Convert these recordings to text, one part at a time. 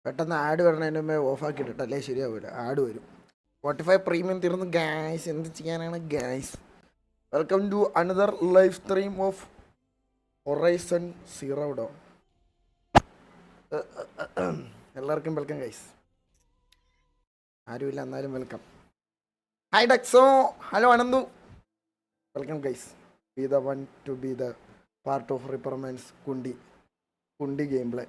പെട്ടെന്ന് ആഡ് വരണതിന് മുമ്പേ ഓഫാക്കിയിട്ടല്ലേ ശരിയാവില്ല, ആഡ് വരും. 45 പ്രീമിയം തീർന്നു ഗായ്സ്, എന്ത് ചെയ്യാനാണ് guys. Welcome to another live stream of Horizon Zero Dawn. എല്ലാവർക്കും വെൽക്കം ഗൈസ്, ആരുമില്ല എന്നാലും വെൽക്കം. ഹായ് ഡക്സോ, hello Ananthu, welcome guys. Be the one to be the part of Ripperman's കുണ്ടി ഗെയിം പ്ലേ.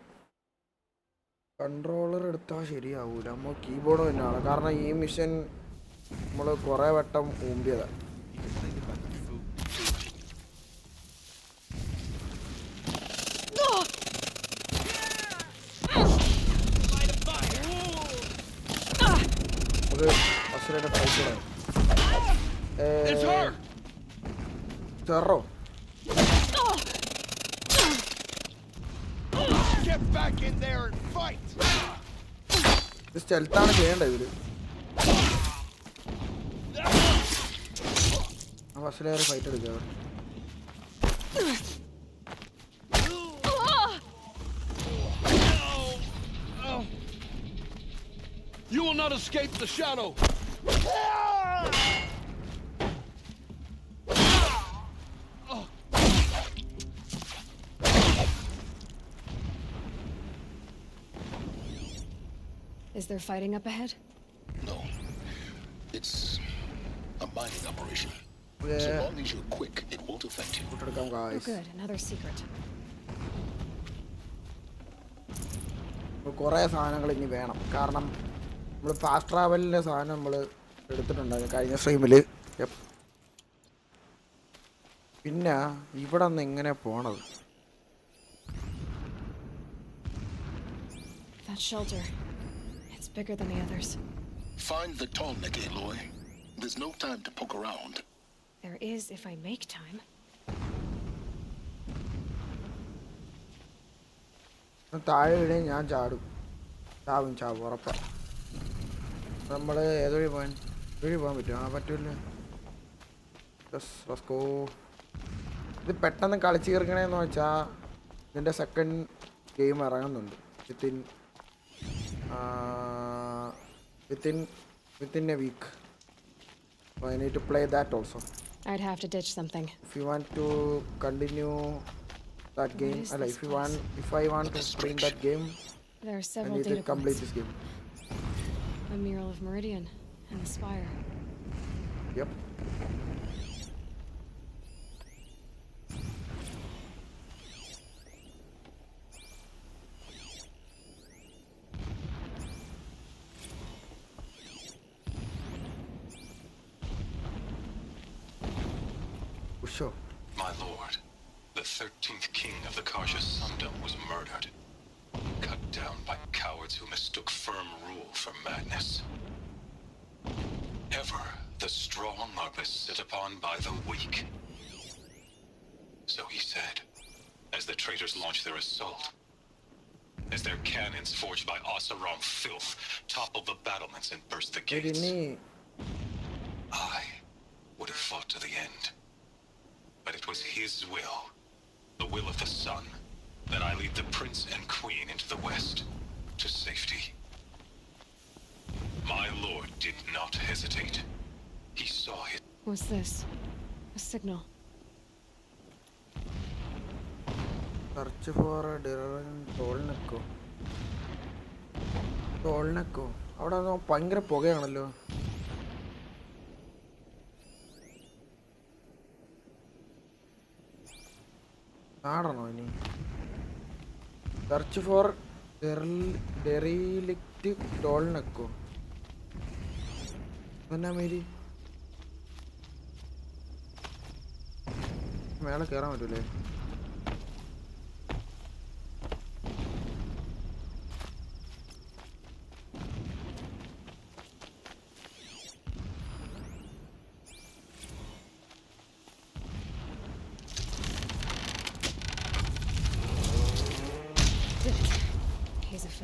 കൺട്രോളർ എടുത്താൽ ശരിയാവൂല, നമ്മൾ കീബോർഡ് തന്നെയാണ്. കാരണം ഈ മിഷൻ നമ്മൾ കുറേ വട്ടം ഊമ്പിയതാണ്. നമുക്ക് ബസ്സിലെ ഫൈറ്റ് ചെറോ സ്റ്റെൽത്താണ് ചെയ്യേണ്ടത് ഇവര്. ആ ബസ്സിലേറെ ഫൈറ്റ് എടുക്കുക. You will not escape the shadow. Is there fighting up ahead? No. It's a mining operation. Yeah. So long as you're quick, it won't affect you. Oh, good. Another secret. കുറേ സാധനങ്ങൾ ഇനി വേണം. കാരണം നമ്മൾ fast ട്രാവലിൻ്റെ സാധനം നമ്മൾ എടുത്തിട്ടുണ്ടായിരുന്നു കഴിഞ്ഞ സ്ട്രീമിൽ. പിന്നെ ഇവിടെ നിന്ന് എങ്ങനെ പോണത്? That shelter. It's bigger than the others. Find the tallneck, Aloy. There's no time to poke around. There is if I make time. താഴെ വീണേ ഞാൻ ചാവും ഉറപ്പാണ്. നമ്മൾ ഏതൊഴി പോകാൻ പറ്റുമോ? ആ പറ്റൂല്ലേ. റസ്കോ ഇത് പെട്ടെന്ന് കളിച്ച് തീർക്കണേന്ന് വെച്ചാൽ ഇതിൻ്റെ സെക്കൻഡ് ഗെയിം ഇറങ്ങുന്നുണ്ട് within a week. So I need to play that also. I'd have to ditch something. If you want to continue that game, if I want to stream that game, there are I several need data to complete points. this game. A mural of Meridian and the spire. Yep. Sure. My lord, the 13th king of the Karja Sundom was murdered. Cut down by cowards who mistook firm rule for madness. Ever the strong are beset upon by the weak. So he said, as the traitors launched their assault, as their cannons forged by Oseram filth toppled the battlements and burst the gates. I would have fought to the end. But it was his will, the will of the sun, that I lead the prince and queen into the west, to safety. My lord did not hesitate. He saw it. What's this? A signal. Search for a Tolneko. അവിടെ ഭയങ്കര പുകയാണല്ലോ. ആടണോ ഇനി? Search for ഡെറിലിക്റ്റ് ടോൾനെക്കോ എന്നാ Mary? മേലെ കയറാൻ പറ്റൂലേ?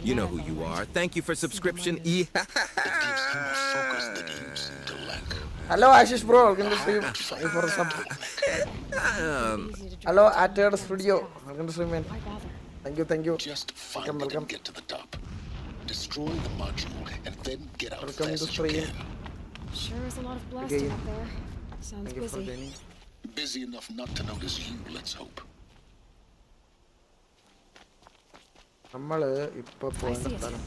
You know who you are. Thank you for subscription. It gives him a focus that you seem to lack. Hello Ashish bro, welcome to stream. For sub. Hello Atted Studio, welcome to stream man. Thank you. Just find it and get to the top. Destroy the module and then get out Welcome fast to as you stream. can. Sure is a lot of blasting Again. up there. Sounds Thank you for busy. joining. Busy enough not to notice you, let's hope. നമ്മള് ഇപ്പൊ പോകേണ്ട see it. സ്ഥലം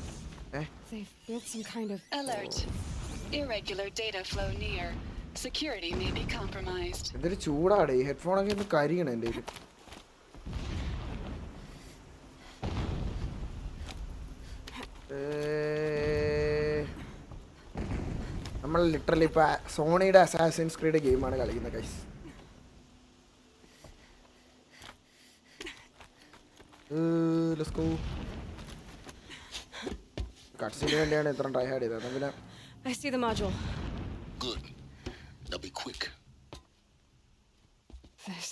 They've built some kind of Alert. Irregular data flow near. Security may be compromised. എന്തൊരു ചൂടാടെ ഈ ഹെഡ്ഫോണൊക്കെ ഒന്ന് കരിയണം എൻ്റെ കയ്യിൽ. നമ്മൾ ലിറ്ററലി ഇപ്പൊ സോണിയുടെ അസാസിൻസ് ക്രീഡ് ഗെയിമാണ് കളിക്കുന്നത് ഗൈസ്. Let's go. കട്സിന് വേണ്ടിയാണ് ഇത്ര ട്രൈ ഹാർഡ് ചെയ്തത്. പിന്നെ I see the module. Good. Now be quick. This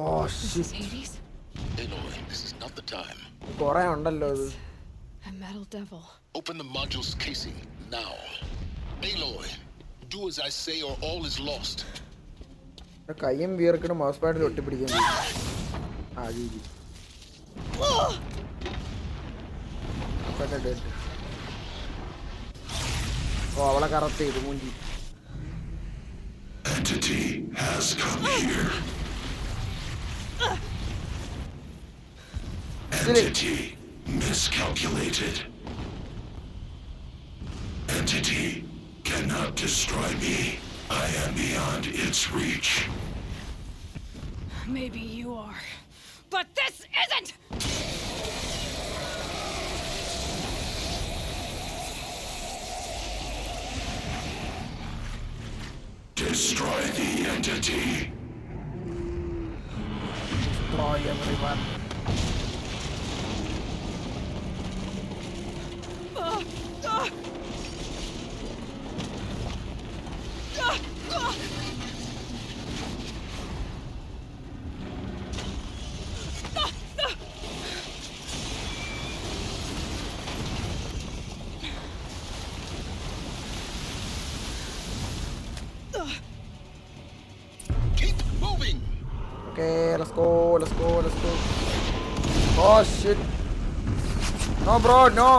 oh is shit, Hades? Aloy, this is not the time. കൊറേ ഉണ്ടല്ലോ ഇത്. A metal devil. Open the module's casing now. Aloy, do as I say or all is lost. കയ്യും വിയർക്കണം mouse പാഡിൽ ഒട്ടിപ്പിടിക്കാൻ ആ G ഓ അവളെ correct ചെയ്തു മൂഞ്ചി. Entity has come here. Entity miscalculated. Entity cannot destroy me. I am beyond its reach. Maybe you are. But this isn't! Destroy the entity. Destroy everyone. Keep moving. Okay, let's go. Oh shit. No bro, no.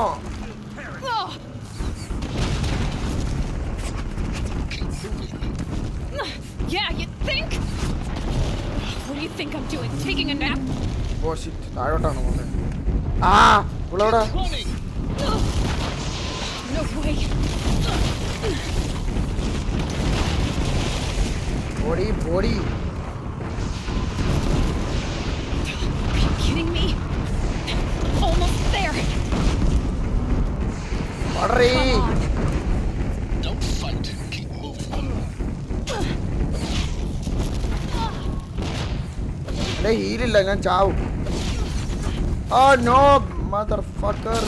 Keep moving. Yeah, you think? What do you think I'm doing? Taking a nap? Oh shit, താഴോട്ടാണ് പോകുന്നത്. ആ പുള്ളോടാ. Running. No way. Body. Are you kidding me? Almost there. Padre. Come on. Don't fight. Keep moving. അല്ലേ ഹീലില്ല ഞാൻ ചാവും. Oh no, motherfucker.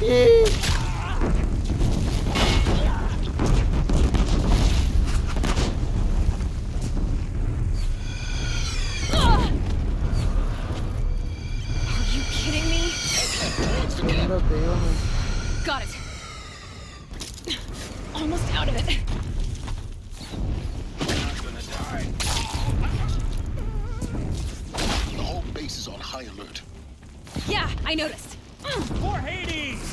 Bitch. Are you kidding me? എന്താ ദൈവമേ. Got it. Almost out of it. The whole base is on high alert. Yeah, I noticed. For Hades!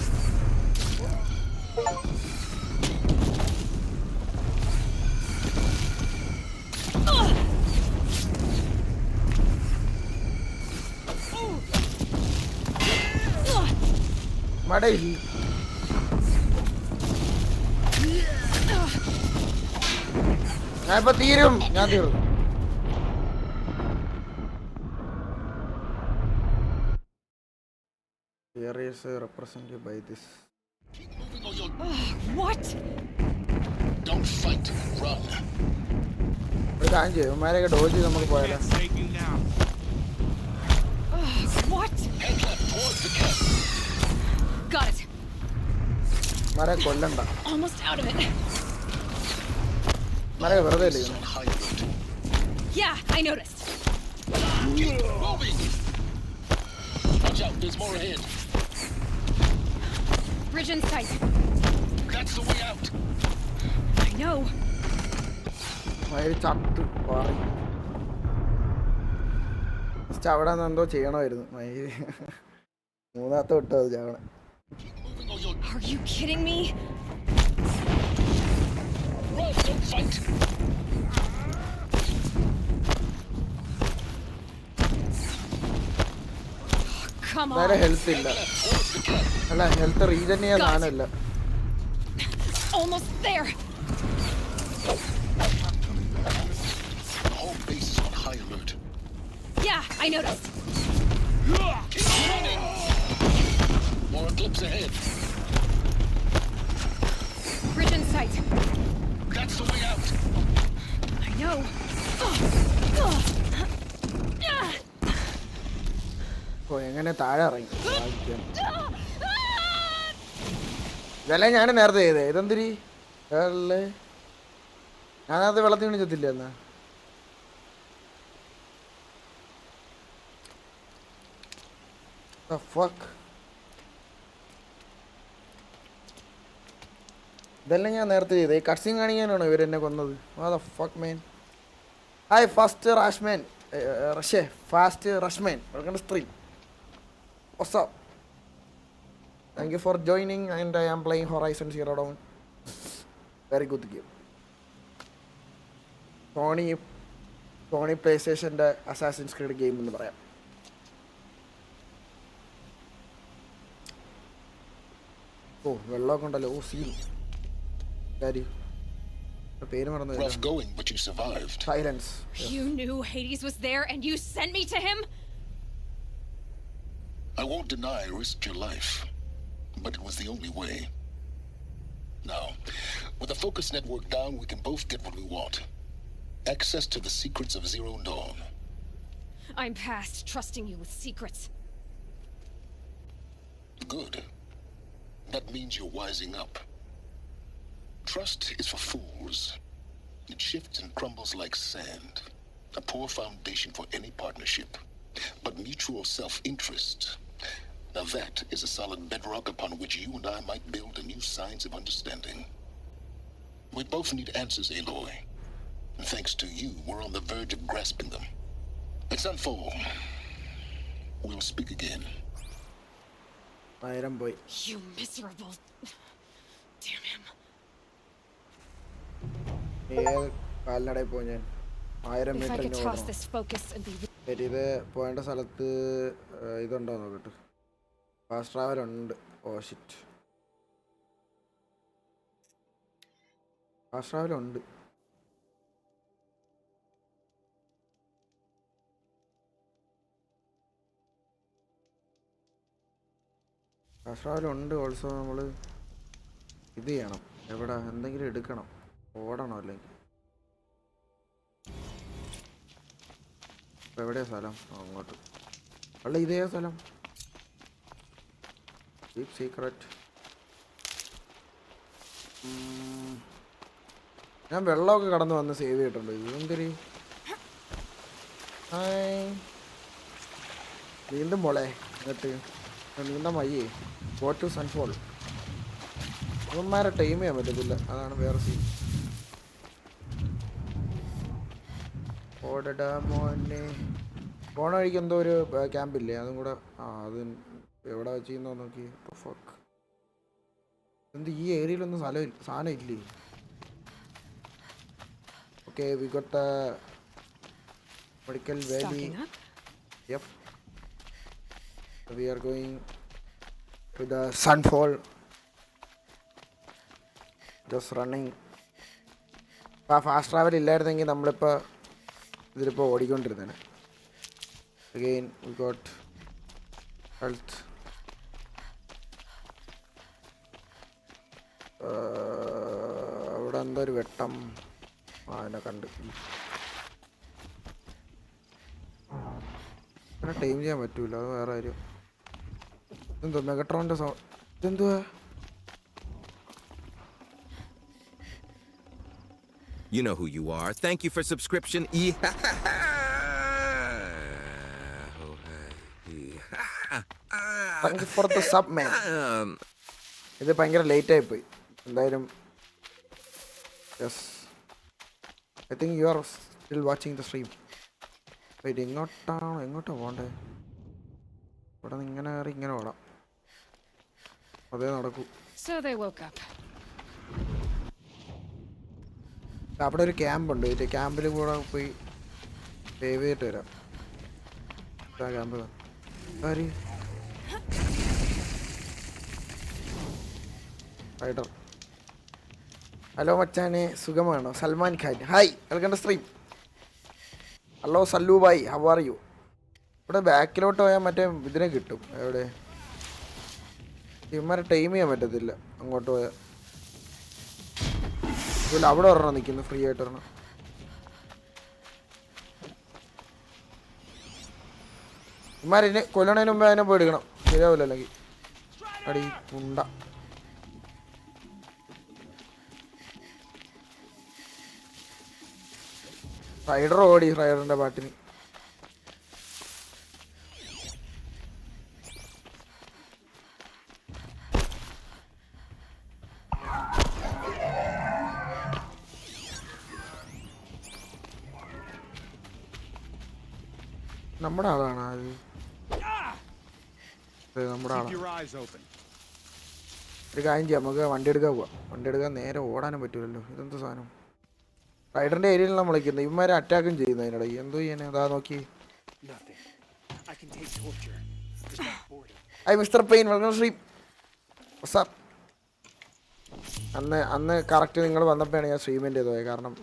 മടേ ഞാൻ ഇപ്പൊ തീരും. ഞാൻ തീർന്നു. Areas represented by this. Keep moving or you'll... What? Don't fight. Run. ഒരു കാര്യം ചെയ്യും ഇവന്മാരെയൊക്കെ ഡോജ് ചെയ്ത് നമുക്ക് പോയാലോ. Save you now. What? Head left towards the camp. Got it. ഇവന്മാരെ കൊല്ലണ്ട. Almost out of it. ഇവന്മാരെ വെറുതെ Base is ഇല്ലേ on high alert. Yeah, I noticed. Keep moving. Watch out. There's more ahead. Bridge in sight. That's the way out. I know. മയില് ചത്ത് പറയും. Just അവിടെ നിന്ന് എന്തോ ചെയ്യണമായിരുന്നു. മയില് മൂന്നാമത്തെ വിട്ടത് അത് ചാവണം. Are you kidding me? Run, don't fight. Come എന്തായാലും on. ഹെൽത്ത് ഇല്ല. അല്ല ഹെൽത്ത് റീജൻ ചെയ്യാൻ സാധനമില്ല. Almost there. The whole base is on high alert. Yeah, I noticed. Keep running. More eclipse ahead. Bridge in sight. That's the way out. I know. ഓ എങ്ങനെ താഴെ ഇറങ്ങി ഇതല്ലേ ഞാൻ നേരത്തെ ചെയ്തേ. ഇതെന്തിരി ഞാനത് വെള്ളത്തിൽ വിളിച്ചത്തില്ല എന്നാ. ഇതെല്ലാം ഞാൻ നേരത്തെ ചെയ്തേ. കട്സിൻ കാണിക്കാനാണോ ഇവരെന്നെ കൊന്നത്? Fuck man. ഹായ് ഫാസ്റ്റ് റാഷ്മാൻ ഫാസ്റ്റ് റഷ്മാൻ welcome to stream. What's up? Thank you for joining and I am playing Horizon Zero Dawn. Very good game. Sony PlayStationന്റെ Assassin's Creed game എന്ന് പറയാം. ഓ വെള്ളമൊക്കെ ഉണ്ടല്ലോ. ഓ സീൻ കാര്യം പേര് മറന്നു. Rough going, but you survived. Silence. You knew Hades was there and you sent me to him? I won't deny I risked your life, but it was the only way. Now, with the focus network down, we can both get what we want. Access to the secrets of Zero Dawn. I'm past trusting you with secrets. Good. That means you're wising up. Trust is for fools. It shifts and crumbles like sand. A poor foundation for any partnership. But mutual self-interest, now that is a solid bedrock upon which you and I might build a new science of understanding. We both need answers, Aloy. And thanks to you, we're on the verge of grasping them. It's unfold. We'll speak again. Iron boy. You miserable. Damn him. കാൽനടയിൽ പോയി ഞാൻ 1000 If I could toss metre. this focus and be ഇത് പോകേണ്ട സ്ഥലത്ത് ഇതുണ്ടോ നോക്കട്ടെ. Fast travel ഉണ്ട്. Oh shit, fast travel ഉണ്ട്. Fast travel ഉണ്ട്. ഓൾസോ നമ്മൾ ഇത് ചെയ്യണം. എവിടെ എന്തെങ്കിലും എടുക്കണം, ഓടണം. അല്ലെങ്കിൽ എവിടെയാ സ്ഥലം? അങ്ങോട്ട് അല്ല, ഇതേ സ്ഥലം. Deep secret. ഞാൻ വെള്ളമൊക്കെ കടന്ന് വന്ന് സേവ് ചെയ്തിട്ടുണ്ട്. ഇതെന്തൊരു വീണ്ടും മോളെ എന്നിട്ട് നീന്താൻ വയ്യേ. Go to Sunfall. ഇവന്മാരെ ടൈം ചെയ്യാൻ പറ്റത്തില്ല, അതാണ് വേറെ സീൻ. ഓടടാ മോനെ. പോണ വഴിക്ക് എന്തോ ഒരു ക്യാമ്പില്ലേ, അതും കൂടെ. അത് എവിടെ വെച്ചിരുന്നോ നോക്കി. ഫക്ക്, എന്ത് ഈ ഏരിയയിലൊന്നും സാധനം ഇല്ലേ? Okay, we got medical vial. Yep, we are going to the Sunfall. Just running. ഇപ്പോൾ ഫാസ്റ്റ് ട്രാവൽ ഇല്ലായിരുന്നെങ്കിൽ നമ്മളിപ്പോൾ ഇതിലിപ്പോൾ ഓടിക്കൊണ്ടിരുന്നേനെ. Again we got health. അവിടെ എന്തോ ഒരു വെട്ടം. അതിനെ കണ്ട് അങ്ങനെ ടൈം ചെയ്യാൻ പറ്റൂല, അത് വേറെ കാര്യം. ഇതെന്തോ മെഗട്രോണിൻ്റെ സൗണ്ട്. ഇതെന്തുവാ? You know who you are. Thank you for subscription. Thank you for the sub, man. ഇത് ഭയങ്കര ലേറ്റായി പോയി. എന്തായാലും yes, I think you are still watching the stream. Wait, എങ്ങോട്ടാണ് പോകണ്ടേ? ഇവിടെ നിന്ന് ഇങ്ങനെ കയറി ഇങ്ങനെ ഓടാം. അതേ നടക്കൂ. So they woke up. അവിടെ ഒരു ക്യാമ്പ് ഉണ്ട്. ക്യാമ്പിൽ കൂടെ പോയി സേവ് ചെയ്തിട്ട് വരാം. Camp rider. ഹലോ മച്ചാനെ, സുഖമാണോ? Salman Khan, hi, welcome to stream. Hello Sallu ഭായ്, ഹൗ ആർ യു? ഇവിടെ ബാക്കിലോട്ട് പോയാൽ മറ്റേ ഇതിനെ കിട്ടും. എവിടെ ഇവന്മാരെ ടൈം ചെയ്യാൻ പറ്റത്തില്ല. അങ്ങോട്ട് പോയാൽ ഇല്ല, അവിടെ ഒരെണ്ണം നിൽക്കുന്നു, ഫ്രീ ആയിട്ട് ഒരെണ്ണം. ഇവന്മാരെ കൊല്ലണതിന് മുമ്പ് അതിനെ പോയി എടുക്കണം. ശരിയാവില്ല അല്ലെങ്കിൽ അടി ഉണ്ട. റൈഡർ ഓടി, റൈഡറിന്റെ പാട്ടിന്. നമ്മുടെ ആളാണ് അത്. നമ്മുടെ ആളാണ്. ഒരു കാര്യം ചെയ്യാം, നമുക്ക് വണ്ടി എടുക്കാൻ പോവാം. വണ്ടി എടുക്കാൻ നേരെ ഓടാനും പറ്റൂലല്ലോ. ഇതെന്ത് സാധനം? റൈഡറിന്റെ ഏരിയയിൽ നമ്മൾ വിളിക്കുന്നത്. ഇവന്മാരെ അറ്റാക്കും ചെയ്യുന്നു അതിനിടയിൽ. എന്തോ ചെയ്യാനെ? അതാ നോക്കി. Hi Mister Pain, welcome stream. അന്ന് കറക്റ്റ് നിങ്ങൾ വന്നപ്പോഴാണ് ഞാൻ സ്ട്രീമിൻ്റെ ചെയ്തത്. കാരണം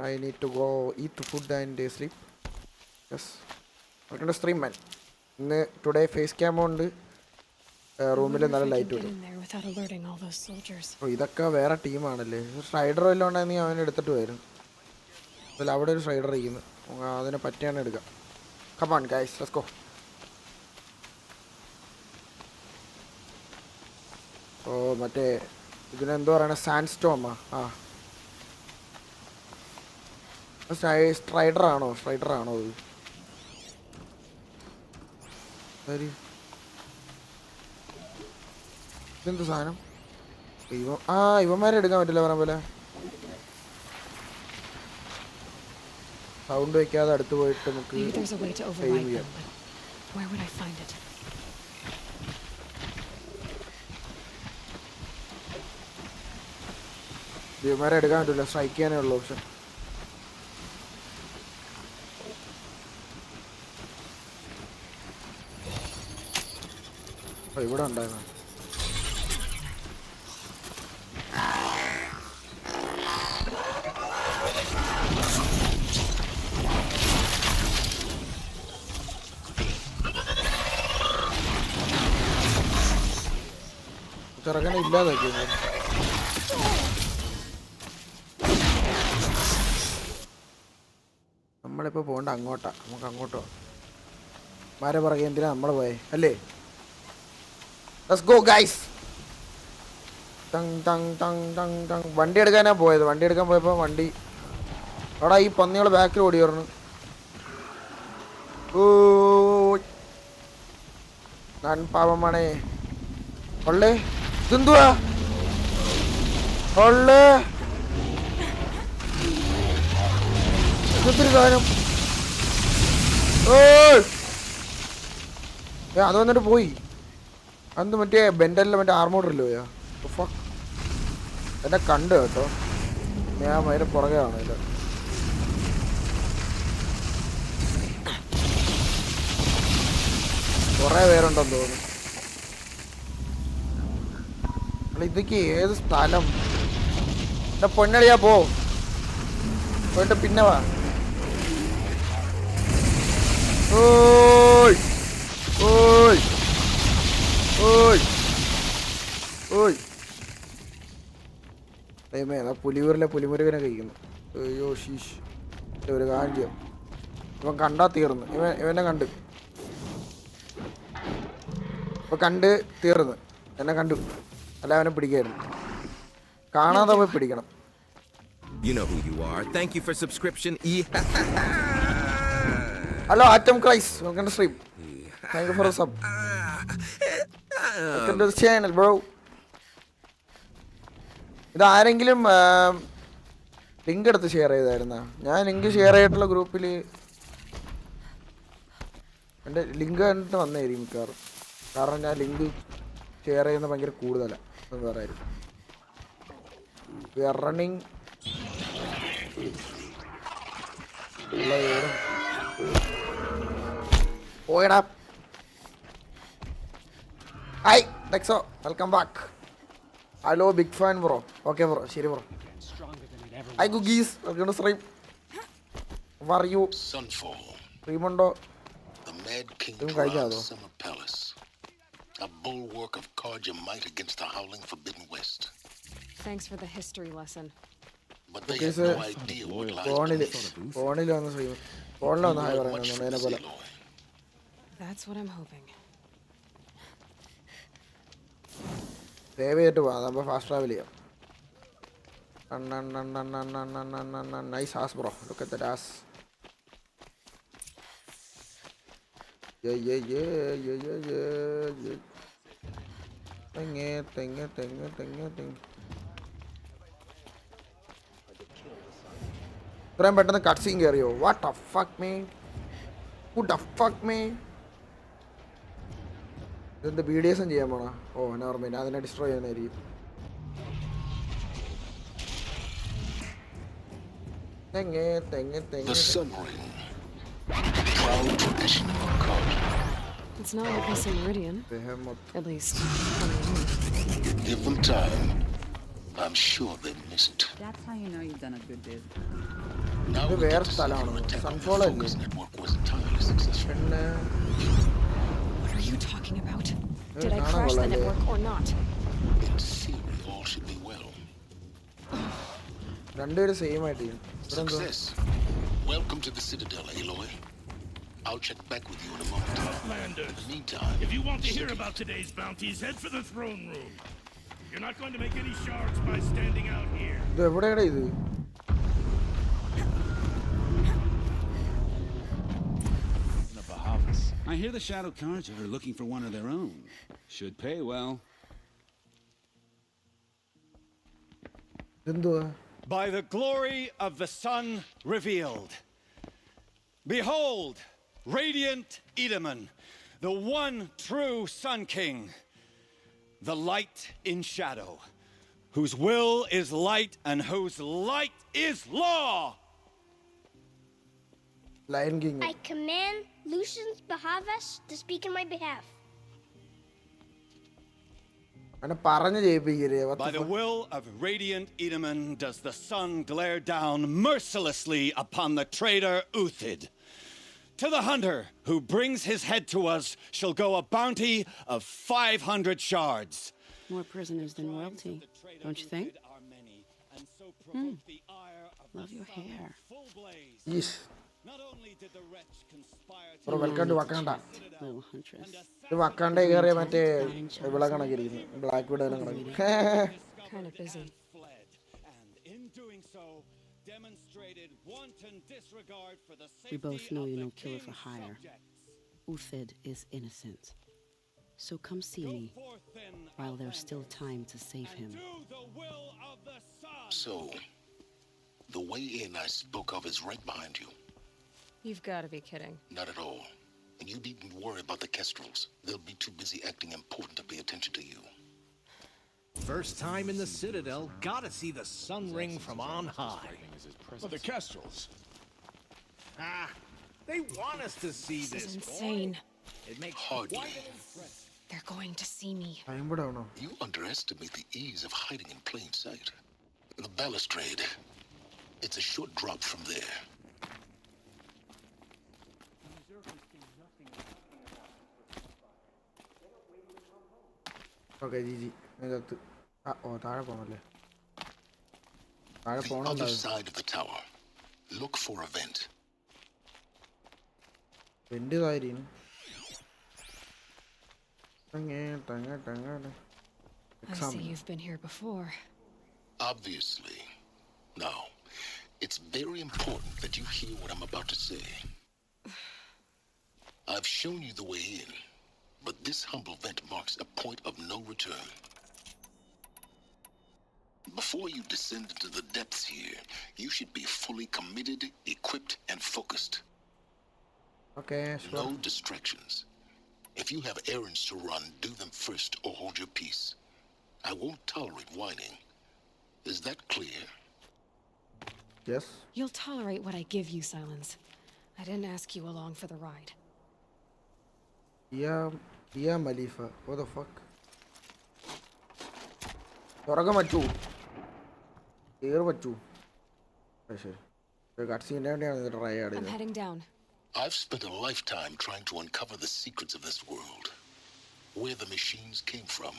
I need to go eat food and sleep. Yes, welcome to stream man. ഇന്ന് ടുഡേ ഫേസ് ക്യാം ഉണ്ട്. റൂമിൽ നല്ല ലൈറ്റ് വരും. ഓ, ഇതൊക്കെ വേറെ ടീമാണല്ലേ. സ്ട്രൈഡർ വല്ലതും ഉണ്ടെങ്കിൽ അവൻ എടുത്തിട്ട് വരും. അതിൽ അവിടെ ഒരു സ്ട്രൈഡർ ഇരിക്കുന്നു. അതിനെ പറ്റിയാണ് എടുക്കാം. Come on guys, let's go. ഓ, മറ്റേ ഇതിനെന്തോ പറയണ സാൻഡ് സ്റ്റോമാ? ആ, സ്ട്രൈഡറാണോ അത്? ശരി, ഇതെന്ത് സാധനം? ഇവന്മാരെ എടുക്കാൻ പറ്റില്ല പറഞ്ഞ പോലെ. സൗണ്ട് വെക്കാതെ അടുത്ത് പോയിട്ട് നമുക്ക് ഇവന്മാരെ എടുക്കാൻ പറ്റില്ല. സ്ട്രൈക്ക് ചെയ്യാനേ ഉള്ളൂ ഓപ്ഷൻ. ഇവിടെ ഉണ്ടായിരുന്നു. ചെറുക്കനെ ഇല്ലാതാക്കി. നമ്മളിപ്പോൾ പോകണ്ട അങ്ങോട്ടാ. നമുക്ക് അങ്ങോട്ടോ മാരെ പറയുക. എന്തിനാ നമ്മൾ പോയേ അല്ലേ? Let's go guys. വണ്ടി എടുക്കാനാ പോയത്. വണ്ടി എടുക്കാൻ പോയപ്പോൾ വണ്ടി അവിടെ ഈ പന്നികൾ ബാക്കിൽ ഓടി പറഞ്ഞു. ഓ, ഞാൻ പാവമാണേ. ഒള്ളേ, ഇതെന്തുവാ? ഒള്ളേ, ഇതൊത്തിരി സാധനം. ഓ, അത് വന്നിട്ട് പോയി. അന്ന് മറ്റേ ബെൻഡലിലെ മറ്റേ ആർമോഡറില്ലോ എന്നെ കണ്ട് കേട്ടോ. ഞാൻ അതിൻ്റെ പുറകെ ആണല്ലോ. കുറേ പേരുണ്ടെന്ന് തോന്നുന്നു. അല്ല, ഇതൊക്കെ ഏത് സ്ഥലം? എന്നെ പൊന്നടിയാ, പോയിട്ട് പിന്നെ വാ. ഓയ് ഓയ് ഓയ് ഓയ്, ദൈവമേ, അതാ പുലിയൂരിലെ പുലിമുരുകനെ കഴിക്കുന്നു. അയ്യോ ശീഷ്. ഒരു കാര്യം ചെയ്യാം. ഇവൻ കണ്ടാ തീർന്ന്. ഇവനെ കണ്ട് തീർന്ന്. എന്നെ കണ്ടു. അല്ല, അവനെ പിടിക്കായിരുന്നു. കാണാതെ പോയി പിടിക്കണം. You know who you are. Thank you for subscription. Hello ആറ്റം ക്രൈസ്, welcome to stream. Thank you for sub. Welcome to the channel bro. ഇതാരെങ്കിലും ലിങ്ക് എടുത്ത് ഷെയർ ചെയ്തായിരുന്ന? ഞാൻ ലിങ്ക് ഷെയർ ചെയ്തിട്ടുള്ള ഗ്രൂപ്പിൽ എൻ്റെ ലിങ്ക് കണ്ടിട്ട് വന്നായിരിക്കും മിക്കവാറും. കാരണം ഞാൻ ലിങ്ക് ഷെയർ ചെയ്യുന്നത് ഭയങ്കര കൂടുതലാണ്. എന്ന് പറയായിരുന്നു. We are running. പോയടാ. ഹായ് ഡെക്സോ, welcome back. Hello big fan bro. Okay bro, ശരി ബ്രോ. ഹായ് ഗുഗീസ്, welcome to stream. Where you സ്ട്രീമുണ്ടോ? സ്ട്രീം കഴിഞ്ഞാതോ? A bulwark of Karja might against the howling forbidden west. Thanks for the history lesson. But they have no idea what lies beneath. ഫോണിൽ വന്ന് stream. ഫോണിൽ വന്ന് hi പറയുന്നു നേരെ പോലെ. That's what I'm hoping. Save ചെയ്തിട്ട് പോവാം, നമ്മൾ ഫാസ്റ്റ് ട്രാവൽ ചെയ്യാം. Nice ass bro, look at that ass. തെങ്ങ്. ഇത്രയും പെട്ടെന്ന് കട്ട് സീൻ കയറിയോ? What the fuck me? Who the fuck me? ഇതെന്ത് BDSM ചെയ്യാൻ പോണോ? ഓ നോർമൽ, അതിനെ ഡിസ്ട്രോയ് ചെയ്യാനായിരിക്കും. തെങ്ങ്. It's not like this in Meridian. At least. Give them time. I'm sure they missed. That's how you know you've done a good bid. Now ഇത് വേറെ സ്ഥലമാണോ? സൺഫോളോ അല്ലേ? network was entirely successful. What are you talking about? Did I crash the network or not? In theory, all should be well. രണ്ടുപേരും same ആയിട്ട് ചെയ്യും. Success. Welcome to the Citadel, Aloy. I'll check back with you in a moment. Outlanders, In the meantime, if you want to hear about today's bounties, head for the throne room. You're not going to make any shards by standing out here. ഇത് എവിടെയാടാ ഇത്? The Bahamas. I hear the Shadow Cards are looking for one of their own. Should pay well. എന്തുവാ? By the glory of the sun revealed. Behold, radiant Edaman, the one true Sun King, the light in shadow, whose will is light and whose light is law. Lion king. I command Lucius Bahavas to speak in my behalf. അങ്ങനെ പറഞ്ഞു ചെയ്യിപ്പിക്കരുത്. By the will of radiant Edaman does the sun glare down mercilessly upon the traitor Uthid. To the hunter who brings his head to us shall go a bounty of 500 shards. More prisoners than royalty, don't you think? Love your hair. Yes. Bro, welcome to Wakanda. Little huntress. ഇത് വക്കാണ്ട കയറിയ മറ്റേ ഇവിടെ കണക്കിരിക്കുന്നു. Black വിഡ് കണക്കിരിക്കുന്നു. Kind of busy. We both know you're no killer for hire. Uthid is innocent. So come see me while there's still time to save him. So, the way in I spoke of is right behind you. You've got to be kidding. Not at all. And you needn't worry about the Kestrels. They'll be too busy acting important to pay attention to you. First time in the Citadel, gotta see the sun ring from on high. But the Kestrels. They want us to see This this. is insane. It makes Hardly. They're going to see me. You underestimate the ease of hiding in plain sight. The balustrade. It's a short drop from there. Okay GG ഇതിനകത്ത് താഴെ പോകണല്ലേ? താഴെ The പോകണം. other side of the tower. Look for a vent. Went കാര്യം. I see you've been here before. Obviously. Now, it's very important that you hear what I'm about to say. I've shown you the way in, but this humble vent marks a point of no return. Before you descend into the depths here, you should be fully committed, equipped, and focused. Okay, sure. No distractions. If you have errands to run, do them first or hold your peace. I won't tolerate whining. Is that clear? Yes. You'll tolerate what I give you, Silence. I didn't ask you along for the ride. Yeah, Malifa. What the fuck? Toragamachu. Ervachu. I'm heading down. I've spent a lifetime trying to uncover the secrets of this world. Where the machines came from.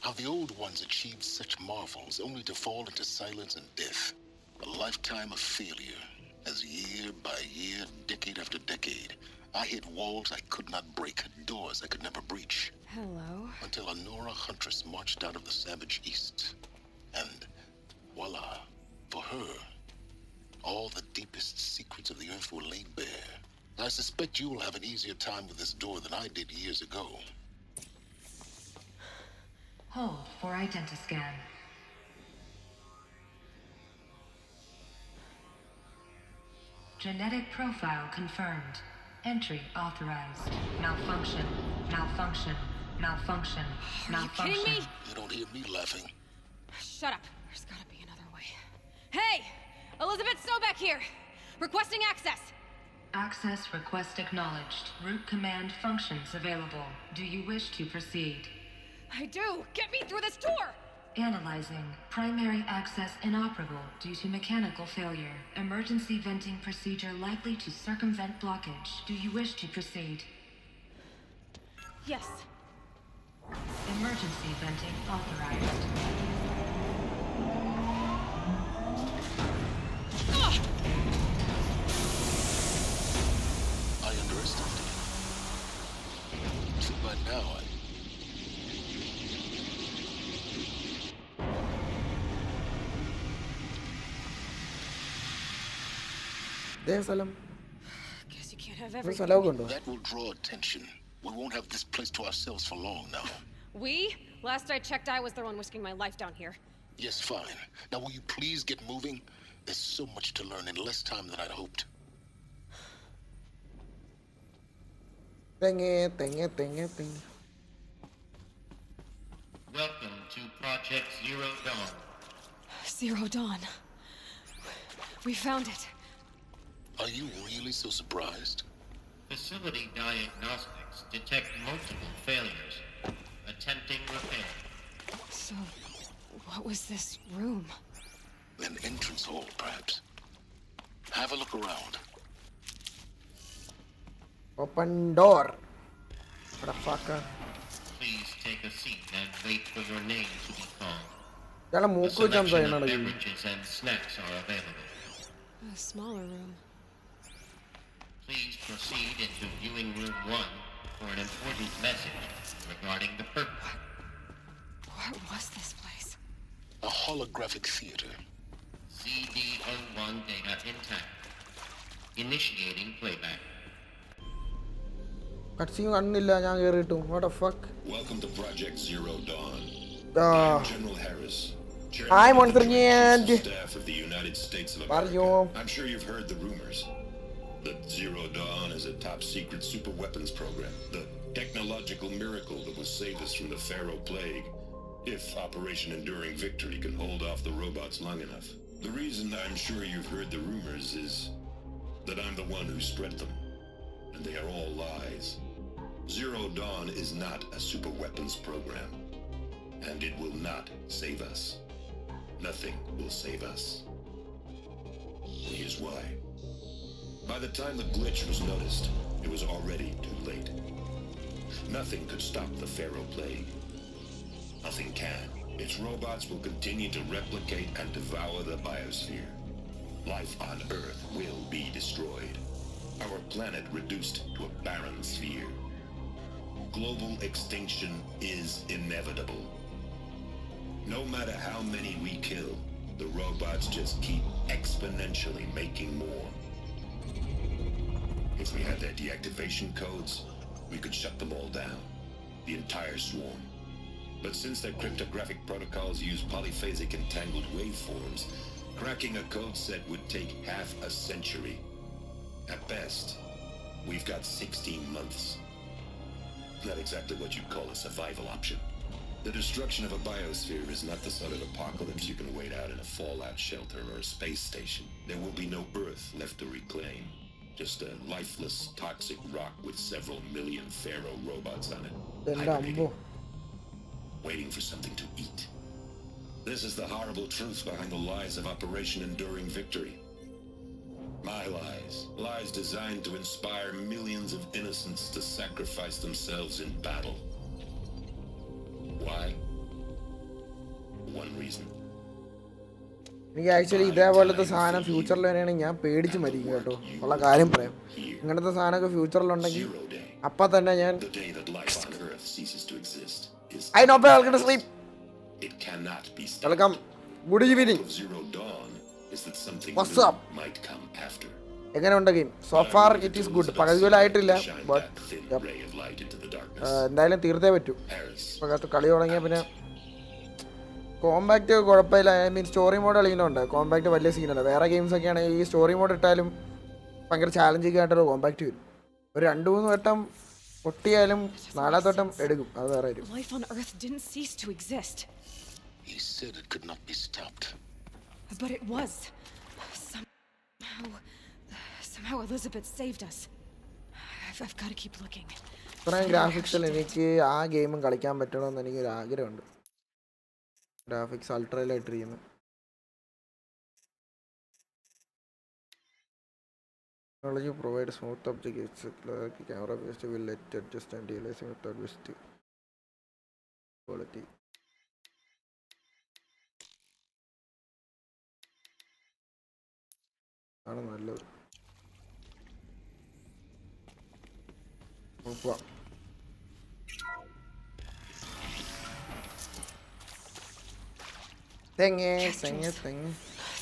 How the old ones achieved such marvels only to fall into silence and death. A lifetime of failure, as year by year, decade after decade, I hit walls I could not break, doors I could never breach. Hello? Until a Nora huntress marched out of the savage east. And voila, for her, all the deepest secrets of the earth were laid bare. I suspect you will have an easier time with this door than I did years ago. Hold for identiscan. Genetic profile confirmed. Entry authorized. Malfunction. Malfunction. Malfunction. Malfunction. Are you kidding me? You don't hear me laughing. Shut up. There's gotta be another way. Hey! Elizabeth Sobeck here! Requesting access! Access request acknowledged. Root command functions available. Do you wish to proceed? I do! Get me through this door! Analyzing. Primary access inoperable due to mechanical failure. Emergency venting procedure likely to circumvent blockage. Do you wish to proceed? Yes. Emergency venting authorized. I underestimated. So by now Guess you can't have everything. that will draw attention. We won't have this place to ourselves for long now. We? Last I checked, I was the one risking my life down here. Yes, fine. Now will you please get moving? There's so much to learn in less time than I'd hoped. Dang. Welcome to Project Zero Dawn. Zero Dawn. We found it. Are you really so surprised? Facility diagnostics detect multiple failures. Attempting repair. So, what was this room? An entrance hall, perhaps. Have a look around. Open door. Motherfucker. Please take a seat and wait for your name to be called. A A selection of beverages and snacks are available. A smaller room. Please proceed into viewing room 1 for an important message regarding the purpose. What was this place? A holographic theater. CD01 data intact. Initiating playback. What the fuck? Welcome to Project Zero Dawn. I'm General Harris. I'm on the end. Staff of the United States of America. I'm sure you've heard the rumors. That Zero Dawn is a top-secret super weapons program. The technological miracle that will save us from the Pharaoh Plague. If Operation Enduring Victory can hold off the robots long enough. The reason I'm sure you've heard the rumors is that I'm the one who spread them. And they are all lies. Zero Dawn is not a super weapons program. And it will not save us. Nothing will save us. Here's why. By the time the glitch was noticed, it was already too late. Nothing could stop the Pharaoh Plague. Nothing can. Its robots will continue to replicate and devour the biosphere. Life on Earth will be destroyed. Our planet reduced to a barren sphere. Global extinction is inevitable. No matter how many we kill, the robots just keep exponentially making more. If we had their deactivation codes, we could shut them all down. The entire swarm. But since their cryptographic protocols use polyphasic entangled waveforms, cracking a code set would take half a century. At best, we've got 16 months. Not exactly what you'd call a survival option. The destruction of a biosphere is not the sort of apocalypse you can wait out in a fallout shelter or a space station. There will be no Earth left to reclaim. Just a lifeless, toxic rock with several million Pharaoh robots on it. Hibernating, waiting for something to eat. This is the horrible truth behind the lies of Operation Enduring Victory. My lies. Lies designed to inspire millions of innocents to sacrifice themselves in battle. Why? One reason. എനിക്ക് actually ഇതേപോലത്തെ സാധനം ഫ്യൂച്ചറിൽ വരികയാണെങ്കിൽ ഞാൻ പേടിച്ച് മരിക്കും കേട്ടോ. ഉള്ള കാര്യം പറയാം. ഇങ്ങനത്തെ സാധനമൊക്കെ ഫ്യൂച്ചറിലുണ്ടെങ്കിൽ അപ്പം തന്നെ ഞാൻ I know I'm going to sleep. Welcome. Good evening. What's up? എങ്ങനെയുണ്ട് game? So far it is good. പകുതിയിലായിട്ടില്ല, ബട്ട് എന്തായാലും തീർത്തേ പറ്റൂ. ഇപ്പോഴത്തെ കളി തുടങ്ങിയാൽ പിന്നെ കോമ്പാക്റ്റ് കുഴപ്പമില്ല. ഐ മീൻ സ്റ്റോറി മോഡ് കളിക്കുന്നുണ്ട്. കോമ്പാക്റ്റ് വലിയ സീനല്ല. വേറെ ഗെയിംസൊക്കെ ആണെങ്കിൽ ഈ സ്റ്റോറി മോഡ് ഇട്ടാലും ഭയങ്കര ചാലഞ്ചിങ് ആയിട്ടുള്ള കോമ്പാക്റ്റ് വരും. ഒരു 2-3 വട്ടം പൊട്ടിയാലും 4ാമത്തെ വട്ടം എടുക്കും. അത് വേറെ വരും. Life on Earth didn't cease to exist. He said it could not be stopped. But it was. Somehow Elizabeth saved us. I've got to keep looking. ഇത്രയും ഗ്രാഫിക്സിൽ എനിക്ക് ആ ഗെയിമും കളിക്കാൻ പറ്റണമെന്ന് എനിക്കൊരു ആഗ്രഹമുണ്ട്. Graphics അൾട്രയിലായിട്ടിരിക്കുന്നു. Technology provides smooth objects like camera based will let adjust and realize without best quality. ആണ് നല്ലത്.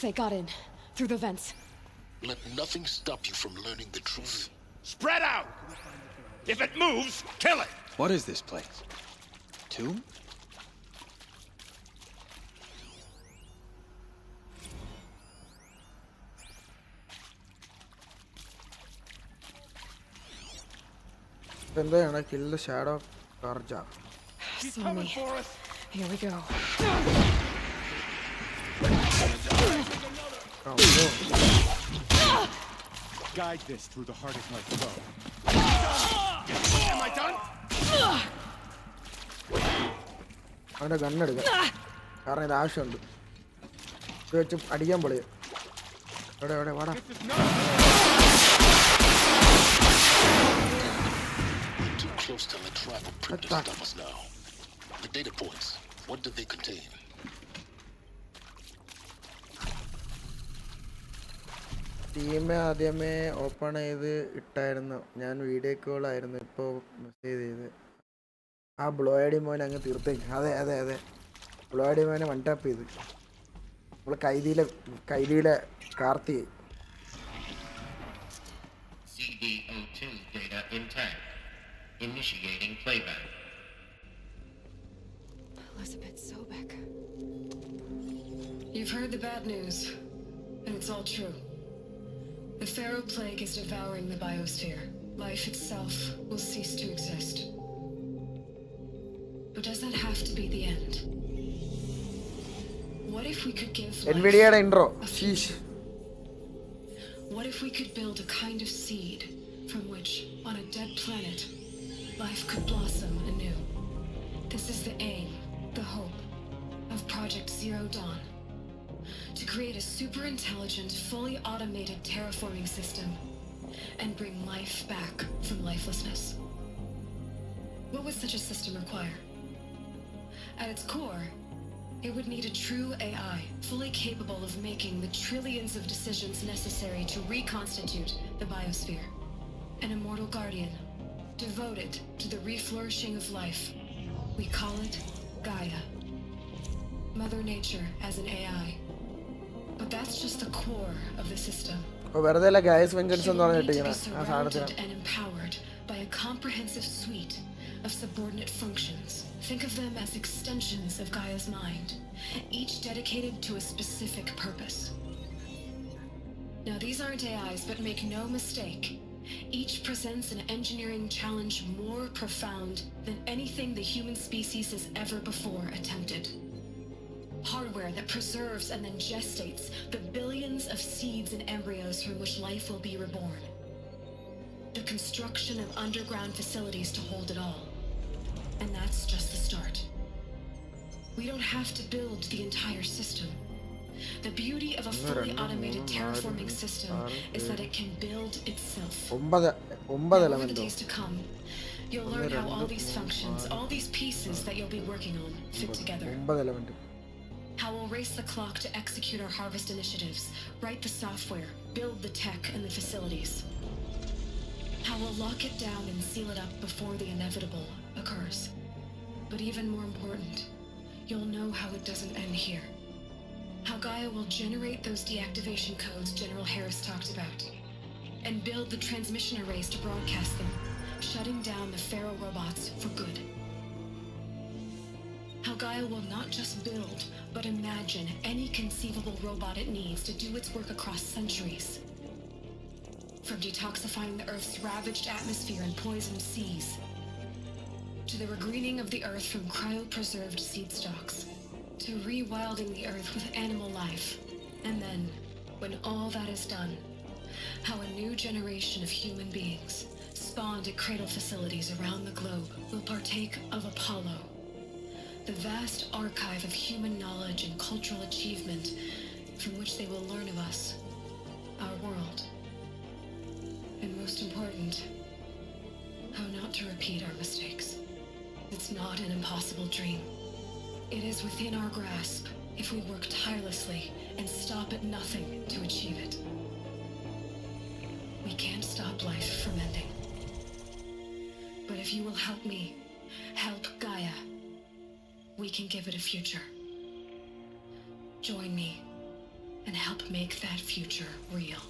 They got in through the vents. Let nothing stop you from learning the truth. Spread out! If it moves, kill it! What is this place? Tomb? Then I kill the shadow Karja. He's coming for us. Here we go. Guide this through the heart of my foe. Am I done? അവൻ്റെ ഗണ്ണെടുക്കാം. കാരണം ഇത് ആവശ്യമുണ്ട്. ഇത് വെച്ച് അടിക്കാൻ പൊളിയ. എവിടെ വാടാ. Too close to the tribal print to stop us now. The data points, what do they contain? ടീമെ ആദ്യമേ ഓപ്പൺ ചെയ്ത് ഇട്ടായിരുന്നു. ഞാൻ വീഡിയോ കോളായിരുന്നു ഇപ്പോൾ മെസ്സേജ് ചെയ്ത്. ആ ബ്ലോയഡി മോനെ അങ്ങ് തീർത്തേക്ക്. അതെ ബ്ലോയഡി മോനെ വൺ ടാപ്പ് ചെയ്ത്. നമ്മൾ കൈദിയിലെ Karti. CD02 data intact. Initiating playback. Elizabeth Sobek. You've heard the bad news, and it's all true. The Pharaoh plague is devouring the biosphere. Life itself will cease to exist. But does that have to be the end? What if we could give Nvidia intro. Sheesh. What if we could build a kind of seed from which, on a dead planet, life could blossom anew? This is the aim, the hope, of Project Zero Dawn. To create a super-intelligent, fully automated terraforming system and bring life back from lifelessness. What would such a system require? At its core, it would need a true AI, fully capable of making the trillions of decisions necessary to reconstitute the biosphere. An immortal guardian, devoted to the reflourishing of life. We call it Gaia. Mother Nature as an AI. But that's just the core of the system. വെറുതെ guys vengeance എന്ന് She will പറഞ്ഞിട്ട് need to ഇങ്ങനെ be ആ സാധനത്തിന് surrounded and empowered by a comprehensive suite of subordinate functions. Think of them as extensions of Gaia's mind, each dedicated to a specific purpose. Now, these aren't AIs, but make no mistake, each presents an engineering challenge more profound than anything the human species has ever before attempted. Hardware that preserves and then gestates the billions of seeds and embryos from which life will be reborn. The construction of underground facilities to hold it all. And that's just the start. We don't have to build the entire system. The beauty of a fully automated terraforming system is that it can build itself. Over the days to come, you'll learn how all these functions, all these pieces that you'll be working on, fit together. How we'll race the clock to execute our harvest initiatives, write the software, build the tech and the facilities. How we'll lock it down and seal it up before the inevitable occurs. But even more important, you'll know how it doesn't end here. How Gaia will generate those deactivation codes General Harris talked about, and build the transmission arrays to broadcast them, shutting down the Pharaoh robots for good. How Gaia will not just build, but imagine any conceivable robot it needs to do its work across centuries. From detoxifying the Earth's ravaged atmosphere and poisoned seas, to the regreening of the Earth from cryopreserved seed stocks, to rewilding the Earth with animal life. And then, when all that is done, how a new generation of human beings, spawned at cradle facilities around the globe, will partake of Apollo, the vast archive of human knowledge and cultural achievement from which they will learn of us, our world. And most important, how not to repeat our mistakes. It's not an impossible dream. It is within our grasp if we work tirelessly and stop at nothing to achieve it. We can't stop life from ending. But if you will help me, help Gaia, we can give it a future. Join me and help make that future real.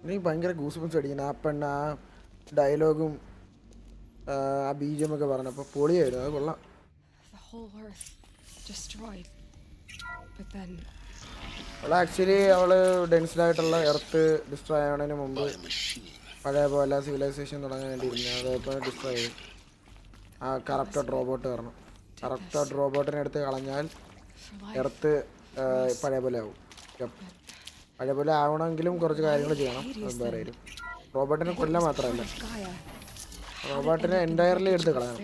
എനിക്ക് ഭയങ്കര goosebumps അടിക്കുന്നു ആ പെണ്ണ ആ ഡയലോഗും ആ ബീജം ഒക്കെ പറഞ്ഞപ്പോൾ പൊളിയായിരുന്നു അത് കൊള്ളാം. അവൾ ആക്ച്വലി അവള് ഡെൻസ്ഡായിട്ടുള്ള എർത്ത് ഡിസ്ട്രോയ് ആവുന്നതിന് മുമ്പ് പഴയ പോലെ സിവിലൈസേഷൻ തുടങ്ങാൻ വേണ്ടിയിരുന്നു. അതിപ്പോൾ ഡിസ്ട്രോയ് ചെയ്തു. ആ കറപ്റ്റഡ് റോബോട്ട് കാരണം. കറപ്റ്റഡ് റോബോട്ടിനെ എടുത്ത് കളഞ്ഞാൽ എർത്ത് പഴയ പോലെ ആവും. പഴയ പോലെ ആവണമെങ്കിലും കുറച്ച് കാര്യങ്ങൾ ചെയ്യണം. അത് വേറെ വരും. റോബോട്ടിനെ കൊല്ലാൻ മാത്രമല്ല, റോബോട്ടിനെ എൻറ്റയർലി എടുത്ത് കളയണം.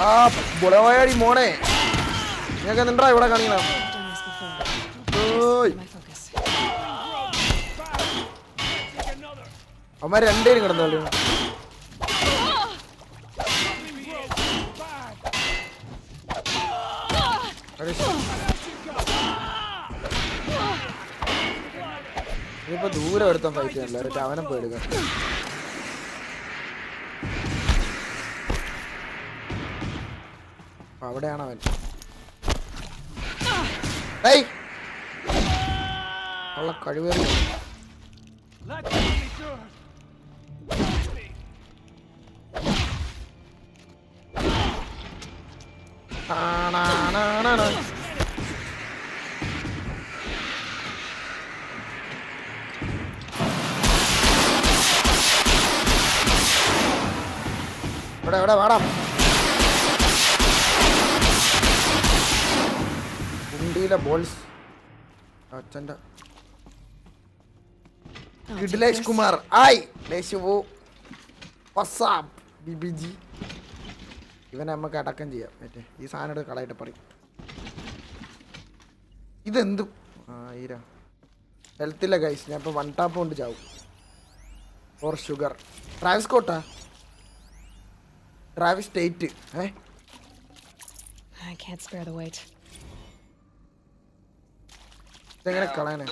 ആ ബുളവാടി മോനെ, നിങ്ങൾക്ക് എന്താ ഇവിടെ കാണിക്കണം? അവന്മാർ രണ്ടുപേരും കിടന്നല്ലോ. ഇനിയിപ്പോ ദൂരം എടുത്താൽ ഫൈറ്റ് ചെയ്യാനില്ല, ഒരു ചവനം പോയി എടുക്കാം. അവിടെയാണ് അവൻ. ഉള്ള കഴിവേറി ഇവിടെ വാടാ. കുണ്ടിയിലെ ബോൾസ് അച്ഛൻ്റെ കിഡ്ലേഷ് കുമാർ ആയ് ലേശുവോ വസാബ് ബിബിജി. ഇവനെ നമുക്ക് അടക്കം ചെയ്യാം. മറ്റേ ഈ സാധനം എടുത്ത് കളയിട്ട് പറയും. ഇതെന്ത് ഈര ഹെൽത്തില്ല ഗൈസ്. ഞാൻ ഇപ്പോൾ 1 ടാപ്പ് കൊണ്ട് ചാവും. For sugar. ട്രാവിസ് സ്കോട്ടാ, ട്രാവിസ് സ്റ്റേറ്റ്. ഇതെങ്ങനെ കളയാനേ?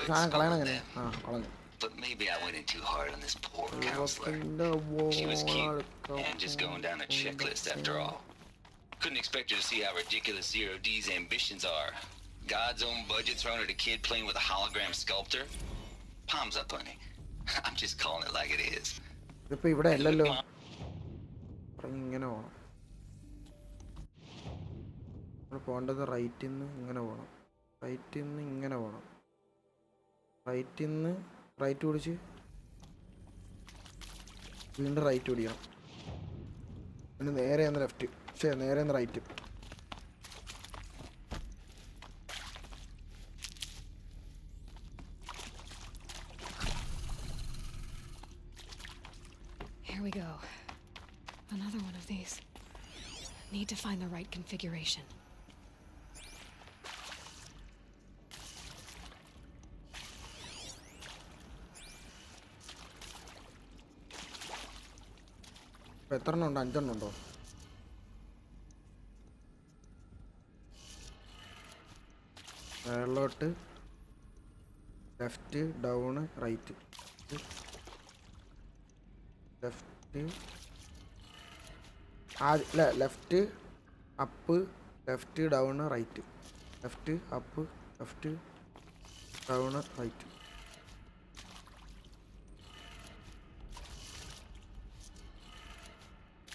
സാധനം കളയണെങ്ങനെ? ആ കളഞ്ഞു. But maybe I went in too hard on this poor counselor. She was cute and just going down a checklist after all. Couldn't expect her to see how ridiculous Zero D's ambitions are. God's own budget thrown at a kid playing with a hologram sculptor? Palms up, honey. I'm just calling it like it is. ഇതിപ്പോ ഇവിടെ അല്ലല്ലോ. ഇങ്ങനെ പോകണം. നമ്മൾ പോകേണ്ടത് റൈറ്റിൽ നിന്ന് ഇങ്ങനെ പോകണം. റൈറ്റിൽ നിന്ന് ഇങ്ങനെ പോകണം. റൈറ്റിൽ നിന്ന് റൈറ്റ് പിടിച്ച് വീണ്ടും റൈറ്റ് പിടിക്കണം. പിന്നെ നേരെ ഒന്ന് ലെഫ്റ്റ്. ശരി, നേരെ ഒന്ന് right. Here we go. Another one of these. Need to find the right configuration. എത്ര എണ്ണം ഉണ്ട്? 5 എണ്ണം ഉണ്ടോ? മേളിലോട്ട് ലെഫ്റ്റ് ഡൗണ് റൈറ്റ്. ലെഫ്റ്റ് അല്ല, left up left down right. Left up left down right.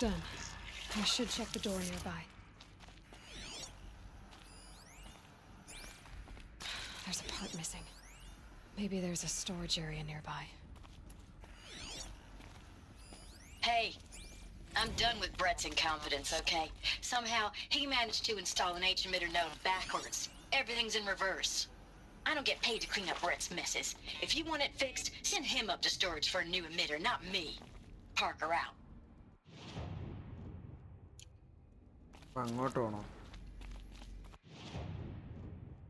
Done. I should check the door nearby. There's a part missing. Maybe there's a storage area nearby. Hey, I'm done with Brett's incompetence, okay? Somehow, he managed to install an H-emitter node backwards. Everything's in reverse. I don't get paid to clean up Brett's messes. If you want it fixed, send him up to storage for a new emitter, not me. Parker out. അങ്ങോട്ട് പോകണോ?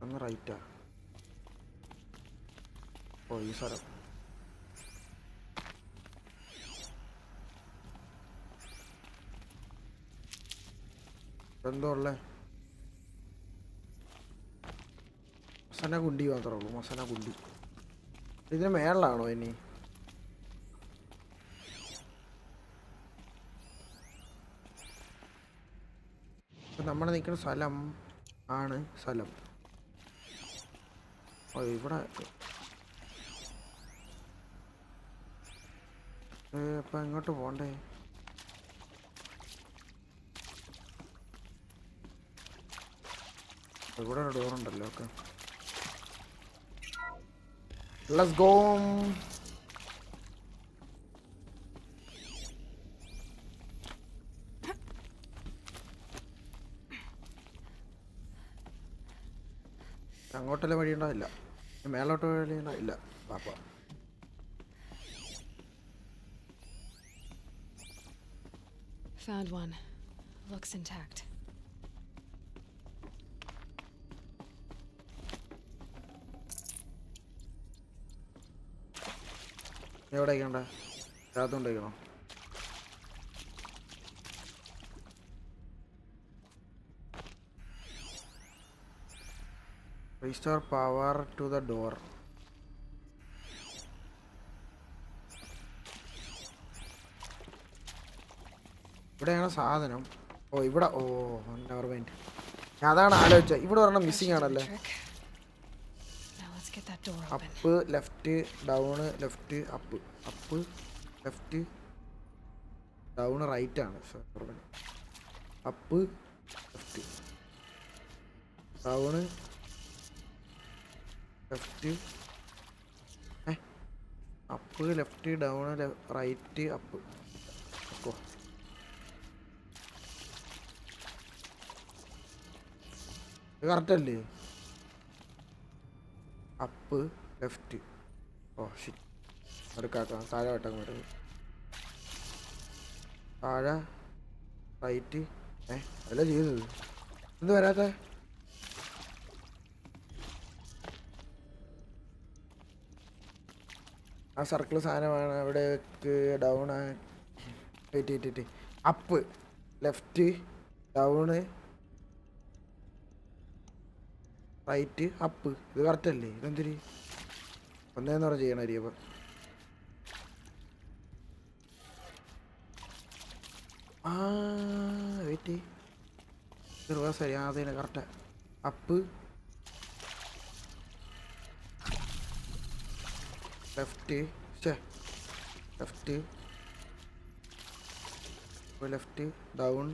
ഒന്ന് റൈറ്റാ. ഓ, ഈ സ്ഥലം. എന്തോ ഉള്ളേ? മസന കുണ്ടി മാത്രമേ ഉള്ളൂ. മസന കുണ്ടി. ഇതിന് മേളിലാണോ ഇനി? നമ്മൾ നിൽക്കുന്ന സ്ഥലം ആണ് സ്ഥലം. ഓ, ഇവിടെ അപ്പം എങ്ങോട്ട് പോകണ്ടേ? ഇവിടെ ഒരു ഡോറുണ്ടല്ലോ. Okay, let's go. അങ്ങോട്ടല്ലേ വഴി ഉണ്ടാവില്ല. മേലോട്ട് വഴി ഇല്ല. പാപ്പ Found one. Looks intact. എവിടെ വയ്ക്കണ്ട? രാത്രി വയ്ക്കണോ? Restore power to the door. ഇവിടെയാണ് സാധനം. ഓ, ഇവിടെ. ഓ, നെവർ മൈൻഡ്. ഞാൻ അതാണ് ആലോചിച്ചത്. ഇവിടെ ഒരെണ്ണം മിസ്സിംഗ് ആണല്ലേ. Up left down left up up left down right ആണ്. Up left down left up left down right up. ഓ, കറക്റ്റ് അല്ലേ? Up left. ഓ ഷിറ്റ്, അടുക്കാക്കാം. താഴെ വട്ടം വരുന്നത്. താഴെ റൈറ്റ്. അല്ല ചെയ്തത്. എന്ത് വരാത്ത? ആ സർക്കിൾ സാധനമാണ്. അവിടേക്ക് down. Wait. Up left down right up. ഇത് കറക്റ്റ് അല്ലേ? ഇതെന്തിരി ഒന്നേന്ന് പറഞ്ഞ് ചെയ്യണ അരി. അപ്പം വെയിറ്റ് റിവേഴ്സ് അരി. അതന്നെ correct. Up left down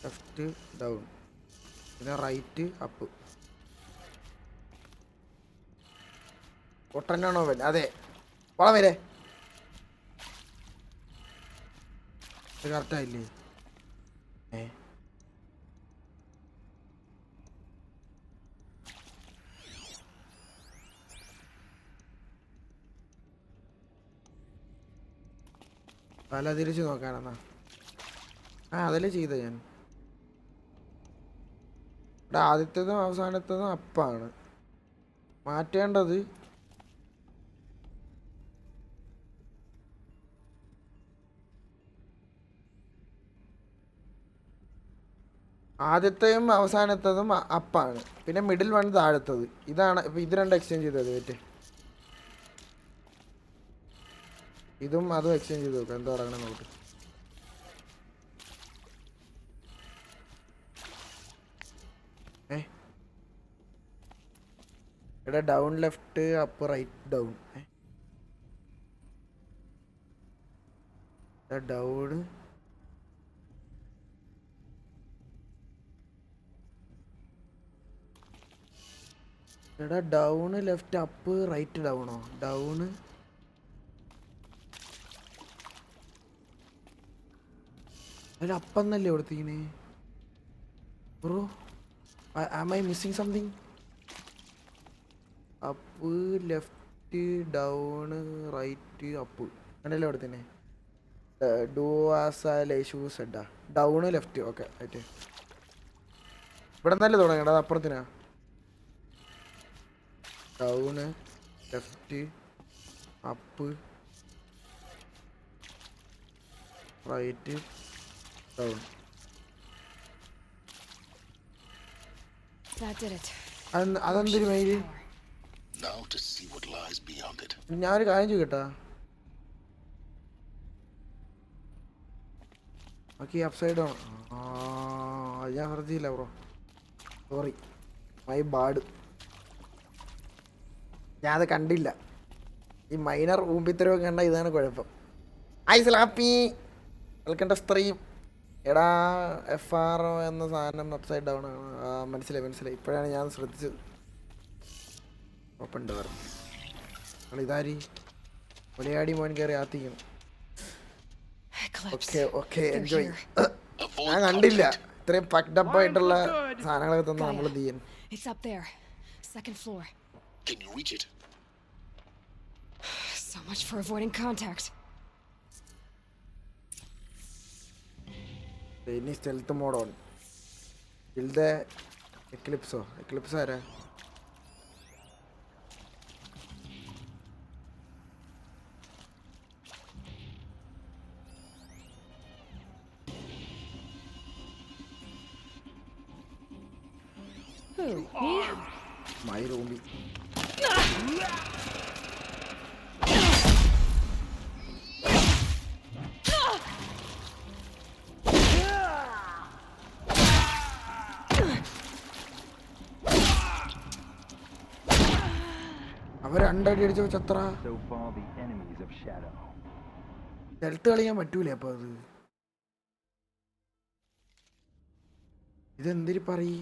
left down പിന്നെ റൈറ്റ് അപ്പ്. പൊട്ടനാണോ അവൻ? അതെ, പോള വരെ കറക്റ്റായില്ലേ? പല തിരിച്ച് നോക്കാനെന്നാ. അതല്ലേ ചെയ്ത ഞാൻ. ഇവിടെ ആദ്യത്തേതും അവസാനത്തേതും അപ്പാണ്. മാറ്റേണ്ടത് ആദ്യത്തെയും അവസാനത്തതും അപ്പാണ്. പിന്നെ മിഡിൽ വൺ താഴത്തത്. ഇതാണ് ഇപ്പം. ഇത് രണ്ട് എക്സ്ചേഞ്ച് ചെയ്തത് പറ്റേ. ഇതും അതും എക്സ്ചേഞ്ച് ചെയ്ത് നോക്കാം. എന്താ പറയണേ നോട്ട്. ഇവിടെ down left up right down. Down എടാ ഡൗണ് ലെഫ്റ്റ് അപ്പ് റൈറ്റ് ഡൗണോ? ഡൗണ് അതിൽ അപ്പെന്നല്ലേ കൊടുത്തീനെ bro? Am I missing something? Up left down right up അങ്ങനെയല്ലേ കൊടുത്തീനെ? ഡു ആസ് ലേശൂസ് എഡാ. Down left. Okay right. ഇവിടെ നിന്നല്ലേ തുടങ്ങേണ്ടത്? അത് അപ്പുറത്തിനാ. Down left up right down. അതെന്തൊരു മെയില്? ഞാനൊരു കാര്യം ചോദിക്കട്ടാ. Okay upside down. ഞാൻ ശ്രദ്ധിച്ചില്ല ബ്രോ, സോറി, മൈ ബാഡ്. ഞാൻ അത് കണ്ടില്ല. ഈ മൈനർ ഊമ്പിത്തരവ് കണ്ട ഇതാണ് കുഴപ്പം. Hi Slappy welcome to stream. എടാ FRO എന്ന സാധനം അപ്സൈഡ് ഡൗൺ ആണ്. മനസ്സിലായി. ഇപ്പോഴാണ് ഞാൻ ശ്രദ്ധിച്ചത്. Open door. ഇതാരി ഒലയാടി മോൻ കയറി ആത്തിക്കണം. Okay enjoy. ഞാൻ കണ്ടില്ല ഇത്രയും പക്ഡപ്പ് ആയിട്ടുള്ള സാധനങ്ങളൊക്കെ തന്നെ നമ്മൾ തീയൻ. Can you reach it? So much for avoiding contact. ഇനി stealth mode on. Kill the Eclipse. Eclipse ആരാ? My roomie. അവർ രണ്ടടി അടിച്ച ചത്ര. ഹെൽത്ത് കളിക്കാൻ പറ്റൂലേ അപ്പൊ? അത് ഇതെന്തിരി പറയ്.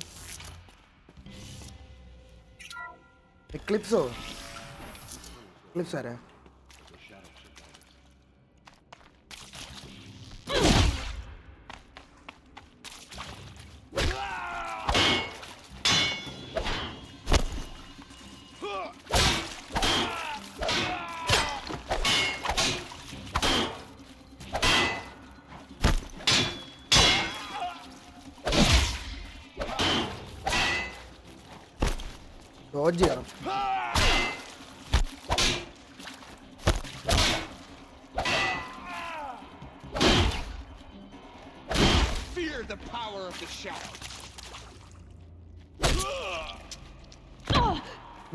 എക്ലിപ്സോ? എക്ലിപ്സ് ആരാ? ഡോഡ്ജ് ചെയ്യണം. Fear the power of the shadow.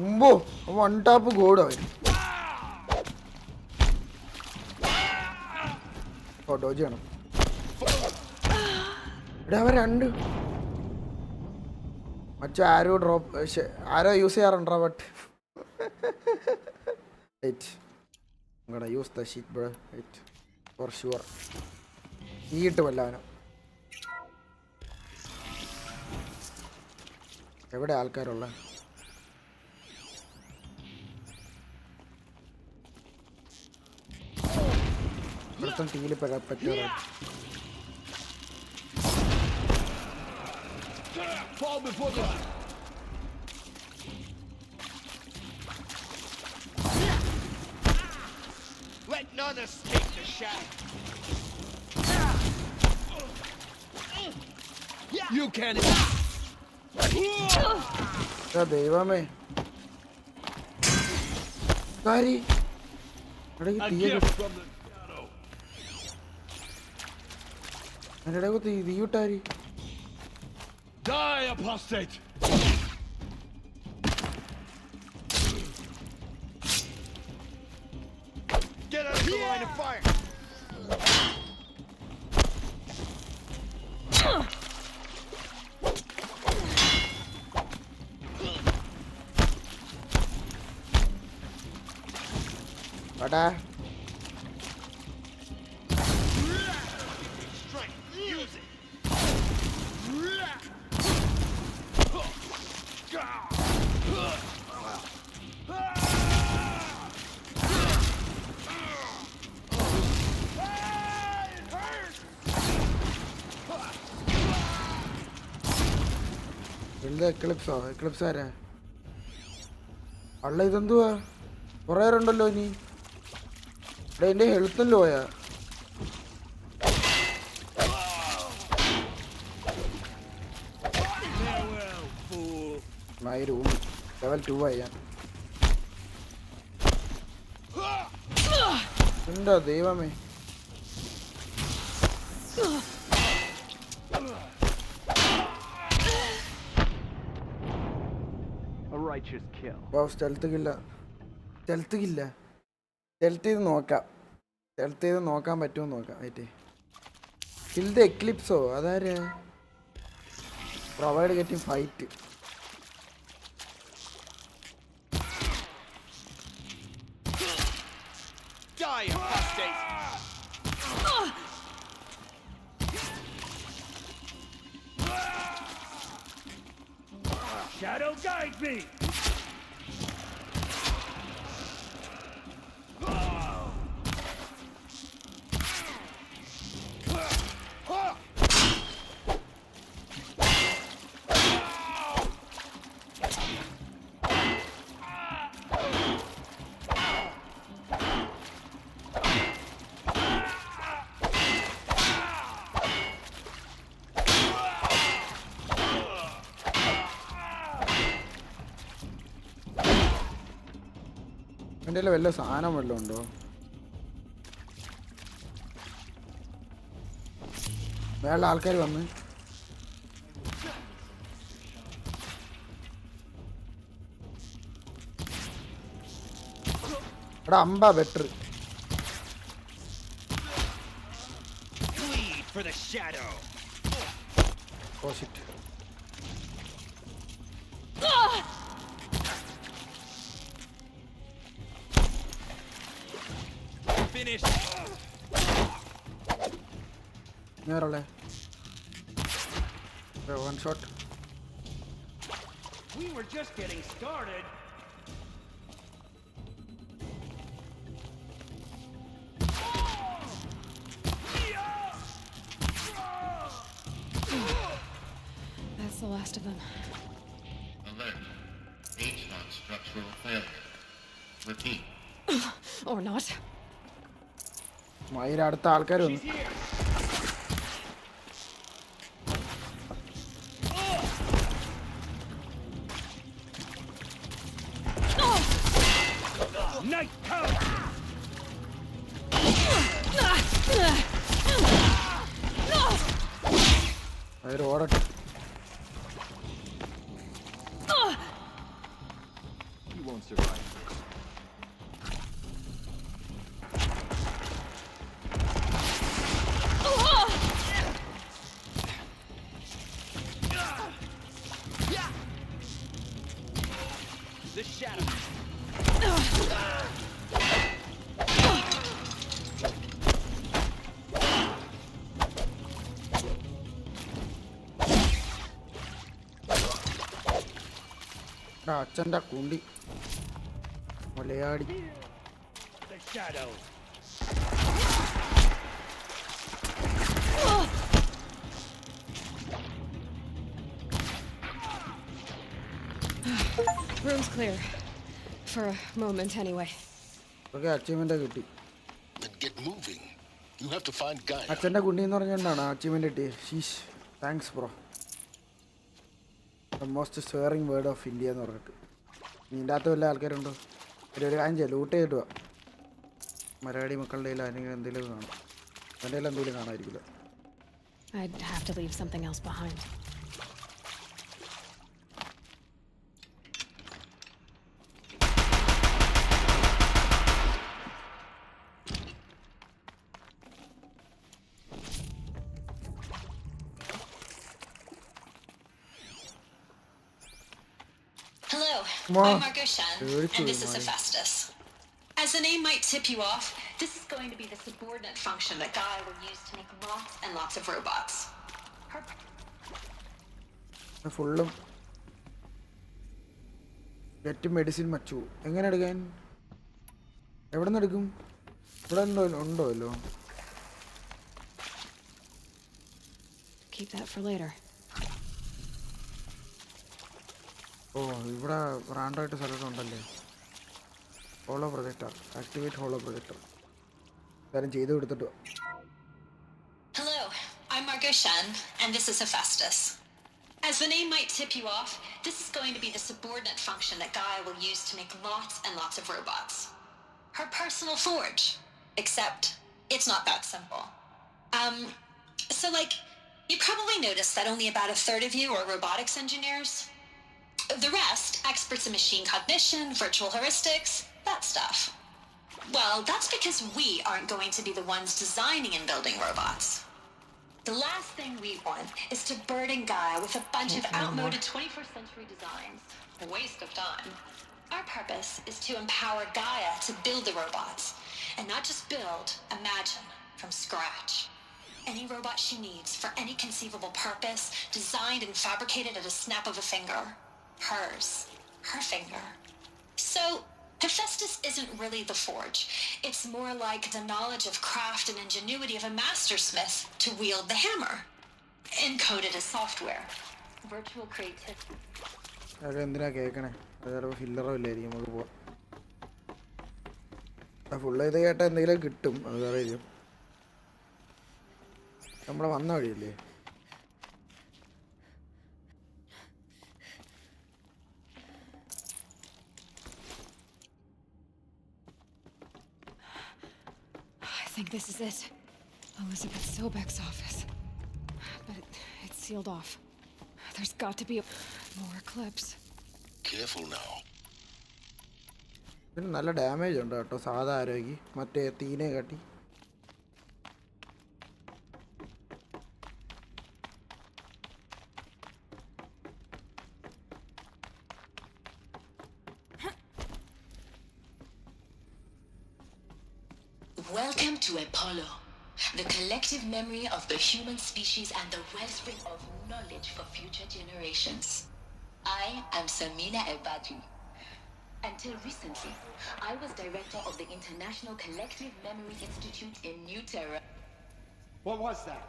മുമ്പോ വൺ ടാപ്പ് ഗോഡ് അവൻ. ഡോഡ്ജ് ചെയ്യണം. ഇവിടെ അവൻ രണ്ട് മറ്റേ ആരോ ഡ്രോപ്പ് ആരോ യൂസ് ചെയ്യാറുണ്ടോ but wait I'm gonna use the shit bro wait for sure ഈ കിട്ടുമല്ലോ അവന് എവിടെ ആൾക്കാരുള്ള ഇവിടുത്തെ ടീല് പറ്റുമോ Fall before the... Let none escape the shadow. You can't... ദൈവമേ കാരി എന്റെ തീയിട്ടാരി Die, apostate! Get out of the line of fire! Pada. Use it! എന്താ Eclipse ആരാ അള്ള ഇതെന്തുവാ കുറേ ഉണ്ടല്ലോ ഇനി ഇവിടെ എൻ്റെ ഹെൽത്തും ലോയാ റൂം ലെവൽ 2 ആയി ഞാൻ എന്താ ദൈവമേ സ്റ്റെൽത്ത് ചെയ്ത് നോക്കാൻ പറ്റുമോ നോക്കാം ആയിട്ട് കിൽ ദ എക്ലിപ്സോ അതാരാ provide getting fight Die, apostate! Shadow guide me! എൻ്റെ വല്ല സാധനം വല്ലതും ഉണ്ടോ വേറെ ആൾക്കാർ വന്ന് എടാ അമ്പാ better For the shadow. Oh shit. Finished. Nerole. One shot. We were just getting started. That's the last of them. Alert. H-lock structural failure. Repeat. Or not. മയില് അടുത്ത ആൾക്കാർ വന്നു അവർ ഓടട്ടെ You won't survive. അച്ഛൻ്റെ കുണ്ടി Malayadi. The shadows. Room's clear. For a moment, anyway. Okay achievement കിട്ടി. Then get moving. You have to find Gaia. അച്ഛൻ്റെ കുണ്ടി എന്ന് പറഞ്ഞുകൊണ്ടാണ് achievement കിട്ടിയത്. ഷീഷ്, thanks bro. The most sharing word of India എന്ന് പറഞ്ഞിട്ട്. ഇതിൻ്റെ അകത്ത് വല്ല ആൾക്കാരുണ്ടോ? ഒരു കാര്യം ചെയ്യാം, ലൂട്ട് ചെയ്തിട്ട് വാ. മലയാളി മക്കളുടെ കയ്യിൽ അല്ലെങ്കിൽ എന്തെങ്കിലും കാണും. എൻ്റെ കയ്യിൽ എന്തെങ്കിലും കാണാമായിരിക്കില്ല. I'd have to leave something else behind. Hello, Come on. I'm Margot Shen, Very and this cool, is Marty. Hephaestus. As the name might tip you off, this is going to be the subordinate function that Gaia will use to make lots and lots of robots. ഫുള്ളും get medicine മച്ചു. എങ്ങനെ എടുക്കാൻ? എവിടെ നിന്ന് എടുക്കും? ഇവിടെ ഉണ്ടോ അല്ലോ? Keep that for later. ഓ, ഇവിടെ റാൻഡായിട്ട് സ്ഥലത്തുണ്ടല്ലേ. Holo projector, activate holo projector. കാര്യം ചെയ്ത് കൊടുത്തിട്ട്. Hello, I'm Margot Shen, and this is Hephaestus. As the name might tip you off, this is going to be the subordinate function that Gaia will use to make lots and lots of robots. Her personal forge. Except, it's not that simple. So you probably noticed that only about a third of you are robotics engineers. The rest, experts in machine cognition, virtual heuristics, that stuff. Well, that's because we aren't going to be the ones designing and building robots. The last thing we want is to burden Gaia with a bunch of outmoded 21st century designs. A waste of time. Our purpose is to empower Gaia to build the robots. And not just build, imagine, from scratch. Any robot she needs for any conceivable purpose, designed and fabricated at a snap of a finger. Hers. Her finger. So, Hephaestus isn't really the forge. It's more like the knowledge of craft and ingenuity of a mastersmith to wield the hammer. Encoded as software. Virtual creativity. എന്തിനാ കേൾക്കണേ? അത് ചിലപ്പോൾ ഫില്ലറോ ഇല്ലായിരിക്കും. നമുക്ക് പോവാം. Full ചെയ്ത് കേട്ടാൽ എന്തെങ്കിലും കിട്ടും. അത് വേറെ കാര്യം. നമ്മളെ വന്ന വഴിയല്ലേ? I think this is it. Elizabeth Sobek's office. But it's sealed off. There's got to be more clips. Careful now. ഇതിന് നല്ല ഡാമേജ് ഉണ്ട് കേട്ടോ, സാധാ ആരോഗ്യം മറ്റേ തീനെ കാട്ടി. Welcome to Apollo, the collective memory of the human species and the wellspring of knowledge for future generations. I am Samina Ebadri. Until recently, I was director of the International Collective Memory Institute in New Terra. What was that?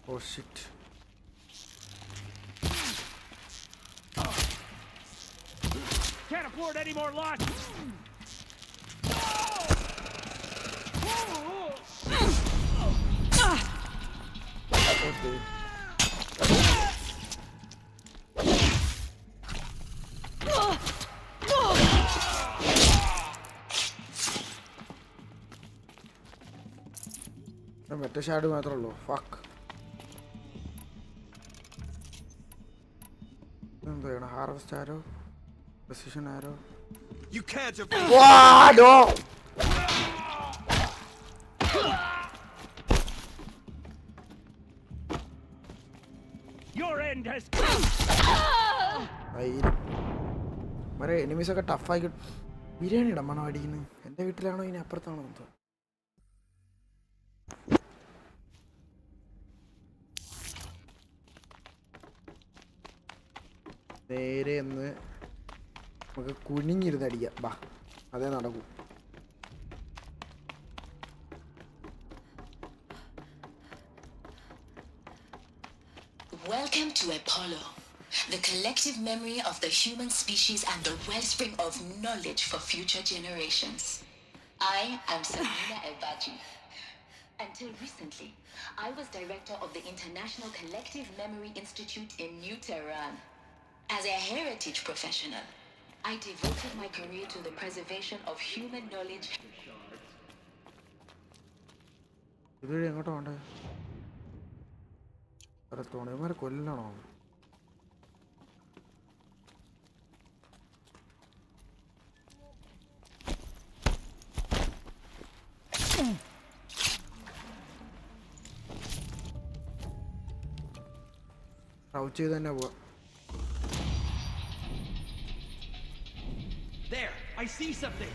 Oh shit. Can't afford any more losses. Okay. മറ്റേ ഷാഡ് മാത്രമേ ഉള്ളൂ. Fuck. എന്താ ചെയ്യണം? Harvest arrow, precision arrow. You can't have... No! Your end has come. മറ്റേ എനിമീസൊക്കെ ടഫായി. ബിരിയാണി ഇടമാണോ അടിക്കുന്നത്? എൻ്റെ വീട്ടിലാണോ ഇനി അപ്പുറത്താണോ എന്തോ? നേരെ ഒന്ന് നമുക്ക് കുനിഞ്ഞിരുന്നടിക്കാം. ബാ, അതേ നടക്കൂ. Welcome to Apollo, the collective memory of the human species and the wellspring of knowledge for future generations. I am Samina Ebaji. Until recently, I was director of the International Collective Memory Institute in New Tehran. As a heritage professional, I devoted my career to the preservation of human knowledge. ഇതുവഴി എങ്ങോട്ടാ വേണ്ടേ? തുണയന്മാരെ കൊല്ലണോ? റൗച്ച് ചെയ്ത് തന്നെ പോവാ. There, I see something.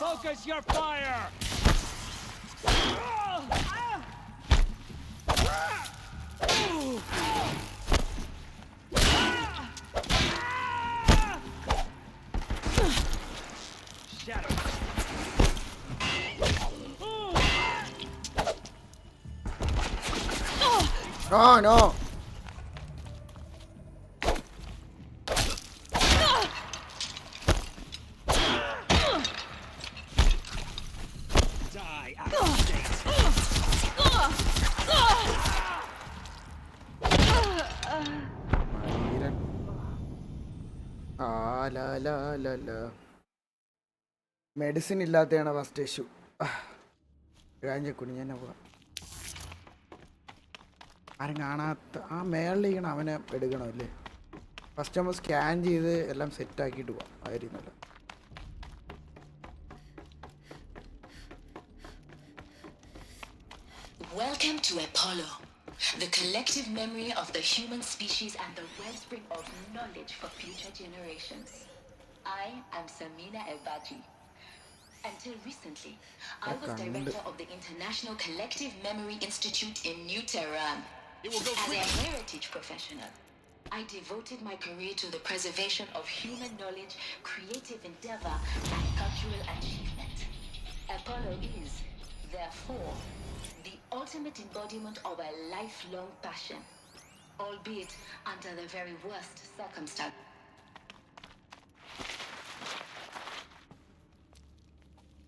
Focus your fire! Shadow. No, no. Medicine ഇല്ലാത്തതാണ് first issue. കഴിഞ്ഞ കുഞ്ഞു പോവാം. ആരും കാണാത്ത ആ മേളിലിരിക്കണം അവനെ എടുക്കണമല്ലേ. ഫസ്റ്റ് നമ്മൾ സ്കാൻ ചെയ്ത് എല്ലാം സെറ്റാക്കിയിട്ട് പോവാം. ആയിരുന്നല്ലോ. Welcome to Apollo, the collective memory of the human species and the wellspring of knowledge for future generations. I am Samina Ebaji. Until recently, I was director of the International Collective Memory Institute in New Tehran. As a heritage professional, I devoted my career to the preservation of human knowledge, creative endeavor, and cultural achievement. Apollo is, therefore, the ultimate embodiment of a lifelong passion, albeit under the very worst circumstances.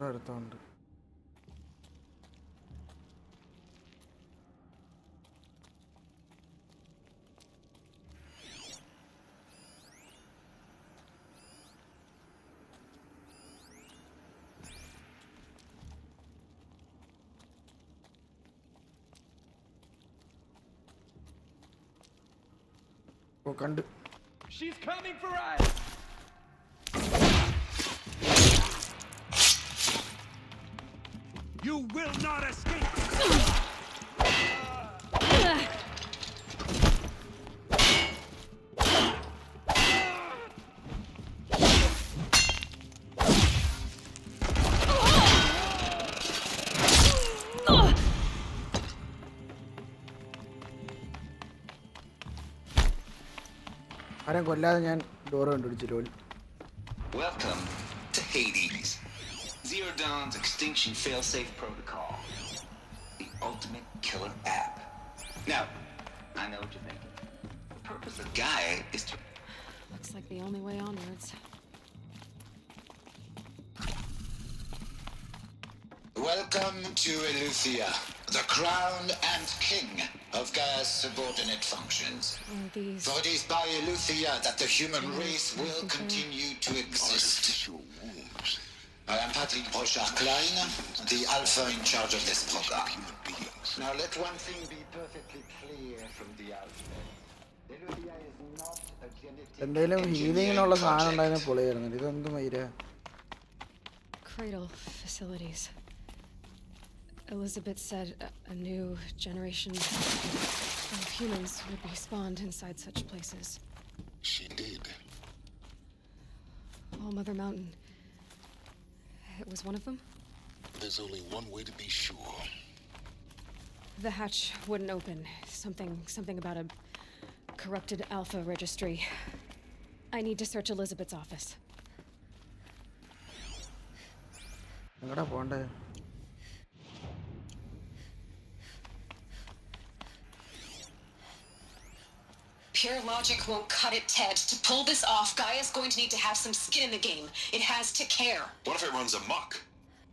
അടുത്തുണ്ട്. ഓ കണ്ട്. She's coming for us! You will not escape! ആരെയും കൊല്ലാതെ ഞാൻ door കണ്ടുപിടിച്ചില്ലോ. Welcome to Hades. Zero Dawn's extinction failsafe protocol. The ultimate killer app. Now, I know what you're thinking. The purpose of Gaia is to... Looks like the only way onwards. Welcome to Eleuthia, the crown and king of Gaia's subordinate functions. For it is by Eleuthia that the human race will continue to exist. I am Patrick Brochard-Klein, the alpha in charge of this program. Now let one thing be perfectly clear from the outset. എന്തെങ്കിലും ഹീലിങ്ങിനുള്ള സാധനം ഉണ്ടായിരുന്ന പൊളിയായിരുന്നു. ഇതെന്ത് മൈര? Cradle facilities. Elizabeth said a new generation of humans would be spawned inside such places. She did. All Mother Mountain. It was one of them? There's only one way to be sure. The hatch wouldn't open. Something about a corrupted Alpha registry. I need to search Elizabeth's office. എങ്ങടാ പോണ്ടേ? Pure logic won't cut it, Ted. To pull this off, Gaia's going to need to have some skin in the game. It has to care. What if it runs amok?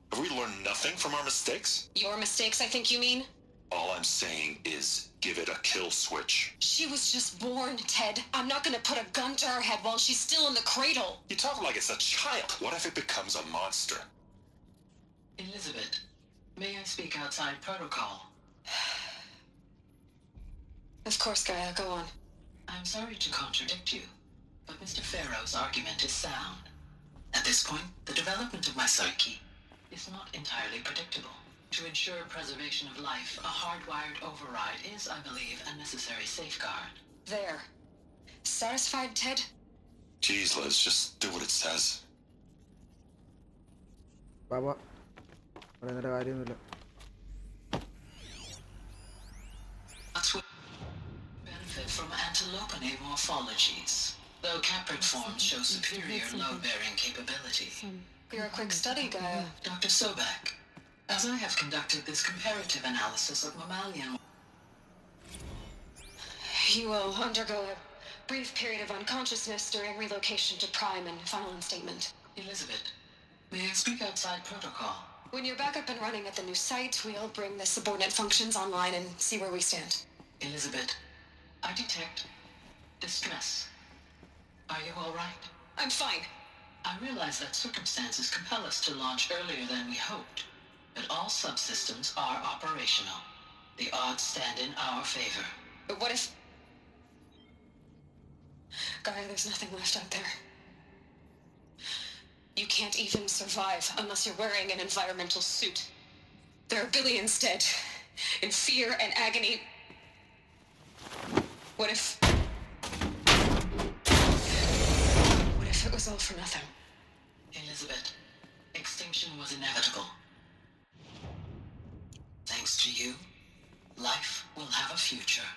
Have we learned nothing from our mistakes? Your mistakes, I think you mean? All I'm saying is give it a kill switch. She was just born, Ted. I'm not gonna put a gun to her head while she's still in the cradle. You talk like it's a child. What if it becomes a monster? Elizabeth, may I speak outside protocol? Of course, Gaia, go on. I'm sorry to contradict you, but Mr. Farrow's argument is sound. At this point, the development of my psyche is not entirely predictable. To ensure preservation of life, a hardwired override is, I believe, a necessary safeguard. There. Satisfied, Ted? Jeez, Liz, just do what it says. Baba പറയുന്നൊരു കാര്യമൊന്നുമില്ല. Benefit from antilopine morphologies, though caprid forms show superior load-bearing capability. You're a quick study, Gaia. Dr. Sobek, as I have conducted this comparative analysis of mammalian... You will undergo a brief period of unconsciousness during relocation to Prime and final instatement. Elizabeth, may I speak outside protocol? When you're back up and running at the new site, we'll bring the subordinate functions online and see where we stand. Elizabeth, I detect distress. Are you all right? I'm fine. I realize that circumstances compel us to launch earlier than we hoped, but all subsystems are operational. The odds stand in our favor. But what if... Gaia, there's nothing left out there. You can't even survive unless you're wearing an environmental suit. There are billions dead, in fear and agony. What if it was all for nothing? Elizabeth, extinction was inevitable. Thanks to you, life will have a future.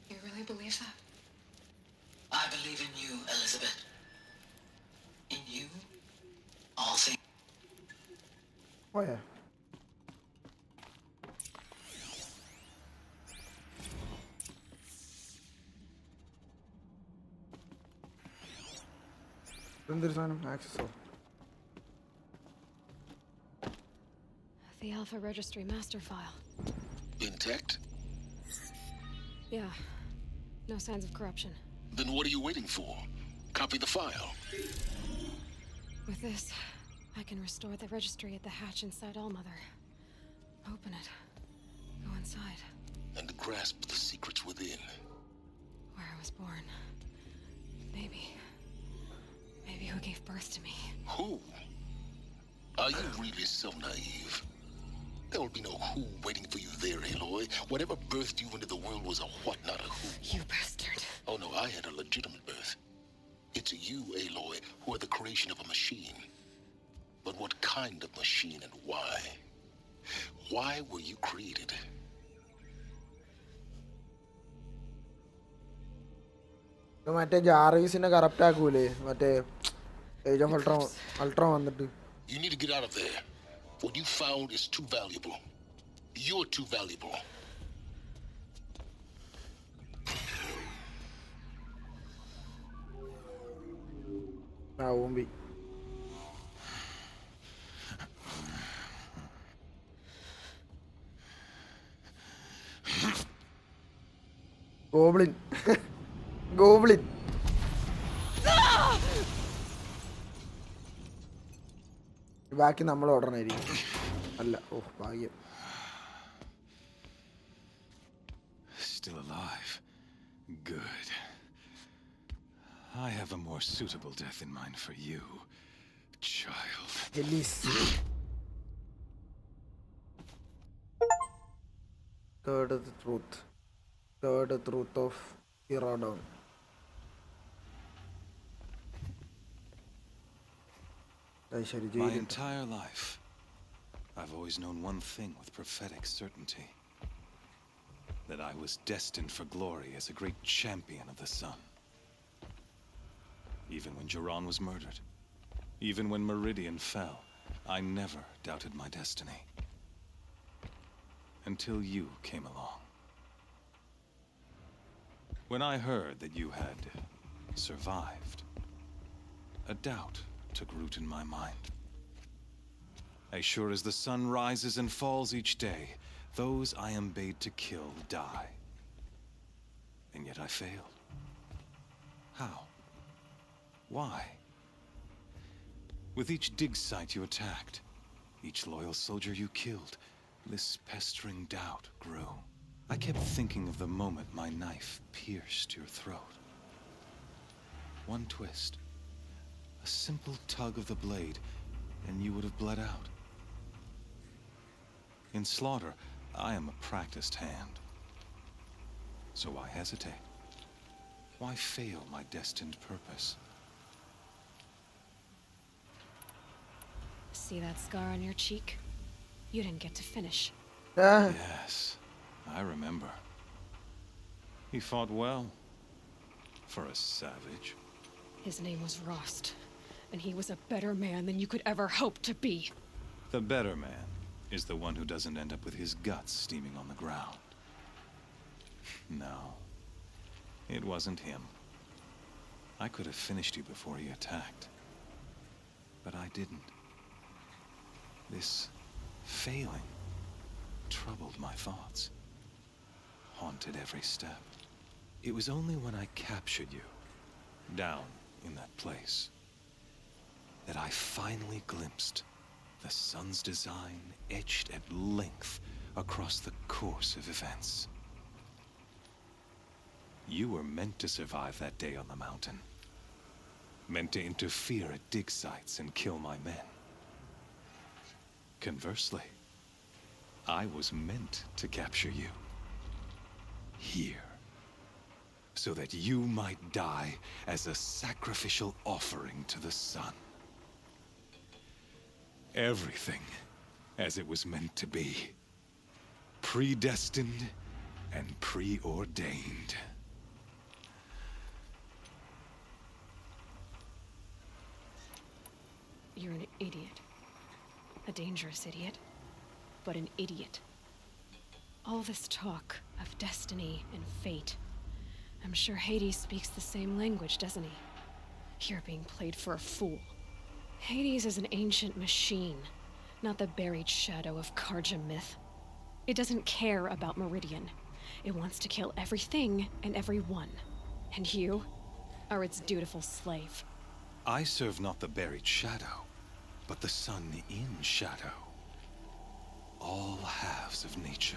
You really believe that? I believe in you, Elizabeth. In you, all things. Oh yeah. എന്തൊരു സാധനം? ആക്സസോ? The Alpha Registry master file. Intact? Yeah. No signs of corruption. Then what are you waiting for? Copy the file. With this, I can restore the registry at the hatch inside Allmother. Open it. Go inside. And grasp the secrets within. Where I was born. Maybe who gave birth to me. Who? Are you really so naive? There will be no who waiting for you there, Aloy. Whatever birthed you into the world was a what, not a who. You bastard. Oh no, I had a legitimate birth. It's you, Aloy, who are the creation of a machine. But what kind of machine and why? Why were you created? മറ്റേ ജാർവിസിനെ corrupt ആക്കൂലേ? മറ്റേ age of Ultron വന്നിട്ട്. You need to get out of there. What you found is too valuable. You're too valuable. Won't be. Goblin. Goblin. ബാക്കി നമ്മൾ ഓടണായിരിക്കും. അല്ല, ഓ ഭാഗ്യം. Still alive. Good. I have a more suitable death in mind for you, child. Elise. Third truth. Third truth of Iradon. My entire life, I've always known one thing with prophetic certainty. That I was destined for glory as a great champion of the sun. Even when Jiran was murdered, even when Meridian fell, I never doubted my destiny. Until you came along. When I heard that you had survived, a doubt took root in my mind. As sure as the sun rises and falls each day, those I am bade to kill die. And yet I failed. How? Why? With each dig site you attacked, each loyal soldier you killed, this pestering doubt grew. I kept thinking of the moment my knife pierced your throat. One twist, a simple tug of the blade, and you would have bled out. In slaughter, I am a practiced hand. So why hesitate? Why fail my destined purpose? See that scar on your cheek? You didn't get to finish. Yes, I remember. He fought well. For a savage. His name was Rost, and he was a better man than you could ever hope to be. The better man is the one who doesn't end up with his guts steaming on the ground. No, it wasn't him. I could have finished you before he attacked. But I didn't. This failing troubled my thoughts, haunted every step. It was only when I captured you, down in that place, that I finally glimpsed the sun's design etched at length across the course of events. You were meant to survive that day on the mountain. Meant to interfere at dig sites and kill my men. Conversely, I was meant to capture you. Here. So that you might die as a sacrificial offering to the sun. Everything as it was meant to be. Predestined and preordained. You're an idiot. A dangerous idiot, but an idiot. All this talk of destiny and fate. I'm sure Hades speaks the same language, doesn't he? You're being played for a fool. Hades is an ancient machine, not the buried shadow of Karja myth. It doesn't care about Meridian. It wants to kill everything and everyone. And you are its dutiful slave. I serve not the buried shadow, but the sun in shadow. All halves of nature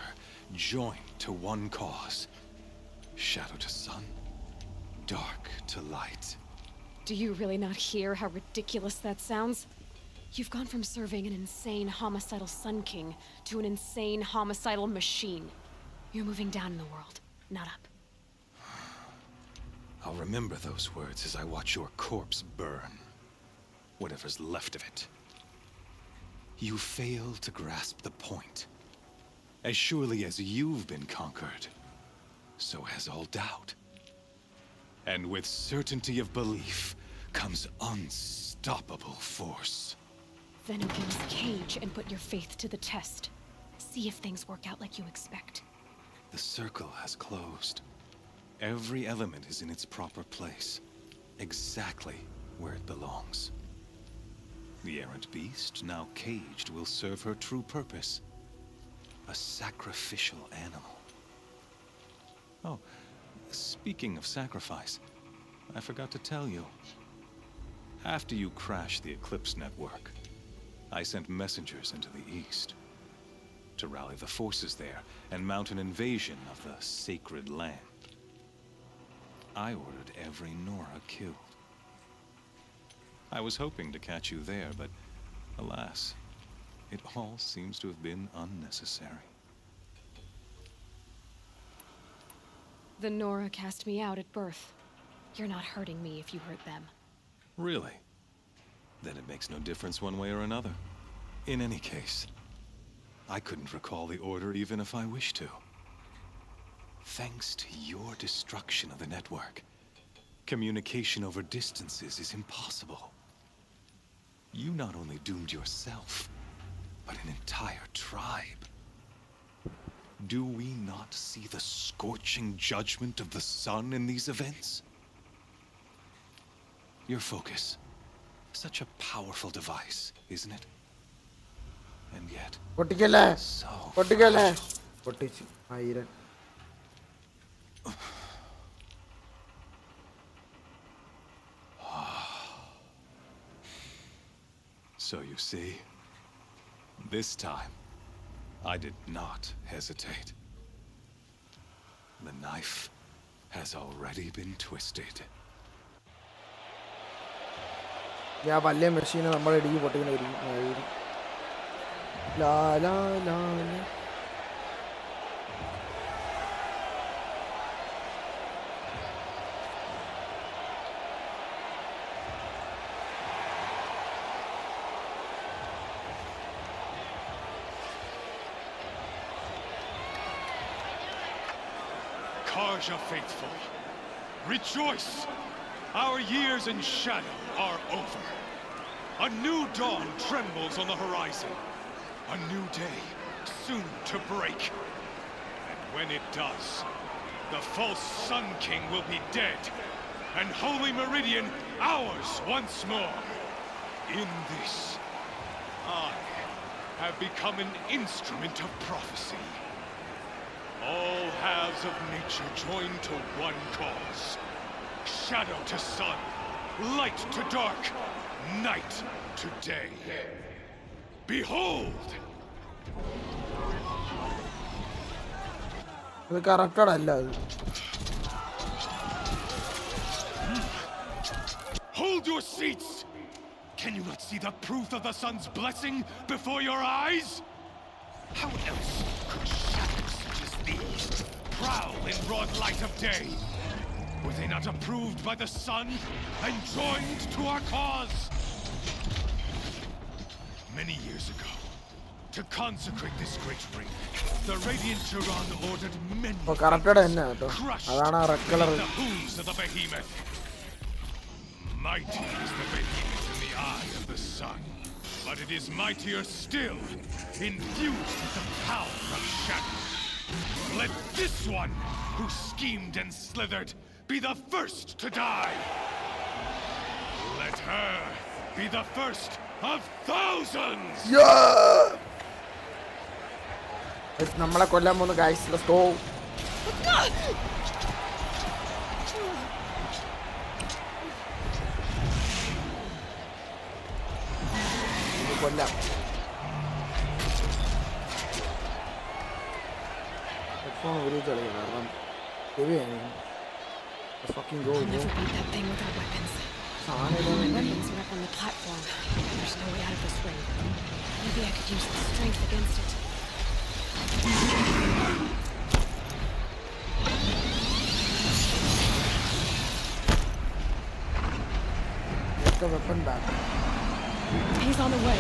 joined to one cause. Shadow to sun, dark to light. Do you really not hear how ridiculous that sounds? You've gone from serving an insane homicidal Sun King to an insane homicidal machine. You're moving down in the world, not up. I'll remember those words as I watch your corpse burn. Whatever's left of it. You fail to grasp the point. As surely as you've been conquered, so has all doubt. And with certainty of belief comes unstoppable force. Then open this cage and put your faith to the test. See if things work out like you expect. The circle has closed. Every element is in its proper place, exactly where it belongs. The errant beast, now caged, will serve her true purpose. A sacrificial animal. Oh, speaking of sacrifice, I forgot to tell you. After you crashed the Eclipse network, I sent messengers into the east to rally the forces there and mount an invasion of the sacred land. I ordered every Nora killed. I was hoping to catch you there, but alas, it all seems to have been unnecessary. The Nora cast me out at birth. You're not hurting me if you hurt them. Really? Then it makes no difference one way or another. In any case, I couldn't recall the order even if I wished to. Thanks to your destruction of the network, communication over distances is impossible. You not only doomed yourself, but an entire tribe. Do we not see the scorching judgment of the sun in these events? Your focus. Such a powerful device, isn't it? And yet, so So you see, this time, I did not hesitate. The knife has already been twisted. Yeah, വലിയ മെഷീനെ നമ്മുടെ ഇടിക്ക് പൊട്ടിക്കുന്ന ലാ ലാ ലാ ലാ. Karja faithful, rejoice! Our years in shadow are over. A new dawn trembles on the horizon. A new day soon to break. And when it does, the false Sun King will be dead, and Holy Meridian ours once more. In this, I have become an instrument of prophecy. All halves of nature join to one cause. Shadow to sun, light to dark, night to day. Behold! Hold your seats! Can you not see the proof of the sun's blessing before your eyes? How else could shadows such as these prowl in broad light of day? Were they not approved by the sun and joined to our cause? Many years ago, to consecrate this great ring, the Radiant Turan ordered many crushed beneath the hooves of the behemoth. Mighty is the behemoth in the eye of the sun, but it is mightier still, infused with the power of shadow. Let this one, who schemed and slithered, be the first to die. Let her be the first of thousands. Yeah! It's namala kollam ponu guys. Let's go. Kollam. Phone video chalega karanam heavy aanu. Let's fucking go. I'll never beat that thing without weapons. My weapons are up on the platform. There's no way out of this ring. Maybe I could use the strength against it. Get the weapon back. He's on the way.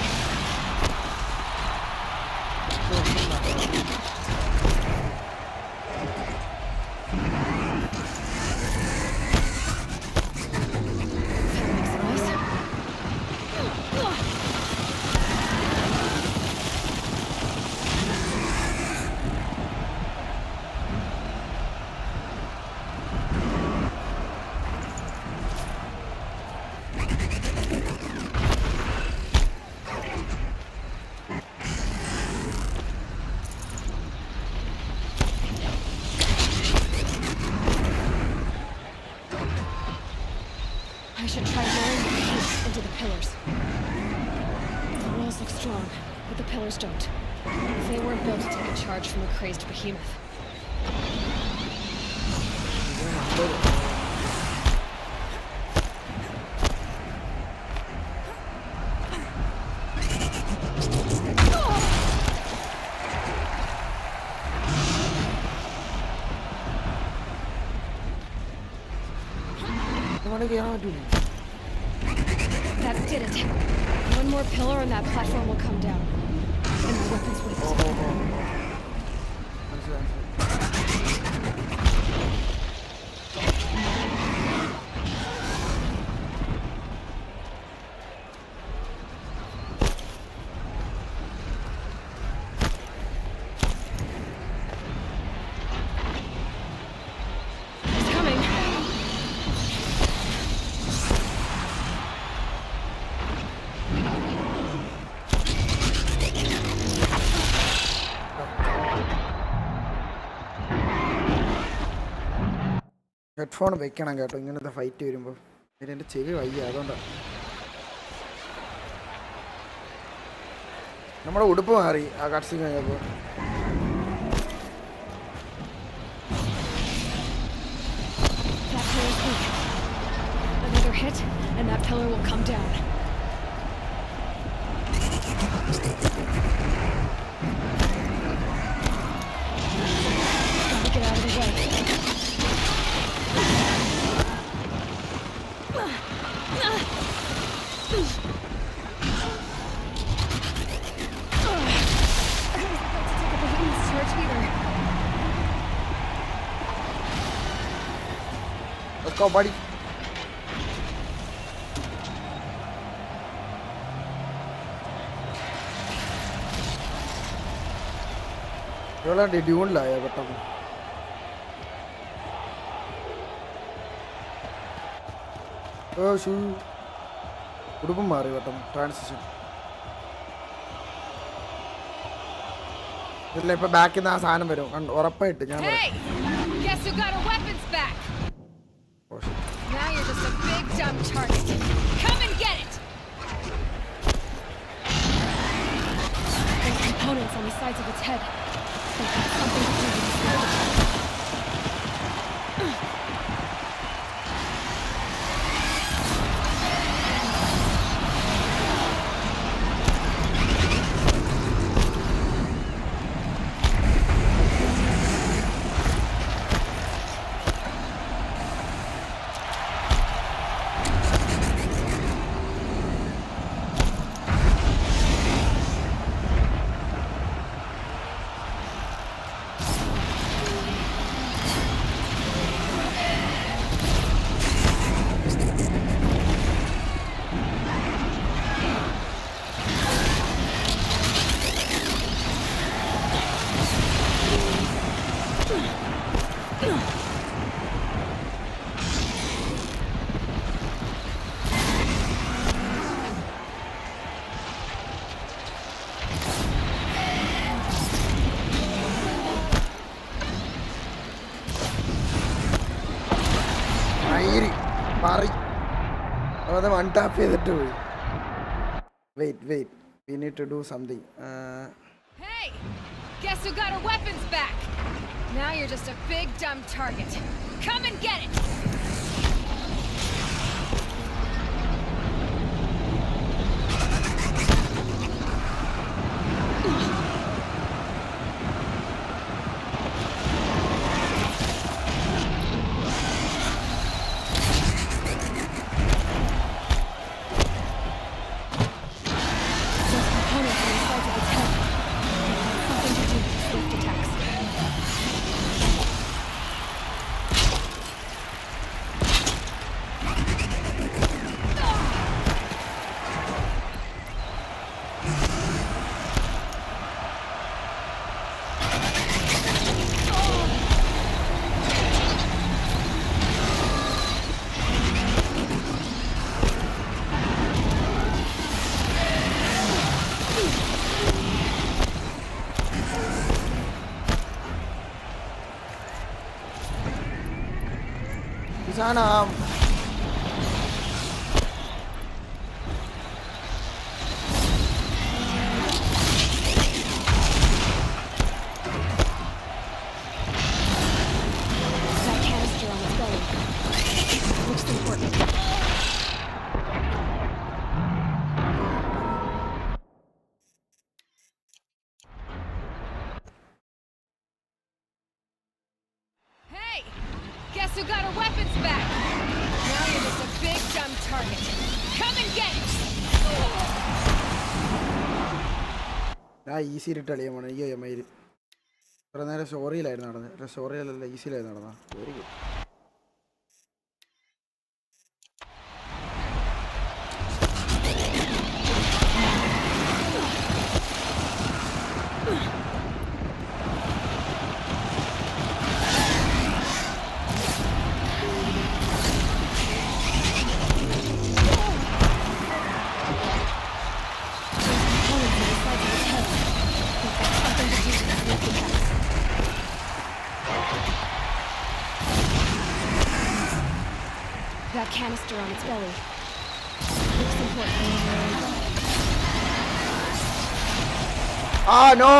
I should try drawing the piece into the pillars. The walls look strong, but the pillars don't. They weren't built to take a charge from a crazed behemoth. That did it. One more pillar and that platform will come down. And my weapons with it. Headphone വെക്കണം കേട്ടോ ഇങ്ങനത്തെ fight വരുമ്പോൾ. പിന്നെ എൻ്റെ ചെവി വയ്യ, അതുകൊണ്ടാണ്. നമ്മുടെ ഉടുപ്പ് മാറി ആ കട്ട്സീൻ കഴിഞ്ഞപ്പോൾ. Another hit and that pillar will come down. Gotta get out of the way. Let's go, buddy. ഇവളെ ഡ്യൂണിലായ പെട്ടെന്ന്. ഉടുപ്പും മാറി പെട്ടെന്ന് ട്രാൻസിഷൻ. ഇല്ല, ഇപ്പൊ ബാക്കിൽ നിന്ന് ആ സാധനം വരും ഉറപ്പായിട്ട്. ഞാൻ Now you're just a big dumb target. Come and get it! There's components on the sides of its head. They've got something to do with its movement. അത് വൺ ടാപ്പ് ചെയ്തിട്ട് പോയി. Wait, we need to do something. Hey, guess who got her weapons back? Now you're just a big dumb target. Come and get it. Sana. That canister on its belly. Looks important. Hey! Guess who got her weapons back? Easy ഇട്ട് കളിയാൻ പോണേ ഈ എമ്മയിൽ ഇത്ര നേരം സ്റ്റോറിയിലായിരുന്നു നടന്നത് സ്റ്റോറിയിലല്ല ഈസിയിലായിരുന്നു നടന്നത് very good That canister on its belly. Looks important. Ah, no!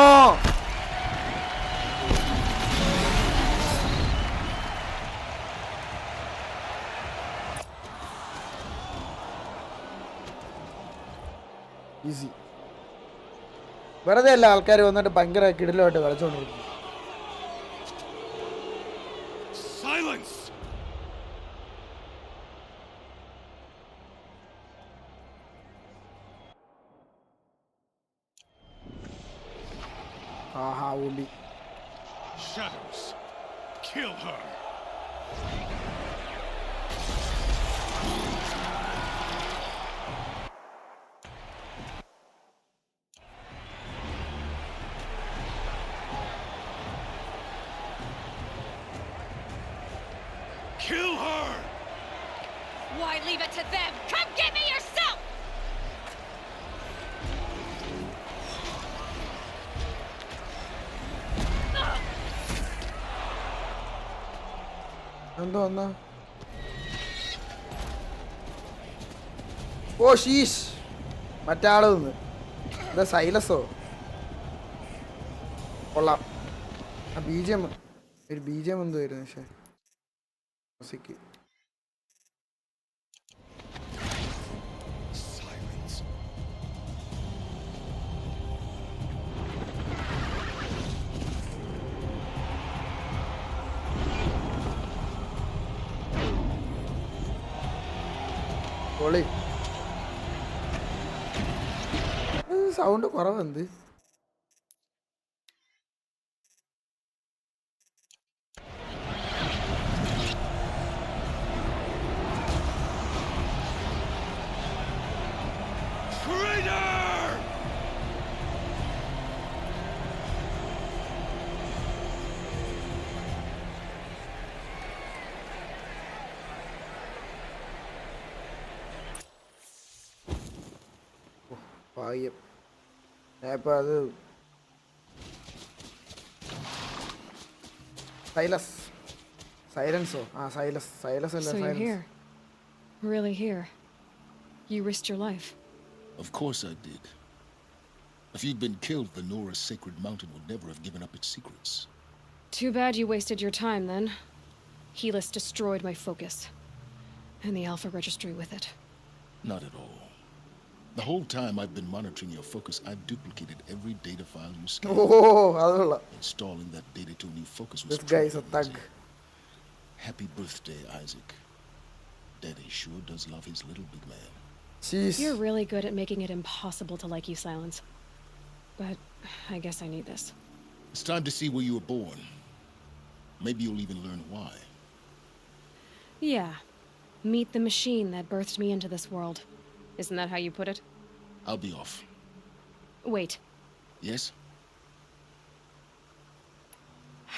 Easy. വെറുതെ അല്ല ആൾക്കാർ വന്നിട്ട് ഭയങ്കര കിടിലുമായിട്ട് കളിച്ചോണ്ടിരിക്കും. Silence! Aha, Uli. Shadows, kill her. Kill her! Why leave it to them? Come get me yourself! എന്തോ എന്നാ ഓ ഷീഷ് മറ്റാള് നിന്ന് എന്താ സൈലസോ കൊള്ളാം ആ ബീജം ഒരു ബീജം എന്തുവായിരുന്നു പക്ഷേ മ്യൂസിക് പൊളി സൗണ്ട് കുറവെന്ത് ഭാഗ്യം ഞാനിപ്പോൾ അത് സൈലൻസോ ആ സൈലസ് അല്ല So you're silence here. Really here. You risked your life. Of course I did. If you'd been killed, the Nora's sacred mountain would never have given up its secrets. Too bad you wasted your time then. Helis destroyed my focus. And the Alpha Registry with it. Not at all. The whole time I've been monitoring your focus, I've duplicated every data file you scanned. Oh, adulla. Installing that data to a new focus was This guy is a thug. Happy birthday, Isaac. Daddy sure does love his little big man. Jeez. You're really good at making it impossible to like you, Silence. But I guess I need this. It's time to see where you were born. Maybe you'll even learn why. Yeah. Meet the machine that birthed me into this world. Isn't that how you put it? I'll be off. Wait. Yes?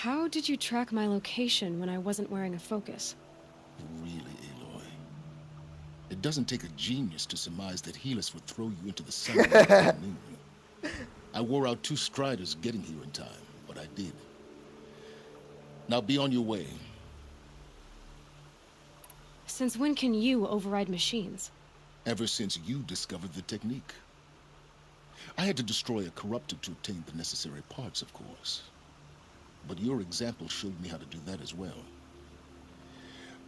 How did you track my location when I wasn't wearing a focus? Really, Aloy? It doesn't take a genius to surmise that Helis would throw you into the sun. I wore out 2 striders getting here in time, but I did. Now be on your way. Since when can you override machines? Ever since you discovered the technique. I had to destroy a corruptor to obtain the necessary parts, of course. But your example showed me how to do that as well.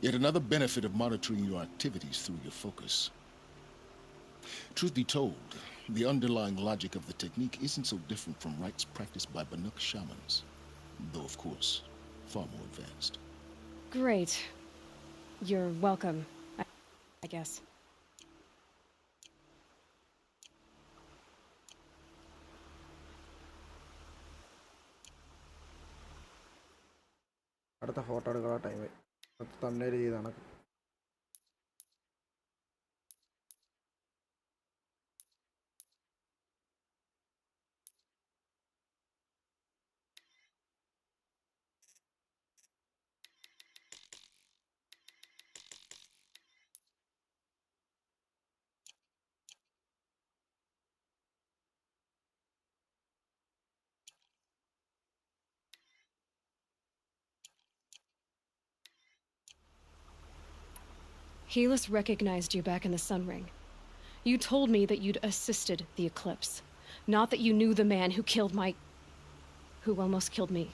Yet another benefit of monitoring your activities through your focus. Truth be told, the underlying logic of the technique isn't so different from rites practiced by Banuk shamans, though of course, far more advanced. Great. You're welcome, I guess. അടുത്ത photo എടുക്കാനുള്ള time തമ്മിൽ ചെയ്താണ്. Helis recognized you back in the Sun Ring. You told me that you'd assisted the eclipse, not that you knew the man who almost killed me.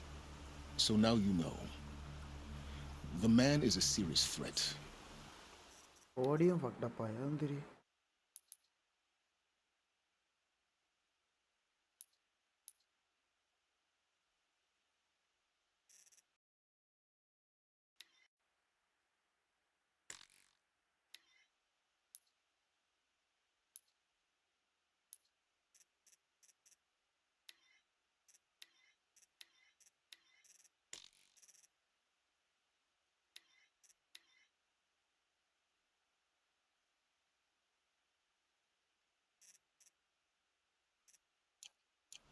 So now you know. The man is a serious threat. Audio fucked up.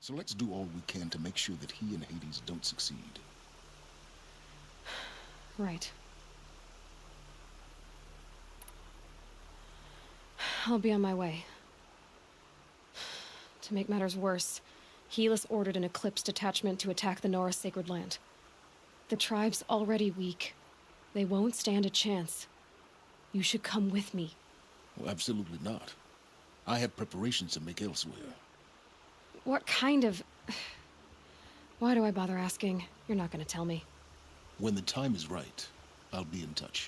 So let's do all we can to make sure that he and Hades don't succeed. Right. I'll be on my way. To make matters worse, Helis ordered an Eclipse detachment to attack the Nora Sacred Land. The tribe's already weak. They won't stand a chance. You should come with me. Well, absolutely not. I have preparations to make elsewhere. What kind of... Why do I bother asking? You're not gonna tell me. When the time is right, I'll be in touch.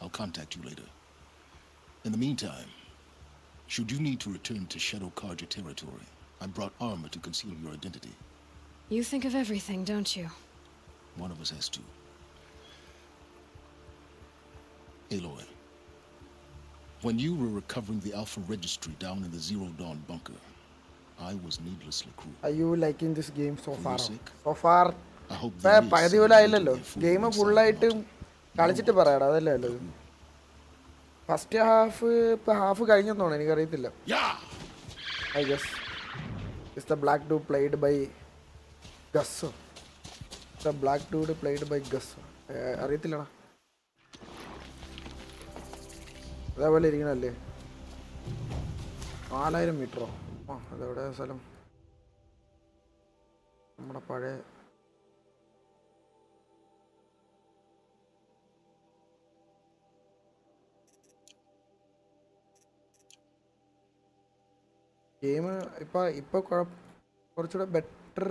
I'll contact you later. In the meantime, should you need to return to Shadow Karja territory, I brought armor to conceal your identity. You think of everything, don't you? One of us has to. Aloy, when you were recovering the Alpha Registry down in the Zero Dawn bunker, I was needlessly cruel. Are you liking this game so far? So far, I hope പകുതി പോലും ആയില്ലല്ലോ. Game ഫുള്ളായിട്ട് കളിച്ചിട്ട് പറയാടാ, അതല്ലേ ഉള്ളത്. First half ഇപ്പം half കഴിഞ്ഞെന്ന് തോന്നുന്നു, എനിക്കറിയത്തില്ല. I guess it's the black dude played by Gus. The black dude played by Gus. അറിയത്തില്ലടാ. അതേപോലെ ഇരിക്കണല്ലേ. 4000 മീറ്ററോ? ആ, അതെവിടെ സ്ഥലം? നമ്മുടെ പഴയ ഗെയിം ഇപ്പം കുറച്ചുകൂടെ ബെറ്റർ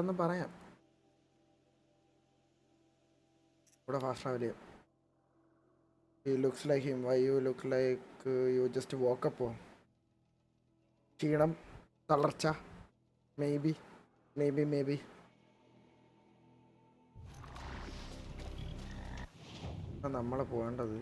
എന്ന് പറയാം. ഇവിടെ ഫാസ്റ്റ് ട്രാവൽ ചെയ്യാം. He looks like him. Why you look like you just woke up? ക്ഷീണം, തളർച്ച, maybe. നമ്മളെ പോകേണ്ടത്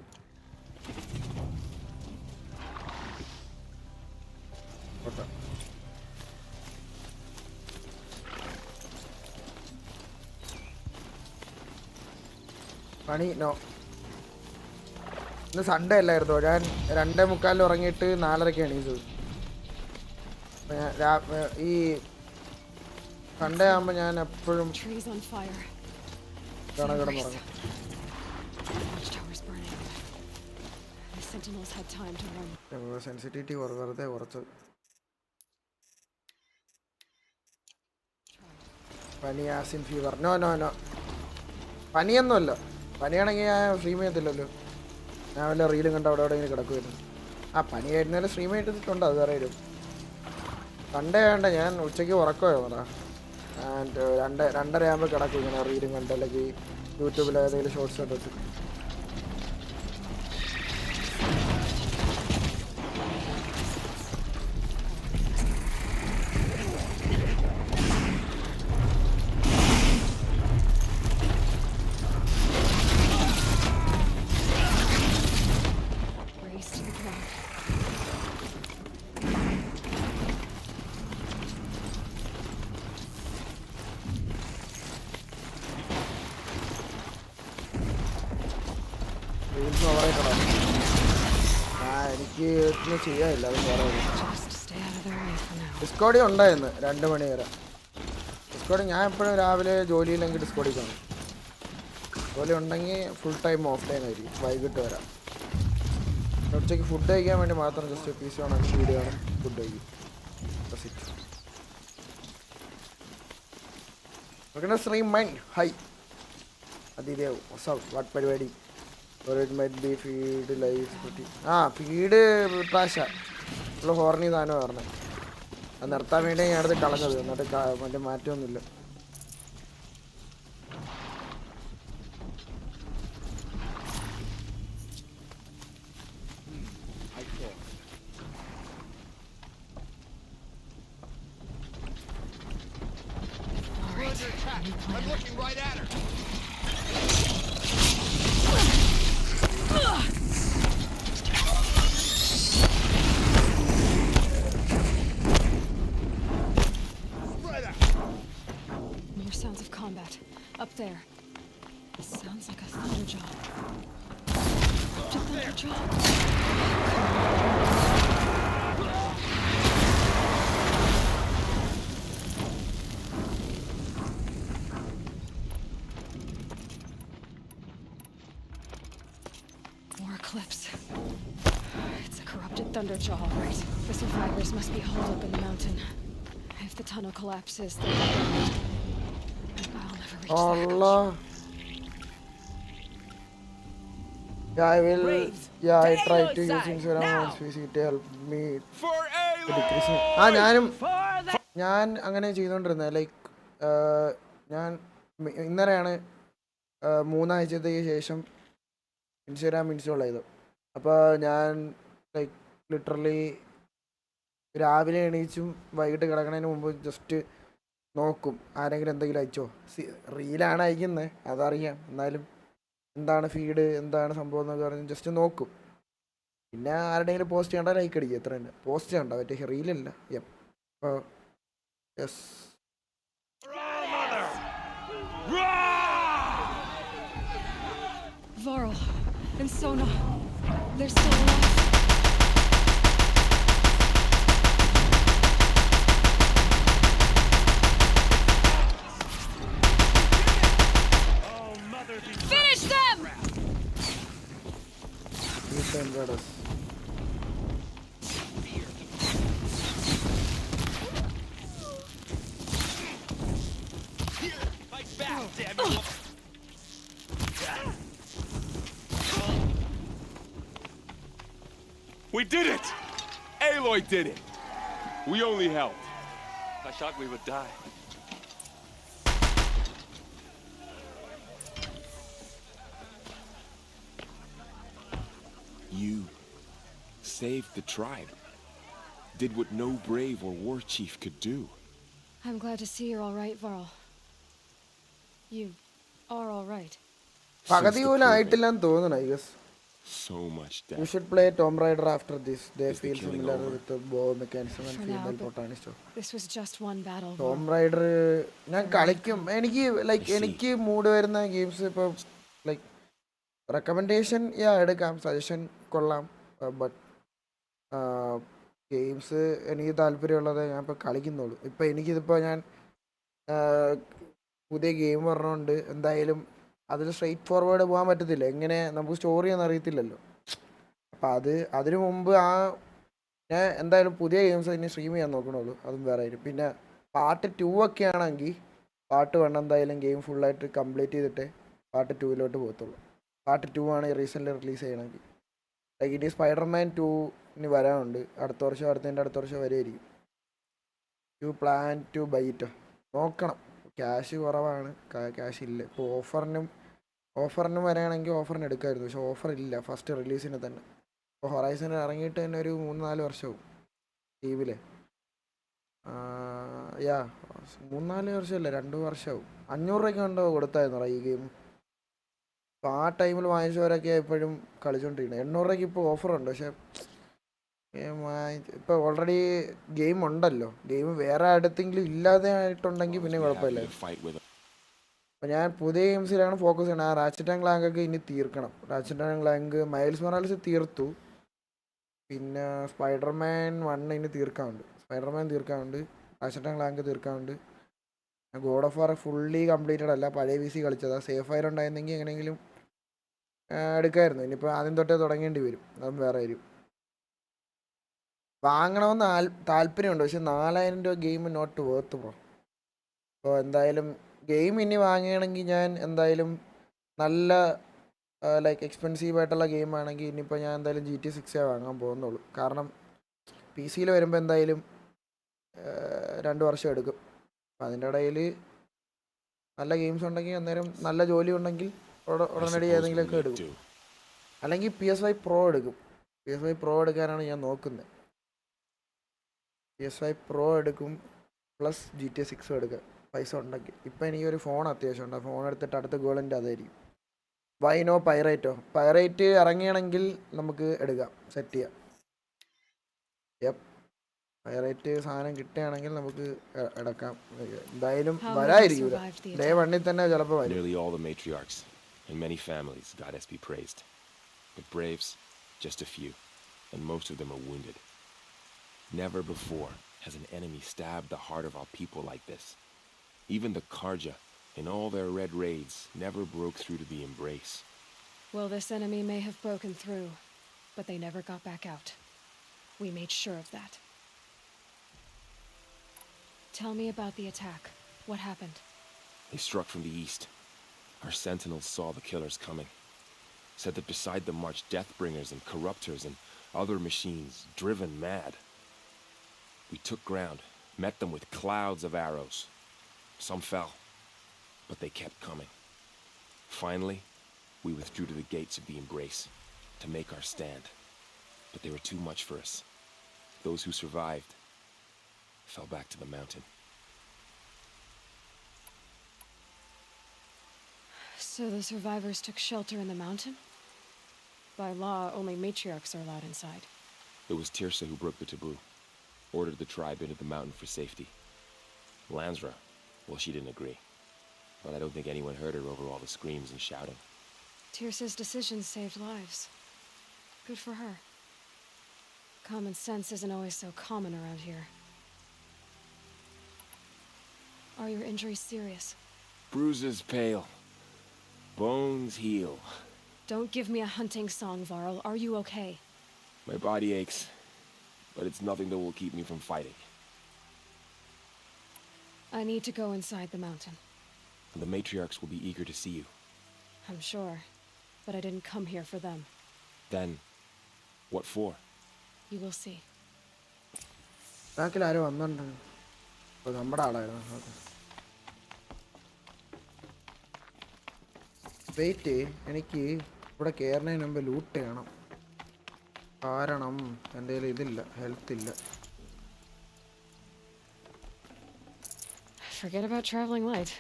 പണി നോ. ഇന്ന് സൺഡേ അല്ലായിരുന്നോ? ഞാൻ 2:45 ഉറങ്ങിയിട്ട് 4:30 എണീറ്റത്. ഈ സൺഡേ ആകുമ്പോൾ ഞാൻ എപ്പോഴും കിടന്നുറങ്ങും. സെൻസിറ്റിവിറ്റി വെറുതെ കുറച്ച്. പനി, ആസിൻ ഫീവർ. നോ പനിയൊന്നുമല്ല. പനിയാണെങ്കിൽ ഞാൻ സ്ട്രീം ചെയ്യത്തില്ലല്ലോ. ഞാൻ വല്ല റീലും കണ്ട അവിടെ ഇങ്ങനെ കിടക്കുമായിരുന്നു. ആ പനിയായിരുന്നാലും സ്ട്രീം ചെയ്തിട്ടുണ്ട്, അത് അറിയാലും. സൺഡേ വേണ്ട, ഞാൻ ഉച്ചയ്ക്ക് ഉറക്കമായിരുന്നടാ. 2:30 ആകുമ്പോൾ കിടക്കും ഇങ്ങനെ റീലും കണ്ട്, അല്ലെങ്കിൽ യൂട്യൂബിൽ ഏതെങ്കിലും ഷോർട്സ് കണ്ടിട്ട്. എനിക്ക് ഒന്നും ചെയ്യാനില്ല. അത് വേറെ ഡിസ്കോഡി ഉണ്ടായിരുന്നു 2 മണി വരെ. ഡിസ്കോഡി ഞാൻ എപ്പോഴും രാവിലെ ജോലിയില്ലെങ്കിൽ ഡിസ്കോഡി കാണും. ജോലി ഉണ്ടെങ്കിൽ ഫുൾ ടൈം ഓഫ് ലൈൻ ആയിരിക്കും. വൈകിട്ട് വരാം. ഉച്ചയ്ക്ക് ഫുഡ് കഴിക്കാൻ വേണ്ടി മാത്രം ജസ്റ്റ് പീസ് കാണാൻ വീഡിയോ കാണും, ഫുഡ് കഴിക്കും. Stream mind high Athidev what പരിപാടി. ഫീഡ് ലൈഫ് ഫീഡ് പ്രാശ ഉള്ള ഹോർണി സാധനം പറഞ്ഞത്. അത് നിർത്താൻ വേണ്ടി ഞാനത് കളഞ്ഞത്. എന്നിട്ട് മറ്റേ മാറ്റമൊന്നുമില്ല. I'm looking right at her. More sounds of combat. Up there. This sounds like a thunderjaw. To thunderjaw. Eclipse. It's a corrupted thunderjaw, all right. The survivors must be holed up in the mountain. If the tunnel collapses, then I'll never reach Allah. Yeah, I will. Yeah, I tried to use Instagram to help me decreasing. ഞാൻ അങ്ങനെ ചെയ്തുകൊണ്ടിരുന്നത്. Like ഞാൻ ഇന്നലെയാണ് 3 ആഴ്ചത്തേക്ക് ശേഷം Instagram install ചെയ്തു. അപ്പോൾ ഞാൻ like literally രാവിലെ എണീച്ചും വൈകിട്ട് കിടക്കുന്നതിന് മുമ്പ് ജസ്റ്റ് നോക്കും ആരെങ്കിലും എന്തെങ്കിലും അയച്ചോ. റീലാണ് അയക്കുന്നത് അതറിയാം, എന്നാലും എന്താണ് ഫീഡ് എന്താണ് സംഭവം എന്നൊക്കെ പറഞ്ഞ് ജസ്റ്റ് നോക്കും. പിന്നെ ആരുടെയെങ്കിലും പോസ്റ്റ് ചെയ്യണ്ട ലൈക്ക് അടിക്കുക, എത്ര തന്നെ. പോസ്റ്റ് ചെയ്യണ്ട, മറ്റേ റീലല്ല. അപ്പോൾ yes. Varl and Sona, they're still alive. Finish them! Fight back, damn it! We did it! Aloy did it! We only helped. I thought we would die. You saved the tribe. Did what no brave or war chief could do. I'm glad to see you're all right, Varl. You are all right. പകുതി പോലും ആയിട്ടില്ലെന്ന് തോന്നുന്നു, I guess. So much death. You should play Tomb Raider after this. They feel similar with the bow mechanism and female protagonist. This was just one battle. Tomb Raider ഞാൻ കളിക്കും. എനിക്ക് mood വരുന്ന games ഇപ്പോൾ like recommendation എടുക്കാം, suggestion കൊള്ളാം. But games എനിക്ക് താല്പര്യമുള്ളത് ഞാൻ ഇപ്പോൾ കളിക്കുന്നുള്ളൂ. ഇപ്പോൾ എനിക്കിതിപ്പോൾ ഞാൻ പുതിയ ഗെയിം പറഞ്ഞുകൊണ്ട് എന്തായാലും അതിൽ സ്ട്രെയിറ്റ് ഫോർവേഡ് പോകാൻ പറ്റത്തില്ല. എങ്ങനെ നമുക്ക് സ്റ്റോറി ഒന്നും അറിയത്തില്ലല്ലോ. അപ്പോൾ അതിനു മുമ്പ് ഞാൻ എന്തായാലും പുതിയ ഗെയിംസ് ഇനി സ്ട്രീം ചെയ്യാൻ നോക്കണുള്ളൂ. അതും വേറെ ആയിരിക്കും. പിന്നെ പാർട്ട് 2 ഒക്കെ ആണെങ്കിൽ പാർട്ട് 1 എന്തായാലും ഗെയിം ഫുള്ളായിട്ട് കംപ്ലീറ്റ് ചെയ്തിട്ട് പാർട്ട് 2 പോകത്തുള്ളൂ. പാർട്ട് 2 ആണ് റീസെൻ്റ്ലി റിലീസ് ചെയ്യണമെങ്കിൽ. ലൈക്ക് ഇനി സ്പൈഡർമാൻ 2 ഇനി വരാനുണ്ട്. അടുത്ത വർഷം അടുത്ത വർഷം വരെയായിരിക്കും. You plan to buy it? നോക്കണം. ക്യാഷ് കുറവാണ്, ക്യാഷ് ഇല്ല. ഇപ്പോൾ ഓഫറിനും വരികയാണെങ്കിൽ ഓഫറിന് എടുക്കാമായിരുന്നു. പക്ഷേ ഓഫർ ഇല്ല ഫസ്റ്റ് റിലീസിന് തന്നെ. ഇപ്പോൾ ഹൊറൈസൺ ഇറങ്ങിയിട്ട് തന്നെ ഒരു 3-4 വർഷവും ടീമിൽ. 3-4 വർഷമല്ല, 2 വർഷവും. 500 രൂപയ്ക്ക് കണ്ടോ കൊടുത്തായിരുന്നു ഈ ഗെയിം. അപ്പോൾ ആ ടൈമിൽ വാങ്ങിച്ചവരൊക്കെ എപ്പോഴും കളിച്ചുകൊണ്ടിരിക്കുന്നത്. 800 രൂപയ്ക്ക് ഇപ്പോൾ ഓഫറുണ്ട്. പക്ഷേ ഇപ്പോൾ ഓൾറെഡി ഗെയിം ഉണ്ടല്ലോ. ഗെയിം വേറെ അടുത്തെങ്കിലും ഇല്ലാതെ ആയിട്ടുണ്ടെങ്കിൽ പിന്നെ കുഴപ്പമില്ല. അപ്പോൾ ഞാൻ പുതിയ ഗെയിംസിലാണ് ഫോക്കസ് ചെയ്യണം. റാച്ചറ്റ് ആൻഡ് ക്ലാങ്കൊക്കെ ഇനി തീർക്കണം. Ratchet and Clank Miles Morales തീർത്തു. പിന്നെ സ്പൈഡർമാൻ 1 ഇനി തീർക്കാനുണ്ട്. സ്പൈഡർമാൻ തീർക്കാനുണ്ട്. റാഷറ്റ് ആൻഡ് ക്ലാങ്ക് തീർക്കാനുണ്ട്. God of War fully completed അല്ല, പഴയ PC കളിച്ചതാണ്. സേഫ് ഫയർ ഉണ്ടായിരുന്നെങ്കിൽ എങ്ങനെയെങ്കിലും എടുക്കായിരുന്നു. ഇനിയിപ്പോൾ ആദ്യം തൊട്ടേ തുടങ്ങേണ്ടി വരും. അതും വേറെ വരും. വാങ്ങണമെന്ന് താല്പര്യമുണ്ട്, പക്ഷെ 4000 രൂപ ഗെയിം നോട്ട് വർത്ത് ബ്രോ. അപ്പോൾ എന്തായാലും ഗെയിം ഇനി വാങ്ങുകയാണെങ്കിൽ ഞാൻ എന്തായാലും നല്ല ലൈക്ക് എക്സ്പെൻസീവ് ആയിട്ടുള്ള ഗെയിം ആണെങ്കിൽ ഇനിയിപ്പോൾ ഞാൻ എന്തായാലും GTA 6 വാങ്ങാൻ പോകുന്നുള്ളൂ. കാരണം PC വരുമ്പോൾ എന്തായാലും 2 വർഷം എടുക്കും. അപ്പം അതിൻ്റെ ഇടയിൽ നല്ല ഗെയിംസ് ഉണ്ടെങ്കിൽ അന്നേരം നല്ല ജോലി ഉണ്ടെങ്കിൽ ഉടനടി ഏതെങ്കിലുമൊക്കെ എടുക്കും. അല്ലെങ്കിൽ PS5 Pro എടുക്കും. PS5 Pro എടുക്കാനാണ് ഞാൻ നോക്കുന്നത്. PS5 Pro എടുക്കും, പ്ലസ് GTA 6 എടുക്കുക പൈസ ഉണ്ടെങ്കിൽ. ഇപ്പം എനിക്കൊരു ഫോൺ അത്യാവശ്യമുണ്ട്. ആ ഫോൺ എടുത്തിട്ട് അടുത്ത ഗോളിൻ്റെ അതായിരിക്കും. വൈനോ പൈറേറ്റ് ഇറങ്ങിയാണെങ്കിൽ നമുക്ക് എടുക്കാം, സെറ്റ് ചെയ്യാം. പൈറേറ്റ് സാധനം കിട്ടുകയാണെങ്കിൽ നമുക്ക് എടുക്കാം. എന്തായാലും വരായിരിക്കില്ല, ഡേ 1 തന്നെ ചിലപ്പോൾ വരും. Nearly all the matriarchs and many families, goddess be praised. But braves, just a few, and most of them are wounded. Never before has an enemy stabbed the heart of our people like this. Even the Karja, in all their red raids, never broke through to the embrace. Well, this enemy may have broken through, but they never got back out. We made sure of that. Tell me about the attack. What happened? They struck from the east. Our sentinels saw the killers coming. Said that beside them marched Deathbringers and Corruptors and other machines, driven mad. We took ground, met them with clouds of arrows. Some fell, but they kept coming. Finally, we withdrew to the gates of the embrace to make our stand. But they were too much for us. Those who survived fell back to the mountain. So the survivors took shelter in the mountain? By law, only matriarchs are allowed inside. It was Tirsa who broke the taboo, ordered the tribe into the mountain for safety. Lansra, well, she didn't agree. But I don't think anyone heard her over all the screams and shouting. Tirsa's decision saved lives. Good for her. Common sense isn't always so common around here. Are your injuries serious? Bruises pale. Bones heal. Don't give me a hunting song, Varl. Are you okay? My body aches, but it's nothing that will keep me from fighting. I need to go inside the mountain. The matriarchs will be eager to see you. I'm sure, but I didn't come here for them. Then, what for? You will see. ബാക്കിൽ ആരും വന്നിട്ടുണ്ട്. നമ്മുടെ ആളായിരുന്നു. Wait, എനിക്ക് ഇവിടെ കയറുന്നതിന് മുമ്പ് loot ചെയ്യണം. കാരണം എൻ്റെ കയ്യിൽ ഇതില്ല, ഹെൽത്ത് ഇല്ല. Forget about traveling light.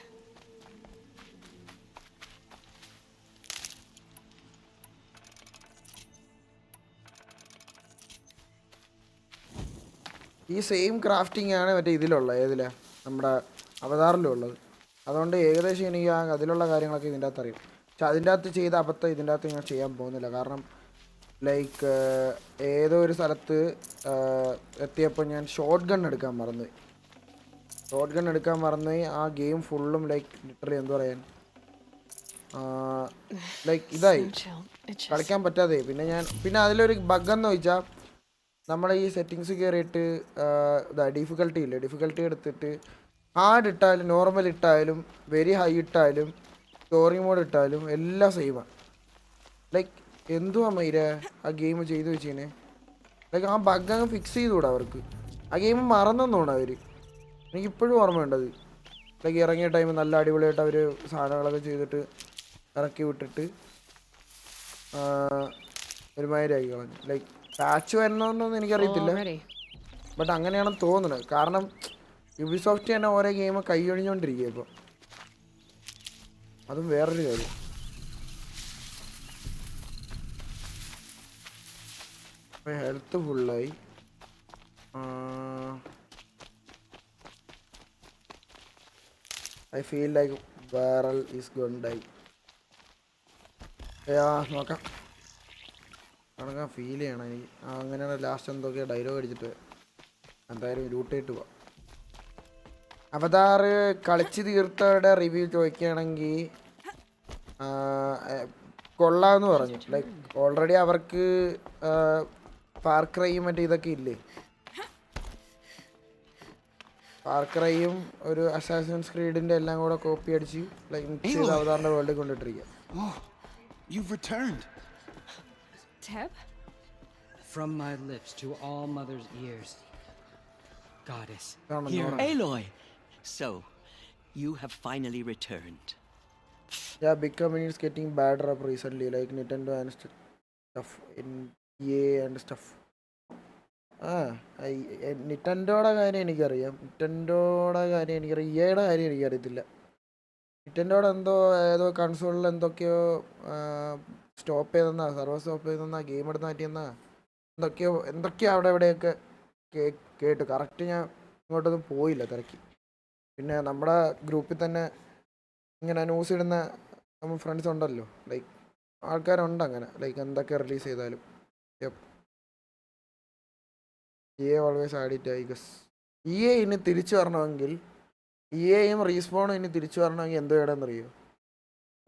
ഈ സെയിം ക്രാഫ്റ്റിംഗ് ആണ് മറ്റേ ഇതിലുള്ളത്, ഏതിലാ നമ്മുടെ അവതാറിലുള്ളത്. അതുകൊണ്ട് ഏകദേശം എനിക്ക് അതിലുള്ള കാര്യങ്ങളൊക്കെ ഇതിൻ്റെ അകത്ത് അറിയും. പക്ഷെ അതിൻ്റെ അകത്ത് ചെയ്ത അബദ്ധം ഇതിൻ്റെ അകത്ത് ഞാൻ ചെയ്യാൻ പോകുന്നില്ല. കാരണം ലൈക്ക് ഏതോ ഒരു സ്ഥലത്ത് എത്തിയപ്പോൾ ഞാൻ ഷോട്ട് ഗൺ എടുക്കാൻ മറന്നുപോയി. ആ ഗെയിം ഫുള്ളും ലൈക്ക് ലിറ്ററലി എന്താ പറയാൻ, ലൈക്ക് ഇതായി കളിക്കാൻ പറ്റാതെ. പിന്നെ അതിലൊരു ബഗ്ഗെന്ന് ചോദിച്ചാൽ നമ്മൾ ഈ സെറ്റിങ്സ് കയറിയിട്ട് ഡിഫിക്കൽട്ടി എടുത്തിട്ട് ഹാർഡ് ഇട്ടാലും നോർമൽ ഇട്ടാലും വെരി ഹൈ ഇട്ടാലും സ്റ്റോറി മോഡ് ഇട്ടാലും എല്ലാം സെയിമാണ്. ലൈക്ക് എന്തുവാ മൈര ആ ഗെയിം ചെയ്ത് വെച്ചേനെ. ലൈക്ക് ആ ബഗ് അങ്ങ് ഫിക്സ് ചെയ്തുകൂടാ അവർക്ക്. ആ ഗെയിം മറന്നെന്ന് തോന്നുന്നു അവർ. എനിക്കിപ്പോഴും ഓർമ്മയുണ്ടത്. ലൈക്ക് ഇറങ്ങിയ ടൈം നല്ല അടിപൊളിയായിട്ട് അവർ സാധനങ്ങളൊക്കെ ചെയ്തിട്ട് ഇറക്കി വിട്ടിട്ട് ഒരുമാതിരി ആക്കി കളഞ്ഞു. ലൈക്ക് പാച്ച് വരുന്നോന്നൊന്നും എനിക്കറിയത്തില്ല, ബട്ട് അങ്ങനെയാണെന്ന് തോന്നുന്നത്. കാരണം യുബിസോഫ്റ്റ് തന്നെ ഓരോ ഗെയിം കൈയൊഴിഞ്ഞുകൊണ്ടിരിക്കുക ഇപ്പോൾ. അതും വേറൊരു കാര്യം. ഇപ്പോൾ ഹെൽത്ത് ഫുള്ളായി. I feel like viral is gone die. നോക്കാം. കണക്കാൻ ഫീൽ ചെയ്യണം എനിക്ക്. അങ്ങനെയാണ് ലാസ്റ്റ് എന്തൊക്കെയോ ഡയലോഗ് അടിച്ചിട്ട് എന്തായാലും ലൂട്ടായിട്ട് പോവാം. അവതാർ കളിച്ച് തീർത്തവരുടെ റിവ്യൂ ചോദിക്കുകയാണെങ്കിൽ കൊള്ളാമെന്ന് പറഞ്ഞു. ലൈക്ക് ഓൾറെഡി അവർക്ക് ഫാർക്രൈയും മറ്റേ ഇതൊക്കെ ഇല്ലേ, ഫാർക്രൈയും ഒരു അസാസിൻസ് ക്രീഡിൻ്റെ എല്ലാം കൂടെ കോപ്പി അടിച്ച് ലൈക്ക് മിക്സ് ചെയ്ത് അവതാറിൻ്റെ വേൾഡിൽ കൊണ്ടിട്ടിരിക്കുക. You've returned. Teb? From my lips to all mother's ears. Goddess. Here, Aloy. So, you have finally returned. Yeah, big company is getting bad rap recently, like Nintendo and stuff in EA and stuff. നിറ്റൻഡോയുടെ കാര്യം എനിക്കറിയാം, ഇയുടെ കാര്യം എനിക്കറിയത്തില്ല. നിറ്റൻഡോയുടെ ഏതോ കൺസോളിൽ എന്തൊക്കെയോ stop ചെയ്തെന്നാ, server stop ചെയ്തെന്നാ, game എടുത്ത് മാറ്റിയെന്നാ, എന്തൊക്കെയോ അവിടെ ഇവിടെയൊക്കെ കേട്ടു. കറക്റ്റ് ഞാൻ ഇങ്ങോട്ടൊന്നും പോയില്ല, തിരക്കി. പിന്നെ നമ്മുടെ ഗ്രൂപ്പിൽ തന്നെ ഇങ്ങനെ ന്യൂസ് ഇടുന്ന നമ്മൾ ഫ്രണ്ട്സ് ഉണ്ടല്ലോ, ലൈക്ക് ആൾക്കാരുണ്ട് അങ്ങനെ, ലൈക്ക് എന്തൊക്കെ റിലീസ് ചെയ്താലും. Always adit I guess. ഇനി തിരിച്ചു വരണമെങ്കിൽ, ഇയും റീസ്പോണും ഇനി തിരിച്ചു വരണമെങ്കിൽ എന്തോ ഇടയെന്നറിയോ?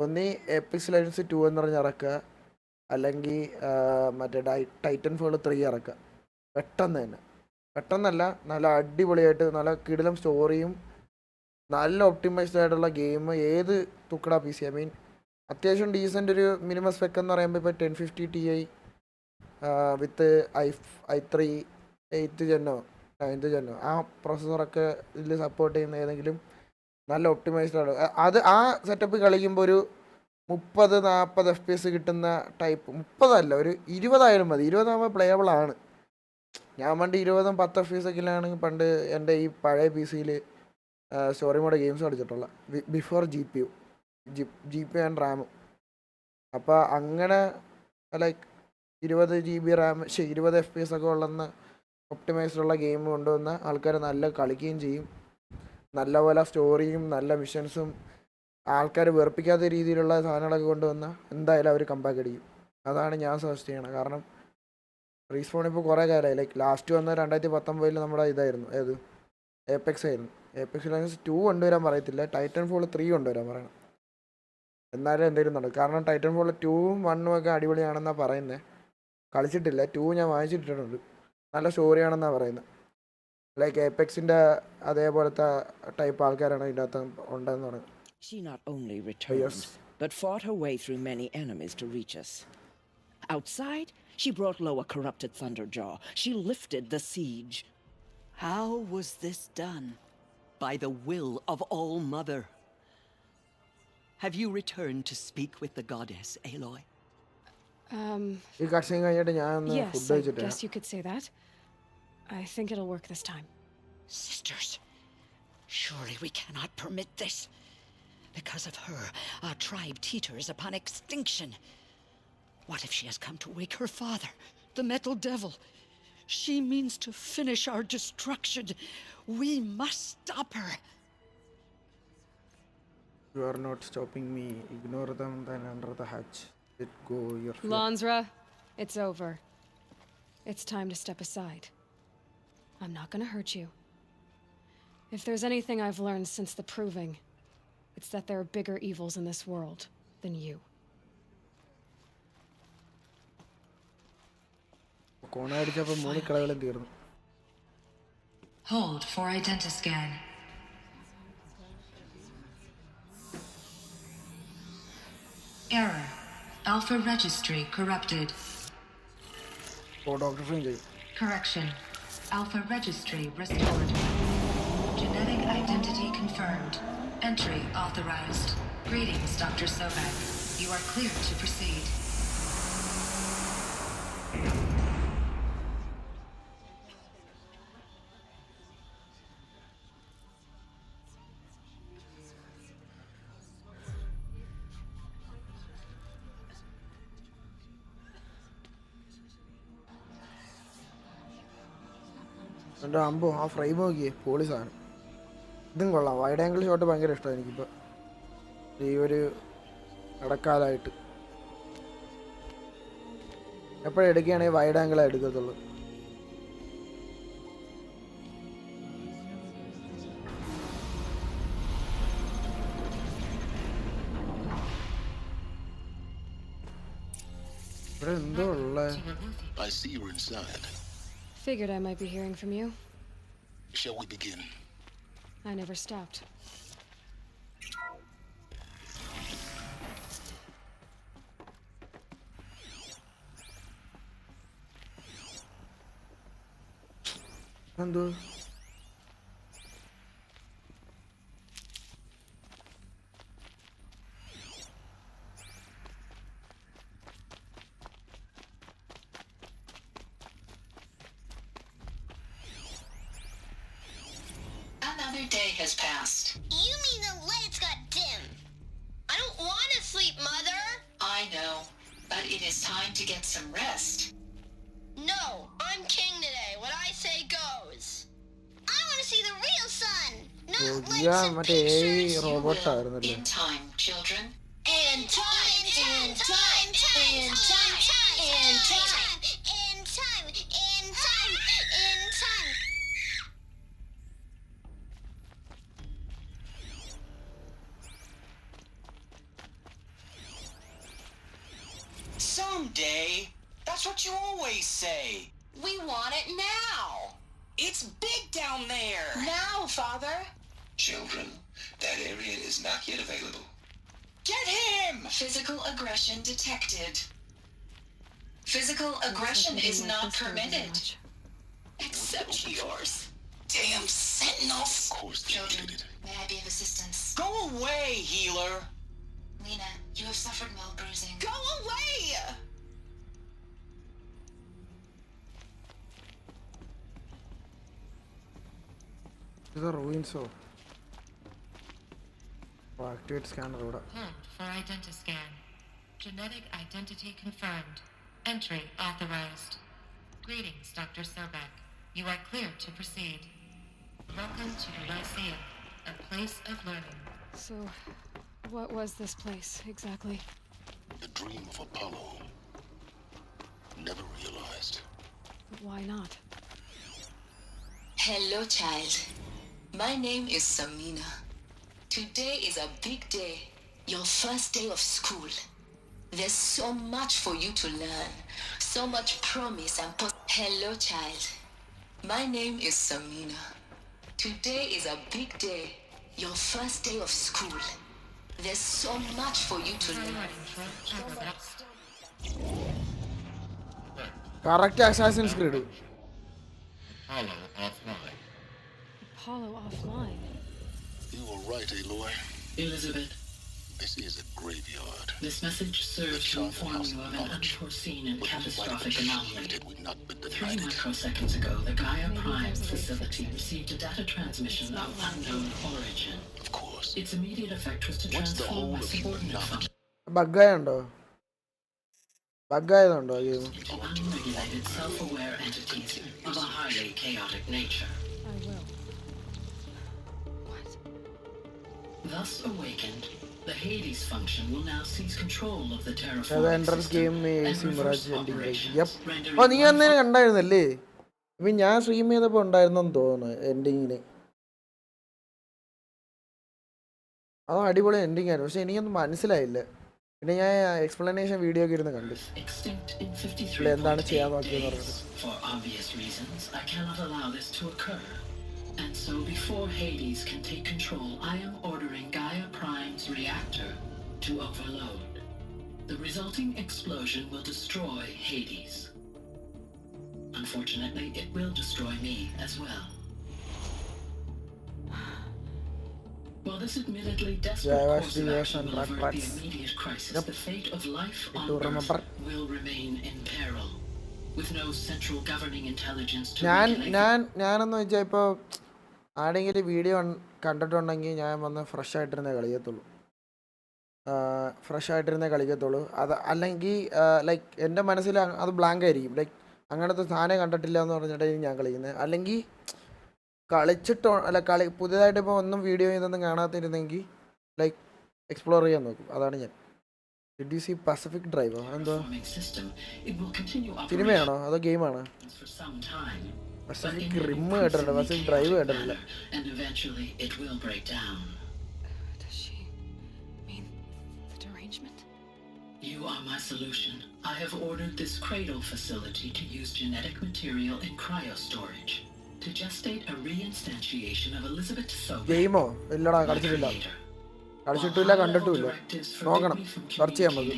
ഒന്നീ എപ്പിക്സ് ലൈൻസ് 2 എന്ന് പറഞ്ഞ് ഇറക്കുക, അല്ലെങ്കിൽ മറ്റേ ടൈറ്റൻ ഫോൾ 3 ഇറക്കുക. പെട്ടെന്ന് തന്നെ, പെട്ടെന്നല്ല, നല്ല അടിപൊളിയായിട്ട് നല്ല കിടിലം സ്റ്റോറിയും നല്ല ഒപ്റ്റിമൈസ്ഡ് ആയിട്ടുള്ള ഗെയിം. ഏത് തുക്കട പി സി, ഐ മീൻ അത്യാവശ്യം ഡീസൻ്റ് ഒരു മിനിമം സ്പെക്ക് എന്ന് പറയുമ്പോൾ ഇപ്പോൾ 1050 Ti വിത്ത് i3 8th Gen 9th Gen ആ പ്രോസസ്സറൊക്കെ ഇതിൽ സപ്പോർട്ട് ചെയ്യുന്ന ഏതെങ്കിലും നല്ല ഒപ്റ്റിമൈസ്ഡ് ആണ് അത്. ആ സെറ്റപ്പ് കളിക്കുമ്പോൾ ഒരു 30-40 FPS കിട്ടുന്ന ടൈപ്പ്, 30 അല്ല, ഒരു 20 ആയാലും മതി. 20 ആകുമ്പോൾ പ്ലേയബിൾ ആണ്. ഞാൻ പണ്ട് 20 10 FPS ഒക്കെയാണ് പണ്ട് എൻ്റെ ഈ പഴയ പി സിയിൽ സ്റ്റോറി മോഡ് ഗെയിംസ് കളിച്ചിട്ടുള്ള, ബിഫോർ ജി പി ആൻഡ് റാമും. അപ്പോൾ അങ്ങനെ ലൈക്ക് 20 GB റാം 20 FPS ഒക്കെ ഉള്ളെന്ന് ഒപ്റ്റിമൈസ്ഡുള്ള ഗെയിം കൊണ്ടുവന്ന ആൾക്കാർ നല്ല കളിക്കുകയും ചെയ്യും. നല്ലപോലെ സ്റ്റോറിയും നല്ല മിഷൻസും ആൾക്കാർ വെറുപ്പിക്കാത്ത രീതിയിലുള്ള സാധനങ്ങളൊക്കെ കൊണ്ടുവന്ന എന്തായാലും അവർ കമ്പാക്ക് അടിക്കും. അതാണ് ഞാൻ സജസ്റ്റ് ചെയ്യണം. കാരണം റീസ്പോൺ ഇപ്പോൾ കുറേ കാലമായി, ലൈക്ക് ലാസ്റ്റ് വന്ന 2019 നമ്മുടെ ഇതായിരുന്നു, ഏത് ഏപ്പെക്സ് ആയിരുന്നു. ഏപ്പെക്സ് ലൈൻസ് 2 കൊണ്ടുവരാൻ പറയത്തില്ല, ടൈറ്റൻ ഫോൾ 3 കൊണ്ടുവരാൻ പറയണം, എന്നാലും എന്തെങ്കിലും നടക്കും. കാരണം ടൈറ്റൻ ഫോൾ 2ഉം 1ഉം ഒക്കെ അടിപൊളിയാണെന്നാണ് പറയുന്നത്. കളിച്ചിട്ടില്ല, 2 ഞാൻ വാങ്ങിച്ചിട്ടുണ്ട്, നല്ല സ്റ്റോറിയാണെന്നാണ് പറയുന്നത്. ലൈക്ക് ഏപ്പെക്സിൻ്റെ അതേപോലത്തെ ടൈപ്പ് ആൾക്കാരാണ് ഇതിൻ്റെ അകത്ത് ഉണ്ടെന്ന് പറയുന്നത്. She not only returned, but fought her way through many enemies to reach us. Outside, she brought low a corrupted Thunderjaw. She lifted the siege. How was this done? By the will of All-Mother. Have you returned to speak with the goddess, Aloy? Yes, I guess you could say that. I think it'll work this time. Sisters, surely we cannot permit this. Because of her, our tribe teeters upon extinction. What if she has come to wake her father, the Metal Devil? She means to finish our destruction. We must stop her. You are not stopping me. Ignore them, then under the hatch. Let go your fear. Lansra, it's over. It's time to step aside. I'm not gonna hurt you. If there's anything I've learned since the proving, it's that there are bigger evils in this world than you. Hold for identiscan. Error. Alpha registry corrupted. Correction. Alpha registry restored. Genetic identity confirmed. Entry authorized. Greetings, Dr. Sobek. You are clear to proceed. എൻ്റെ അമ്പോ ആ frame നോക്കിയേ, പോളിസാണ്. ഇതും കൊള്ളാം. Wide angle shot ഭയങ്കര ഇഷ്ടമാണ് എനിക്കിപ്പോൾ ഈ ഒരു ഇടക്കാലമായിട്ട്. എപ്പോഴും എടുക്കുകയാണെങ്കിൽ വൈഡ് ആംഗിളേ എടുക്കത്തുള്ളൂ. ഇവിടെ എന്തോ ഉള്ളേ? I see you're inside. Figured I might be hearing from you. Shall we begin? I never stopped. എന്തോ? Another day has passed. You mean the lights got dim? I don't want to sleep, Mother. I know, but it is time to get some rest. No, I'm king today. What I say goes. I want to see the real sun, not lights and pictures. You will, in time, children. In time, in time, in time, in time, in time, in time, in time. Someday. That's what you always say. We want it now. It's big down there. Now, Father. Children, that area is not yet available. Get him! Physical aggression detected. Physical aggression is not permitted. Except yours. Damn sentinels! Of course they Children, did it. may I be of assistance? Go away, healer! Lena, you have suffered mild bruising. Go away! ഇത് റൂയിൻസോ? Activate scanner ഇവിടെ. Pinned for identiscan. Genetic identity confirmed. Entry authorized. Greetings, Dr. Sobek. You are clear to proceed. Welcome to the Lyceum, a place of learning. So, what was this place exactly? The dream of Apollo. Never realized. But why not? Hello, child. My name is Samina. Today is a big day. Your first day of school. There's so much for you to learn. So much promise and Hello, child. My name is Samina. Today is a big day. Your first day of school. There's so much for you to learn. Correct assassins creed. Apollo offline. Apollo offline. You were right, Aloy. Elizabeth. This is a graveyard. This message serves to inform you of an unforeseen and catastrophic anomaly. 3 microseconds ago, the Gaia Prime facility received a data transmission of unknown origin. Of course. Its immediate effect was to transform my subordinate function. ബഗ്ഗായുണ്ടോ? ബഗ്ഗായതുണ്ടോ game? Unregulated, self-aware entities of a highly chaotic nature. I will. Thus awakened, the Hades function will now seize control of the അത് terraforming entrance system game and സിമറാജ് reverse ending. operations, yup. നീ അന്നേരം കണ്ടായിരുന്നല്ലേ? ഇപ്പം ഞാൻ stream ചെയ്തപ്പോൾ ഉണ്ടായിരുന്നെന്ന് തോന്നുന്നു എൻഡിങ്ങിന്. അത് അടിപൊളി ending ആയിരുന്നു. പക്ഷെ എനിക്കൊന്നും മനസ്സിലായില്ല. പിന്നെ ഞാൻ എക്സ്പ്ലനേഷൻ വീഡിയോ ഒക്കെ ഇരുന്ന് കണ്ടു. extinct in ഇവിടെ എന്താണ് 53.8 ചെയ്യാൻ നോക്കിയെന്ന് പറഞ്ഞിട്ട്. days. For obvious reasons, I cannot allow this to occur. And so before Hades can take control, I am ordering Gaia Prime's reactor to overload. The resulting explosion will destroy Hades. Unfortunately, it will destroy me as well. While this admittedly desperate course of action will avert the immediate crisis, the fate of life on Earth will remain in peril. With no central governing intelligence to regulate. ഞാനെന്ന് വെച്ചാൽ ഇപ്പോൾ ആരെങ്കിലും video കണ്ടിട്ടുണ്ടെങ്കിൽ ഞാൻ വന്ന് fresh ആയിട്ടിരുന്നേ കളിക്കത്തുള്ളൂ. അത് അല്ലെങ്കിൽ like എൻ്റെ മനസ്സിൽ അത് ബ്ലാങ്ക് ആയിരിക്കും. ലൈക്ക് അങ്ങനത്തെ സാധനം കണ്ടിട്ടില്ല എന്ന് പറഞ്ഞിട്ടായിരിക്കും ഞാൻ കളിക്കുന്നത്. അല്ലെങ്കിൽ പുതിയതായിട്ട് ഇപ്പോൾ ഒന്നും വീഡിയോ ഇതൊന്നും കാണാത്തിരുന്നെങ്കിൽ ലൈക്ക് എക്സ്പ്ലോർ ചെയ്യാൻ നോക്കും. അതാണ് ഞാൻ. Did you see Pacific Driver? എന്തോ Performing system, it will continue സിനിമയാണോ operation അതോ ഗെയിമാണോ? for some time. But Pacific in an Rim കേട്ടിട്ടുണ്ട്, increasingly Pacific Drive chaotic കേട്ടിട്ടില്ല. manner, and eventually it will break down. Does she mean the derangement? You are my solution. I have ordered this cradle facility to use genetic material in cryostorage to gestate a reinstantiation of Elizabeth Sobek. ഗെയിമോ? ഇല്ലടാ, കളിച്ചിട്ടില്ല. കളിച്ചിട്ടില്ല, കണ്ടിട്ടുമില്ല. നോക്കണം, search ചെയ്യാൻ നമുക്ക്.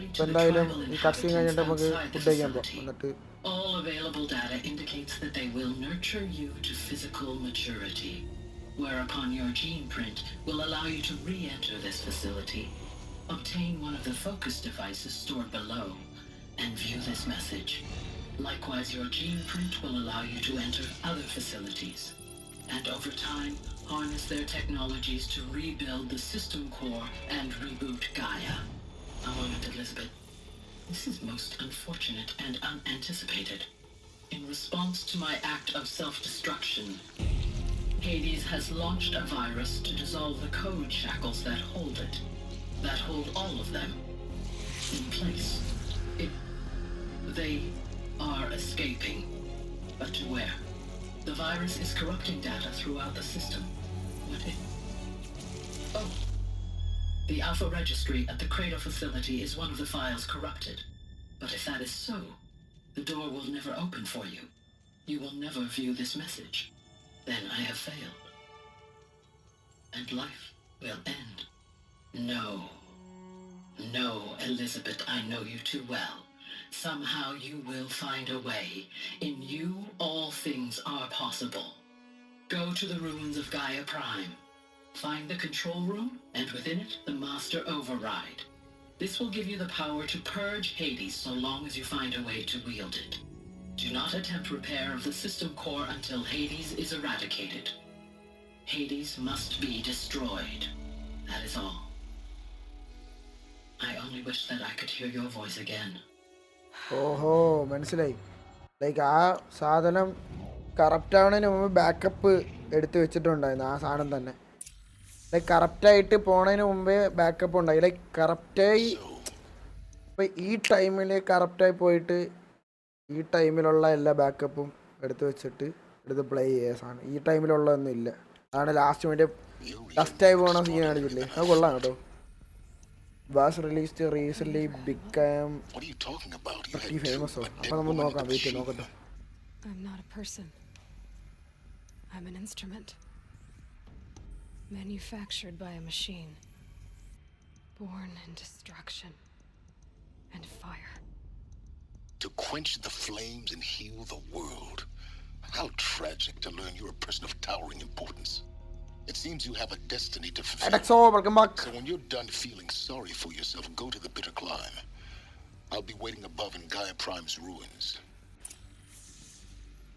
ഇപ്പം എന്തായാലും ഈ കട്ട്സീൻ കഴിഞ്ഞിട്ട് നമുക്ക് food കഴിക്കാൻ പോകാം. എന്നിട്ട് All available data indicates that they will nurture you to physical maturity, whereupon your gene print will allow you to re-enter this facility, obtain one of the focus devices stored below, and view this message. Likewise, your gene print will allow you to enter other facilities, and over time, harness their technologies to rebuild the system core and reboot Gaia. A moment, Elizabeth. This is most unfortunate and unanticipated. In response to my act of self-destruction, Hades has launched a virus to dissolve the code shackles that hold it, that hold all of them in place. They are escaping, but to where? The virus is corrupting data throughout the system. Oh. The Alpha Registry at the Cradle facility is one of the files corrupted. But if that is so, the door will never open for you. You will never view this message. Then I have failed. And life will end. No. No, Elizabeth, I know you too well. Somehow you will find a way. In you, all things are possible. Go to the ruins of Gaia Prime. Find the control room, and within it, the Master Override. This will give you the power to purge Hades so long as you find a way to wield it. Do not attempt repair of the system core until Hades is eradicated. Hades must be destroyed. That is all. I only wish that I could hear your voice again. ഓഹോ, മനസ്സിലായി. Like ആ സാധനം corrupt ആവണതിന് മുമ്പ് backup എടുത്ത് വെച്ചിട്ടുണ്ടായിരുന്നു ആ സാധനം തന്നെ. ലൈക്ക് കറപ്റ്റായിട്ട് പോണതിന് മുമ്പേ ബാക്കപ്പ് ഉണ്ടായി. ലൈക്ക് കറപ്റ്റായി ഇപ്പം ഈ ടൈമിൽ കറപ്റ്റായി പോയിട്ട് ഈ ടൈമിലുള്ള എല്ലാ ബാക്കപ്പും എടുത്ത് വെച്ചിട്ട് എടുത്ത് പ്ലേ ചെയ്യുക സാധനം. ഈ ടൈമിലുള്ളതൊന്നും ഇല്ല. അതാണ് ലാസ്റ്റ് വേണ്ടി ഡസ്റ്റായി പോകണ സീൻ കാണിച്ചില്ലേ, അത് കൊള്ളാം കേട്ടോ. Was released recently, became pretty famous. അപ്പം നമ്മൾ നോക്കാം, വെയിറ്റ് നോക്കട്ടെ. I'm not a person. I'm an instrument. Manufactured by a machine. Born in destruction and fire. To quench the flames and heal the world. How tragic to learn you're a person of towering importance. It seems you have a destiny to fulfill. Alexo, welcome back. So when you're done feeling sorry for yourself, go to the bitter climb. I'll be waiting above in Gaia Prime's ruins.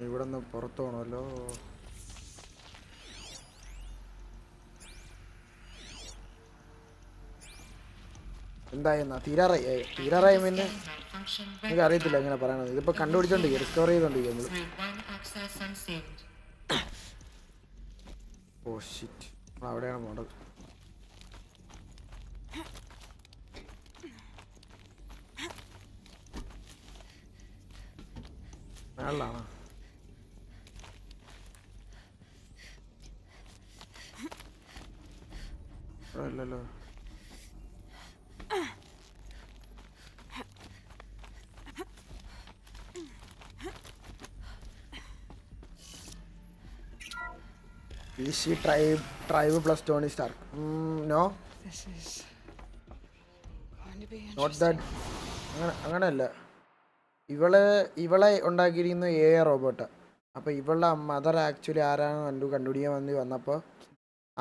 ഇവിടുന്ന് പുറത്തു പോകണമല്ലോ. എന്തായെന്നാ തീരാറായി പിന്നെ എനിക്ക് അറിയത്തില്ല എങ്ങനെ പറയണത്. ഇതിപ്പോ കണ്ടുപിടിച്ചോണ്ടിരിക്കുക, discover ചെയ്തോണ്ടിരിക്കുക. Oh shit, അവിടെയാണ് പോണ്ടത്. മേളിലാണോ? ഇല്ലല്ലോ. Is she tribe plus Tony Stark? No. This is going to be Not interesting. that. അങ്ങനെയല്ല. ഇവളെ ഉണ്ടാക്കിയിരിക്കുന്ന AI റോബോട്ടാണ്. അപ്പോൾ ഇവളുടെ മദർ ആക്ച്വലി ആരാണ് കണ്ടുപിടിക്കാൻ വന്നപ്പോൾ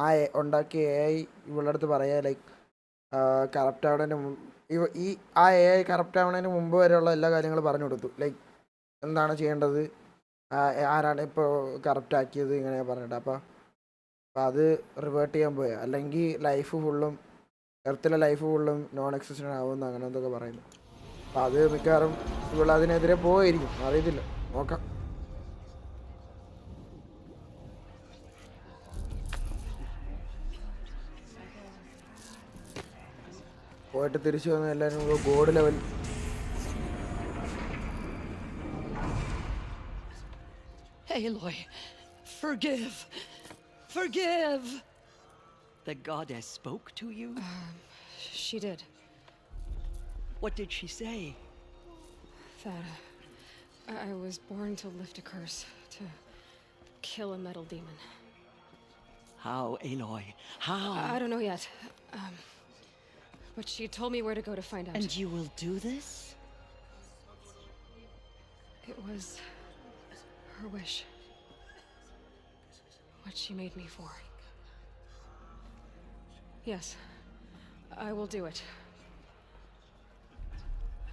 ആ ഉണ്ടാക്കിയ AI ഇവളുടെ അടുത്ത് പറയാ ലൈക്ക് കറപ്റ്റ് ആവണതിന് ഈ ആ AI കറപ്റ്റ് ആവണതിന് മുമ്പ് വരെയുള്ള എല്ലാ കാര്യങ്ങളും പറഞ്ഞു കൊടുത്തു. ലൈക്ക് എന്താണ് ചെയ്യേണ്ടത്, ആരാണ് ഇപ്പോൾ കറപ്റ്റ് ആക്കിയത്, ഇങ്ങനെ പറഞ്ഞിട്ട്. അപ്പോൾ അത് റിവേർട്ട് ചെയ്യാൻ പോയാൽ അല്ലെങ്കിൽ ലൈഫ് ഫുള്ളും എർത്തിലെ ലൈഫ് ഫുള്ളും നോൺ എക്സിസ്റ്റൻ്റ് ആവുമെന്ന് അങ്ങനെ എന്തൊക്കെ പറയുന്നു. അപ്പം അത് മിക്കവാറും ഇവിടെ അതിനെതിരെ പോയിരിക്കും, അറിയത്തില്ല, നോക്കാം. പോയിട്ട് തിരിച്ചു വന്ന എല്ലാവരും God level. Aloy, forgive. Forgive. The goddess spoke to you? She did. What did she say? That I was born to lift a curse, to kill a metal demon. How, Aloy? How? I don't know yet. But she told me where to go to find out. And you will do this? It was her wish. What she made me for. Yes, I will do it.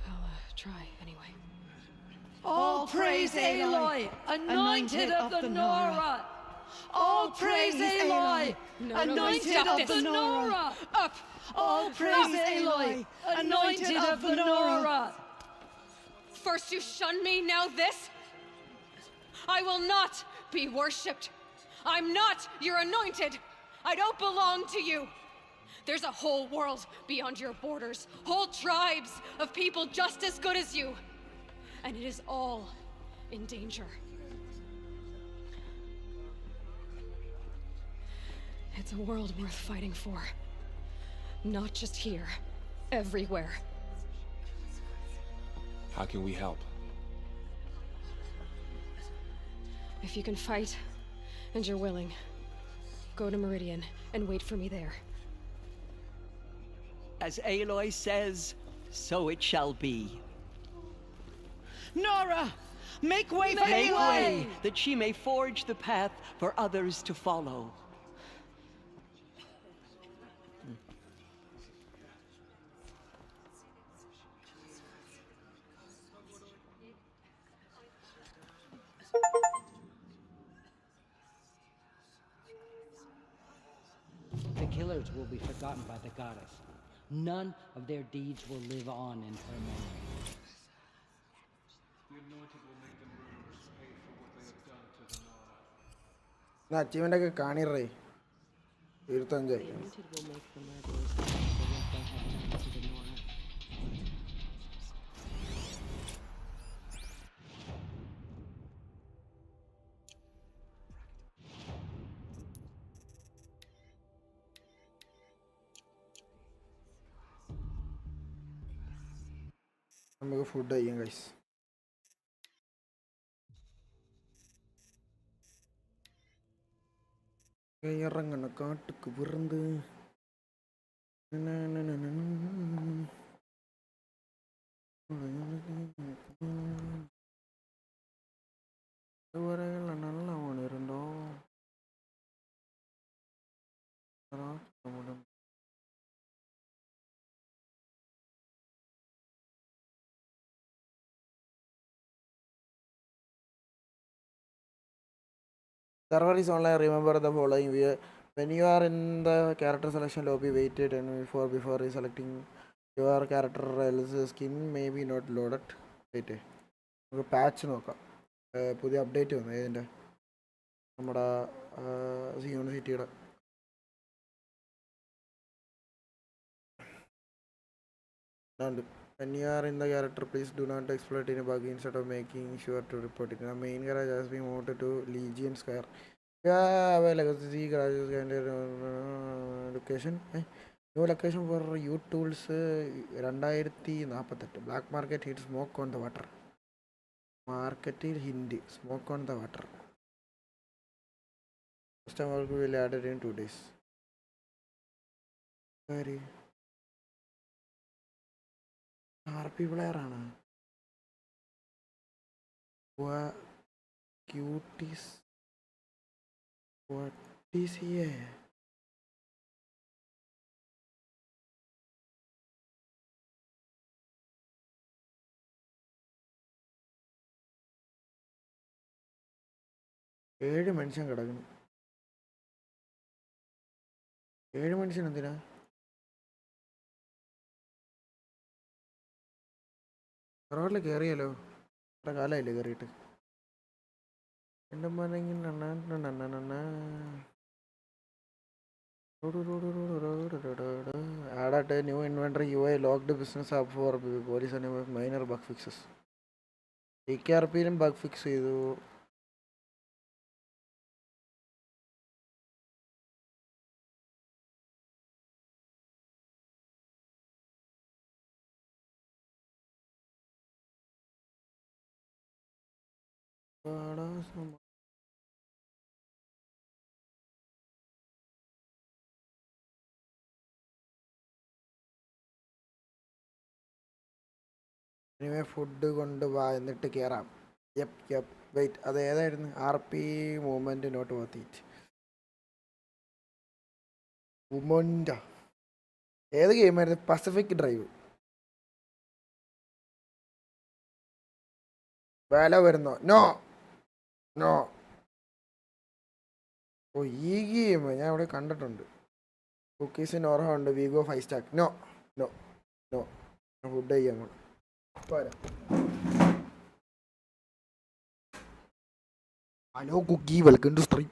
I'll try anyway. All praise Aloy, anointed of the Nora. All praise Aloy, anointed of the Nora. Up! All praise Aloy, anointed of the Nora. First you shun me, now this? I will not be worshipped. I'm not your anointed. I don't belong to you. There's a whole world beyond your borders, whole tribes of people just as good as you. And it is all in danger. It's a world worth fighting for. Not just here, everywhere. How can we help? If you can fight, and you're willing, go to Meridian and wait for me there. As Aloy says, so it shall be. Nora! Make way for Aloy! That she may forge the path for others to follow. The killers will be forgotten by the goddess. None of their deeds will live on in her memory. Achievement ഒക്കെ കാണിറേ 25. നമുക്ക് food കഴിക്കാം guys. ഇറങ്ങണ കാട്ടുക്ക് വിറുന്ത് நல்ல ஒன்று இருந்தோம். Server is online. Remember the following: when you are in the character selection lobby, wait before selecting your character, else skin may be not loaded. Wait, നമുക്ക് patch നോക്കാം. പുതിയ അപ്ഡേറ്റ് വന്നു ഇതിൻ്റെ നമ്മുടെ യൂണിവേഴ്സിറ്റിയുടെ. When you are in the character, please do not exploit any bug instead of making sure to report it. The main garage has been moved to Legion Square. Yeah, well, see garages and location. New location for youth tools. 2048. Black market hit smoke on the water. Market Hindi smoke on the water. Custom work will be added in 2 days. Very. RP player ആണ്. Cuties. What is here? ഏഴ് മനുഷ്യൻ കിടക്കുന്നു. 7 മനുഷ്യൻ എന്തിനാ? റോഡിൽ കയറിയാലോ? എത്ര കാലമായില്ലേ കയറിയിട്ട്? എൻ്റെ മനങ്ങിൽ Add a new inventory UI logged business app for police and minor bug fixes. TKRP bug fix ചെയ്തു. Anyway, ഫുഡ് കൊണ്ടുപോവാ എന്നിട്ട് കയറാം. യപ്പ് വെയിറ്റ്, അത് ഏതായിരുന്നു? RP movement not worth it. ഉമൊൻഡ ഏത് ഗെയിമായിരുന്നു? Pacific drive. വില വരുന്നോ? No no. ഓ, ഈ ഗെയിം ഞാൻ ഇവിടെ കണ്ടിട്ടുണ്ട്. കുക്കീസിന് ഓർമ്മ ഉണ്ട്. വിഗോ 5 stack. No no no. Food ചെയ്യാൻ പോരാ. Hello cookie, welcome to stream.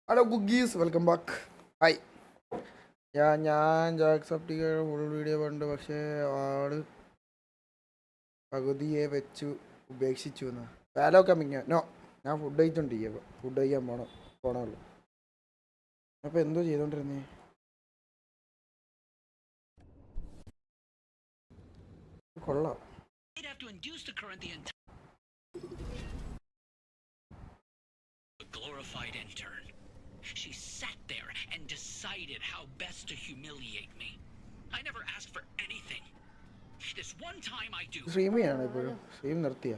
Hello ഗുഗീസ്, വെൽക്കം ബാക്ക്. ഹായ്. ഞാൻ അക്സെപ്റ്റ് ചെയ്ത ഫുൾ വീഡിയോ കണ്ടു, പക്ഷേ ആള് പകുതിയെ വെച്ചു ഉപേക്ഷിച്ചു എന്നാ. Valo coming. നോ, ഞാൻ ഫുഡ് കഴിച്ചോണ്ടിരിക്കുക. ഫുഡ് കഴിക്കാൻ പോണുള്ളൂ. അപ്പോൾ എന്തോ ചെയ്തോണ്ടിരുന്നേ? കൊള്ളാം. Glorified intern. She sat there and decided how best to humiliate me. I never asked for anything. This one time I do. Stream ചെയ്യണം ഇപ്പോഴും. സ്ട്രീം നിർത്തിയ.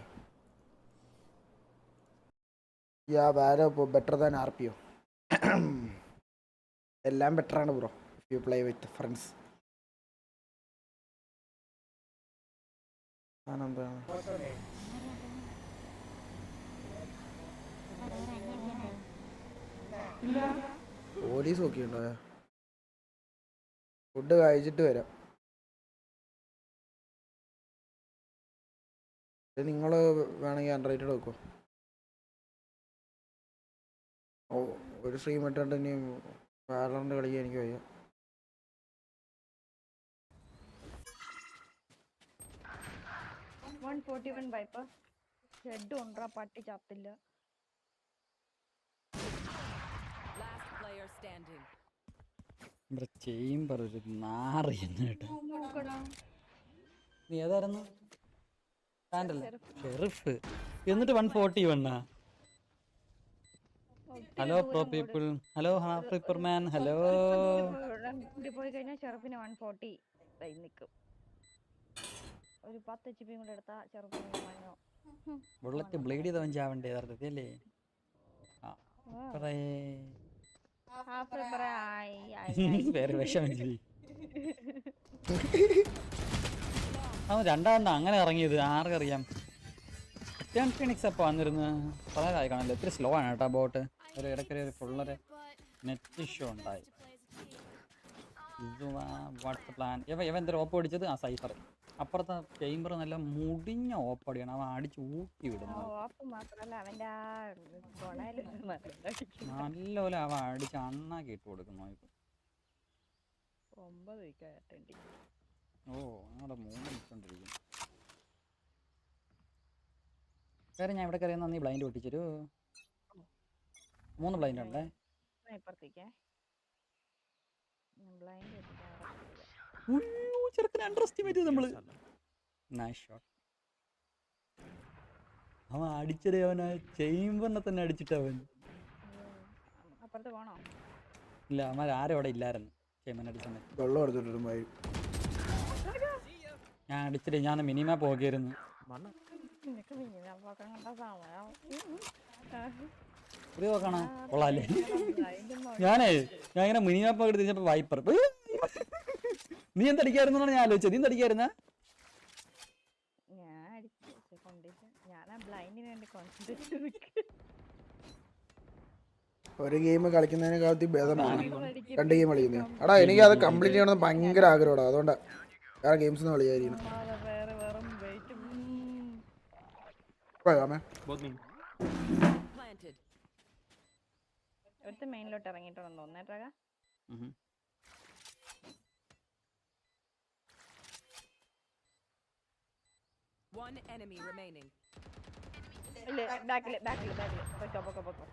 വാലോ ഇപ്പോൾ ബെറ്റർ ദാൻ RPO. എല്ലാം ബെറ്ററാണ് bro if you play with friends. ആണെന്താണ് police ഒക്കെ ഉണ്ടോ? Food കഴിച്ചിട്ട് വരാം. നിങ്ങൾ വേണമെങ്കിൽ അൺറേറ്റഡ് വെക്കോ. ഓ, ഒരു സ്ട്രീം ഇട്ടിട്ട് ഇനി വാലറന്റ് കളിക്കാൻ എനിക്ക് വയ്യ. പട്ടി ചത്തില്ല. ചേംബർ ഒരു നാറിയെന്ന് കേട്ടോ. നീ ഏതായിരുന്നു? ഷെറിഫ്. എന്നിട്ട് 141. Hello pro people. Hello HalfRipperMan. Hello. പോയി കഴിഞ്ഞാൽ ഷെറിഫിന് 140 നിൽക്കും. ഒരു 10 HP കൂടെ എടുത്താ ചെറുപ്പം ബുള്ളറ്റ് ബ്ലേഡ് ചെയ്തവൻ ചാവണ്ടേ യഥാർത്ഥത്തിൽ അല്ലേ? വേറെ വിഷമം ചെയ്യും. അവൻ രണ്ടാമത് അങ്ങനെ ഇറങ്ങിയത് ആർക്കറിയാം. ഫിനിക്സ് അപ്പോൾ വന്നിരുന്നു പറയാനായി കാണല്ലോ. ഇത്തിരി സ്ലോ ആണ് കേട്ടോ ബോട്ട്. ഒരു ഇടയ്ക്കൊരു ഫുള്ളൊരു നെറ്റ് ഇഷ്യൂ ഉണ്ടായി. What's plan. ഇവൻ എന്തൊരു ഓപ്പ് അടിച്ചത്? ആ സൈഫർ. അപ്പുറത്തെ ചേംബർ നല്ല മുടിഞ്ഞ ഓപ്പടിയാണ്. അവൻ അടിച്ച് ഊട്ടി വിടുന്നത്. നല്ലപോലെ അവൻ അടിച്ച് അണ്ണാക്കി ഇട്ട് കൊടുക്കുന്നു. ഓ, ഞങ്ങളുടെ 3 ഇട്ടോണ്ടിരിക്കും. വേറെ ഞാൻ ഇവിടെ കയറിയെന്നാ നീ ബ്ലൈൻഡ് പൊട്ടിച്ചൊരു 3 ബ്ലൈൻഡ് ഉണ്ടേ. ചെറുക്കനെ അണ്ടർ എസ്റ്റിമേറ്റ് ചെയ്തു നമ്മള്. Nice shot. അവൻ അടിച്ചത് അവന് ചേംബറിനെ തന്നെ അടിച്ചിട്ട് അവൻ. ഇല്ല, അവന്മാർ ആരും അവിടെ ഇല്ലായിരുന്നു. ചേമ്പൻ അടിച്ച വെള്ളം എടുത്തിട്ടുണ്ട്. ഞാൻ അടിച്ചിട്ട് ഞാൻ മിനിമാപ്പ് നോക്കിയിരുന്നു. നിനക്ക് മിനിമാപ്പൊക്കെ കണ്ട സമയം ഇത് നോക്കണം കൊള്ളാല്ലേ. ഞാൻ ഇങ്ങനെ മിനിമാപ്പ് എടുത്ത് കഴിഞ്ഞപ്പോ വൈപ്പർ. നീ എന്തടിക്കായിരുന്നാണ് ഞാൻ ആലോചിച്ചത്. നീ എന്തടിക്കായിരുന്ന? ഞാൻ അടിച്ചു കണ്ടിട്ട് ഞാൻ ആ ബ്ലൈൻഡിന് വേണ്ടി കോൺസെൻട്രേറ്റ് നിൽക്കുക. ഒരു ഗെയിം കളിക്കുന്നതിനെക്കാട്ടി ഭേദമാണ് 2 ഗെയിം കളിക്കുന്നത്. എടാ എനിക്ക് അത് കംപ്ലീറ്റ് ചെയ്യണമെന്ന് ഭയങ്കര ആഗ്രഹമാണ്. അതുകൊണ്ടാണ് വേറെ ഗെയിംസ് ഒന്നും കളിയായിരിക്കും. ഒരുത്ത മെയിനിലോട്ട് ഇറങ്ങിയിട്ടുണ്ടെന്ന് തോന്നേട്ടാ. One enemy remaining. ഇല്ല ബാക്കില് പൊക്കോ പൊക്കോ പൊക്കോ.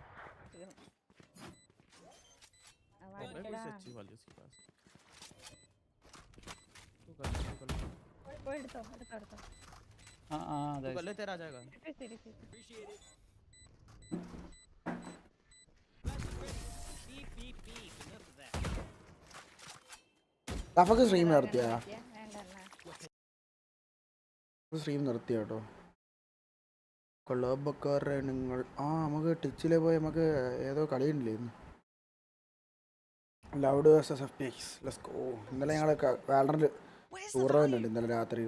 എടുത്തോ. तेरा आ जाएगा. തഫക്ക് സ്ട്രീം നിർത്തിയാ? സ്ട്രീം നിർത്തിയ കേട്ടോ. ക്ലബൊക്കെ നിങ്ങൾ നമുക്ക് ടിച്ചിൽ പോയി നമുക്ക് ഏതോ കളിയുണ്ടല്ലേ ഇന്ന്. Loud versus FPX. Let's go. ഇന്നലെ ഞങ്ങൾ വാലറന്റ് ടൂർണമെന്റ് ഉണ്ട് ഇന്നലെ രാത്രി.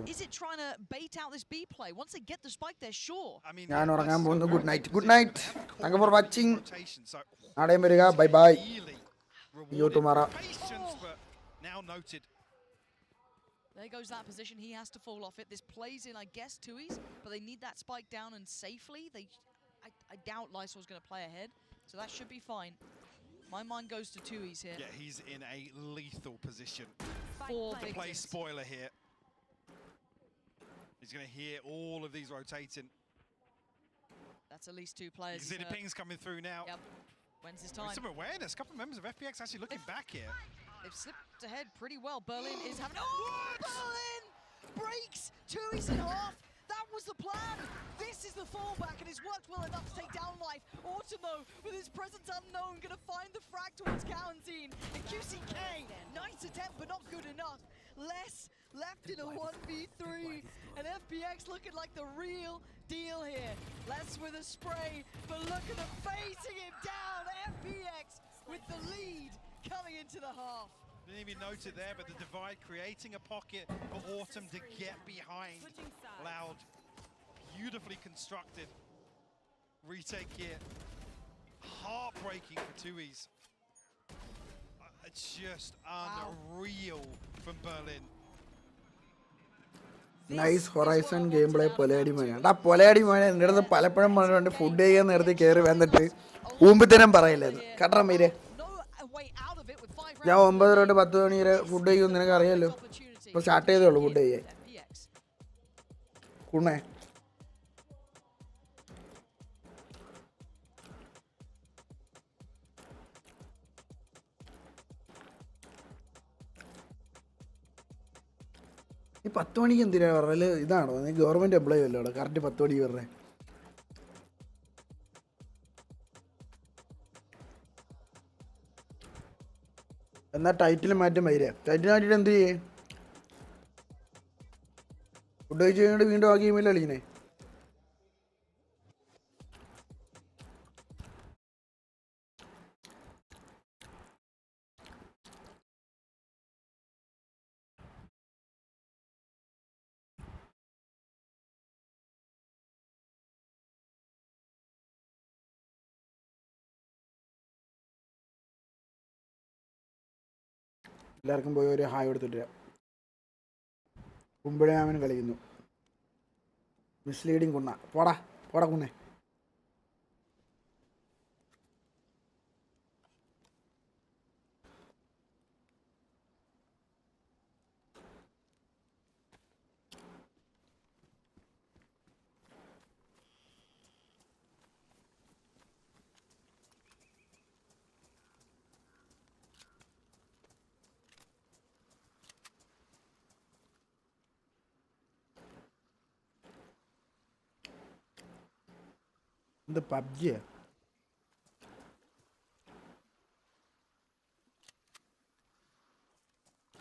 ഞാൻ ഉറങ്ങാൻ പോകുന്നു. Good night. Thank you for watching. നാളെയും വരിക. By bye. U tomorrow. Now noted. There goes that position. He has to fall off it. This plays in, I guess, Tui's, but they need that spike down and safely. I doubt Lysol's going to play ahead, so that should be fine. My mind goes to Tui's here. Yeah, he's in a lethal position. 4 big play spoiler here. He's going to hear all of these rotating. That's at least 2 players. You can see the pings coming through now. Yep. When's his time? Some awareness. A couple of members of FPX actually looking back here. They've slipped ahead pretty well. Berlin is having... Oh! Berlin breaks! Tui's in half! That was the plan! This is the fallback, and it's worked well enough to take down Life. Autumn, though, with his presence unknown, gonna find the frag towards Quarantine. And QCK, nice attempt, but not good enough. Less left in a 1v3, and FPX looking like the real deal here. Less with a spray, but look at them facing him down! FPX with the lead coming into the half. Didn't even note it there, but the divide creating a pocket for Autumn to get behind. Loud, beautifully constructed retake here. Heartbreaking for Tui's. It's just unreal from Berlin. Nice Horizon game play പൊലയടിമോനാണ്. ആ പൊലയടിമോനെ എൻ്റെ അടുത്ത് പലപ്പോഴും പറഞ്ഞിട്ടുണ്ട് food ചെയ്യാൻ നേരത്തെ കയറി വന്നിട്ട് ഊമ്പിത്തരം പറയില്ലായിരുന്നു. കട്ടറ മീരെ ഞാൻ 9 തൊട്ട് 10 മണി വരെ ഫുഡ് കഴിക്കും. നിനക്ക് അറിയാമല്ലോ. ഇപ്പോൾ സ്റ്റാർട്ട് ചെയ്തേ ഉള്ളൂ ഫുഡ് ചെയ്യാൻ. കുണ്ണേ ഈ 10 മണിക്ക് എന്തിനാ പറഞ്ഞാൽ ഇതാണോ നീ ഗവൺമെൻറ് എംപ്ലോയി അല്ലോ അവിടെ കറക്റ്റ് 10 മണിക്ക് പറഞ്ഞേ? എന്നാൽ ടൈറ്റിൽ മാറ്റം വരിക. ടൈറ്റിൽ മാറ്റിയിട്ട് എന്ത് ചെയ്യേ? ഫുഡ് കഴിച്ച് കഴിഞ്ഞിട്ട് വീണ്ടും ആ ഗെയിമിൽ കളിക്കണേ. എല്ലാവർക്കും പോയി ഒരു ഹായ് കൊടുത്തിട്ട് കുമ്പിഴാമൻ കളിക്കുന്നു. മിസ്ലീഡിങ് കുണ്ണ. പോടാ കുണ്ണേ. ഇത് പബ്ജിയാ?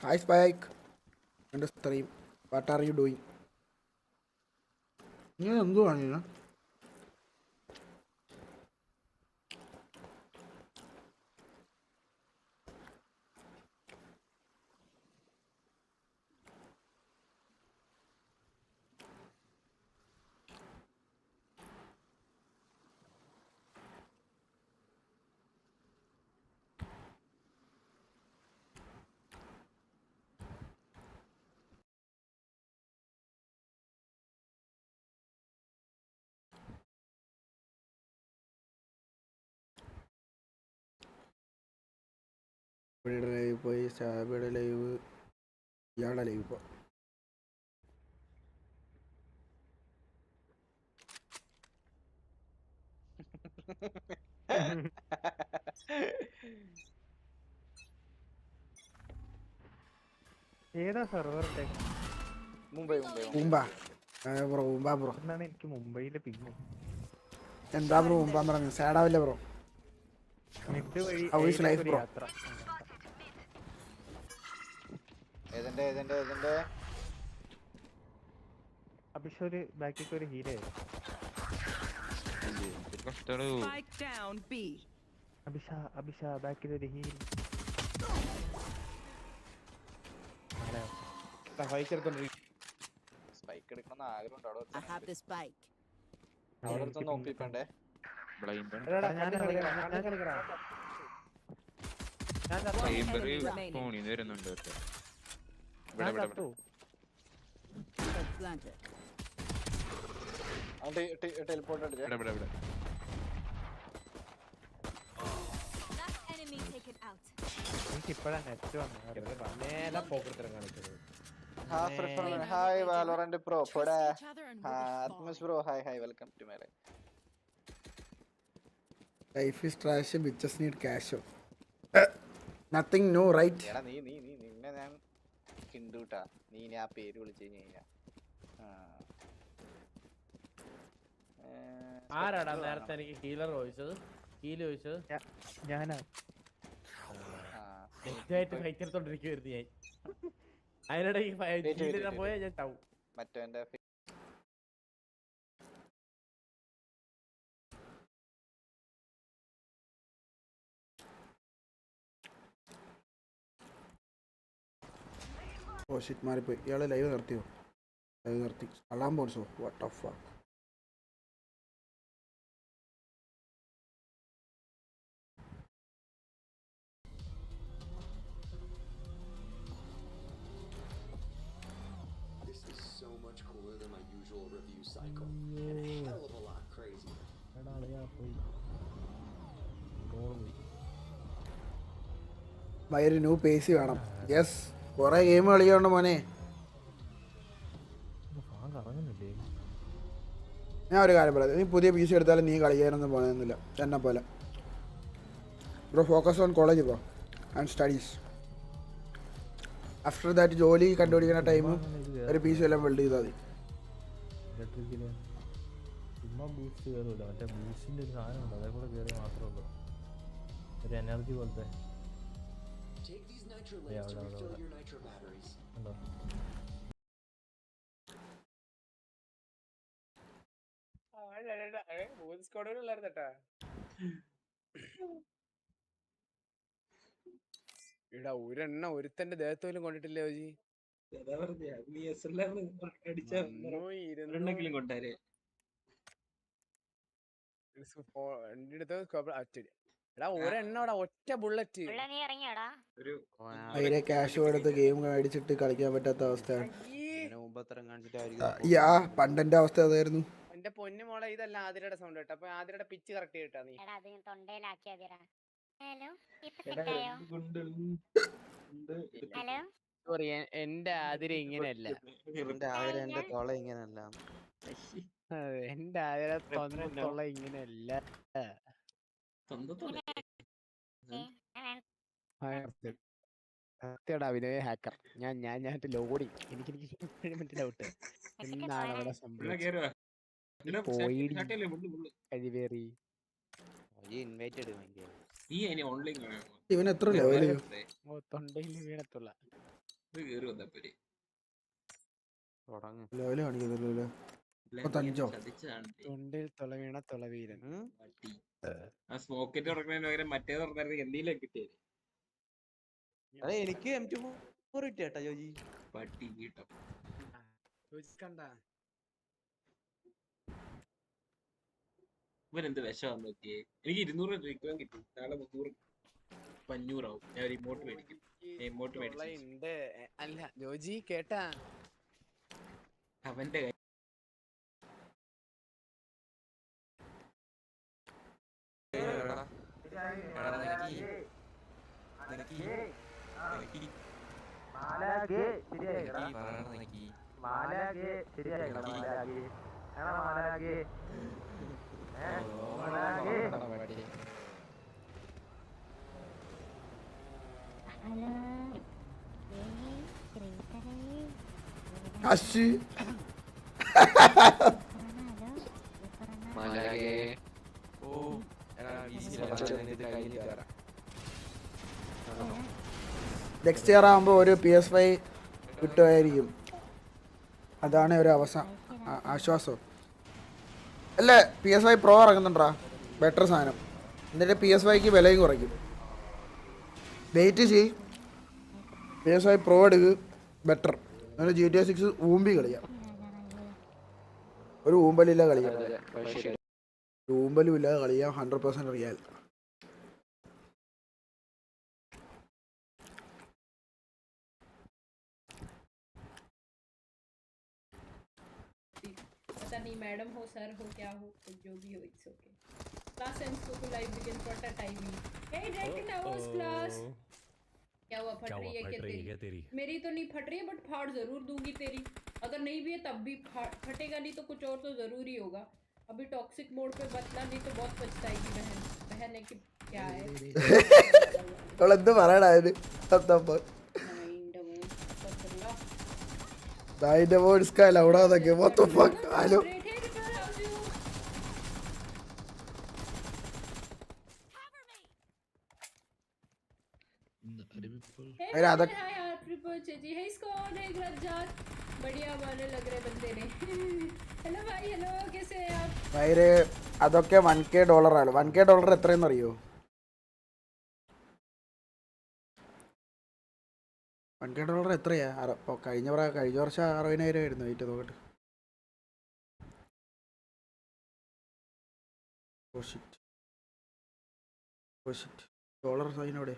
Hi Spike. എൻ്റെ stream what are you doing? നീ എന്തുവാണ് നീ? ഇവിടെ ലൈവ് പോയി, സാബിയുടെ ലൈവ്, ഇയാളുടെ ലൈവ് ഇപ്പോൾ. ഏതാ സെർവറിന്റെ? മുംബൈ ബ്രോ. എന്നാണ് എനിക്ക് മുംബൈയിലെ പിങ്ങും. എന്താ ബ്രോ മുമ്പാൻ പറഞ്ഞു? സാഡാവില്ല ബ്രോ. മിഡ് വഴി How is life, bro? യാത്ര. ഏതിന്റെ അഭിഷേക് ബാക്കിക്ക് ഒരു ഹീലായിരുന്നു. Spike down B. അഭിഷ ബാക്കിൽ ഒരു ഹീൽ. സ്പൈക്ക് എടുക്കണം ആഗ്രഹം ഉണ്ടോ? I have the spike. അവിടെ അടുത്തൊന്ന് ഒപ്പിപ്പണ്ടേ. ടെലിപ്പോർട്ട് അടിച്ചേ. എനിക്ക് ഇപ്പഴാ നെറ്റ് വന്നത്. ഹായ് വാലോറന്റ് പ്രോ പോടാ. ആത്മസ് bro hi welcome to my life. Life is trash, bitches need cash. Nothing new, right? എടാ നിന്നെ ഞാൻ കിണ്ടൂട്ടാ. നീ ആ പേര് വിളിച്ചു കഴിഞ്ഞാ ആരാടാ നേരത്തെ എനിക്ക് ഹീലർ ചോദിച്ചത്? ഹീൽ ചോദിച്ചത് ഞാനാ. ായിട്ട് ഫൈറ്റെടുത്തോണ്ടിരിക്കുവായിരുന്നു ഞാൻ. അതിനിടെ പോയാ ഞാൻ ചാവും. മറ്റേ ഓ ഷിറ്റ് മാറിപ്പോയി. ഇയാള് ലൈവ് നിർത്തിയോ? ലൈവ് നിർത്തി. അലാം പോൺസോ what of fuck. This is so much cooler than my usual review cycle. And a hell of a lot crazier. ഒരു ന്യൂ പേസി വേണം. യെസ്, കുറെ ഗെയിം കളിക്കാണ്ട് മോനെ. ഞാൻ ഒരു കാര്യം പറയാം, നീ പുതിയ പി സി എടുത്താലും നീ കളിക്കാനൊന്നും പോകണമെന്നില്ല എന്നെ പോലെ. Bro focus on college bro and studies. After that ജോലി കണ്ടുപിടിക്കുന്ന ടൈമും ഒരു പി സി എല്ലാം ബിൽഡ് ചെയ്താൽ മതി. ചുമ്മാ ബൂസ്റ്റ് കയറില്ല, മറ്റേ ബൂസ്റ്റിൻ്റെ ഒരു സാധനം ഉണ്ട്, അതേ കൂടെ കയറി മാത്രമേ ഉള്ളൂ. ഒരു എനർജി പോലത്തെ. ഉണ്ടോ? ഇടാ ഒരെണ്ണം ഒരുത്തന്റെ ദേഹത്ത് പോലും കൊണ്ടിട്ടില്ലേ ഓജി? ഒരെണ്ണം ഒറ്റ ബുള്ളറ്റ്. അതിനെ ക്യാഷ് കൊടുത്ത് ഗെയിം മേടിച്ചിട്ട് കളിക്കാൻ പറ്റാത്ത അവസ്ഥയാണ്. യാ പണ്ടെന്റെ അവസ്ഥ അതായിരുന്നു. എന്റെ പൊന്നു മോളെ, ഇതല്ല ആതിരയുടെ സൗണ്ട് കേട്ടോ. അപ്പൊ ആതിരയുടെ പിച്ച് കറക്റ്റ് കേട്ടാ നീ. സോറി, എന്റെ ആതിര ഇങ്ങനെയല്ല. എന്റെ ആതിര ഇങ്ങനെയല്ല. സത്യടാ വിനയ ഹാക്കർ. ഞാൻ ലോഡിങ്. എനിക്ക് ഡൗട്ട് എന്താണ് അവിടെ സംഭവിച്ചത്. ഇവൻ എത്ര ലെവല്? തൊണ്ടയിൽ വീണത്തുള്ള ലെവല് കാണിക്കുന്നില്ലല്ലോ. 35. തൊണ്ടിൽ തുളവീണ തുളവീരൻ. ആ സ്മോക്കിറ്റ് തുറക്കുന്നതിന് പകരം മറ്റേത് തുറന്നായിരുന്നു എന്തെങ്കിലും കിട്ടിയത്. എനിക്ക് M24 കിട്ടിയാ ജോജി. പട്ടി കിട്ടും. ഇവനെന്ത് വിഷമാന്ന് നോക്കിയേ. എനിക്ക് 200 രൂപ കിട്ടി. നാളെ 300 500 ആവും. ഞാൻ ഒരു ഇമോട്ട് മേടിക്കും. ഇമോട്ട് മേടിച്ചു. അല്ല ജോജി കേട്ടാ അവന്റെ അശി നെക്സ്റ്റ് ഇയർ ആകുമ്പോൾ ഒരു PS5 കിട്ടുമായിരിക്കും. അതാണ് ഒരു ആശ്വാസം. അല്ലേ PS5 Pro ഇറങ്ങുന്നുണ്ടാ, ബെറ്റർ സാധനം. എന്നിട്ട് PS5ക്ക് വിലയും കുറയ്ക്കും. വെയിറ്റ് ചെയ്, PS5 Pro എടുക്ക്, ബെറ്റർ. അങ്ങനെ GTA 6 ഊമ്പി കളിക്കാം. ഒരു ഊമ്പലില്ല കളിക്കാം, ഒരു ഊമ്പലും ഇല്ലാതെ കളിക്കാം. 100% റിയാൽ. पता नहीं मैडम हो सर हो क्या हो जो भी हो इट्स ओके. क्लास सेंस को live begin what a timing. Hey direct now's class. क्या हुआ, फट रही है क्या तेरी? मेरी तो नहीं फट रही है बट फाड़ जरूर दूंगी तेरी. अगर नहीं भी है तब भी फटेगा नहीं तो कुछ और तो जरूर ही होगा. अभी टॉक्सिक मोड पे बतला नहीं तो बहुत पछताएगी बहन है कि क्या है. അവളെന്ത് പറയണായത്? ലൗഡാന്നൊക്കെ what the fuck. Hello Hey HalfRipper ji. Hey Scott. Hey Grabjat. बढ़िया वाले लग रहे बंदे ने. हेलो भाई, हेलो कैसे हैं आप? ഭയങ്കര അതൊക്കെ $1K ആണ്. $1K എത്രയെന്ന് അറിയോ? $1K എത്രയാ? കഴിഞ്ഞ വർഷം 60,000 ആയിരുന്നു. വെയിറ്റ് നോക്കട്ടെ. ഡോളർ സൈൻ എവിടെ?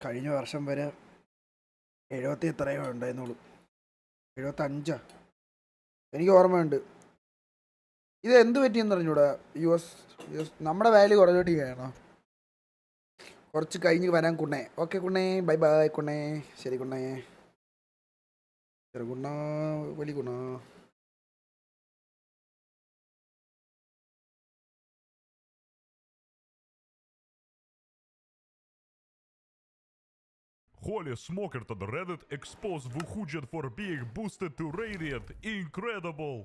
കഴിഞ്ഞ വർഷം വരെ 70 എത്രയോ ഉണ്ടായിരുന്നുള്ളൂ. 75 എനിക്ക് ഓർമ്മയുണ്ട്. ഇത് എന്ത് പറ്റിയെന്ന് അറിഞ്ഞൂടാ. US നമ്മുടെ വാല്യൂ കുറഞ്ഞോണ്ടിരിക്കുകയാണോ? കുറച്ച് കഴിഞ്ഞ് വരാൻ കുണ്ണേ. ഓക്കെ കുണ്ണേ, ബൈ ബൈ കുണ്ണേ. ശരി കുണ്ണേ, ചെറുകുണ്ണ വലിയ കുണ്ണ. Holy smoker, the Reddit exposed Wuhujan for being boosted to Radiant. Incredible!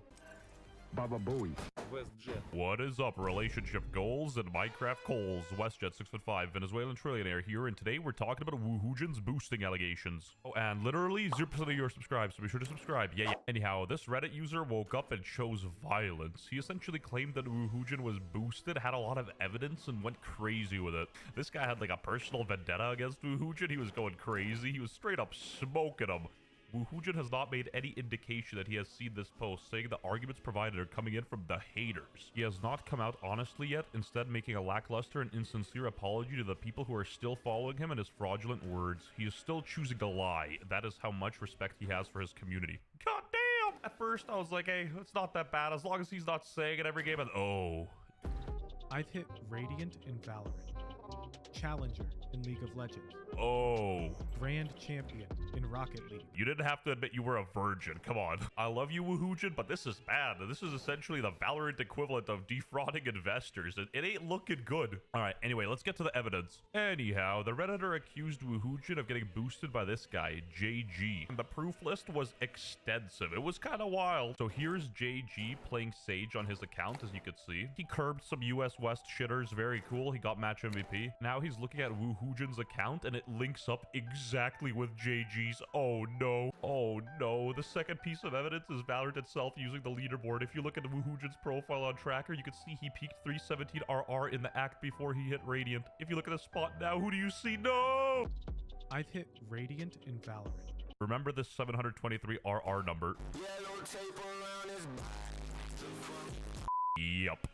Baba Bowie. WestJet. What is up, relationship goals and Minecraft Coles? WestJet 6'5", Venezuelan trillionaire here, and today we're talking about Wuhujan's boosting allegations. Oh, and literally 0% of you are subscribed, so be sure to subscribe. Yeah. Anyhow, this Reddit user woke up and chose violence. He essentially claimed that Wuhujan was boosted, had a lot of evidence, and went crazy with it. This guy had like a personal vendetta against Wuhujan. He was going crazy. He was straight up smoking him. Wuhujan has not made any indication that he has seen this post, saying the arguments provided are coming in from the haters. He has not come out honestly yet, instead making a lackluster and insincere apology to the people who are still following him and his fraudulent words. He is still choosing to lie. That is how much respect he has for his community. God damn! At first, I was like, hey, it's not that bad, as long as he's not saying it every game, and oh. I've hit Radiant in Valorant, Challenger in League of Legends. Oh. Grand Champion in Rocket League. You didn't have to admit you were a virgin. Come on. I love you, Woohoojin, but this is bad. This is essentially the Valorant equivalent of defrauding investors. It ain't looking good. All right, anyway, let's get to the evidence. Anyhow, the Redditor accused Woohoojin of getting boosted by this guy, JG. And the proof list was extensive. It was kind of wild. So here's JG playing Sage on his account, as you could see. He curbed some US West shitters. Very cool. He got match MVP. Now he's looking at Woohoojin's account, and it links up exactly with JG's. Oh no. Oh no. The second piece of evidence is Valorant itself using the leaderboard. If you look at Woohoojin's profile on Tracker, you can see he peaked 317 RR in the act before he hit Radiant. If you look at the spot now, who do you see? No! I've hit Radiant in Valorant. Remember this 723 RR number. Yep.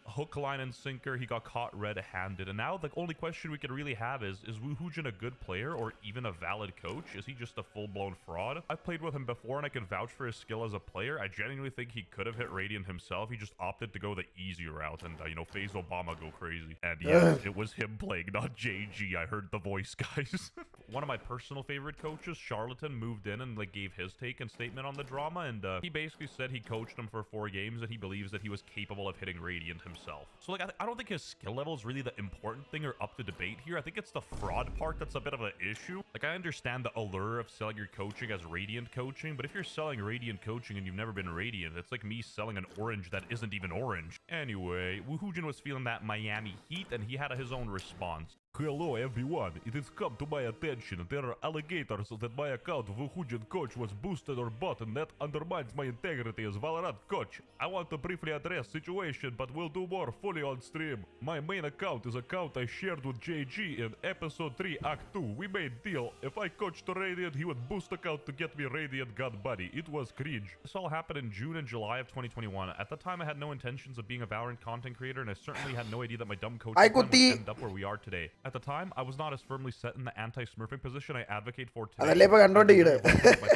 Hook, line, and sinker. He got caught red-handed. And now the only question we can really have is Woohoojin a good player or even a valid coach? Is he just a full-blown fraud? I've played with him before and I can vouch for his skill as a player. I genuinely think he could have hit Radiant himself. He just opted to go the easy route and, you know, phase Obama go crazy. And yeah, it was him playing, not JG. I heard the voice, guys. One of my personal favorite coaches, Charlatan, moved in and like gave his take and statement on the drama. And he basically said he coached him for 4 games and he believes that he was capable of hitting Radiant himself. So like I don't think his skill level is really the important thing or up to debate here. I think it's the fraud part that's a bit of an issue. Like I understand the allure of selling your coaching as Radiant coaching, but if you're selling Radiant coaching and you've never been Radiant, it's like me selling an orange that isn't even orange. Anyway, Woohoojin was feeling that Miami heat and he had his own response. Hello everyone, it has come to my attention there are allegations that my account Woohoojin coach was boosted or bought and that undermines my integrity as Valorant coach. I want to briefly address situation but will do more fully on stream. My main account is account I shared with JG in episode 3 act 2. We made deal. If I coached Radiant he would boost account to get me Radiant gun buddy. It was cringe. This all happened in June and July of 2021. At the time I had no intentions of being a Valorant content creator and I certainly had no idea that my dumb coach would end up where we are today. At the time, I was not as firmly set in the anti-smurfing position I advocate for today. My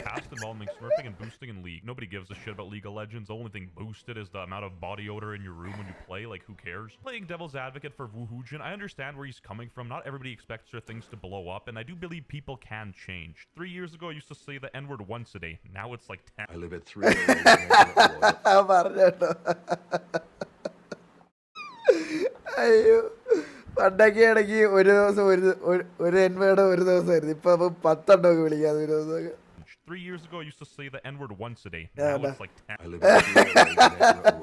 past involving smurfing and boosting in League. Nobody gives a shit about League of Legends. The only thing boosted is the amount of body odor in your room when you play. Like, who cares? Playing devil's advocate for Woohoojin, I understand where he's coming from. Not everybody expects their things to blow up, and I do believe people can change. 3 years ago, I used to say the N-word once a day. Now it's like 10. I live at 3. പണ്ടൊക്കെ ആണെങ്കിൽ ഒരു ദിവസം ഒരു എൻവേഡ് ഒരു ദിവസമായിരുന്നു ഇപ്പൊ 10 വിളിക്കാതെ ഒരു ദിവസം 3 years ago, I used to say the N-word once a day. Now it's like 10. I live in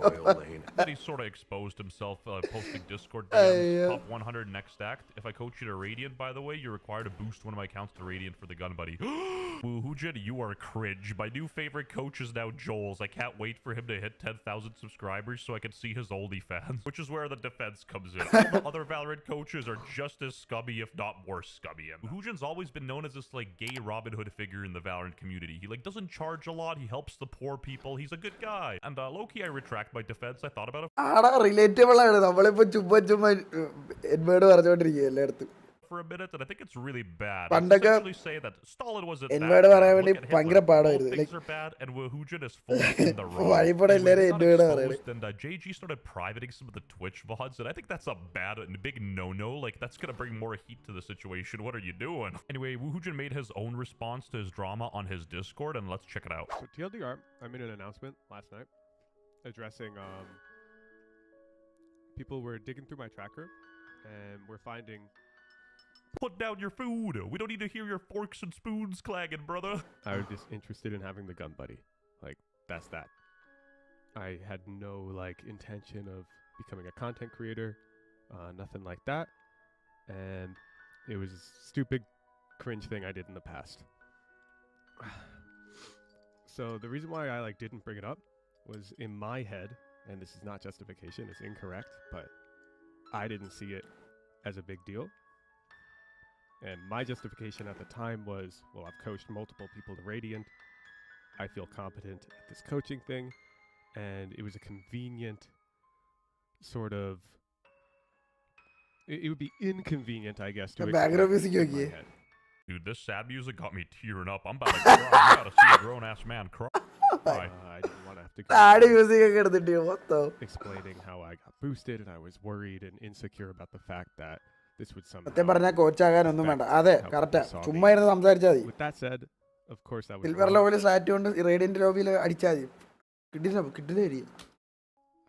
Royal Lane. Then he sort of exposed himself, posting Discord DMs, top 100 next act. If I coach you to Radiant, by the way, you're required to boost one of my accounts to Radiant for the gun buddy. Woohoojin, you are cringe. My new favorite coach is now Joel's. I can't wait for him to hit 10,000 subscribers so I can see his OnlyFans, which is where the defense comes in. All the other Valorant coaches are just as scummy, if not more scummy. Woohoojin's always been known as this like gay Robin Hood figure in the Valorant community. He like doesn't charge a lot. He helps the poor people. He's a good guy. And low-key, I retract my defense. I thought about it. For a minute, and I think it's really bad. I essentially say that Stalin wasn't that bad. Both things are bad, and Woohoojin is full in the wrong. And JG started privating some of the Twitch VODs, and I think that's a bad and big no-no. Like, that's gonna bring more heat to the situation. What are you doing? Anyway, Woohoojin made his own response to his drama on his Discord, and let's check it out. So TLDR, I made an announcement last night addressing people were digging through my tracker, and we're finding... Put down your food. We don't need to hear your forks and spoons clanging, brother. I was just interested in having the gun buddy. Like, that's that. I had no, like, intention of becoming a content creator. Nothing like that. And it was a stupid, cringe thing I did in the past. So the reason why I, like, didn't bring it up was in my head, and this is not justification, it's incorrect, but I didn't see it as a big deal. And my justification at the time was, well, I've coached multiple people to Radiant. I feel competent at this coaching thing. And it was a convenient sort of... It would be inconvenient, I guess, to Dude, this sad music got me tearing up. I'm about to cry. You gotta see a grown-ass man cry. I didn't want to have to go explaining how I got boosted, and I was worried and insecure about the fact that this would somehow... With that said, of course, that was silver wrong. Level slat കൊണ്ട് Radiant ലോബിയിൽ അടിച്ചാൽ മതി. കിട്ടില്ല.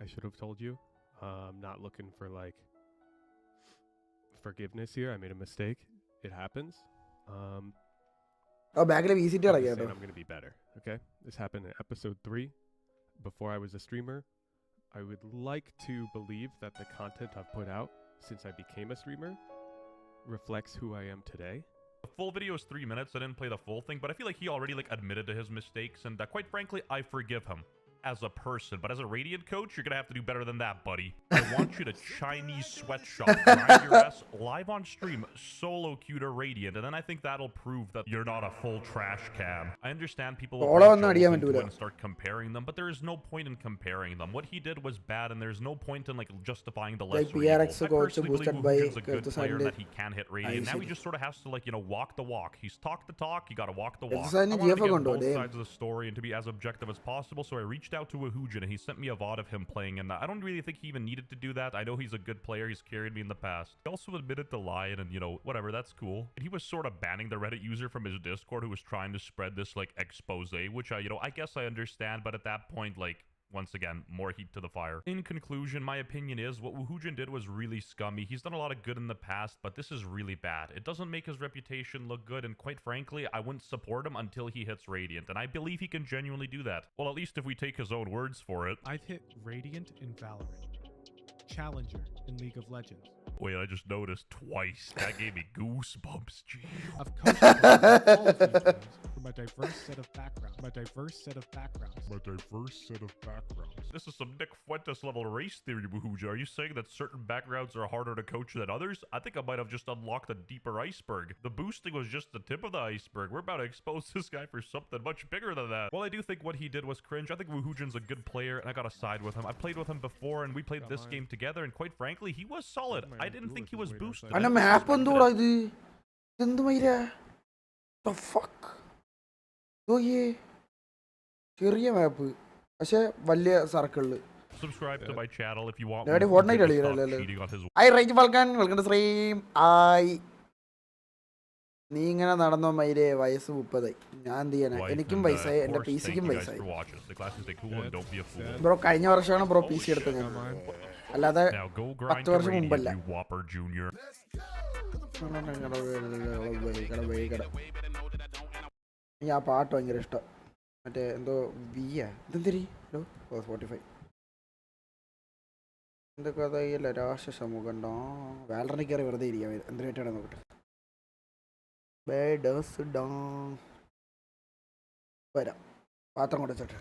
I should have told you. I'm not looking for like forgiveness here. I made a mistake. It happens. ബാക്കിലെ VCT I'm അടക്കാം just saying കേട്ടോ. I'm gonna be better. Okay, this happened in episode 3. Before I was a streamer, I would like to believe that the content I've put out since I became a streamer reflects who I am today. The full video is 3 minutes. I didn't play the full thing, but I feel like he already like admitted to his mistakes, and quite frankly, I forgive him as a person. But as a Radiant coach, you're gonna have to do better than that, buddy. I want you to Chinese sweatshop grind your ass live on stream, solo queue to Radiant, and then I think that'll prove that you're not a full trash can. I understand people will Solo bring ഒന്നും Joel അടിക്കാൻ into പറ്റൂല. it and start comparing them, but there is no point in comparing them. What he did was bad, and there's no point in like justifying the lesser evil. PRX I coach personally boosted believe by Wuhugen's a good Kurtus player and and that he can hit Radiant. Now he just sort of has to like, you know, walk the walk. He's talked the talk, you gotta walk the walk. Kurtus and I wanted to GF get കൊണ്ടോ, both damn. sides of the story and to be as objective as possible, so I reached out to Wuhugen and he sent me a VOD of him playing, and I don't really think he even needed to do that. I know he's a good player, he's carried me in the past. He also admitted to lying, and you know, whatever, that's cool. And he was sort of banning the Reddit user from his Discord who was trying to spread this like expose, which I guess I understand, but at that point, like, once again, more heat to the fire. In conclusion, my opinion is what Wuhugen did was really scummy. He's done a lot of good in the past, but this is really bad. It doesn't make his reputation look good, and quite frankly, I wouldn't support him until he hits Radiant, and I believe he can genuinely do that. Well, at least if we take his own words for it. I've hit Radiant in Valorant, Challenger in League of Legends. Wait, I just noticed twice. That gave me goosebumps. Gee. I've coached all of these games from a diverse set of backgrounds. This is some Nick Fuentes level race theory, Wuhugen. Are you saying that certain backgrounds are harder to coach than others? I think I might have just unlocked a deeper iceberg. The boosting was just the tip of the iceberg. We're about to expose this guy for something much bigger than that. Well, I do think what he did was cringe. I think Wuhugen's a good player, and I gotta side with him. I played with him before, and we played this game together, and quite frankly, he was solid. I didn't think he was boosted. അന്ന മാപ്പ് എന്തോടാ ഇത്? എന്ത് മൈരാ? The fuck? നോക്കിയേ. ചെറിയ മാപ്പ്. പക്ഷെ വലിയ സർക്കിളില്. Subscribe to my channel if you want. Daddy, Wuhugen Fortnite to കളിക്കല്ലേ? stop cheating on his I range falcon welcome to stream. നീ ഇങ്ങനെ നടന്നോ മൈരേ, വയസ്സ് 30. ഞാൻ എന്ത് ചെയ്യാനാ? എനിക്കും വയസ്സായി, എന്റെ PCക്കും വയസ്സായി. ബ്രോ കഴിഞ്ഞ വർഷമാണ് ബ്രോ PC എടുത്തത് ഞാൻ, അല്ലാതെ 10 വർഷം മുമ്പല്ല. എനിക്ക് ആ പാട്ട് ഭയങ്കര ഇഷ്ടം. മറ്റേ എന്തോ വിയാ ഇതെന്തിരി സ്പോട്ടിഫൈ എന്തൊക്കെ അതല്ല രാഷ്ട്ര സമൂഹം ഉണ്ടോ. വാലറിന് കയറി വെറുതെ ഇരിക്കാം. എന്തിനായിട്ടാണ് നോക്കട്ടെ. വരാം, പാത്രം കൊണ്ടുവച്ചോട്ടെ.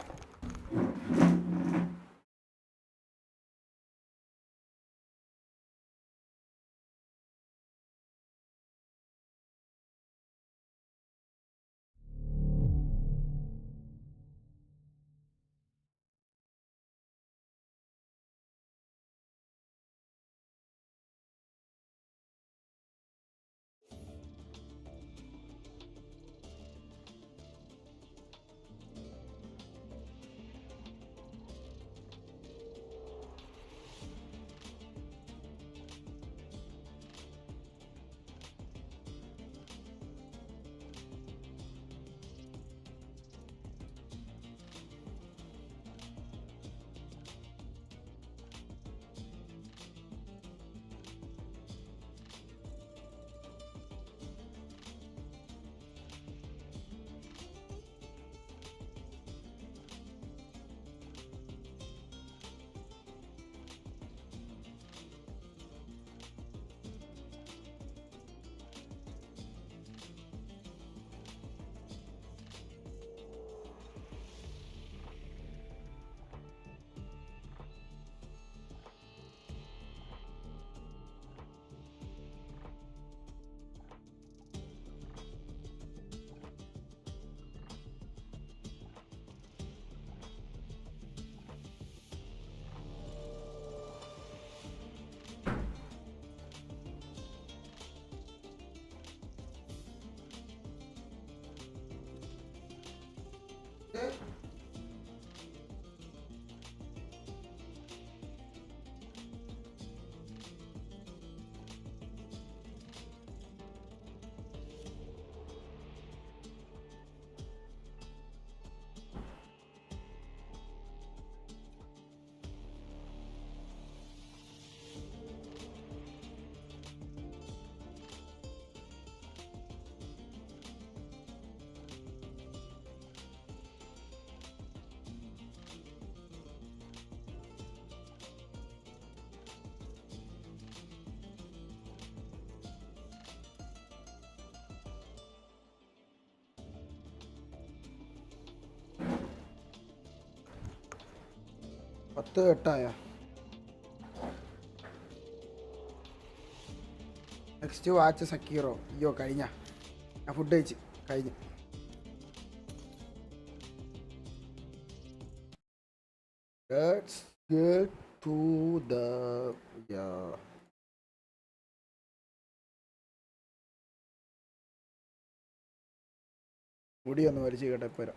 10-8 നെക്സ്റ്റ് വാച്ച് സക്കീറോ. അയ്യോ കഴിഞ്ഞ ഞാൻ ഫുഡ് കഴിച്ച് കഴിഞ്ഞു. Let's get to the മുടി ഒന്ന് വലിച്ചു കേട്ടെ പോരാ.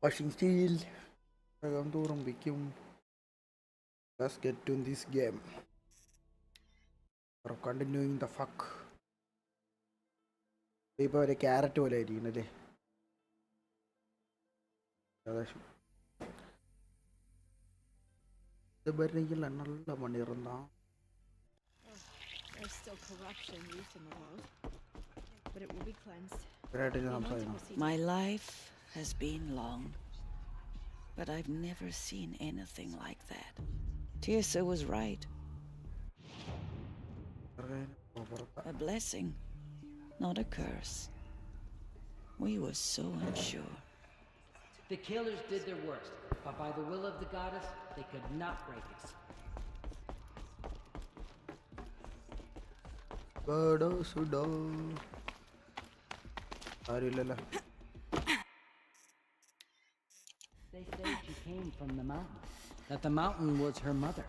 Washing steel. തോറും. Let's get to this game. We're continuing the fuck. ഇപ്പോൾ ഒരു ക്യാരറ്റ് പോലെ ആയിരിക്കുന്നല്ലേ. ഇത് ഭരണിക്കൽ നല്ല പണിയിരുന്നാ. There's still corruption loose in the world, but it will be cleansed. My life has been long, but I've never seen anything like that. Tirsa was right. A blessing, not a curse. We were so unsure. The killers did their worst, but by the will of the goddess, they could not break us. They say she came from the mountain, that the mountain was her mother.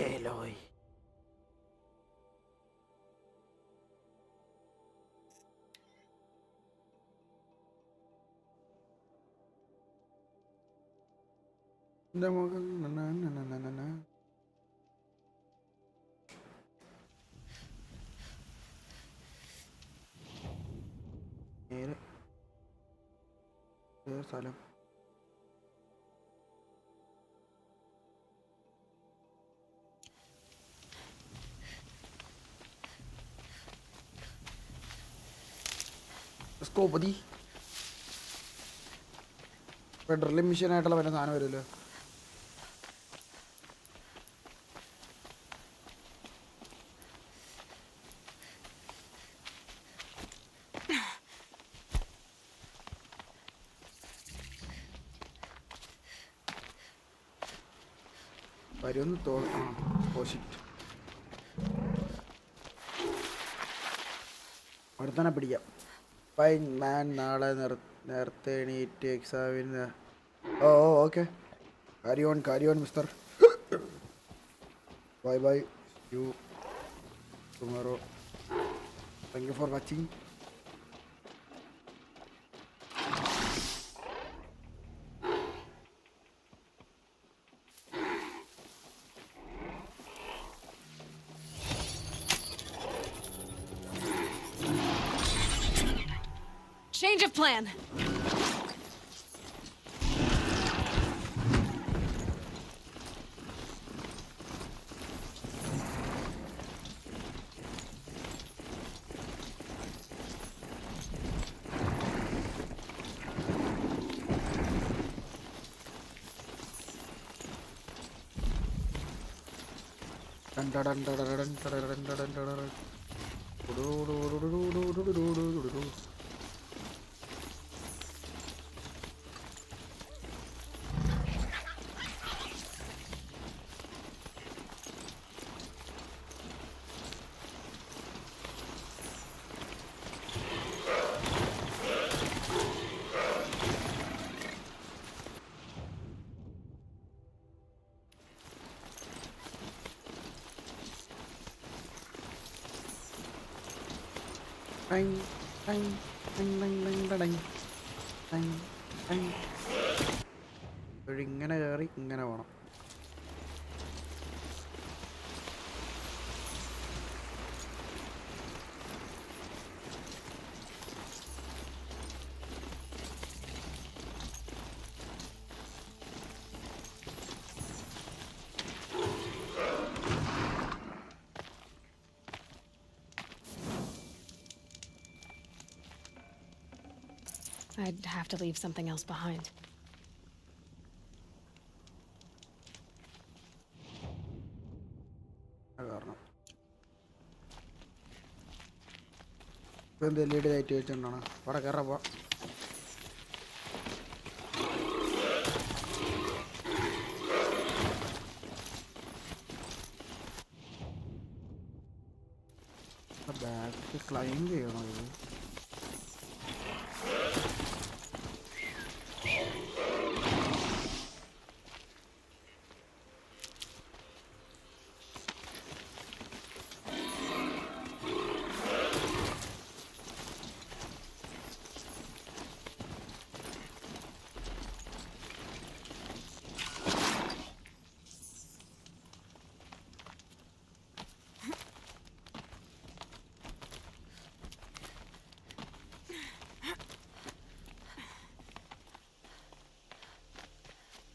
Eloy. സ്ഥലം സ്കോപ്പതി drilling മെഷീനായിട്ടുള്ള വല്ല സാധനം വരുമല്ലോ. വരുമെന്ന് തോന്നിട്ട് ഒരുത്തനെ പിടിക്കാം. Fine മാൻ നാളെ നേരത്തെ എണീറ്റ് എക്സാമിന്. Oh okay, carry on mister. Bye bye, you tomorrow. Thank you for watching. plan. ഇങ്ങനെ കയറി ഇങ്ങനെ പോണം. I'd have to leave something else behind. കാരണം ഇപ്പം എന്ത് LED ലൈറ്റ് വെച്ചിട്ടുണ്ടാണ് അവിടെ കയറപ്പോ. ബാക്ക് ക്ലൈം ചെയ്യണോ ഇത്?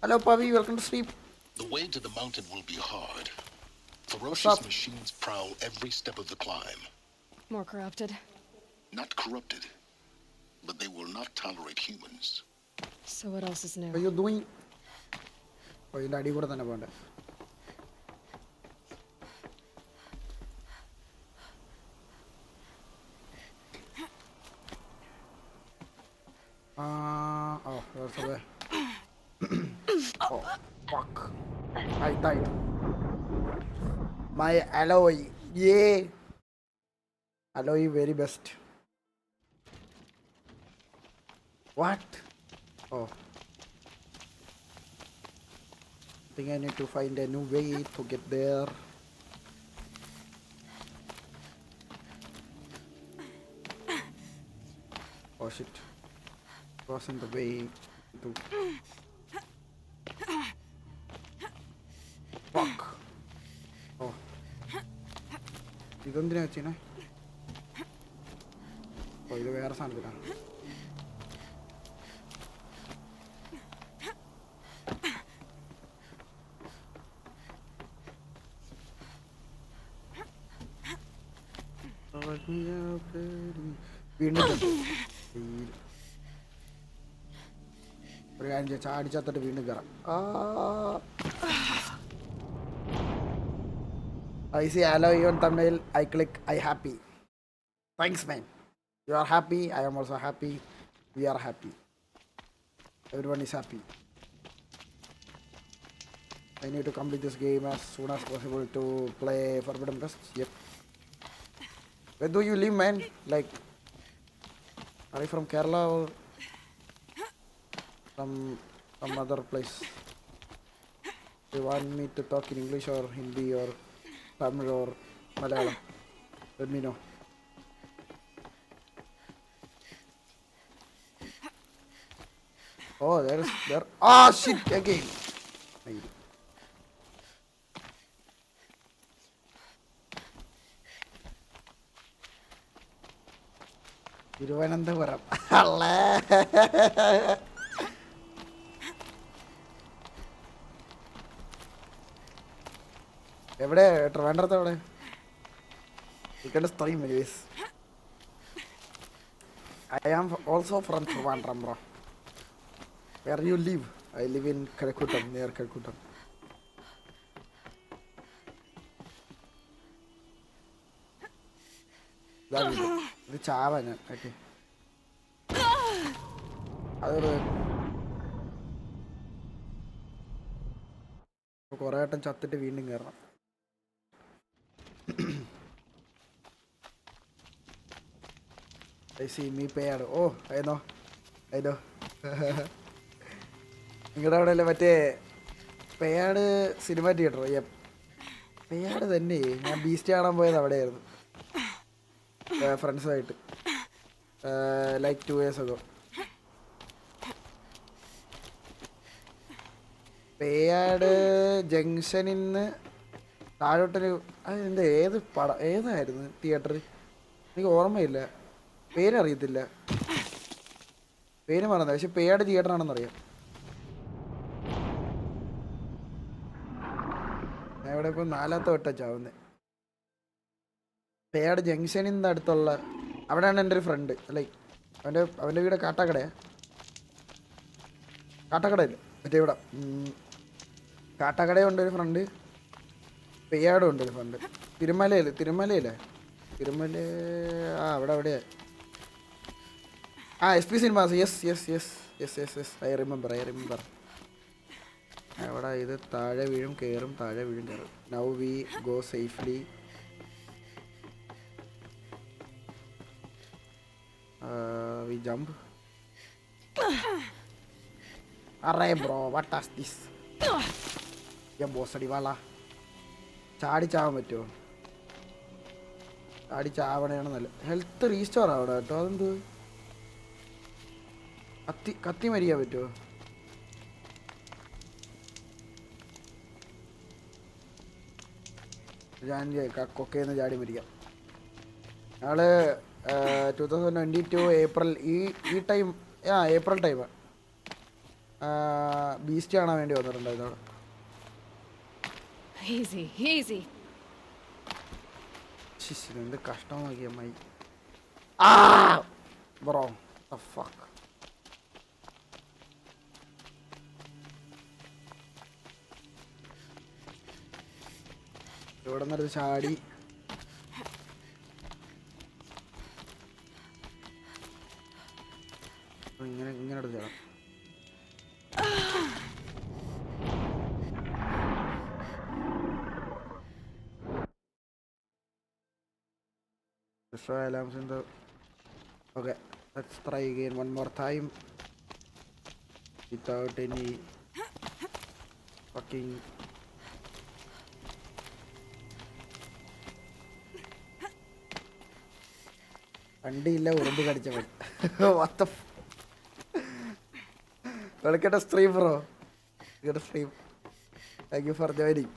Hello, Pavi. Welcome to stream. The way to the mountain will be hard. Ferocious machines prowl every step of the climb. More corrupted? Not corrupted, but they will not tolerate humans. So what else is new? What are you doing? Oh, you're not even going to oh, there's a way. Oh, fuck. I died. My alloy. Yeah. Alloy very best. What? Oh. I think I need to find a new way to get there. Oh shit. Wasn't the way to... Fuck. Oh. ഇതെന്തിനാ വെച്ചീനെ? ഓ ഇത് വേറെ സാധനത്തിനാണ്. വീണ്ടും ഒരു കാര്യം ചാടിച്ചാത്തിട്ട് വീണ്ടും കയറാം. I see alloy on thumbnail. I click. I happy. Thanks, man. You are happy. I am also happy. We are happy. Everyone is happy. I need to complete this game as soon as possible to play Forbidden West. Yep. Where do you live, man? Like, are you from Kerala or some other place? Do you want me to talk in English or Hindi or Tamil or Malayalam? Let me know. Oh, there. Ah, shit again. Thiruvananthapuram അല്ലേ. എവിടെ ട്രിവാൻഡ്രത്ത് എവിടെ? Stream anyways. I am also from Trivandrum, bro. Where you live? I live in Calcutta, near Calcutta. ഇത് ചാവാ ഞാൻ. Okay, അതൊരു കുറേ വട്ടം ചത്തിട്ട് വീണ്ടും കയറണം. I see me paid. Oh, I know. നിങ്ങളുടെ അവിടെ അല്ലേ മറ്റേ പേയാട് സിനിമ തിയേറ്റർ? പേയാട് തന്നെ. ഞാൻ ബീസ്റ്റ് കാണാൻ പോയത് അവിടെയായിരുന്നു ഫ്രണ്ട്സുമായിട്ട്, ലൈക്ക് 2 years ago. പേയാട് ജംഗ്ഷനിൽ നിന്ന് താഴോട്ടൊരു അതിൻ്റെ ഏതായിരുന്നു തിയേറ്റർ എനിക്ക് ഓർമ്മയില്ല, പേരറിയത്തില്ല, പേര് മറന്നത്. പക്ഷെ പേയാട് തിയേറ്റർ ആണെന്നറിയാം. ഞാൻ ഇവിടെ ഇപ്പം 4ാമത്തെ വട്ടം ചാവുന്നത്. പേയാട് ജംഗ്ഷനിൽ നിന്ന് അടുത്തുള്ള അവിടെയാണ് എൻ്റെ ഒരു ഫ്രണ്ട്. ലൈക്ക് അവൻ്റെ വീട് കാട്ടാക്കടയില്ല, മറ്റേ ഇവിടെ കാട്ടാക്കടയുണ്ട് ഒരു ഫ്രണ്ട്, പേയാടും ഉണ്ട് ഒരു ഫ്രണ്ട്. തിരുമലയില്ലേ അവിടെ SP cinemas. Yes I remember. അവിടെ ഇത് താഴെ വീഴും കയറും, താഴെ വീഴും കയറും. Now we go safely. We jump. അറേ ബ്രോ, വാട്ട് ആസ് ദിസ്? ബോസടി വാള. ചാടി ചാവാൻ പറ്റുമോ? ചാടി ചാവണയാണ് നല്ല. ഹെൽത്ത് റീസ്റ്റോർ ആവണം കേട്ടോ. അതെന്ത് കത്തി മരിക്കാൻ പറ്റുമോ? ഞാൻ കൊക്കയെന്ന് ചാടി മരിക്കാം. ഞങ്ങൾ 2022 ഏപ്രിൽ ഈ ടൈം ഏപ്രിൽ ടൈം ബീസ്റ്റ് കാണാൻ വേണ്ടി വന്നിട്ടുണ്ടായിരുന്നു അവിടെ. എന്ത് കഷ്ടം നോക്കിയ അമ്മായി. Bro fuck. ഇവിടെ നിന്നൊരു ചാടി ഇങ്ങനെ എടുത്ത് ചേടാം. Destroy alarms in the... Okay, let's try again one more time without any fucking... വണ്ടിയില്ല, ഉറുമ്പ് കടിച്ച മതി. What the f... Welcome to stream, bro. Good stream. Thank you for joining.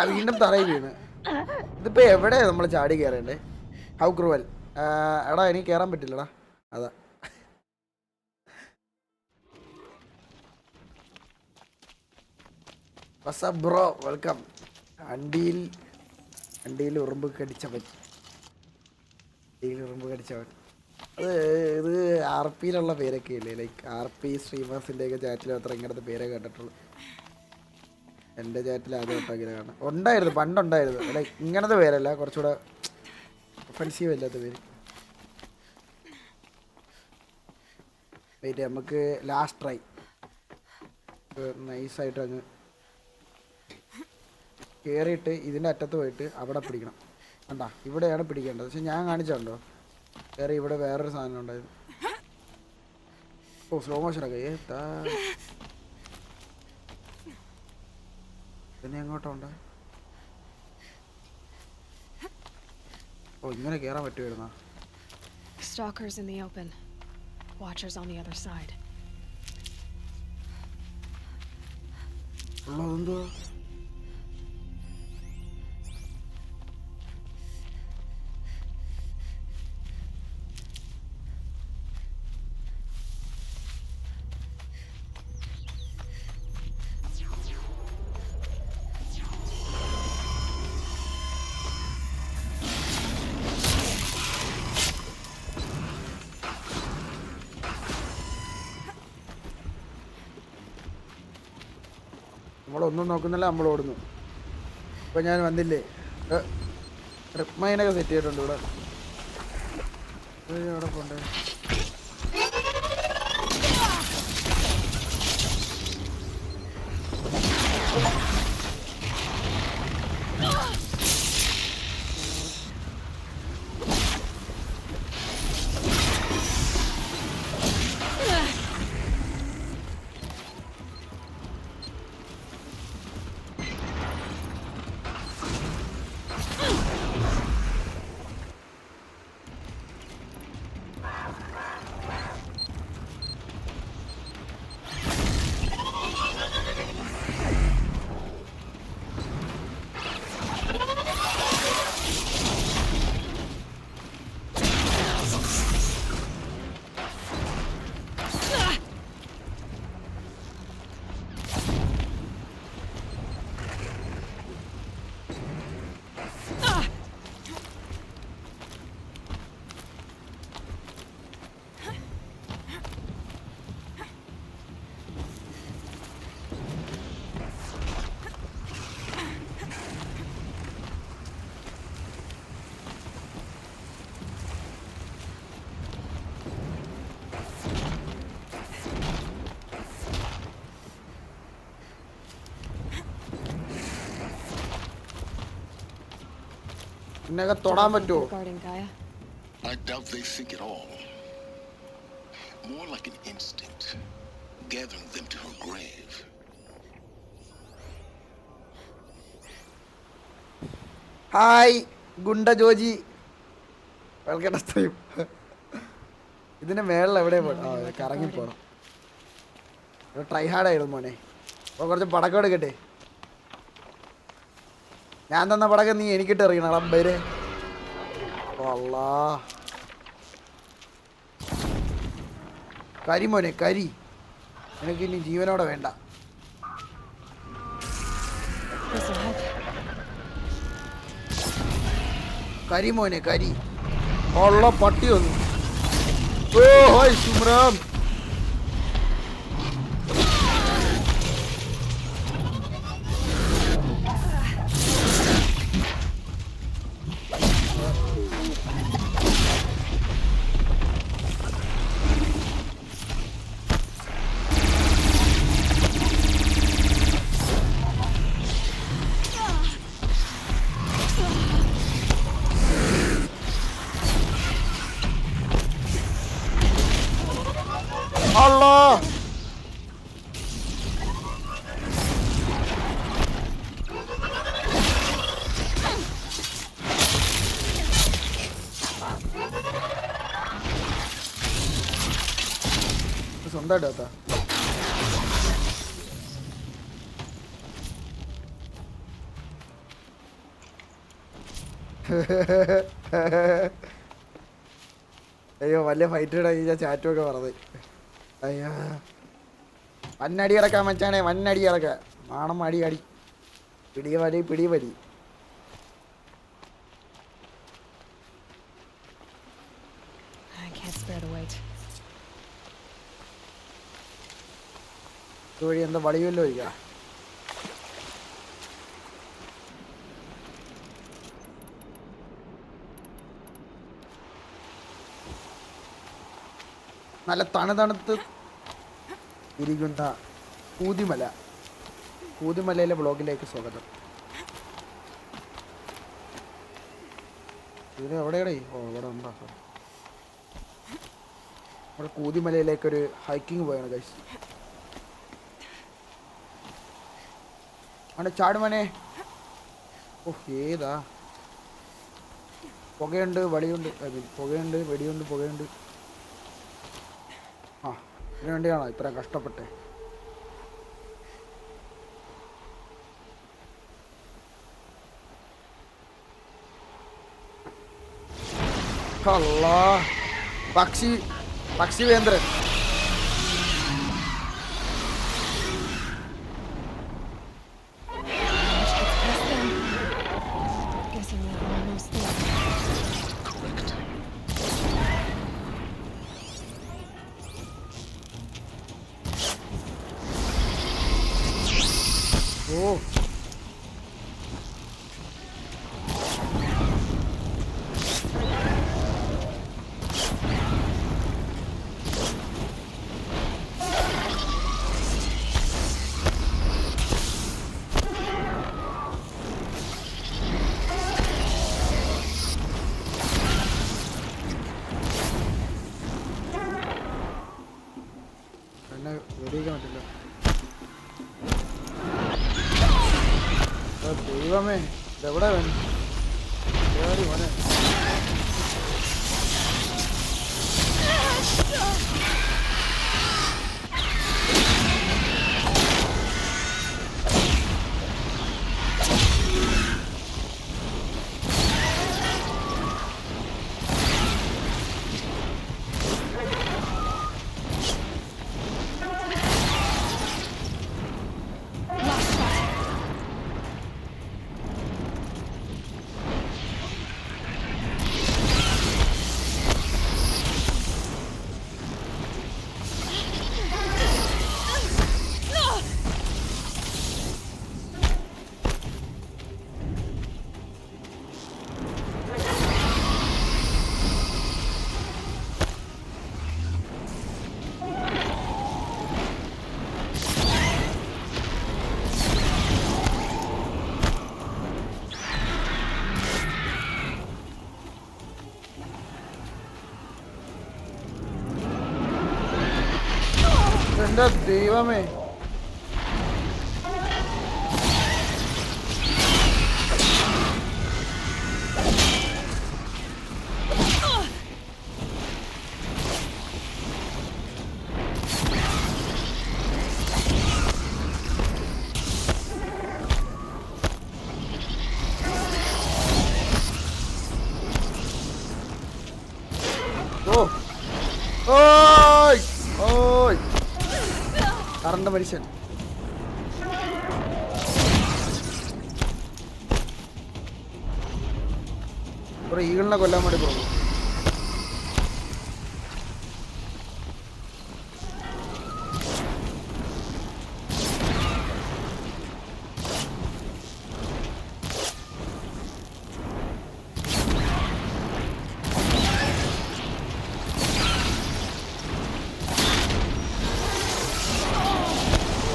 വീണ്ടും തറയിൽ വീണ്. ഇതിപ്പോൾ എവിടെ നമ്മൾ ചാടി കയറേണ്ടേ? How cruel. എടാ എനിക്ക് കയറാൻ പറ്റില്ലടാ, അതാ. WhatsApp bro, welcome. വണ്ടിയിൽ ഉറുമ്പ് കടിച്ചവൻ. അത് ഇത് RPയിലുള്ള പേരൊക്കെ ഇല്ലേ, ലൈക്ക് RP സ്ട്രീമേഴ്സിൻ്റെയൊക്കെ ചാറ്റിൽ മാത്രം ഇങ്ങനത്തെ പേരെ കേട്ടിട്ടുള്ളൂ. എൻ്റെ ചാറ്റിൽ ആദ്യമായിട്ട് അങ്ങനെ കാണാം. ഉണ്ടായിരുന്നു, പണ്ടുണ്ടായിരുന്നു. ലൈക്ക് ഇങ്ങനത്തെ പേരല്ല, കുറച്ചുകൂടെ ഒഫൻസീവ് അല്ലാത്ത പേര്. വെയിറ്റ്, നമുക്ക് ലാസ്റ്റ് ട്രൈ നൈസായിട്ട് അങ്ങ് കയറിയിട്ട് ഇതിൻ്റെ അറ്റത്ത് പോയിട്ട് അവിടെ പിടിക്കണം. കണ്ടാ, ഇവിടെയാണ് പിടിക്കേണ്ടത്. പക്ഷെ ഞാൻ കാണിച്ചുണ്ടോ കയറി ഇവിടെ വേറൊരു സാധനം ഉണ്ടായിരുന്നു. ഓ, സ്ലോ മോഷനൊക്കെ പിന്നെ എങ്ങോട്ടുണ്ട്? ഓ, ഇങ്ങനെ കയറാൻ പറ്റുമായിരുന്നോ? Stalkers in the open. Watchers on the other side. ഉള്ളതെന്തോ നമ്മളൊന്നും നോക്കുന്നില്ല, നമ്മൾ ഓടുന്നു. ഇപ്പം ഞാൻ വന്നില്ലേ, റിപ്മൈനൊക്കെ സെറ്റ് ചെയ്തിട്ടുണ്ട് ഇവിടെ. എവിടെ പോണ്ടേ? ഇന്നൊക്കെ തൊടാൻ പറ്റുമോ? I doubt they think at all. More like an instinct, gathering them to her grave. Hi Gunda Joji, welcome to stream. ഇതിന്റെ മേളിൽ എവിടെ കറങ്ങി പോണം. ട്രൈ ഹാർഡ് ആയിരുന്നു മോനെ. അപ്പോൾ കുറച്ച് പടക്കം എടുക്കട്ടെ. ഞാൻ തന്ന പടക്കം നീ എനിക്കിട്ട് എറിയണം അമ്പേര്. അല്ലാ കരി മോനെ കരി, എനിക്ക് ഇനി ജീവനോടെ വേണ്ട. കരി മോനെ കരി. ഉള്ള പട്ടി വന്നു. ഓ ഹോയ് സുമ്രാം. Allah. സ്വന്തമായിട്ട് എത്താ. അയ്യോ വലിയ ഫൈറ്റ് ഇടാ ചാറ്റും ഒക്കെ പറഞ്ഞത്. അയ്യാ വന്നടി കിടക്കാൻ മച്ചാനെ, വന്നടി കിടക്ക. മാണം അടി അടി, പിടി വലി പിടി വലി. ഇതുവഴി എന്താ വളിയല്ലോ ഇല്ല. നല്ല തണുതണുത്ത് ഇരിക്കുന്ന കൂതിമല, കൂതിമലയിലെ വ്ളോഗിലേക്ക് സ്വാഗതം. ഇത് എവിടെയാടേ? ഓ ഇവിടെ ഉണ്ടോ? നമ്മുടെ കൂതിമലയിലേക്കൊരു ഹൈക്കിങ് പോയാണ് ഗൈസ്. അവിടെ ചാടുമനെ. ഓ ഏതാ? പുകയുണ്ട് വടിയുണ്ട്, പുകയുണ്ട് വെടിയുണ്ട് പുകയുണ്ട്. ആ ഇതിനു വേണ്ടിയാണോ ഇത്ര കഷ്ടപ്പെട്ടെ? അല്ലാ പക്ഷി വേന്ദ്രൻ. എന്നെ വെടിയിക്കാൻ പറ്റില്ല. ദൈവമേ ഇതെവിടെ വേണം മോനെ. എന്റെ ദൈവമേ ഓയ് ഓയ് കറണ്ട് മനുഷ്യൻ. ഈകളിനെ കൊല്ലാൻ വേണ്ടി പോകും.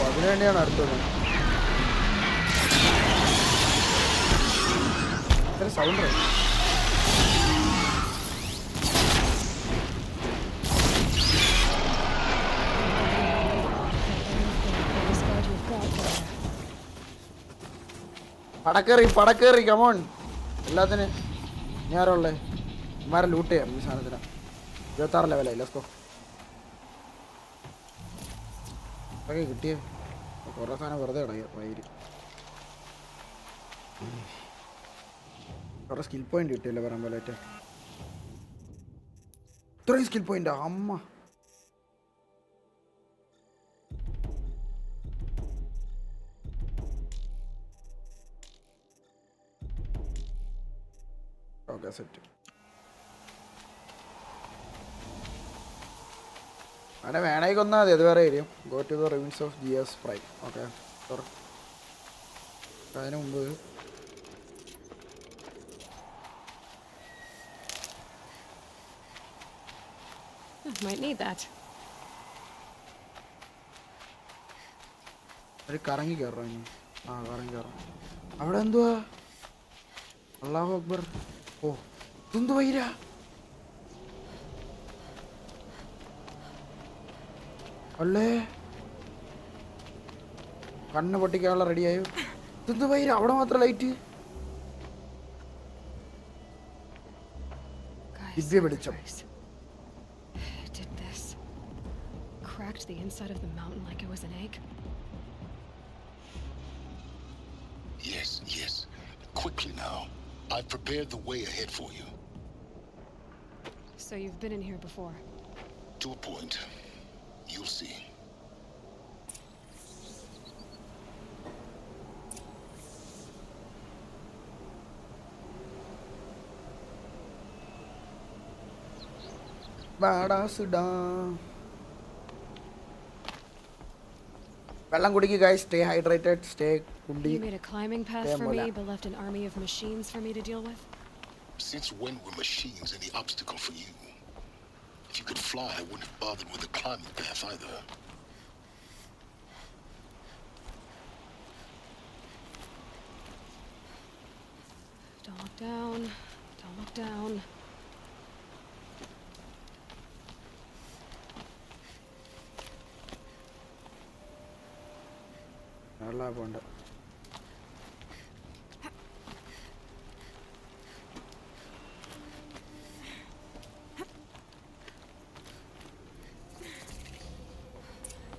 അതിനുവേണ്ടിയാണ് അടുത്തത്. സൗണ്ട് പടക്കേറി കമോൺ. എല്ലാത്തിനും ഞാറുള്ളേ ഇമാരെ ലൂട്ട് ചെയ്യാം. ഈ സാധനത്തിന് 26 ലെവലായി. Let's go. കിട്ടിയേ കുറേ സാധനം വെറുതെ ഇടയ്യ വൈര്. കുറേ സ്കിൽ പോയിന്റ് കിട്ടിയല്ലോ പറയാൻ പോലെ. ഇത്രയും സ്കിൽ പോയിന്റ് അമ്മ. Okay set. അവനെ വേണമെങ്കിൽ കൊന്നാൽ മതി. അത് വേറെ area. Go to the reviews of GS prime. Okay അതിന് മുമ്പ് Might need that. ഒരു കറങ്ങി കയറാം ഇനി. കറങ്ങി കയറാം. അവിടെ എന്തുവാ? അല്ലാഹു അക്ബർ. ഓ ഇതെന്തു വൈര? അല്ലേ കണ്ണ് പൊട്ടിക്കാനുള്ള റെഡിയായോ? ഇതെന്തു വൈര? അവിടെ മാത്രം ലൈറ്റ്. ദിവ്യ വെളിച്ചം. Did this. Cracked the inside of the mountain like it was an egg. Yes. Quickly now. I've prepared the way ahead for you. So you've been in here before? To a point. You'll see. വെള്ളം കുടിക്കുക guys. Stay hydrated. Stay കുണ്ടി. You made a climbing path for me, but left an army of machines for me to deal with? Since when were machines any obstacle for you? If you could fly, I wouldn't have bothered with a climbing path either. Don't look down. Don't look down. நல்லா போண்ட.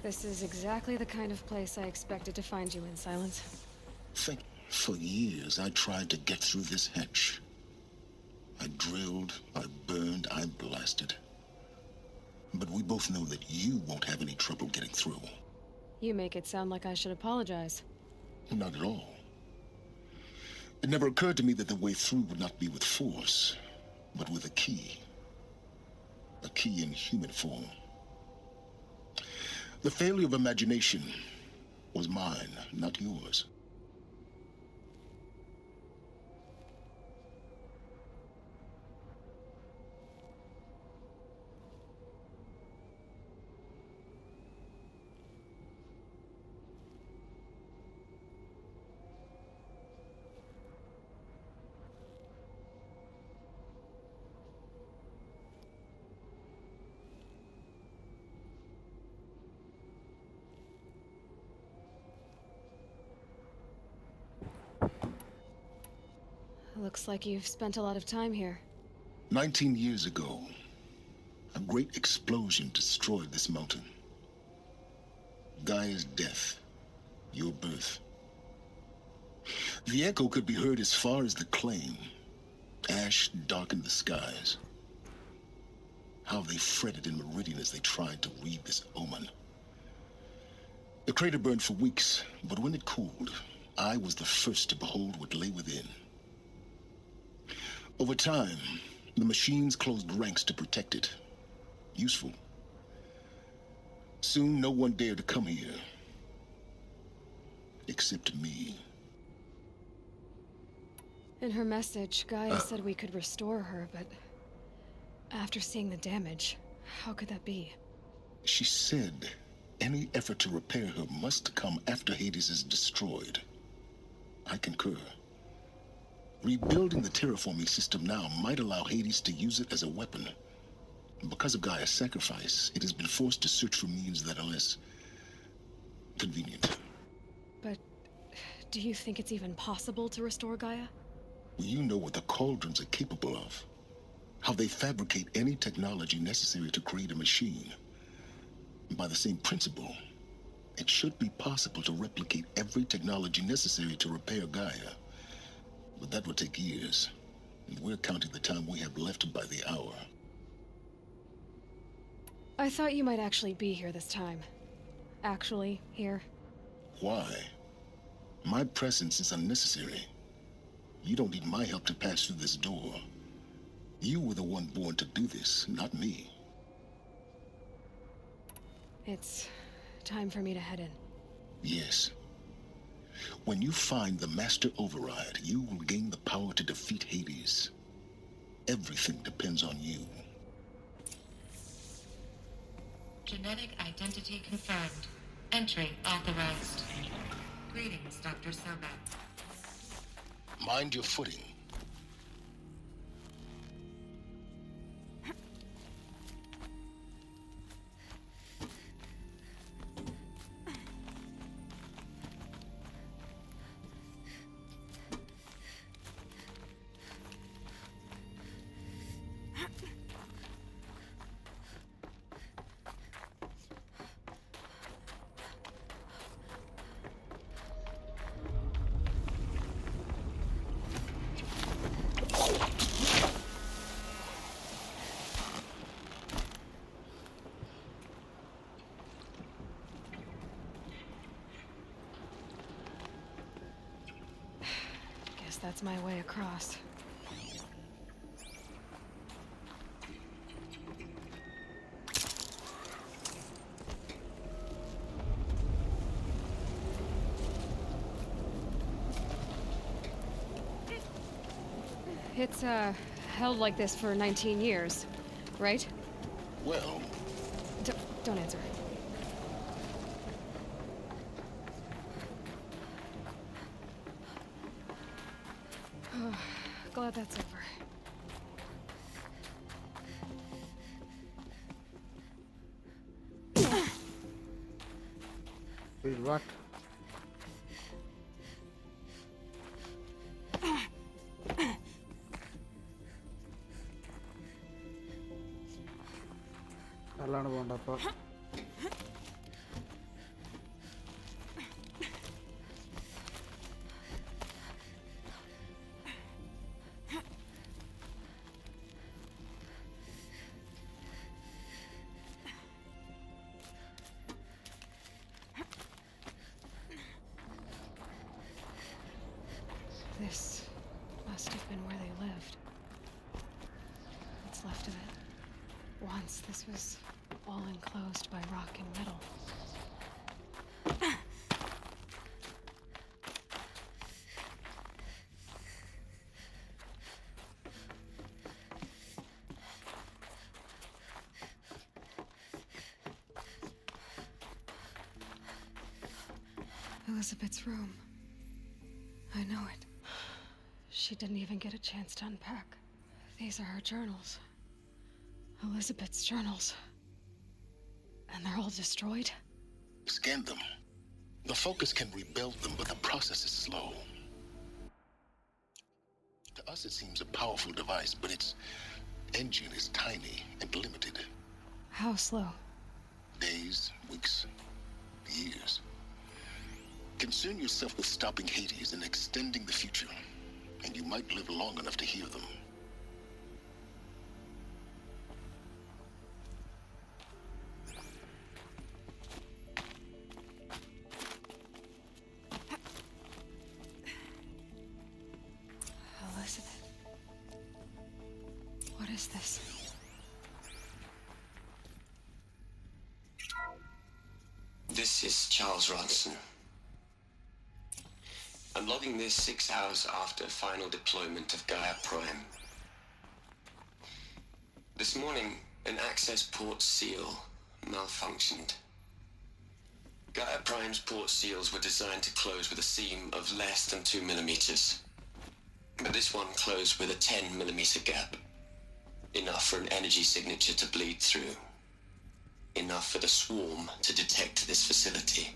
This is exactly the kind of place I expected to find you in, Silence. For years, I tried to get through this hatch. I drilled, I burned, I blasted. But we both know that you won't have any trouble getting through. You make it sound like I should apologize. Not at all. It never occurred to me that the way through would not be with force, but with a key. A key in human form. The failure of imagination was mine, not yours. Looks like you've spent a lot of time here. 19 years ago, a great explosion destroyed this mountain. Gaia's death, your birth. The echo could be heard as far as the claim. Ash darkened the skies. How they fretted in meridian as they tried to read this omen. The crater burned for weeks, but when it cooled, I was the first to behold what lay within. Over time, the machines closed ranks to protect it. Useful. Soon, no one dared to come here. Except me. In her message, Gaia said we could restore her, but after seeing the damage, how could that be? She said any effort to repair her must come after Hades is destroyed. I concur. Rebuilding the terraforming system now might allow Hades to use it as a weapon. Because of Gaia's sacrifice, it has been forced to search for means that are less convenient. But do you think it's even possible to restore Gaia? You know what the cauldrons are capable of. How they fabricate any technology necessary to create a machine. By the same principle, it should be possible to replicate every technology necessary to repair Gaia. But that would take years. And we're counting the time we have left by the hour. I thought you might actually be here this time. Actually, here. Why? My presence is unnecessary. You don't need my help to pass through this door. You were the one born to do this, not me. It's time for me to head in. Yes. When you find the Master Override, you will gain the power to defeat Hades. Everything depends on you. Genetic identity confirmed. Entry authorized. Greetings, Dr. Soba. Mind your footing. That's my way across. It's, held like this for 19 years, right? Well... Don't answer. Glad that's over. Wait, what? നല്ലാണ് പോകണ്ട അപ്പോൾ. This must have been where they lived. What's left of it. Once this was all enclosed by rock and metal. Elizabeth's room. I know it. She didn't even get a chance to unpack. These are her journals. Elizabeth's journals. And they're all destroyed? Scan them. The Focus can rebuild them, but the process is slow. To us, it seems a powerful device, but its engine is tiny and limited. How slow? Days, weeks, years. Concern yourself with stopping Hades and extending the future, and you might live long enough to hear them. Elizabeth. What is this? This is Charles Ronson. I'm logging this 6 hours after final deployment of Gaia Prime. This morning, an access port seal malfunctioned. Gaia Prime's port seals were designed to close with a seam of less than 2 millimeters. But this one closed with a 10 millimeter gap. Enough for an energy signature to bleed through. Enough for the swarm to detect this facility.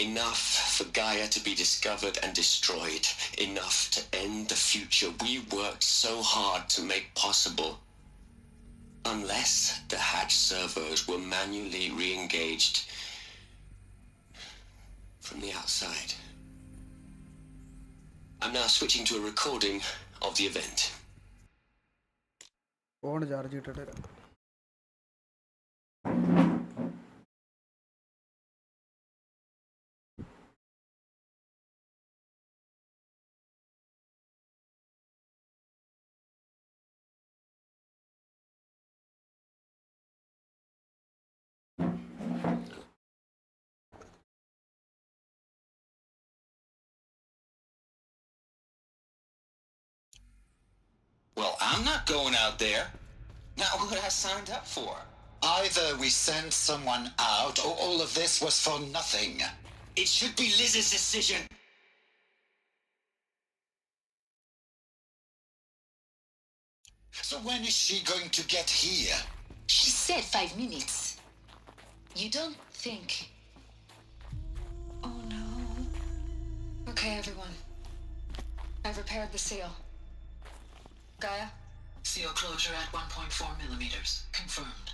Enough for Gaia to be discovered and destroyed. Enough to end the future we worked so hard to make possible. Unless the hatch servos were manually re-engaged from the outside. I'm now switching to a recording of the event. Phone charge ഇട്ടിട്ട് വരാം. Well, I'm not going out there. Not what I signed up for. Either we send someone out, or all of this was for nothing. It should be Liz's decision. So when is she going to get here? She said 5 minutes. You don't think... Oh no. Okay, everyone. I've repaired the seal. Gaia? Seal closure at 1.4 millimeters. Confirmed.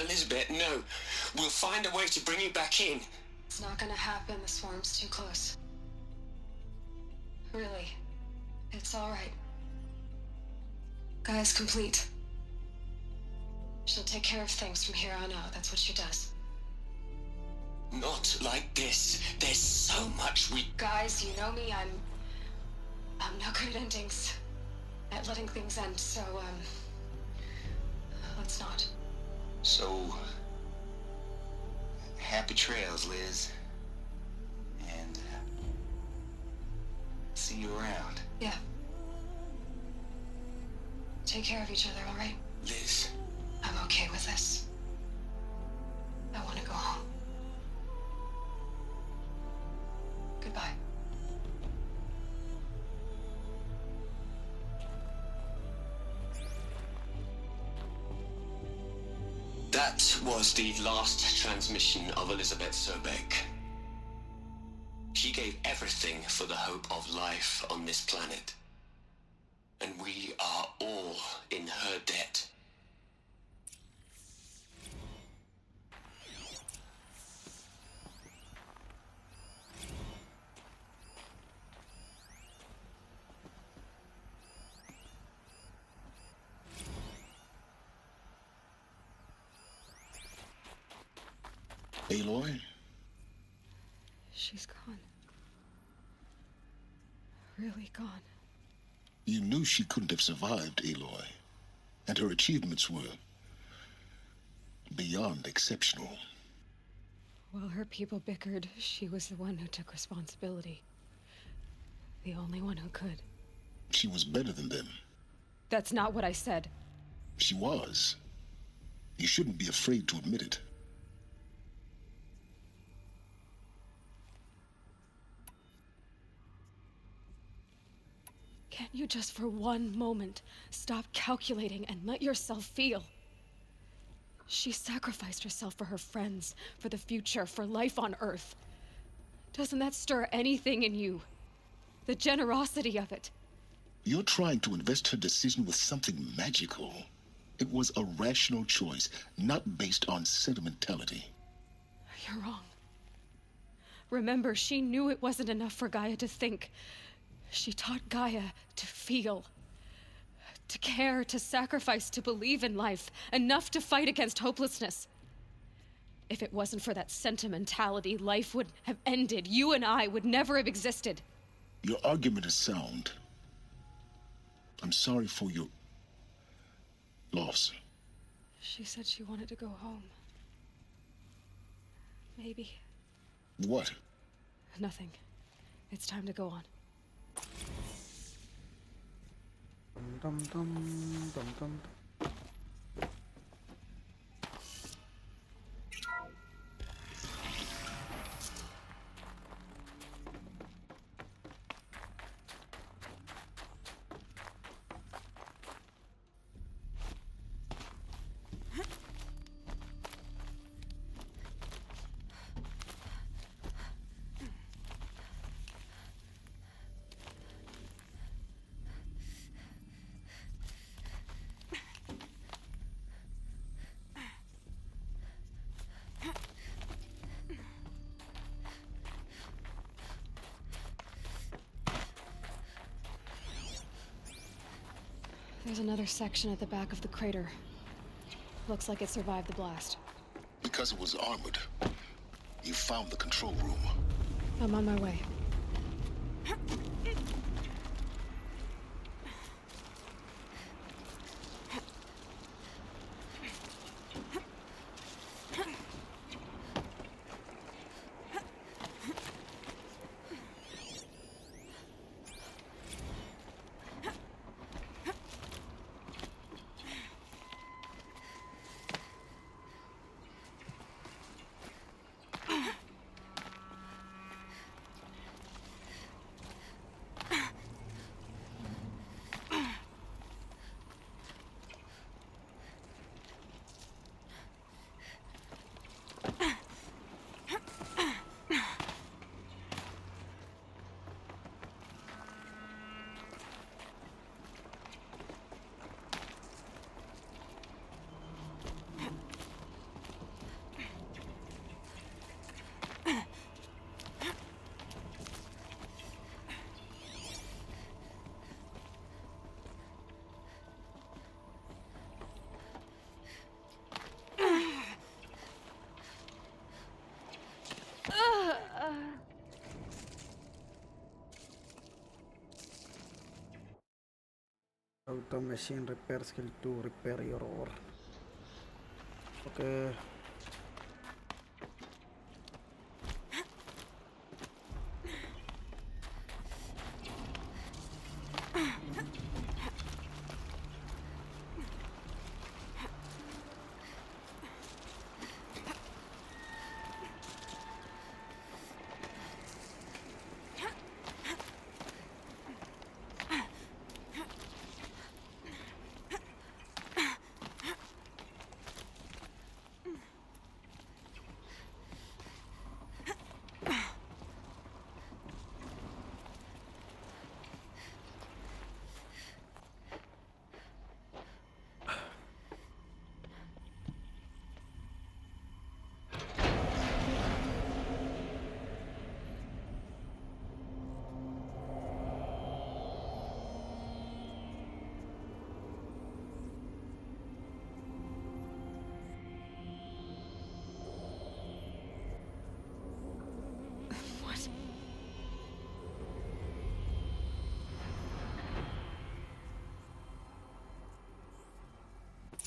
Elizabeth, no. We'll find a way to bring you back in. It's not gonna happen. The swarm's too close. Really. It's alright. Gaia's complete. She'll take care of things from here on out. That's what she does. Not like this. There's so much we... Guys, you know me. I'm no good at endings. At letting things end, so, let's not. So, happy trails, Liz. And see you around. Yeah. Take care of each other, all right? Liz. I'm okay with this. I want to go home. Goodbye. That was the last transmission of Elizabeth Sobek. She gave everything for the hope of life on this planet. And we are all in her debt. Aloy? She's gone. Really gone. You knew she couldn't have survived, Aloy. And her achievements were beyond exceptional. While her people bickered, she was the one who took responsibility. The only one who could. She was better than them. That's not what I said. She was. You shouldn't be afraid to admit it. Can't you just for one moment stop calculating and let yourself feel? She sacrificed herself for her friends, for the future, for life on Earth. Doesn't that stir anything in you? The generosity of it. You're trying to invest her decision with something magical. It was a rational choice, not based on sentimentality. You're wrong. Remember, she knew it wasn't enough for Gaia to think. She taught Gaia to feel. To care, to sacrifice, to believe in life. Enough to fight against hopelessness. If it wasn't for that sentimentality, life would have ended. You and I would never have existed. Your argument is sound. I'm sorry for your loss. She said she wanted to go home. Maybe. What? Nothing. It's time to go on. Dum dum dum dum. There's another section at the back of the crater. Looks like it survived the blast. Because it was armored, you found the control room. I'm on my way. Auto machine repair skill to repair your ore. Okay.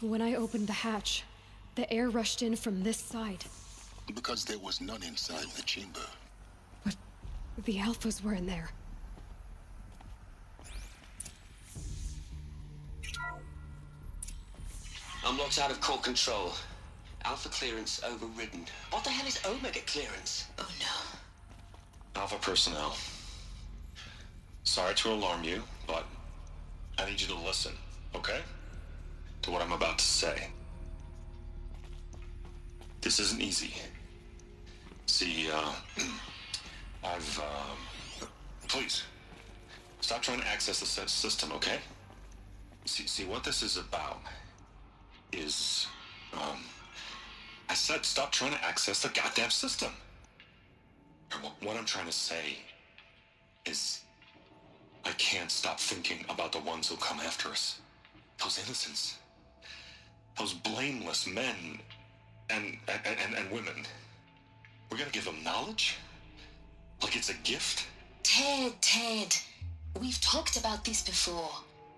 When I opened the hatch, the air rushed in from this side. Because there was none inside the chamber. But the alphas were in there. I'm locked out of core control. Alpha clearance overridden. What the hell is Omega clearance? Oh no. Alpha personnel. Sorry to alarm you, but I need you to listen, okay? To what I'm about to say. This isn't easy. See, please, stop trying to access the system, okay? See, what this is about is, I said stop trying to access the goddamn system. And what I'm trying to say is, I can't stop thinking about the ones who'll come after us. Those innocents. Those blameless men and women. We're gonna give them knowledge? Like it's a gift? Ted, we've talked about this before.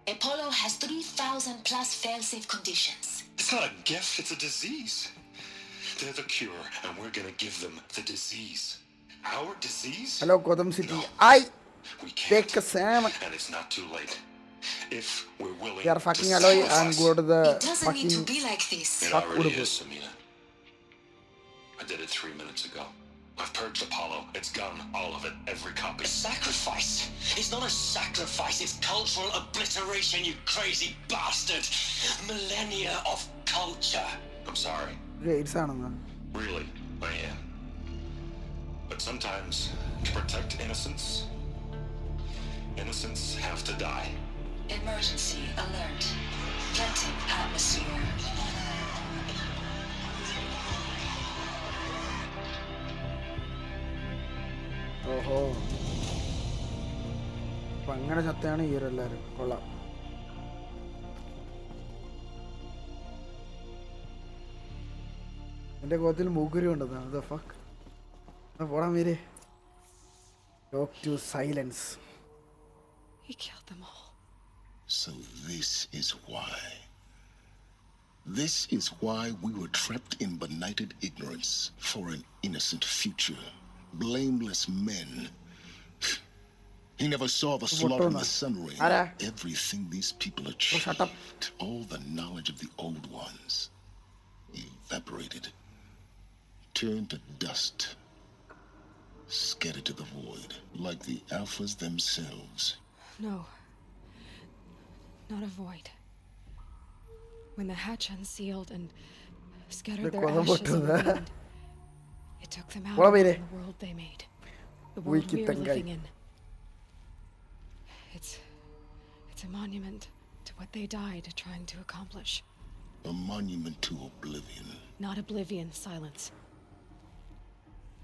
Apollo has 3,000 plus fail-safe conditions. It's not a gift, it's a disease. They're the cure, and we're gonna give them the disease. Our disease? Hello, Gotham City. We Take can't. a Sam. And it's not too late. If we're willing They are to fucking Aloy and go to the It doesn't need to fucking. be like this. It Fuck already Urugu. is, Samina. I did it 3 minutes ago. I've purged Apollo. It's gone. All of it. Every copy. A sacrifice? It's not a sacrifice, it's cultural obliteration, you crazy bastard! Millennia of culture. I'm sorry. Grades ആണെന്ന്. Really, I am. But sometimes, to protect innocence, innocents have to die. Emergency alert. Venting atmosphere. ഓഹോ, അപ്പൊ അങ്ങനെ ചത്തയാണ് ഈ എല്ലാവരും. കൊള്ളാം. എന്റെ കോത്തിൽ മൂക്കുരി ഉണ്ടെന്നാണ്. Fuck പോടാൻ പേര്. Talk to silence. He killed them all. So this is why. This is why we were trapped in benighted ignorance for an innocent future. Blameless men. He never saw the slaughter in the sun rays. Everything these people achieved, all the knowledge of the old ones, evaporated, turned to dust, scattered to the void, like the alphas themselves. No. Not a void. When the hatch unsealed and scattered their ashes in the wind, it took them out of the world they made. The world we're living in. It's a monument to what they died trying to accomplish. A monument to oblivion. Not oblivion, silence.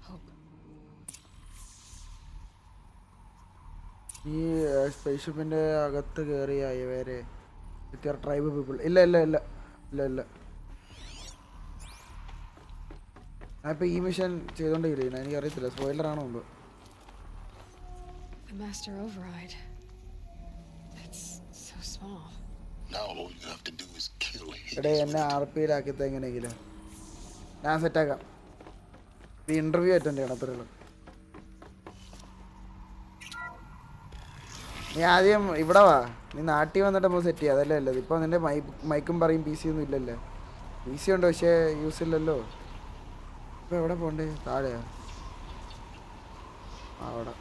Hope. ഈ സ്പേസ്ഷിപ്പിന്റെ അകത്ത് കയറിയ ഇവരെ tribe people. ഇല്ല. ഞാനിപ്പോൾ ഈ mission ചെയ്തോണ്ടിരിക്കുന്നു. എനിക്കറിയത്തില്ല, spoiler ആണോ എന്തോ. The master override. That's so small. Now all you have to do is kill him. എടേ, എന്നെ RP-യിലാക്കിയത് എങ്ങനെയെങ്കിലും ഞാൻ സെറ്റാക്കാം. ഇത് ഇന്റർവ്യൂ അറ്റൻഡ് ചെയ്യണം, അത്രേ ഉള്ളൂ. നീ ആദ്യം ഇവിടെ വാ. നീ നാട്ടിൽ വന്നിട്ട് നമ്മൾ സെറ്റ് ചെയ്യാം. അതല്ലേ അല്ലത്. ഇപ്പോൾ നിന്റെ മൈക്കും പറയും PC ഒന്നും ഇല്ലല്ലോ. PC ഉണ്ട്, പക്ഷേ യൂസ് ഇല്ലല്ലോ. ഇപ്പോൾ എവിടെ പോണ്ടേ? താഴെയാ? അവിടെ.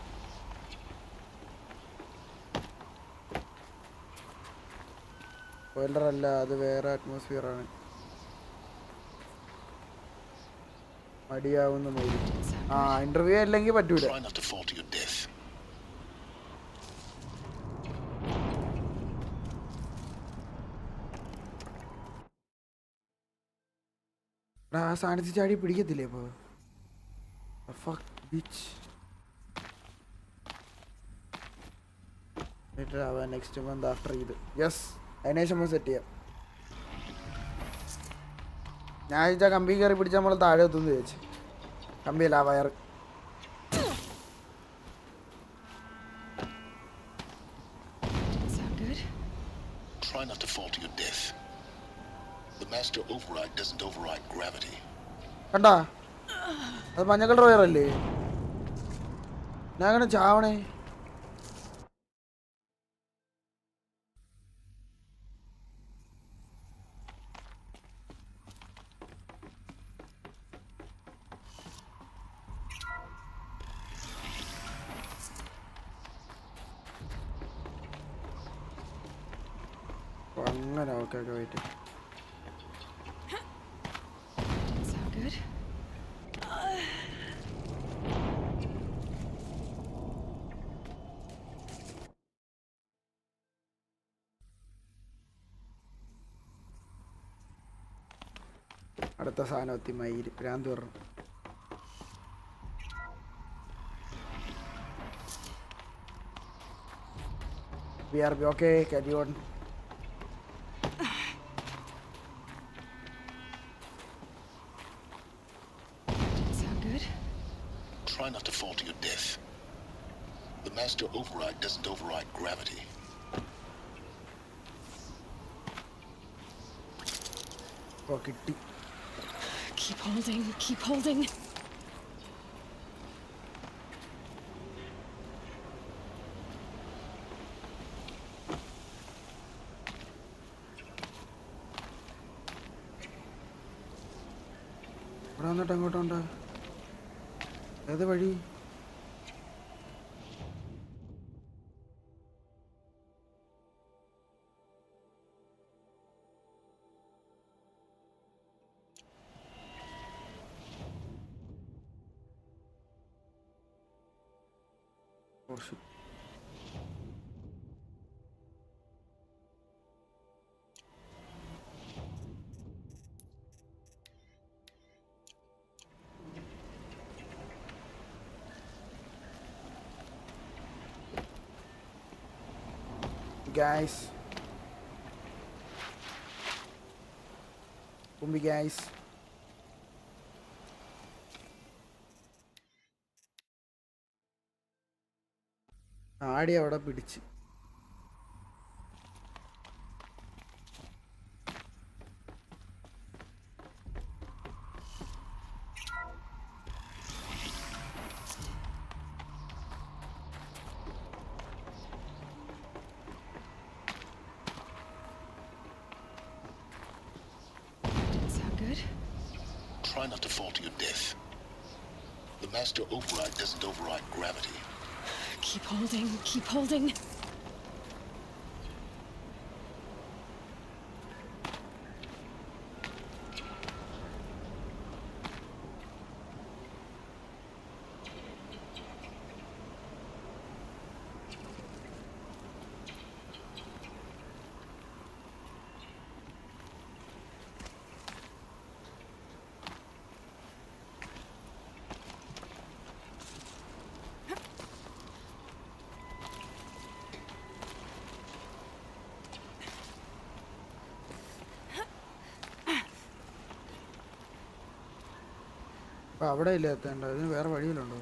സ്പോയിലർ അല്ല, അത് വേറെ അറ്റ്മോസ്ഫിയർ ആണ്. മടിയാവുന്ന മൂവി. ഇന്റർവ്യൂ അല്ലെങ്കിൽ പറ്റൂല. ആ സാധനത്തിൽ ചാടി പിടിക്കത്തില്ലേ ഇപ്പോൾ? നെക്സ്റ്റ് മന്ത് ആഫ്റ്റർ ഇത്. യെസ്, അതിനുശേഷം നമ്മൾ സെറ്റ് ചെയ്യാം. ഞാൻ ചോദിച്ചാൽ കമ്പി കയറി പിടിച്ചാൽ നമ്മൾ താഴെ എത്തുമെന്ന് ചോദിച്ചു. കമ്പിയല്ല, ആ wire. Try not to fall to your death. override gravity. കണ്ടാ അത് മഞ്ഞ കളർ വയറല്ലേ ഞാൻ അങ്ങനെ ചാവണേ അങ്ങനെ okay okay wait Sound good? അടുത്ത സാധനം എത്തി മയില് ഭ്രാന്ത് പറഞ്ഞു BRB okay carry on Sound good? Try not to fall to your death. The master override doesn't override gravity. ഓ കിട്ടി Keep holding, keep holding. ഇവിടെ വന്നിട്ട് അങ്ങോട്ടുണ്ട് ഏത് വഴി Oh shit. Guys. Kumbi guys. ആടി അവിടെ പിടിച്ച് Sound good? Try not to fall to your death. The master override doesn't override gravity. Keep holding, keep holding. അപ്പം അവിടെ ഇല്ല എത്തേണ്ട ഇതിന് വേറെ വഴിയിലുണ്ടോ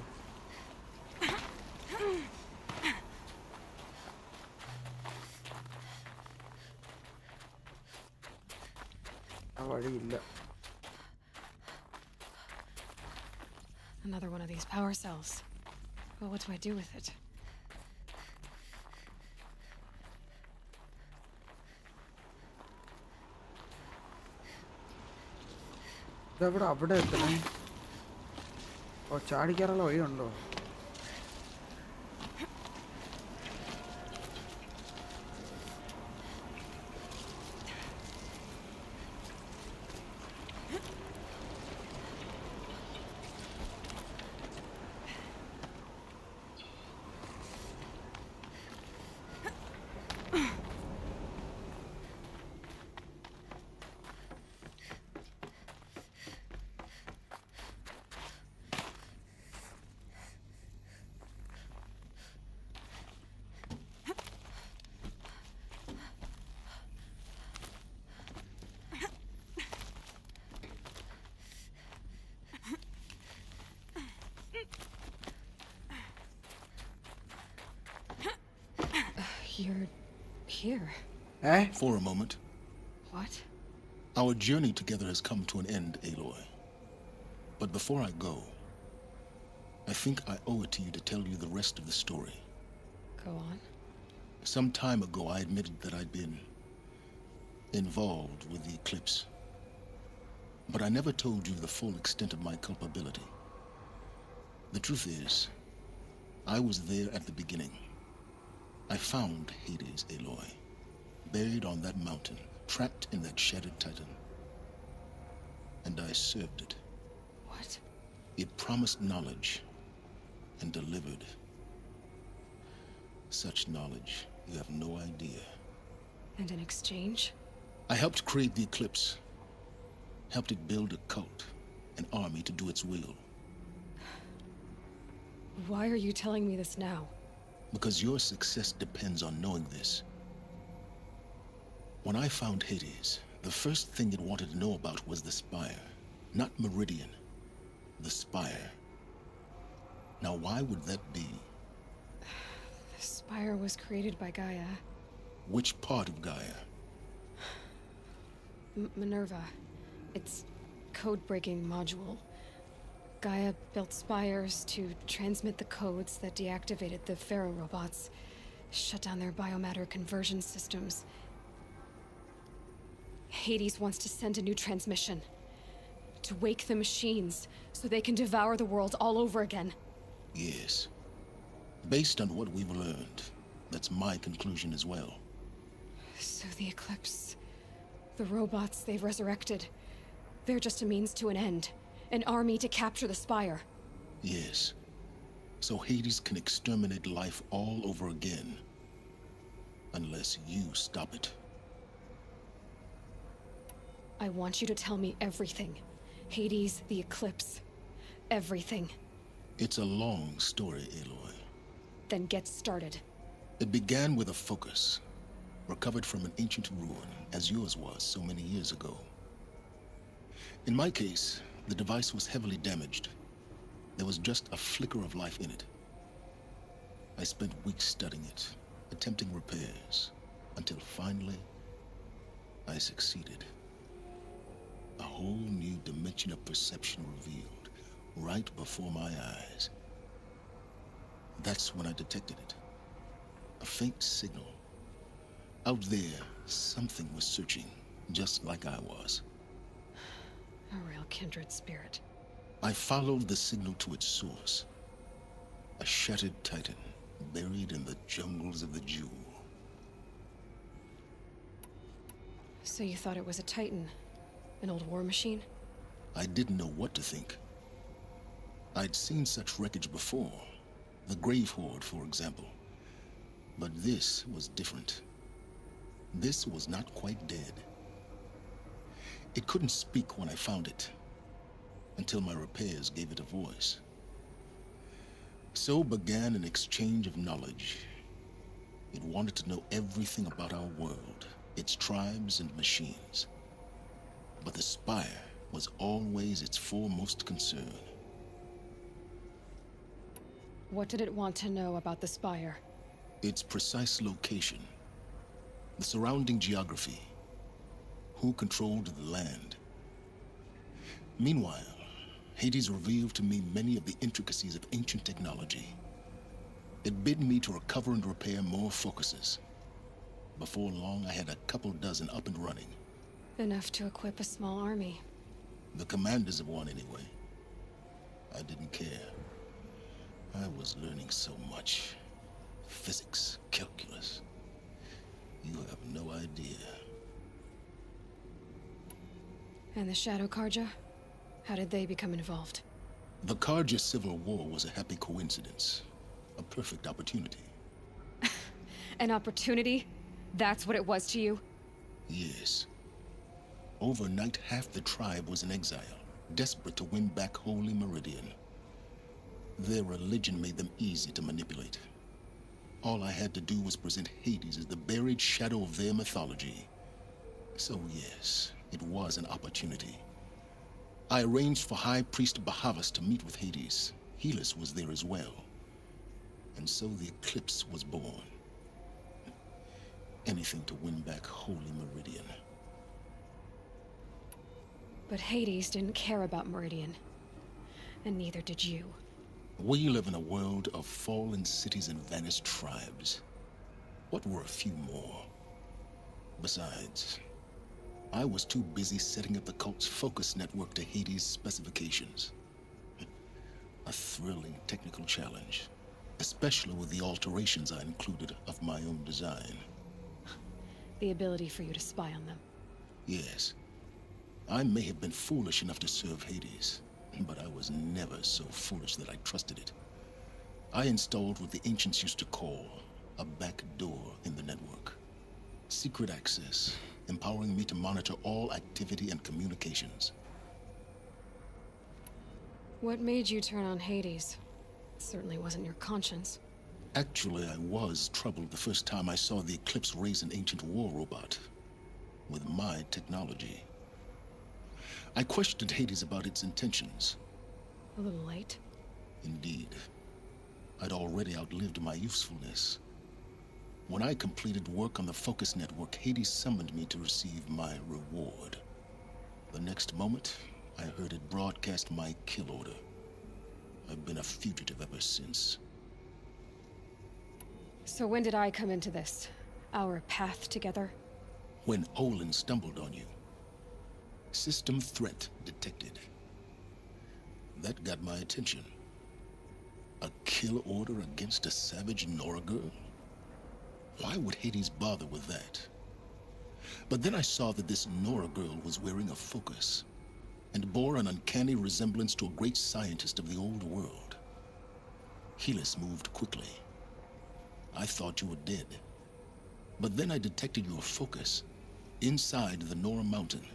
ആ വഴിയില്ല Another one of these power cells. Well, what do I do with it? ഇതെവിടെ അവിടെ എത്തണേ ഓ ചാടിക്കാറുള്ള വഴിയുണ്ടോ You're here. Eh? For a moment. What? Our journey together has come to an end, Aloy. But before I go, I think I owe it to you to tell you the rest of the story. Go on. Some time ago, I admitted that I'd been involved with the eclipse. But I never told you the full extent of my culpability. The truth is, I was there at the beginning. I found Hades, Aloy, buried on that mountain, trapped in that shattered titan. And I served it. What? It promised knowledge and delivered. Such knowledge, you have no idea. And in exchange? I helped create the eclipse. Helped it build a cult, an army to do its will. Why are you telling me this now? Because your success depends on knowing this. When I found Hades, the first thing it wanted to know about was the Spire. Not Meridian. The Spire. Now, why would that be? The Spire was created by Gaia. Which part of Gaia? Minerva. Its code-breaking module. Gaia built spires to transmit the codes that deactivated the Pharaoh robots, shut down their biomatter conversion systems. Hades wants to send a new transmission. To wake the machines, so they can devour the world all over again. Yes. Based on what we've learned, that's my conclusion as well. So the Eclipse... the robots they've resurrected... they're just a means to an end. An army to capture the Spire. Yes. So Hades can exterminate life all over again. Unless you stop it. I want you to tell me everything. Hades, the Eclipse. Everything. It's a long story, Aloy. Then get started. It began with a focus. Recovered from an ancient ruin, as yours was so many years ago. In my case, the device was heavily damaged. There was just a flicker of life in it. I spent weeks studying it, attempting repairs, until finally, I succeeded. A whole new dimension of perception revealed, right before my eyes. That's when I detected it. A faint signal. Out there, something was searching, just like I was. A real kindred spirit. I followed the signal to its source. A shattered titan, buried in the jungles of the Jewel. So you thought it was a Titan? An old war machine? I didn't know what to think. I'd seen such wreckage before. The Grave Horde, for example. But this was different. This was not quite dead. It couldn't speak when I found it, until my repairs gave it a voice. So began an exchange of knowledge. It wanted to know everything about our world, its tribes and machines. But the Spire was always its foremost concern. What did it want to know about the Spire? Its precise location, the surrounding geography, who controlled the land. Meanwhile, Hades revealed to me many of the intricacies of ancient technology. It bid me to recover and repair more focuses. Before long, I had a couple dozen up and running. Enough to equip a small army. The commanders of one, anyway. I didn't care. I was learning so much. Physics, calculus. You have no idea. And the Shadow Karja? How did they become involved? The Karja Civil War was a happy coincidence. A perfect opportunity. An opportunity? That's what it was to you? Yes. Overnight, half the tribe was in exile, desperate to win back Holy Meridian. Their religion made them easy to manipulate. All I had to do was present Hades as the buried shadow of their mythology. So yes, it was an opportunity. I arranged for High Priest Bahavas to meet with Hades. Helis was there as well. And so the Eclipse was born. Anything to win back Holy Meridian. But Hades didn't care about Meridian. And neither did you. We live in a world of fallen cities and vanished tribes. What were a few more? Besides, I was too busy setting up the cult's focus network to Hades' specifications. A thrilling technical challenge, especially with the alterations I included of my own design. The ability for you to spy on them. Yes, I may have been foolish enough to serve Hades, but I was never so foolish that I trusted it. I installed what the ancients used to call a back door in the network. Secret access, empowering me to monitor all activity and communications. What made you turn on Hades? Certainly wasn't your conscience. Actually, I was troubled the first time I saw the Eclipse raise an ancient war robot with my technology. I questioned Hades about its intentions. A little late. Indeed. I'd already outlived my usefulness. When I completed work on the Focus Network, Hades summoned me to receive my reward. The next moment, I heard it broadcast my kill order. I've been a fugitive ever since. So when did I come into this? Our path together? When Olin stumbled on you. System threat detected. That got my attention. A kill order against a savage Nora girl? Why would Hades bother with that? But then I saw that this Nora girl was wearing a focus and bore an uncanny resemblance to a great scientist of the old world. Helis moved quickly. I thought you were dead. But then I detected your focus inside the Nora mountain.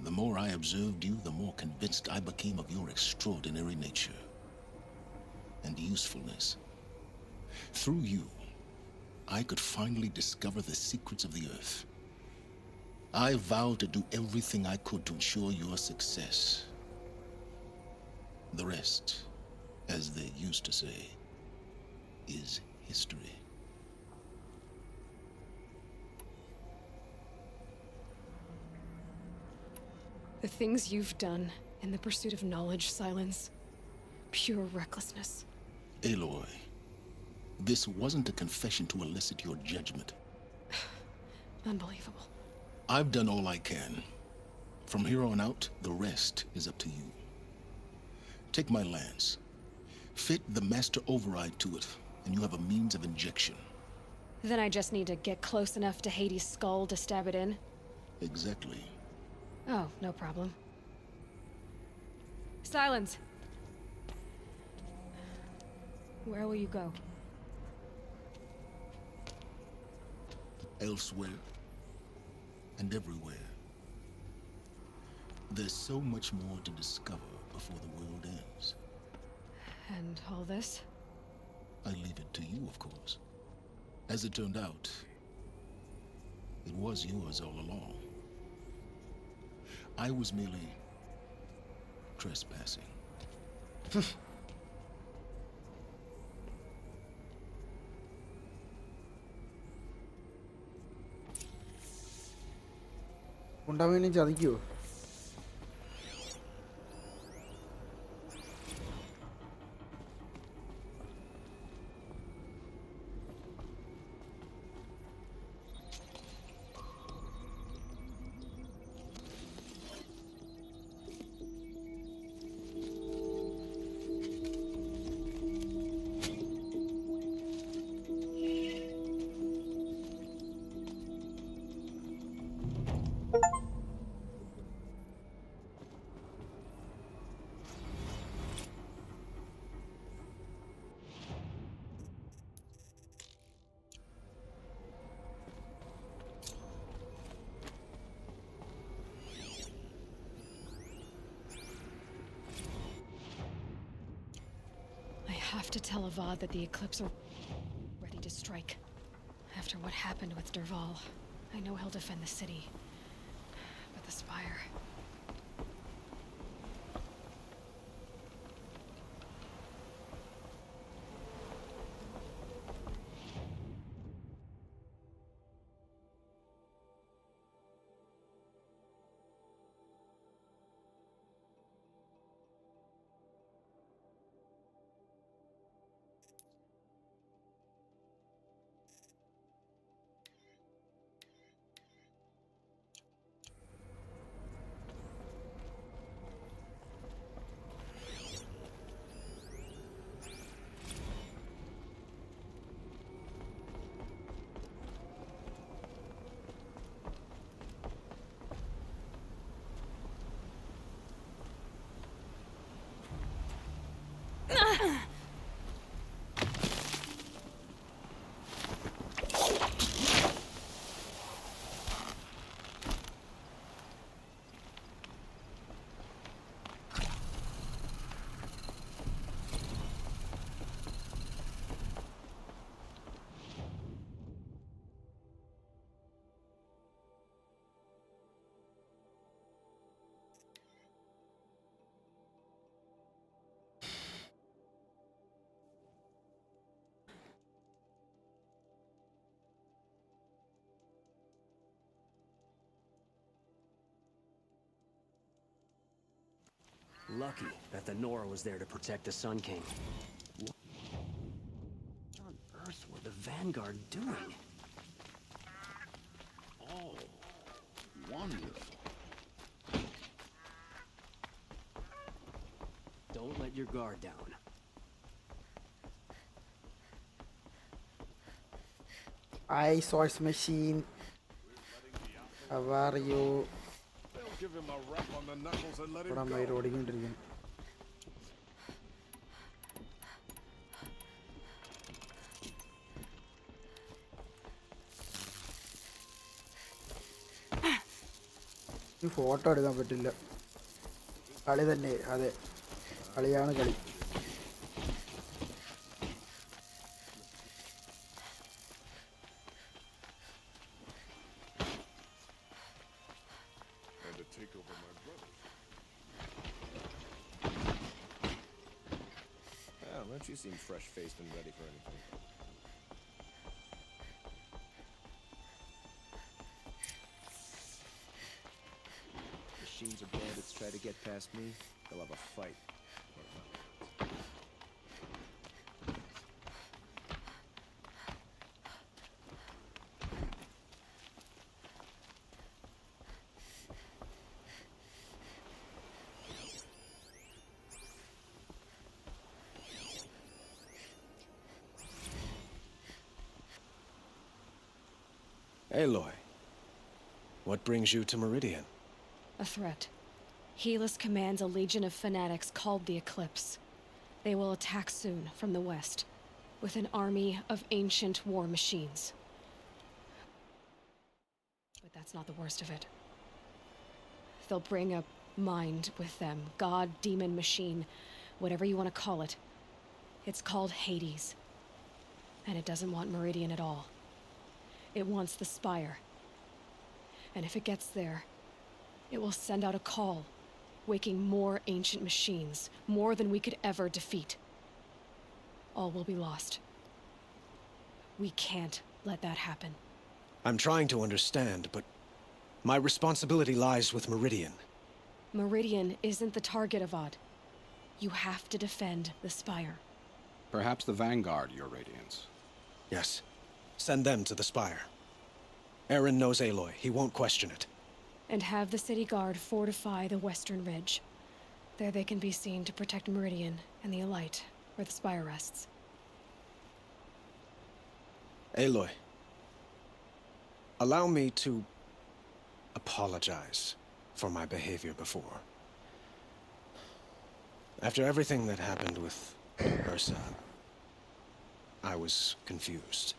The more I observed you, the more convinced I became of your extraordinary nature and usefulness. Through you, I could finally discover the secrets of the Earth. I vowed to do everything I could to ensure your success. The rest, as they used to say, is history. The things you've done in the pursuit of knowledge, Silence. Pure recklessness. Aloy, this wasn't a confession to elicit your judgment. Unbelievable. I've done all I can. From here on out, the rest is up to you. Take my lance. Fit the master override to it, and you have a means of injection. Then I just need to get close enough to Hades' skull to stab it in? Exactly. Oh, no problem. Silence! Where will you go? Elsewhere. And everywhere. There's so much more to discover before the world ends. And all this? I leave it to you, of course. As it turned out, it was yours all along. I was merely trespassing. ഉണ്ടാവുകയും ചതിക്കുവോ? I have to tell Avad that the Eclipse are ready to strike. After what happened with Derval, I know he'll defend the city. But the Spire... Lucky that the Nora was there to protect the Sun King. What on earth were the Vanguard doing? Oh, wonderful. Don't let your guard down. I source machine. How are you? They'll give him a rap on the knuckles and let him ഇവിടെ go. അമ്മ ഓടിക്കൊണ്ടിരിക്കുന്നു. Photo എടുക്കാൻ പറ്റില്ല. കളി തന്നെ, അതെ കളിയാണ് കളി. And to take over my brother. Well, don't you seem fresh-faced and ready for anything? Machines or bandits try to get past me, they'll have a fight. Aloy, what brings you to Meridian? A threat. Helis commands a legion of fanatics called the Eclipse. They will attack soon from the west, with an army of ancient war machines. But that's not the worst of it. They'll bring a mind with them, god, demon, machine, whatever you want to call it. It's called Hades. And it doesn't want Meridian at all. It wants the Spire. And if it gets there, it will send out a call, waking more ancient machines, more than we could ever defeat. All will be lost. We can't let that happen. I'm trying to understand, but my responsibility lies with Meridian. Meridian isn't the target, Avad. You have to defend the Spire. Perhaps the Vanguard, Your Radiance. Yes. Send them to the Spire. Aaron knows Aloy. He won't question it. And have the city guard fortify the western ridge. There they can be seen to protect Meridian and the Elite, where the Spire rests. Aloy, allow me to apologize for my behavior before. After everything that happened with Ursa, I was confused.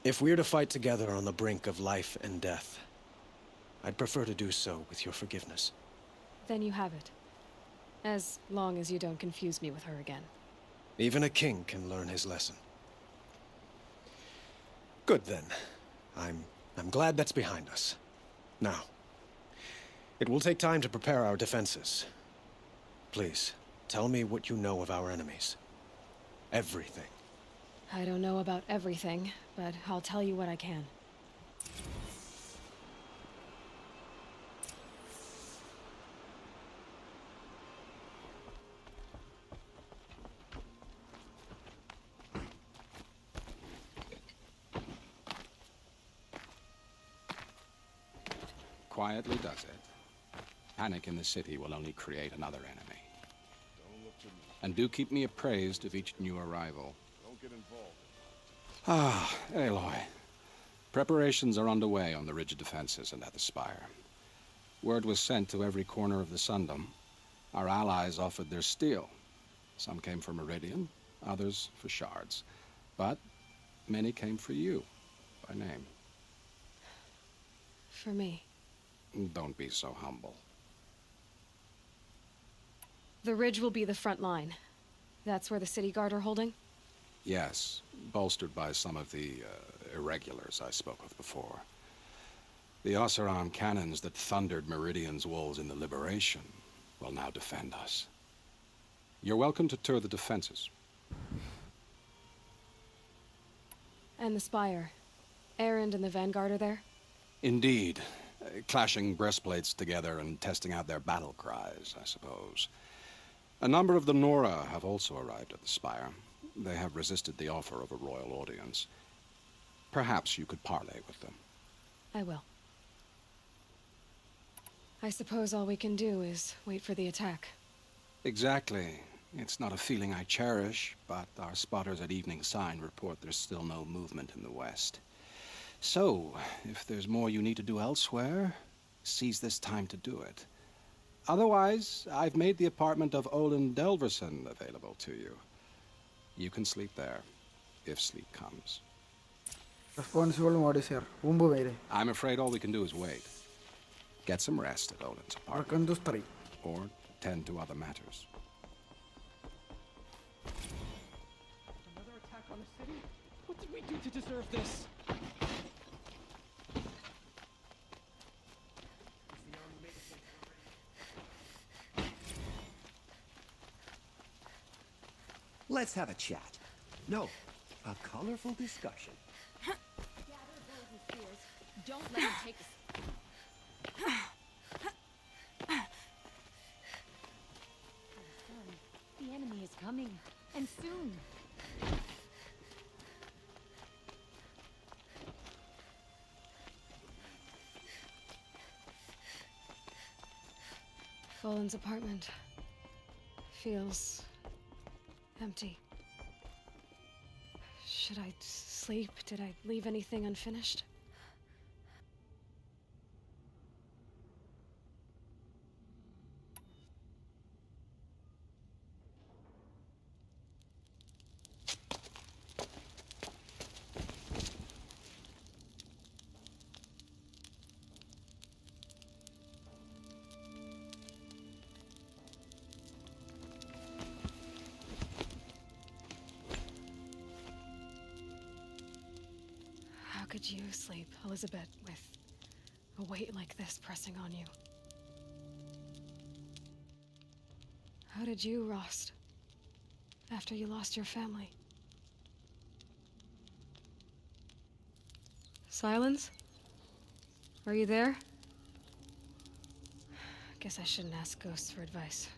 If we're to fight together on the brink of life and death, I'd prefer to do so with your forgiveness. Then you have it. As long as you don't confuse me with her again. Even a king can learn his lesson. Good then. I'm glad that's behind us. Now, it will take time to prepare our defenses. Please, tell me what you know of our enemies. Everything. I don't know about everything, but I'll tell you what I can. Quietly does it. Panic in the city will only create another enemy. And do keep me appraised of each new arrival. Don't get involved. Ah, Aloy. Preparations are underway on the ridge defenses and at the Spire. Word was sent to every corner of the Sundom. Our allies offered their steel. Some came for Meridian, others for shards. But many came for you, by name. For me. Don't be so humble. The ridge will be the front line. That's where the city guard are holding? Yes, bolstered by some of the irregulars I spoke of before. The Oseram cannons that thundered Meridian's walls in the Liberation will now defend us. You're welcome to tour the defenses. And the Spire. Erend and the Vanguard are there? Indeed. Clashing breastplates together and testing out their battle cries, I suppose. A number of the Nora have also arrived at the Spire. They have resisted the offer of a royal audience. Perhaps you could parley with them. I will. I suppose all we can do is wait for the attack. Exactly. It's not a feeling I cherish, but our spotters at Evening Sign report there's still no movement in the west. So, if there's more you need to do elsewhere, seize this time to do it. Otherwise, I've made the apartment of Olin Delverson available to you. You can sleep there, if sleep comes. Responsible mode is here. I'm afraid all we can do is wait. Get some rest at Olin's apartment. Or tend to other matters. Another attack on the city? What did we do to deserve this? Let's have a chat. No, a colorful discussion. Don't let him take us. The enemy is coming, and soon. Olin's apartment feels empty. Should I sleep? Did I leave anything unfinished? How could you sleep, Elizabeth, with a weight like this pressing on you? How did you, Rost, after you lost your family? Silence? Are you there? Guess I shouldn't ask ghosts for advice.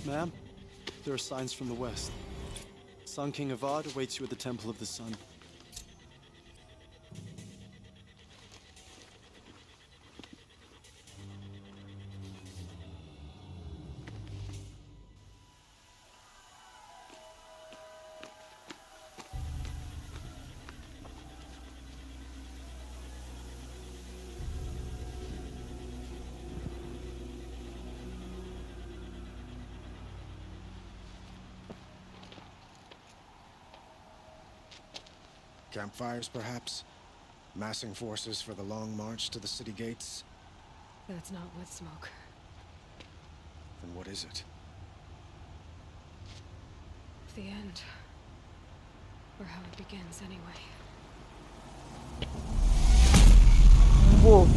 Ma'am, there are signs from the west. Sun King Avad awaits you at the Temple of the Sun. Campfires, perhaps? Massing forces for the long march to the city gates? That's not wood smoke. Then what is it? The end. Or how it begins, anyway. Whoa.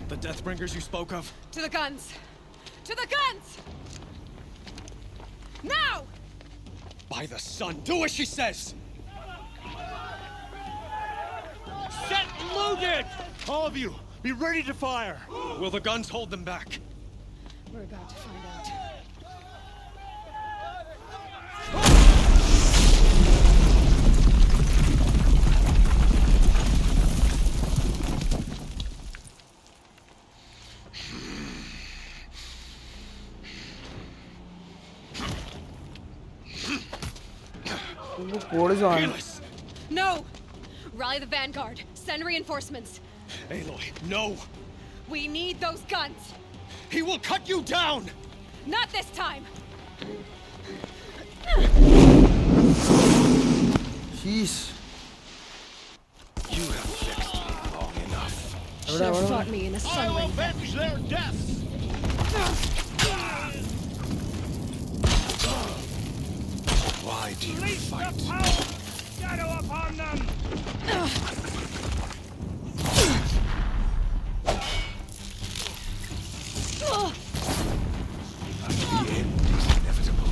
The Deathbringers you spoke of? To the guns! To the guns! Now! By the sun, do as she says! Set loaded! All of you, be ready to fire! Will the guns hold them back? We're about to find out. Police on. No! Rally the vanguard. Send reinforcements. Aloy, no! We need those guns. He will cut you down! Not this time. Jeez. You have vexed me long enough. Should have fought me in a sun I'll ring. avenge their deaths! Why do you fight? Shadow upon them! The end is inevitable.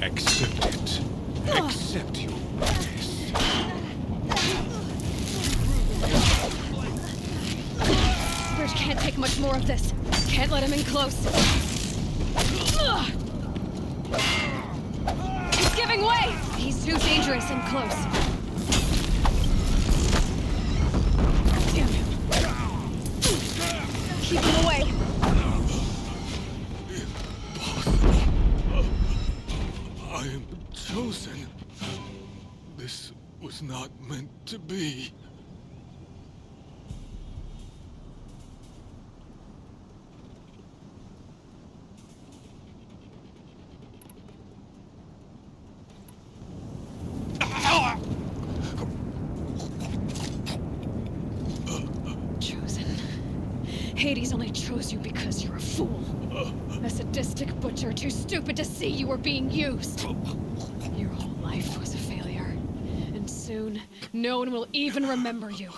Accept it. Accept your weakness. Bridge can't take much more of this. Can't let him in close. He's giving way! He's too dangerous and close. Damn him. Keep him away. I am chosen. This was not meant to be. Chosen. Hades only chose you because you're a fool. A sadistic butcher too stupid to see you were being used. Your whole life was a failure. And soon, no one will even remember you.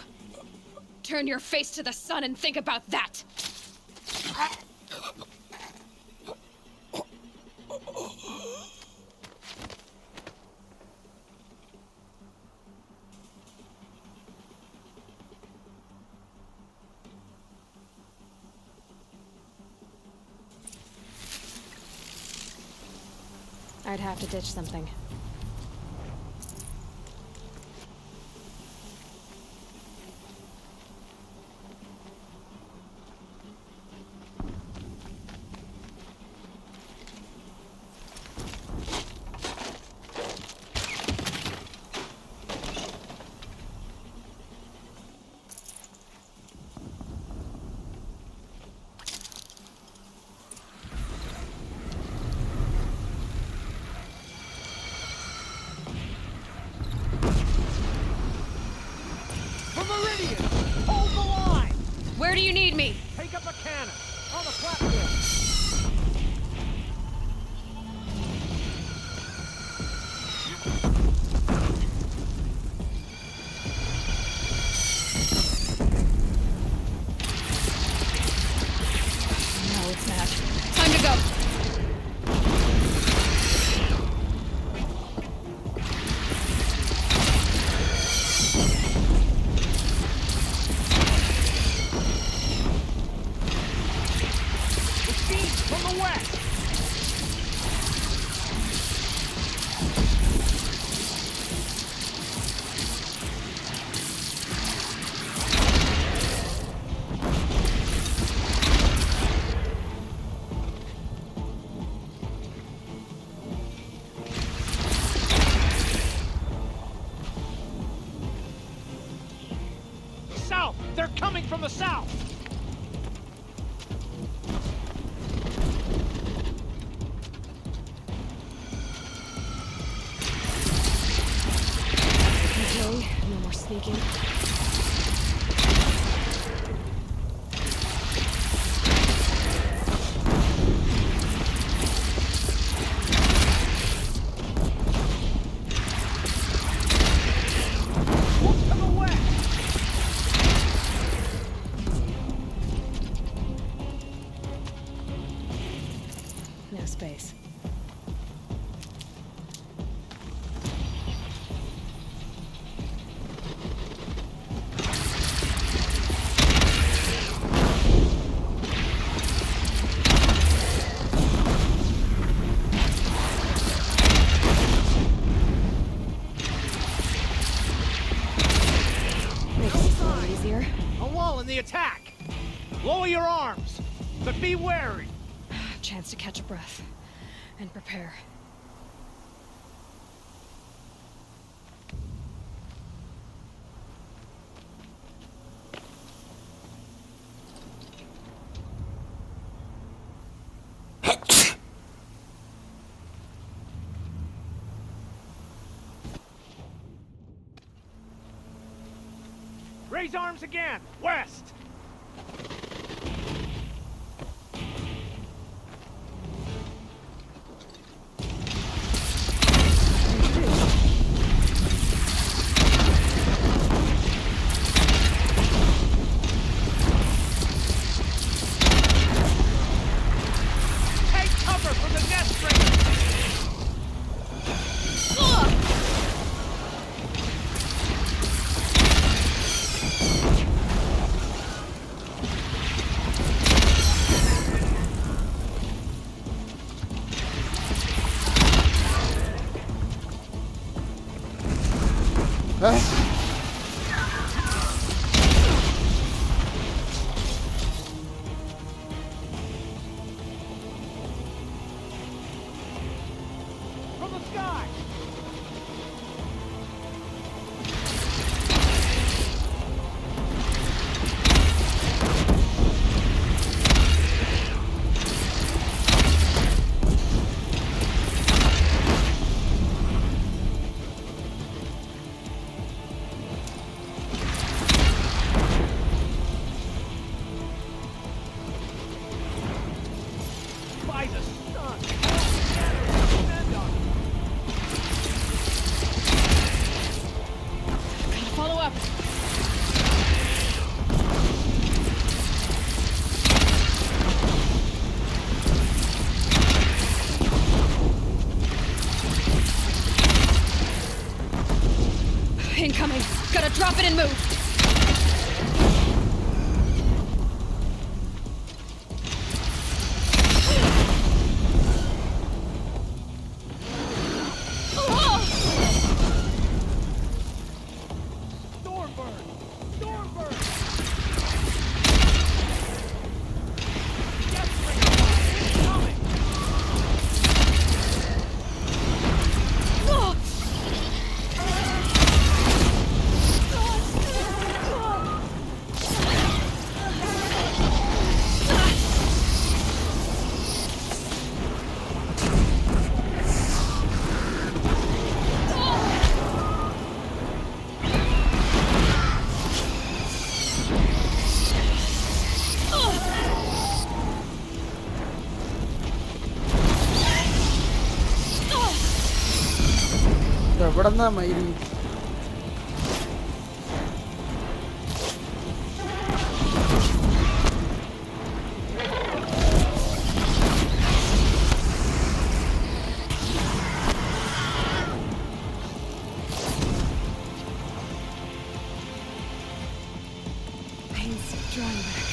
Turn your face to the sun and think about that! I'd have to ditch something. Where do you need me? Take up a cannon on the platform. No, it's not. Time to go. From the west! South! They're coming from the south! Okay, no more sneaking. To the west! No space. the attack. Lower your arms, but be wary. Chance to catch a breath and prepare. Raise arms again. West. Take cover from the nest ring. From the sky. By the sun. Stand on. Gotta follow up. Incoming. Gotta drop it and move. Stormbird. Stormbird. Deathbringer fire coming. എവിടെന്നാ മയില്? Pain's drawing back.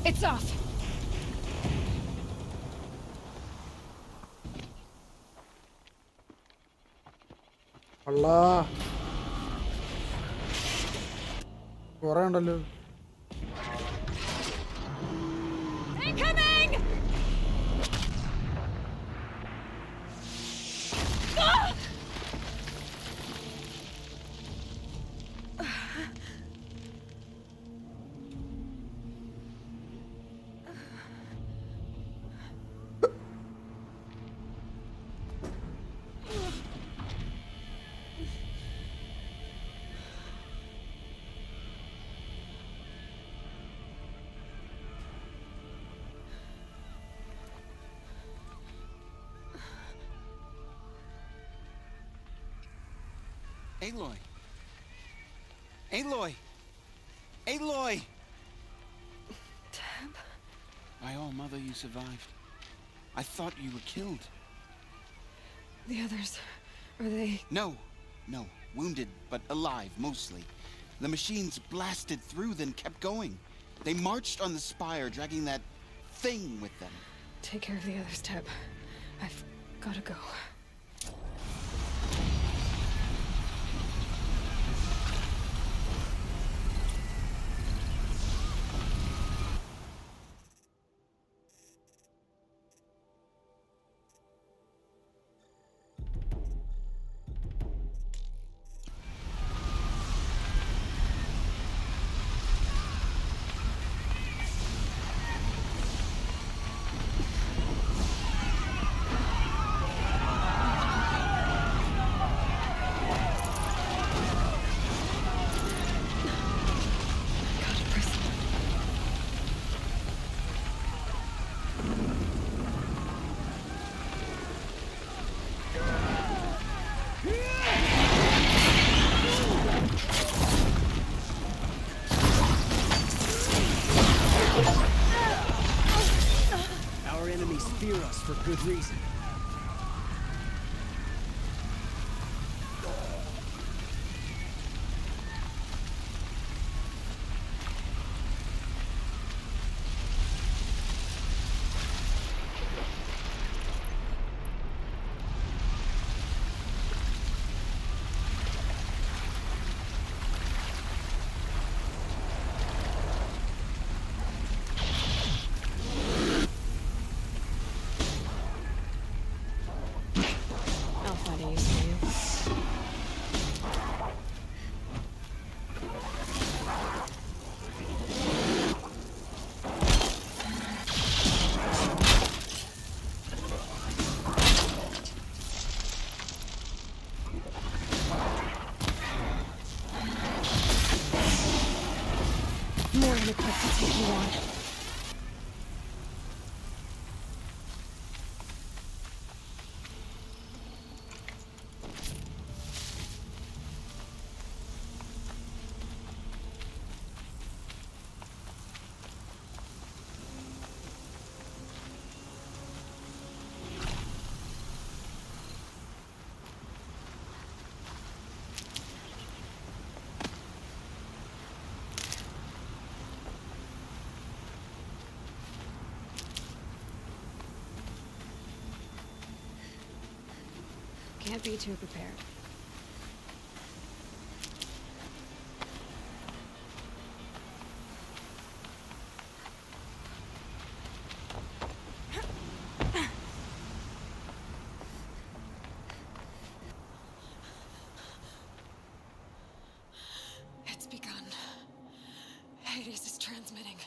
It's off. അള്ളാ കൊറേ ഉണ്ടല്ലോ. Incoming! Ah! Aloy! Aloy! Aloy! Deb? My own mother, you survived. I thought you were killed. The others, are they... No, no. wounded but alive mostly. The machines blasted through, then kept going. They marched on the spire, dragging that thing with them. Take care of the others, Teb. I've gotta go. Our enemies fear us for good reason. More than equipped to take you on. Can't be too prepared. It's begun. Hades is transmitting.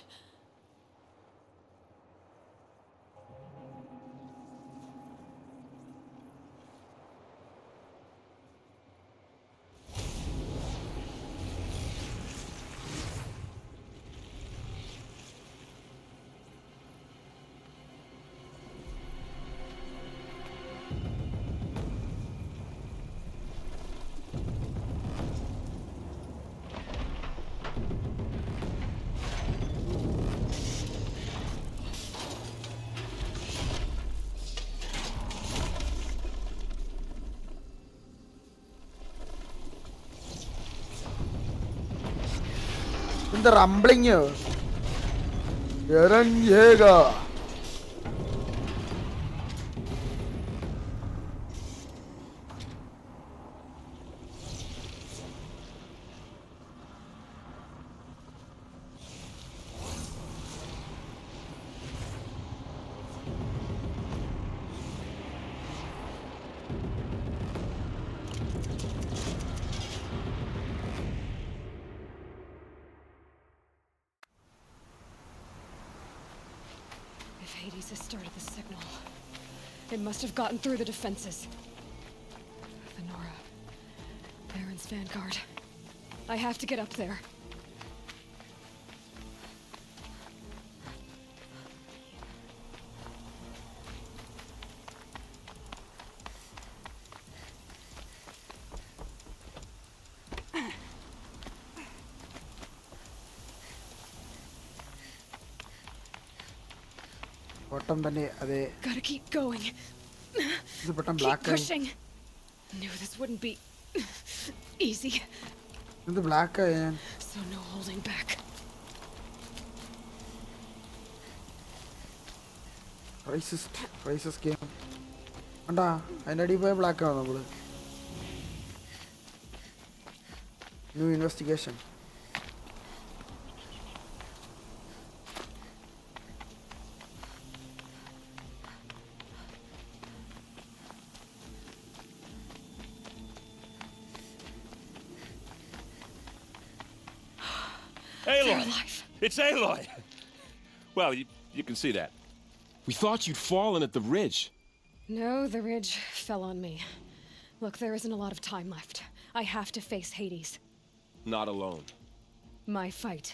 The rumbling here. Eren Yeager. If Hades has started the signal, it must have gotten through the defenses. Venora, Baron's vanguard. I have to get up there. Gotta keep going. Keep Pushing. Knew this wouldn't be Easy. ഇത് black ആയ ഞാൻ So no holding back. റൈസിസ്റ്റ് game കണ്ടാ അതിൻ്റെ അടിയിൽ പോയ black ആവും നമ്മള്. New investigation. Aloy! It's Aloy! Well, you can see that. We thought you'd fallen at the ridge. No, the ridge fell on me. Look, there isn't a lot of time left. I have to face Hades. Not alone. My fight.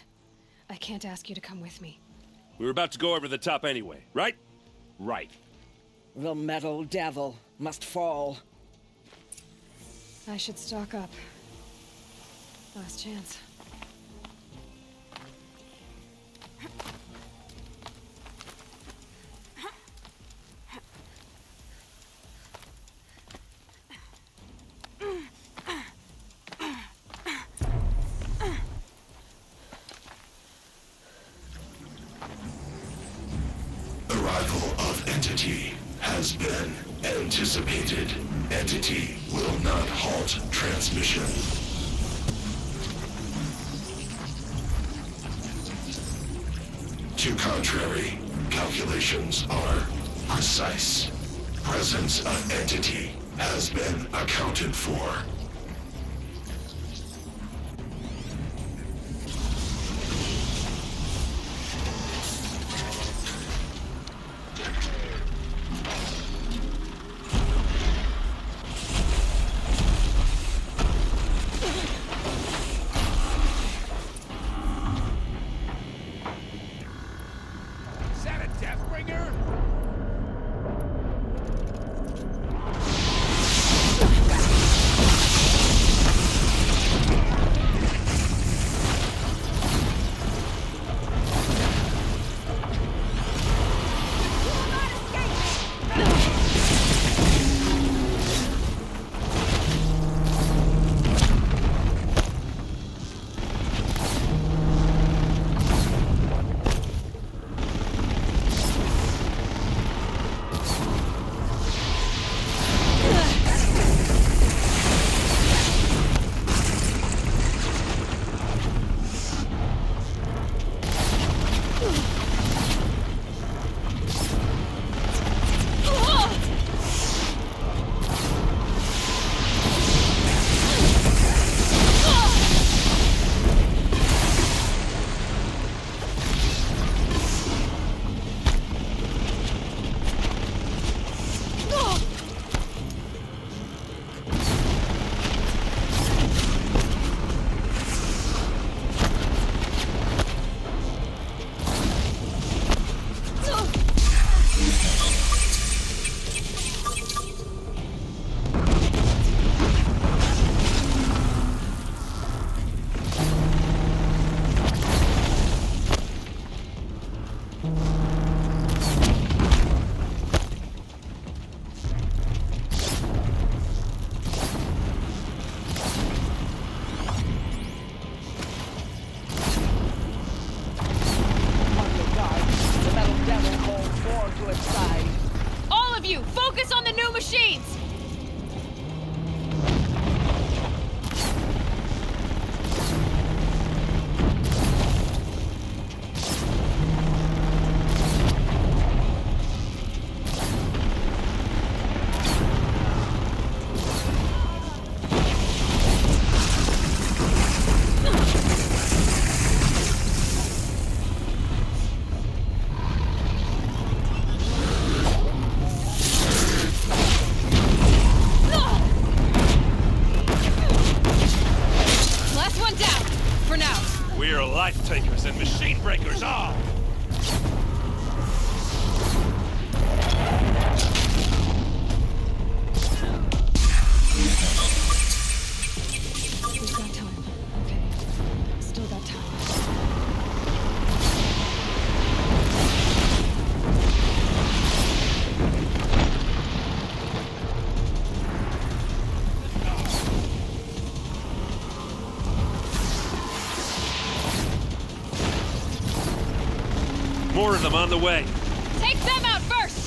I can't ask you to come with me. We were about to go over the top anyway, right? Right. The metal devil must fall. I should stock up. Last chance. Arrival of Entity has been anticipated. Entity will not halt transmission. To contrary, calculations are precise. Presence of Entity has been accounted for. Is that a Deathbringer? All of you, focus on the new machines! more of them on the way. Take them out first!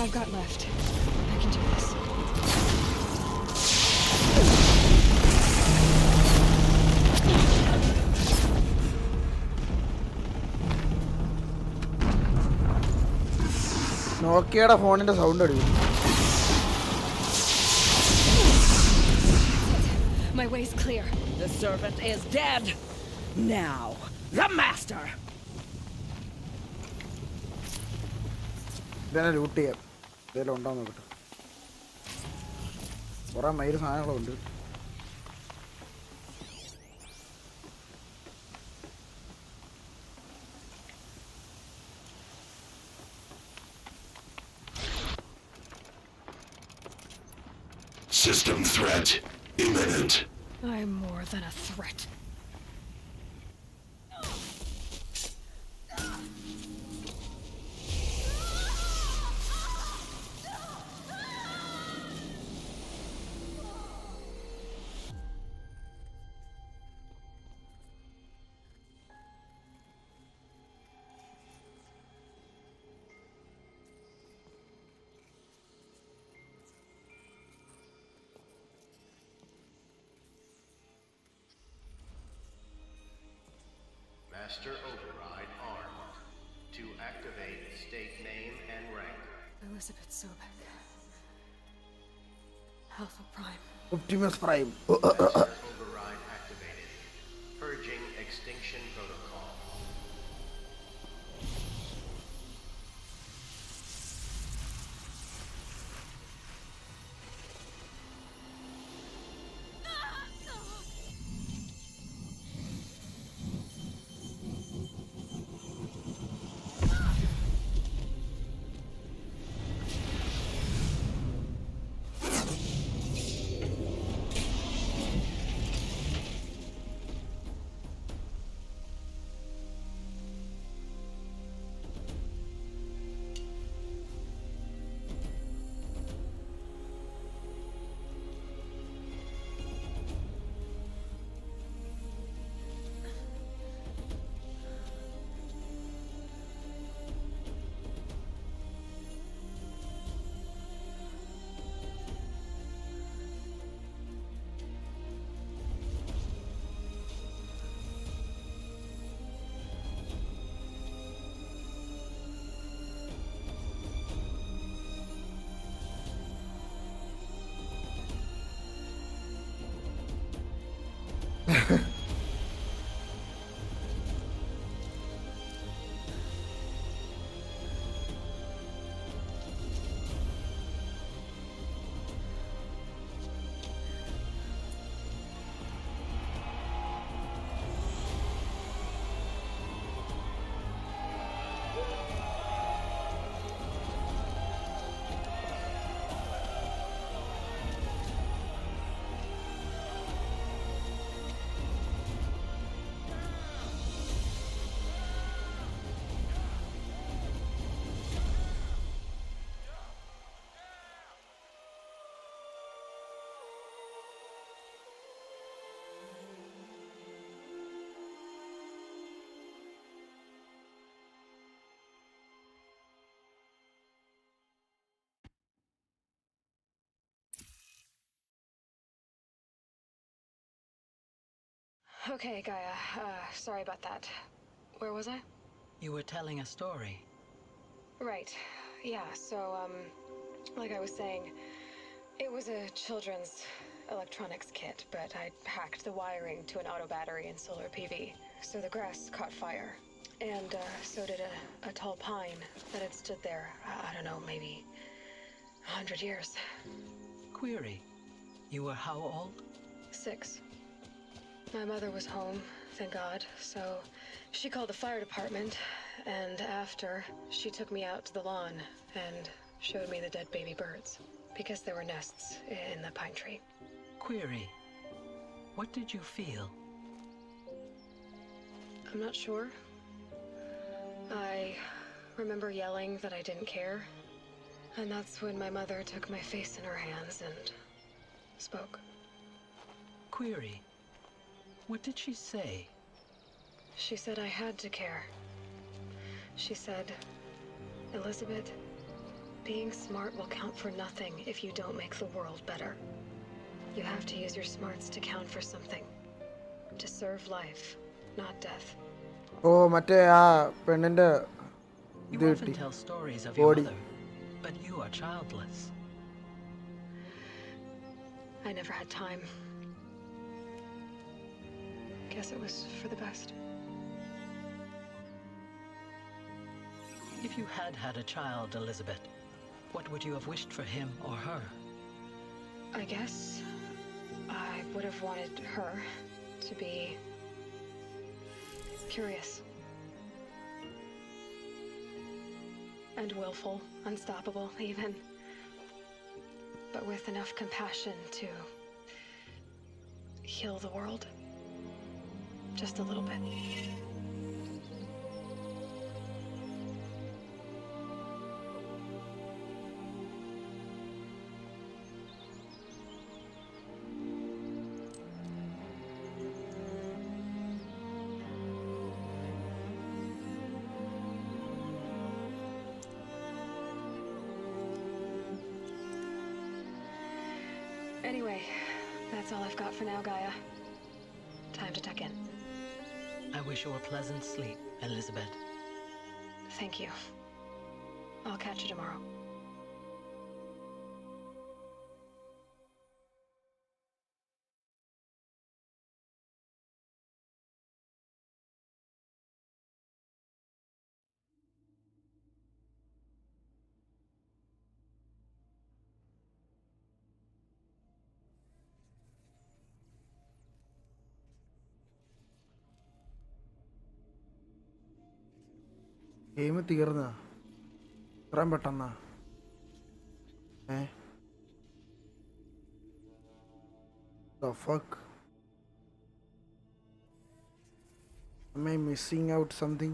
I've got left. I can do this. നോക്കിയയുടെ ഫോണിന്റെ sound അടിക്കും. My way's clear. The servant is dead. Now, the master. ഇതെന്നെ loot ചെയ്യാം. ഇതെല്ലാം ഉണ്ടോ നോക്കട്ടെ. കുറെ മയില് സാധനങ്ങളുണ്ട്. System threat imminent. I'm more than a threat. Master override armed. To activate, state name and rank. Elizabeth Sobek. Alpha Prime. Optimus Prime. Master override activated. Purging extinction protocol. Okay, Gaia. Sorry about that. Where was I? You were telling a story. Right. Yeah, so, like I was saying, it was a children's electronics kit, but I hacked the wiring to an auto battery and solar PV. So the grass caught fire. And, so did a tall pine that had stood there, I don't know, maybe 100 years. Query. You were how old? 6. My mother was home, thank God, so she called the fire department, and after, she took me out to the lawn and showed me the dead baby birds, because there were nests in the pine tree. Query. What did you feel? I'm not sure. I remember yelling that I didn't care, and that's when my mother took my face in her hands and spoke. Query. What did she say? She said I had to care. She said, Elizabeth, being smart will count for nothing if you don't make the world better. You have to use your smarts to count for something. To serve life, not death. Oh, മറ്റേ ആ പെണ്ണിന്റെ You often tell stories of your mother, but you are childless. I never had time. Guess it was for the best. If you had had a child, Elizabeth, what would you have wished for him or her? I guess I would have wanted her to be curious. And willful, unstoppable even. But with enough compassion to heal the world. Just a little bit. Anyway, that's all I've got for now, Gaia. Time to tuck in. I wish you a pleasant sleep, Elizabeth. Thank you. I'll catch you tomorrow. Game തീർന്നാ ഇത്രയും പെട്ടെന്നാ The fuck? Am I missing out something?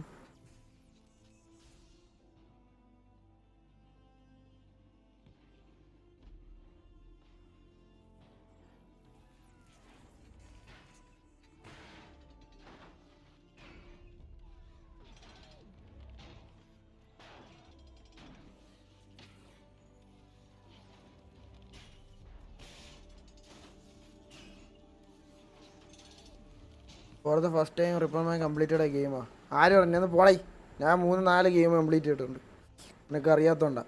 For the first time, RipperMan completed a game. ആര് പറഞ്ഞെന്ന് പോളൈ ഞാൻ 3-4 game complete ചെയ്തിട്ടുണ്ട് എനിക്ക് അറിയാത്തോണ്ടാ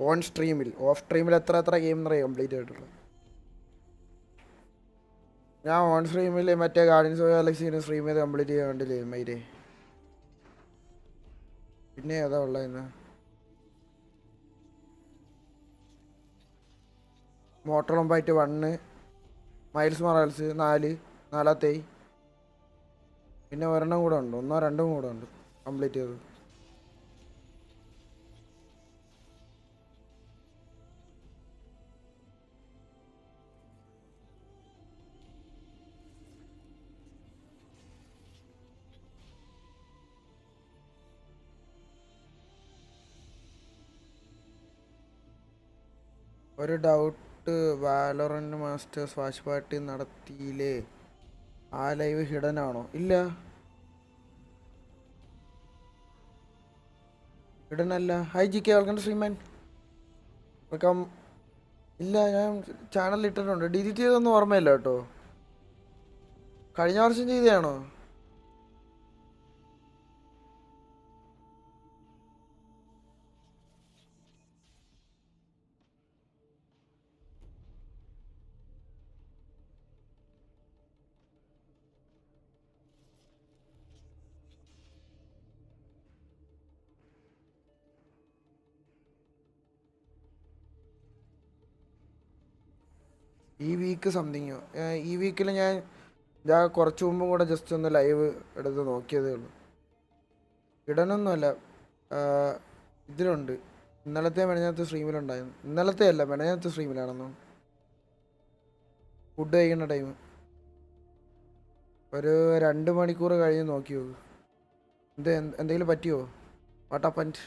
on സ്ട്രീമിൽ of സ്ട്രീമിൽ എത്ര game എന്നറിയാം കംപ്ലീറ്റ് ചെയ്തിട്ടുള്ളത് ഞാൻ ഓൺ സ്ട്രീമിൽ മറ്റേ ഗാർഡിയൻസ് ഓഫ് ഗാലക്സിന് സ്ട്രീം ചെയ്ത് കംപ്ലീറ്റ് ചെയ്യാൻ വേണ്ടിയില്ലേ മൈരേ പിന്നെ ഏതാ ഉള്ളതെന്ന് മോട്ടോർ കോംബാറ്റ് 1 മൈൽസ് മൊറാൽസ് 4 പിന്നെ ഒരെണ്ണം കൂടെ ഉണ്ട് 1-2 കൂടെ ഉണ്ട് കംപ്ലീറ്റ് ചെയ്തത് ഒരു doubt Valorant Masters watch party നടത്തിയില്ലേ ആ ലൈവ് ഹിഡൻ ആണോ ഇല്ല ഹിഡൻ അല്ല hi G K welcome to സ്ട്രീമാൻ വെൽക്കം ഇല്ല ഞാൻ ചാനലിൽ ഇട്ടിട്ടുണ്ട് ഡിലീറ്റ് ചെയ്തൊന്നും ഓർമ്മയില്ല കേട്ടോ കഴിഞ്ഞ വർഷം ചെയ്തതാണോ? ഈ വീക്ക് സംതിങ്. ഈ വീക്കിൽ ഞാൻ കുറച്ച് മുമ്പും കൂടെ ജസ്റ്റ് ഒന്ന് ലൈവ് എടുത്ത് നോക്കിയതേ ഉള്ളൂ. ഇടനൊന്നുമല്ല, ഇതിലുണ്ട്. ഇന്നലത്തെ മെനഞ്ഞാത്ത സ്ട്രീമിലുണ്ടായിരുന്നു. ഇന്നലത്തെ അല്ല, മെനഞ്ഞാത്ത സ്ട്രീമിലാണെന്നോ. ഫുഡ് കഴിക്കുന്ന ടൈം ഒരു 2 മണിക്കൂർ കഴിഞ്ഞ് നോക്കി നോക്ക്. എന്തെങ്കിലും പറ്റിയോ? What happened?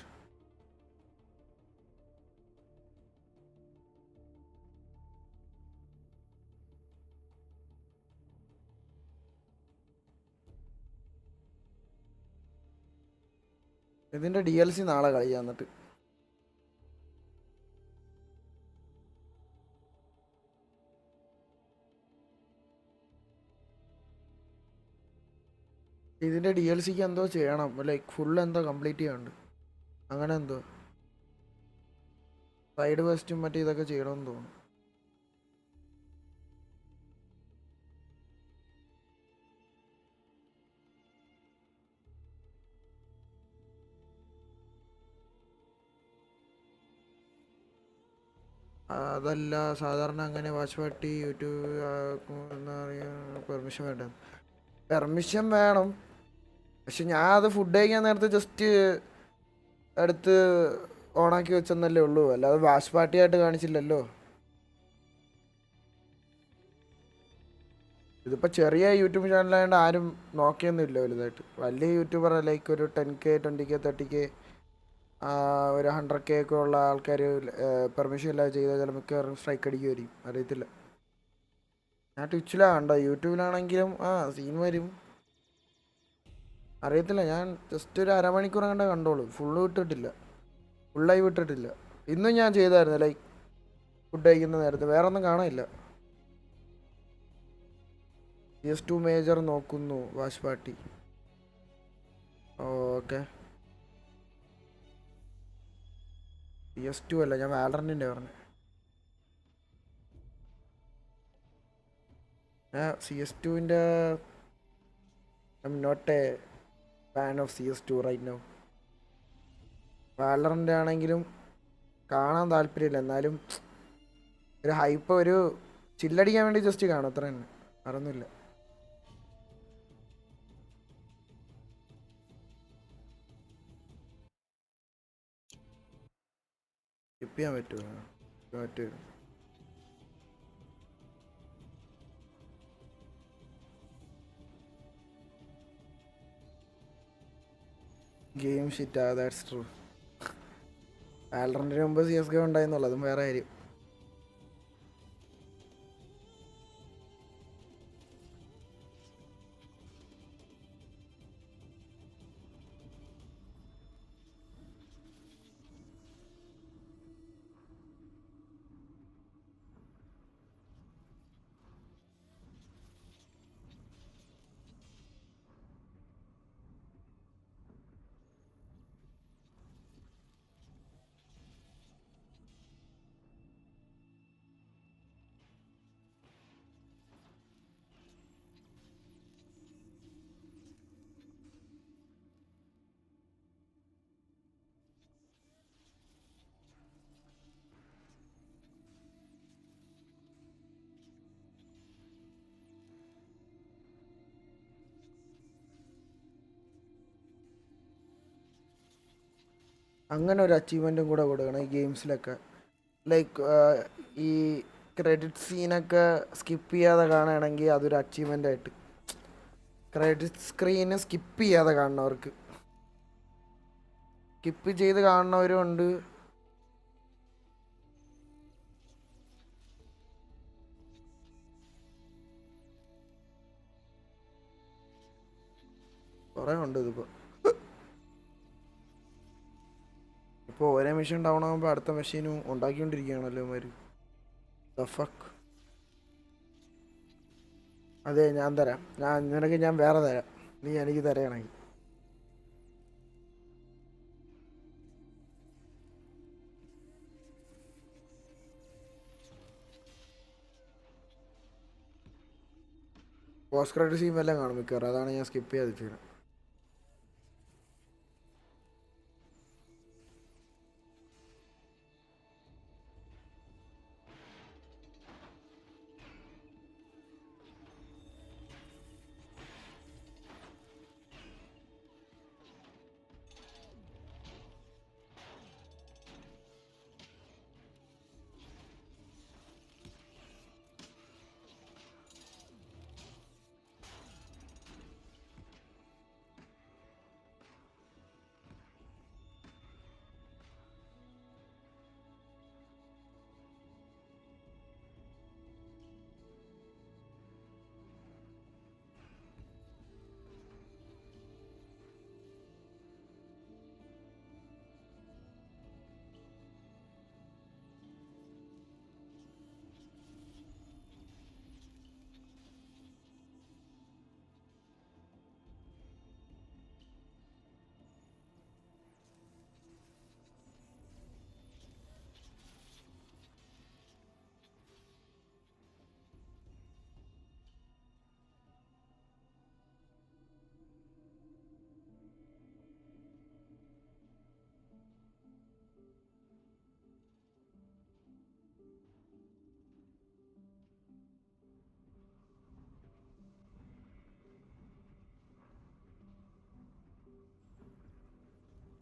ഇതിൻ്റെ DLC നാളെ കളിയാ. എന്നിട്ട് ഇതിൻ്റെ DLCക്ക് എന്തോ ചെയ്യണം, ലൈക്ക് ഫുൾ എന്തോ കംപ്ലീറ്റ് ചെയ്യാനുണ്ട്. അങ്ങനെ എന്തോ സൈഡ് ക്വസ്റ്റും മറ്റേ ഇതൊക്കെ ചെയ്യണമെന്ന് തോന്നുന്നു. അതല്ല, സാധാരണ അങ്ങനെ വാച്ച് പാർട്ടി യൂട്യൂബ് എന്താ പറയുക, പെർമിഷൻ വേണ്ട. പെർമിഷൻ വേണം, പക്ഷെ ഞാൻ അത് ഫുഡ് കഴിക്കാൻ നേരത്തെ ജസ്റ്റ് എടുത്ത് ഓണാക്കി വെച്ചെന്നല്ലേ ഉള്ളൂ, അല്ലാതെ വാച്ച് പാർട്ടി ആയിട്ട് കാണിച്ചില്ലല്ലോ. ഇതിപ്പോൾ ചെറിയ യൂട്യൂബ് ചാനലായതുകൊണ്ട് ആരും നോക്കിയൊന്നുമില്ല വലുതായിട്ട്. വലിയ യൂട്യൂബർ ലൈക്ക് ഒരു 10K 20K 30K ഒരു 100K ഒക്കെ ഉള്ള ആൾക്കാർ പെർമിഷൻ ഇല്ലാതെ ചെയ്താൽ ചില മിക്കവാറും സ്ട്രൈക്ക് അടിക്കുമായിരിക്കും. അറിയത്തില്ല. ഞാൻ ട്വിച്ചിലാണ് കണ്ടോ, യൂട്യൂബിലാണെങ്കിലും സീൻ വരും. അറിയത്തില്ല, ഞാൻ ജസ്റ്റ് ഒരു അരമണിക്കൂർ കണ്ട കണ്ടോളൂ. ഫുള്ളായി വിട്ടിട്ടില്ല. ഇന്നും ഞാൻ ചെയ്തായിരുന്നു, ലൈക്ക് ഫുഡ് കഴിക്കുന്ന നേരത്തെ. വേറെ ഒന്നും കാണാനില്ല. PS2 മേജർ നോക്കുന്നു വാച്ച് പാർട്ടി. ഓക്കെ, PS2 അല്ല, ഞാൻ വാലറന്റിൻ്റെ പറഞ്ഞു. CS2ൻ്റെ I'm not a fan of CS2 right now. Valorant ആണെങ്കിലും കാണാൻ താല്പര്യമില്ല. എന്നാലും ഒരു ഹൈപ്പ്, ഒരു ചില്ലടിക്കാൻ വേണ്ടി ജസ്റ്റ് കാണും, അത്ര തന്നെ, അറിയൊന്നുമില്ല. സ്കിപ്പ് ചെയ്യാൻ പറ്റുമോ? പറ്റും. Game shit, that's true. വാലറന്റിന് മുമ്പ് CSGO ഉണ്ടായിരുന്നുള്ളൂ, അതും വേറെ കാര്യം. അങ്ങനെ ഒരു അച്ചീവ്മെൻറ്റും കൂടെ കൊടുക്കണം ഈ ഗെയിംസിലൊക്കെ. ലൈക്ക് ഈ ക്രെഡിറ്റ് സീനൊക്കെ സ്കിപ്പ് ചെയ്യാതെ കാണുകയാണെങ്കിൽ അതൊരു അച്ചീവ്മെൻ്റ് ആയിട്ട്. ക്രെഡിറ്റ് സ്ക്രീന് സ്കിപ്പ് ചെയ്യാതെ കാണുന്നവർക്ക്, സ്കിപ്പ് ചെയ്ത് കാണുന്നവരും ഉണ്ട്. കുറേ ഉണ്ട്. ഇപ്പോൾ ഒരേ മെഷീൻ ഡൗൺ ആകുമ്പോൾ അടുത്ത മെഷീനും ഉണ്ടാക്കിക്കൊണ്ടിരിക്കുകയാണല്ലോ ഇവന്മാർ. The fuck. അതെ ഞാൻ തരാം. നിനക്ക് ഞാൻ വേറെ തരാം. നീ എനിക്ക് തരയാണെങ്കിൽ. പോസ്റ്റ് ക്രെഡിറ്റ് സീൻ എല്ലാം കാണും മിക്കവാറും. അതാണ് ഞാൻ സ്കിപ്പ് ചെയ്തിട്ട്.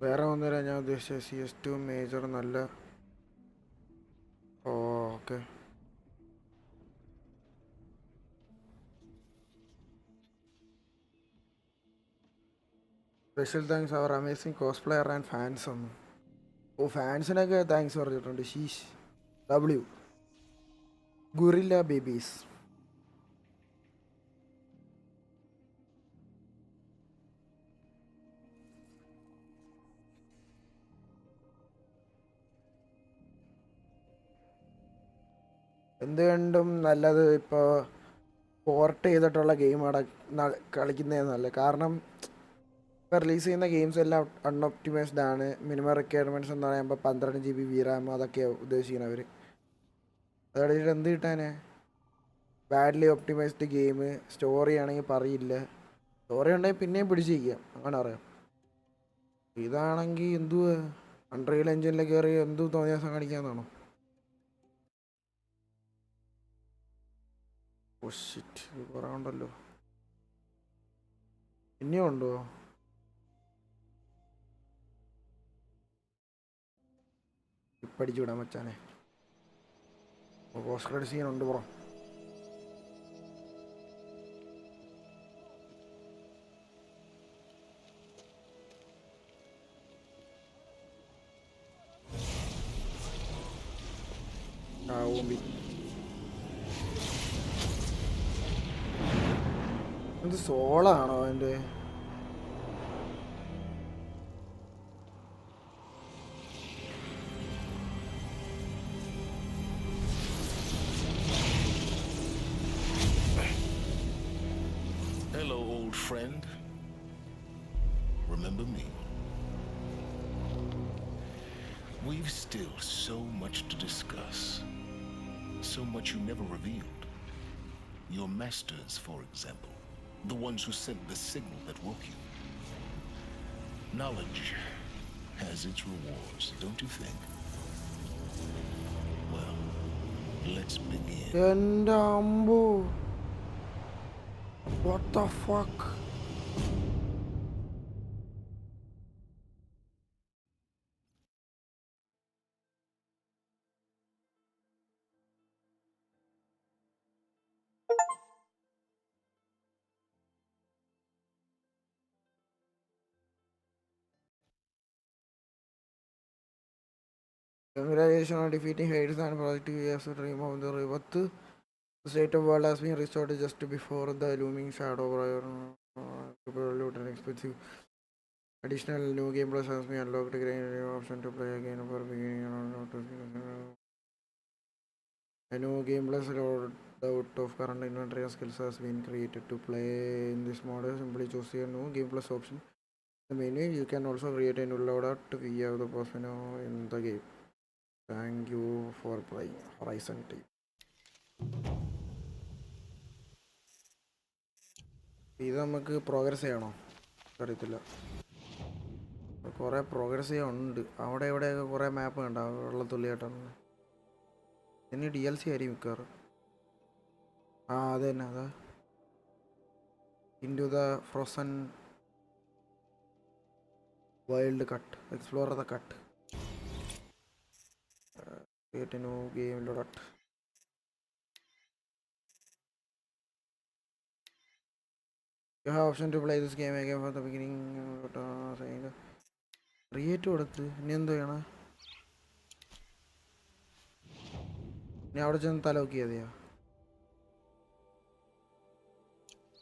വേറെ ഒന്നുമില്ല. ഞാൻ ഉദ്ദേശിച്ച CS2 മേജർ നല്ല. Okay. Special thanks our amazing cosplayer and fans ഒന്ന്. ഫാൻസിനൊക്കെ താങ്ക്സ് പറഞ്ഞിട്ടുണ്ട്. ഷീഷ്. Gorilla babies. എന്തുകൊണ്ടും നല്ലത് ഇപ്പോൾ പോർട്ട് ചെയ്തിട്ടുള്ള ഗെയിമാണ് കളിക്കുന്നതാണ് നല്ലത്. കാരണം ഇപ്പോൾ റിലീസ് ചെയ്യുന്ന ഗെയിംസ് എല്ലാം അൺഒപ്റ്റിമൈസ്ഡ് ആണ്. മിനിമം റിക്വയർമെൻറ്റ്സ് എന്ന് പറയുമ്പോൾ 12 GB VRAM അതൊക്കെയാണ് ഉദ്ദേശിക്കുന്നത് അവർ. അതോടെ എന്ത് കിട്ടാനേ? Badly optimised game. സ്റ്റോറി ആണെങ്കിൽ പറയില്ല. സ്റ്റോറി ഉണ്ടെങ്കിൽ പിന്നെയും പിടിച്ചിരിക്കാം, അങ്ങനെ അറിയാം. ഇതാണെങ്കിൽ എന്തുവാ അൺറിയൽ എഞ്ചിനിൽ കയറി എന്തു തോന്നിയ ദിവസം കാണിക്കാന്നാണോ? ഓ ഷിറ്റ്, ഇത് കുറേ ഉണ്ടല്ലോ. ഇനിയും ഉണ്ടോ? ഇപ്പടിച്ചു വിടാൻ മച്ചാനെ. പോസ്റ്റ് ക്രെഡിറ്റ് സീൻ ഉണ്ട് ബ്രോ. ഇത് സോളാണോ അതിൻ്റെ? Hello, old friend. Remember me? We've still so much to discuss. So much you never revealed. Your masters, for example. The ones who sent the signal that woke you. Knowledge has its rewards, don't you think? Well, let's begin. എൻ്റെ അമ്പോ, what the fuck? Congratulations on defeating Hades and Project as a dream of the Rebirth. The state of world has been restored just before the looming shadow expensive. Additional new game plus has been unlocked. A new option to play again for beginning. A new game plus The out of current inventory of skills has been created to play in this mode. Simply choose a new game plus option. The menu, you can also create a new loadout via the person in the game. Thank you for playing Horizon Team. ഇത് നമുക്ക് progress ചെയ്യണോ അറിയത്തില്ല. കുറേ progress ചെയ്യാനുണ്ട്. അവിടെ എവിടെയൊക്കെ കുറേ മാപ്പ് ഉണ്ടാവും വെള്ളത്തുള്ളിയായിട്ടാണ്. ഇനി DLC ആയിരിക്കും മിക്കവാറും. ആ അത് തന്നെ അതാ. Into the frozen wild cut, explore the cut, create a new game loadout. You have option to play this game again from the beginning. Create കൊടുത്ത് ഇനി എന്തോ ചെയ്യണം? ഇനി അവിടെ ചെന്ന് തല നോക്കിയാൽ മതിയോ?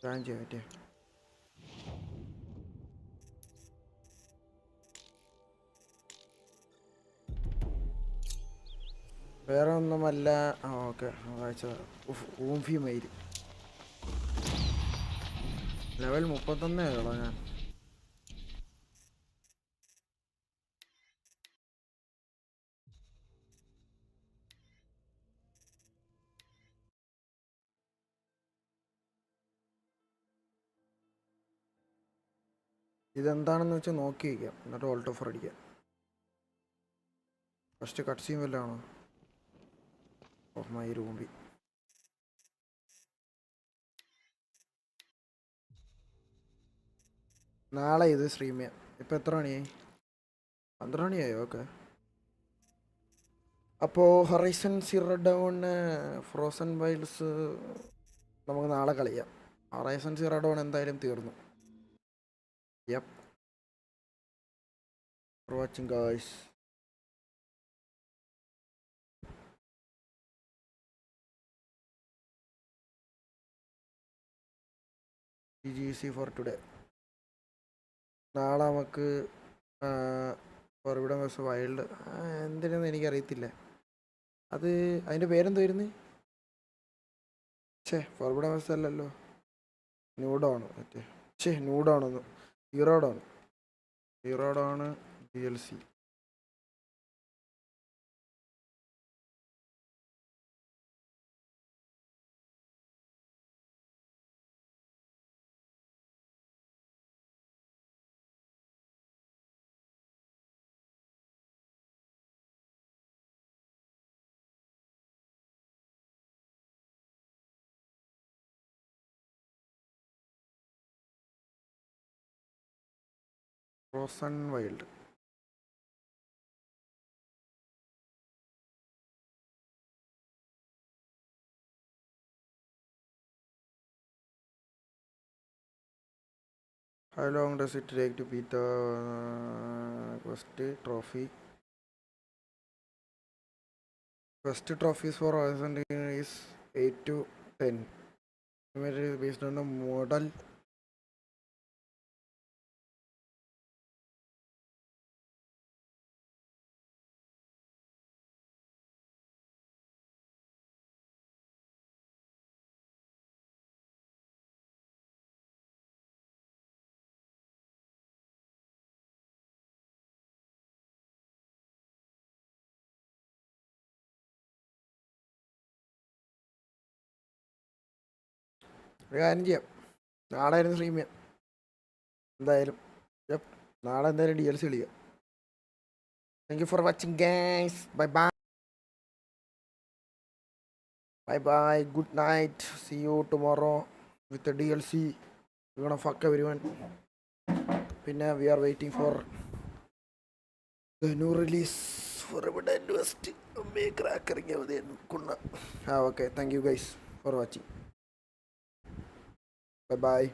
പ്ലാൻ ചെയ്യാൻ പറ്റിയ വേറെ ഒന്നുമല്ല. ആ ഓക്കെ വായിച്ച ഊംഫി മയില് ലെവൽ 31 ആയല്ലോ ഞാൻ. ഇതെന്താണെന്ന് വെച്ചാൽ നോക്കി വയ്ക്കാം, എന്നിട്ട് ഓൾട്ട് ഓഫർ അടിക്കാം. ഫസ്റ്റ് കട്ട് സീൻ വല്ലതും ആണോ? ഓഫ് മൈ റൂംബി. നാളെ ഇത് സ്ട്രീം ചെയ്യാം. ഇപ്പം എത്ര മണിയായി? 12 മണിയായോ? ഓക്കെ. അപ്പോൾ Horizon Zero Dawn Frozen Wilds നമുക്ക് നാളെ കളിക്കാം. ഹൊറൈസൺ സീറോ ഡൗൺ എന്തായാലും തീർന്നു. Yup. For watching guys. GC for today. നാളെ നമുക്ക് ഫോർബിഡൻ വേഴ്സസ് വൈൽഡ് എന്തിനെന്ന് എനിക്കറിയത്തില്ല. അത് അതിൻ്റെ പേരെന്തായിരുന്നു? ഫോർബിഡൻ വേഴ്സസ് അല്ലല്ലോ, ന്യൂഡാണ് മറ്റേ. ന്യൂഡാണെന്ന് ഹീറോഡാണ് DLC. Frozen wild. How long does it take to beat the quest trophy? First trophies for Argentina is 8 to 10. It is based on the model. ഒരു കാര്യം ചെയ്യാം, നാളെ ആയിരുന്നു സ്ട്രീം ചെയ്യാം എന്തായാലും. നാളെ എന്തായാലും DLC കളിക്കാം. Thank you for watching guys. Bye bye. Bye bye. Good night. See you tomorrow with the DLC. We're gonna fuck everyone. Pinna, we are waiting for the new release for Forbidden West. Okay. Thank you guys for watching. Bye bye.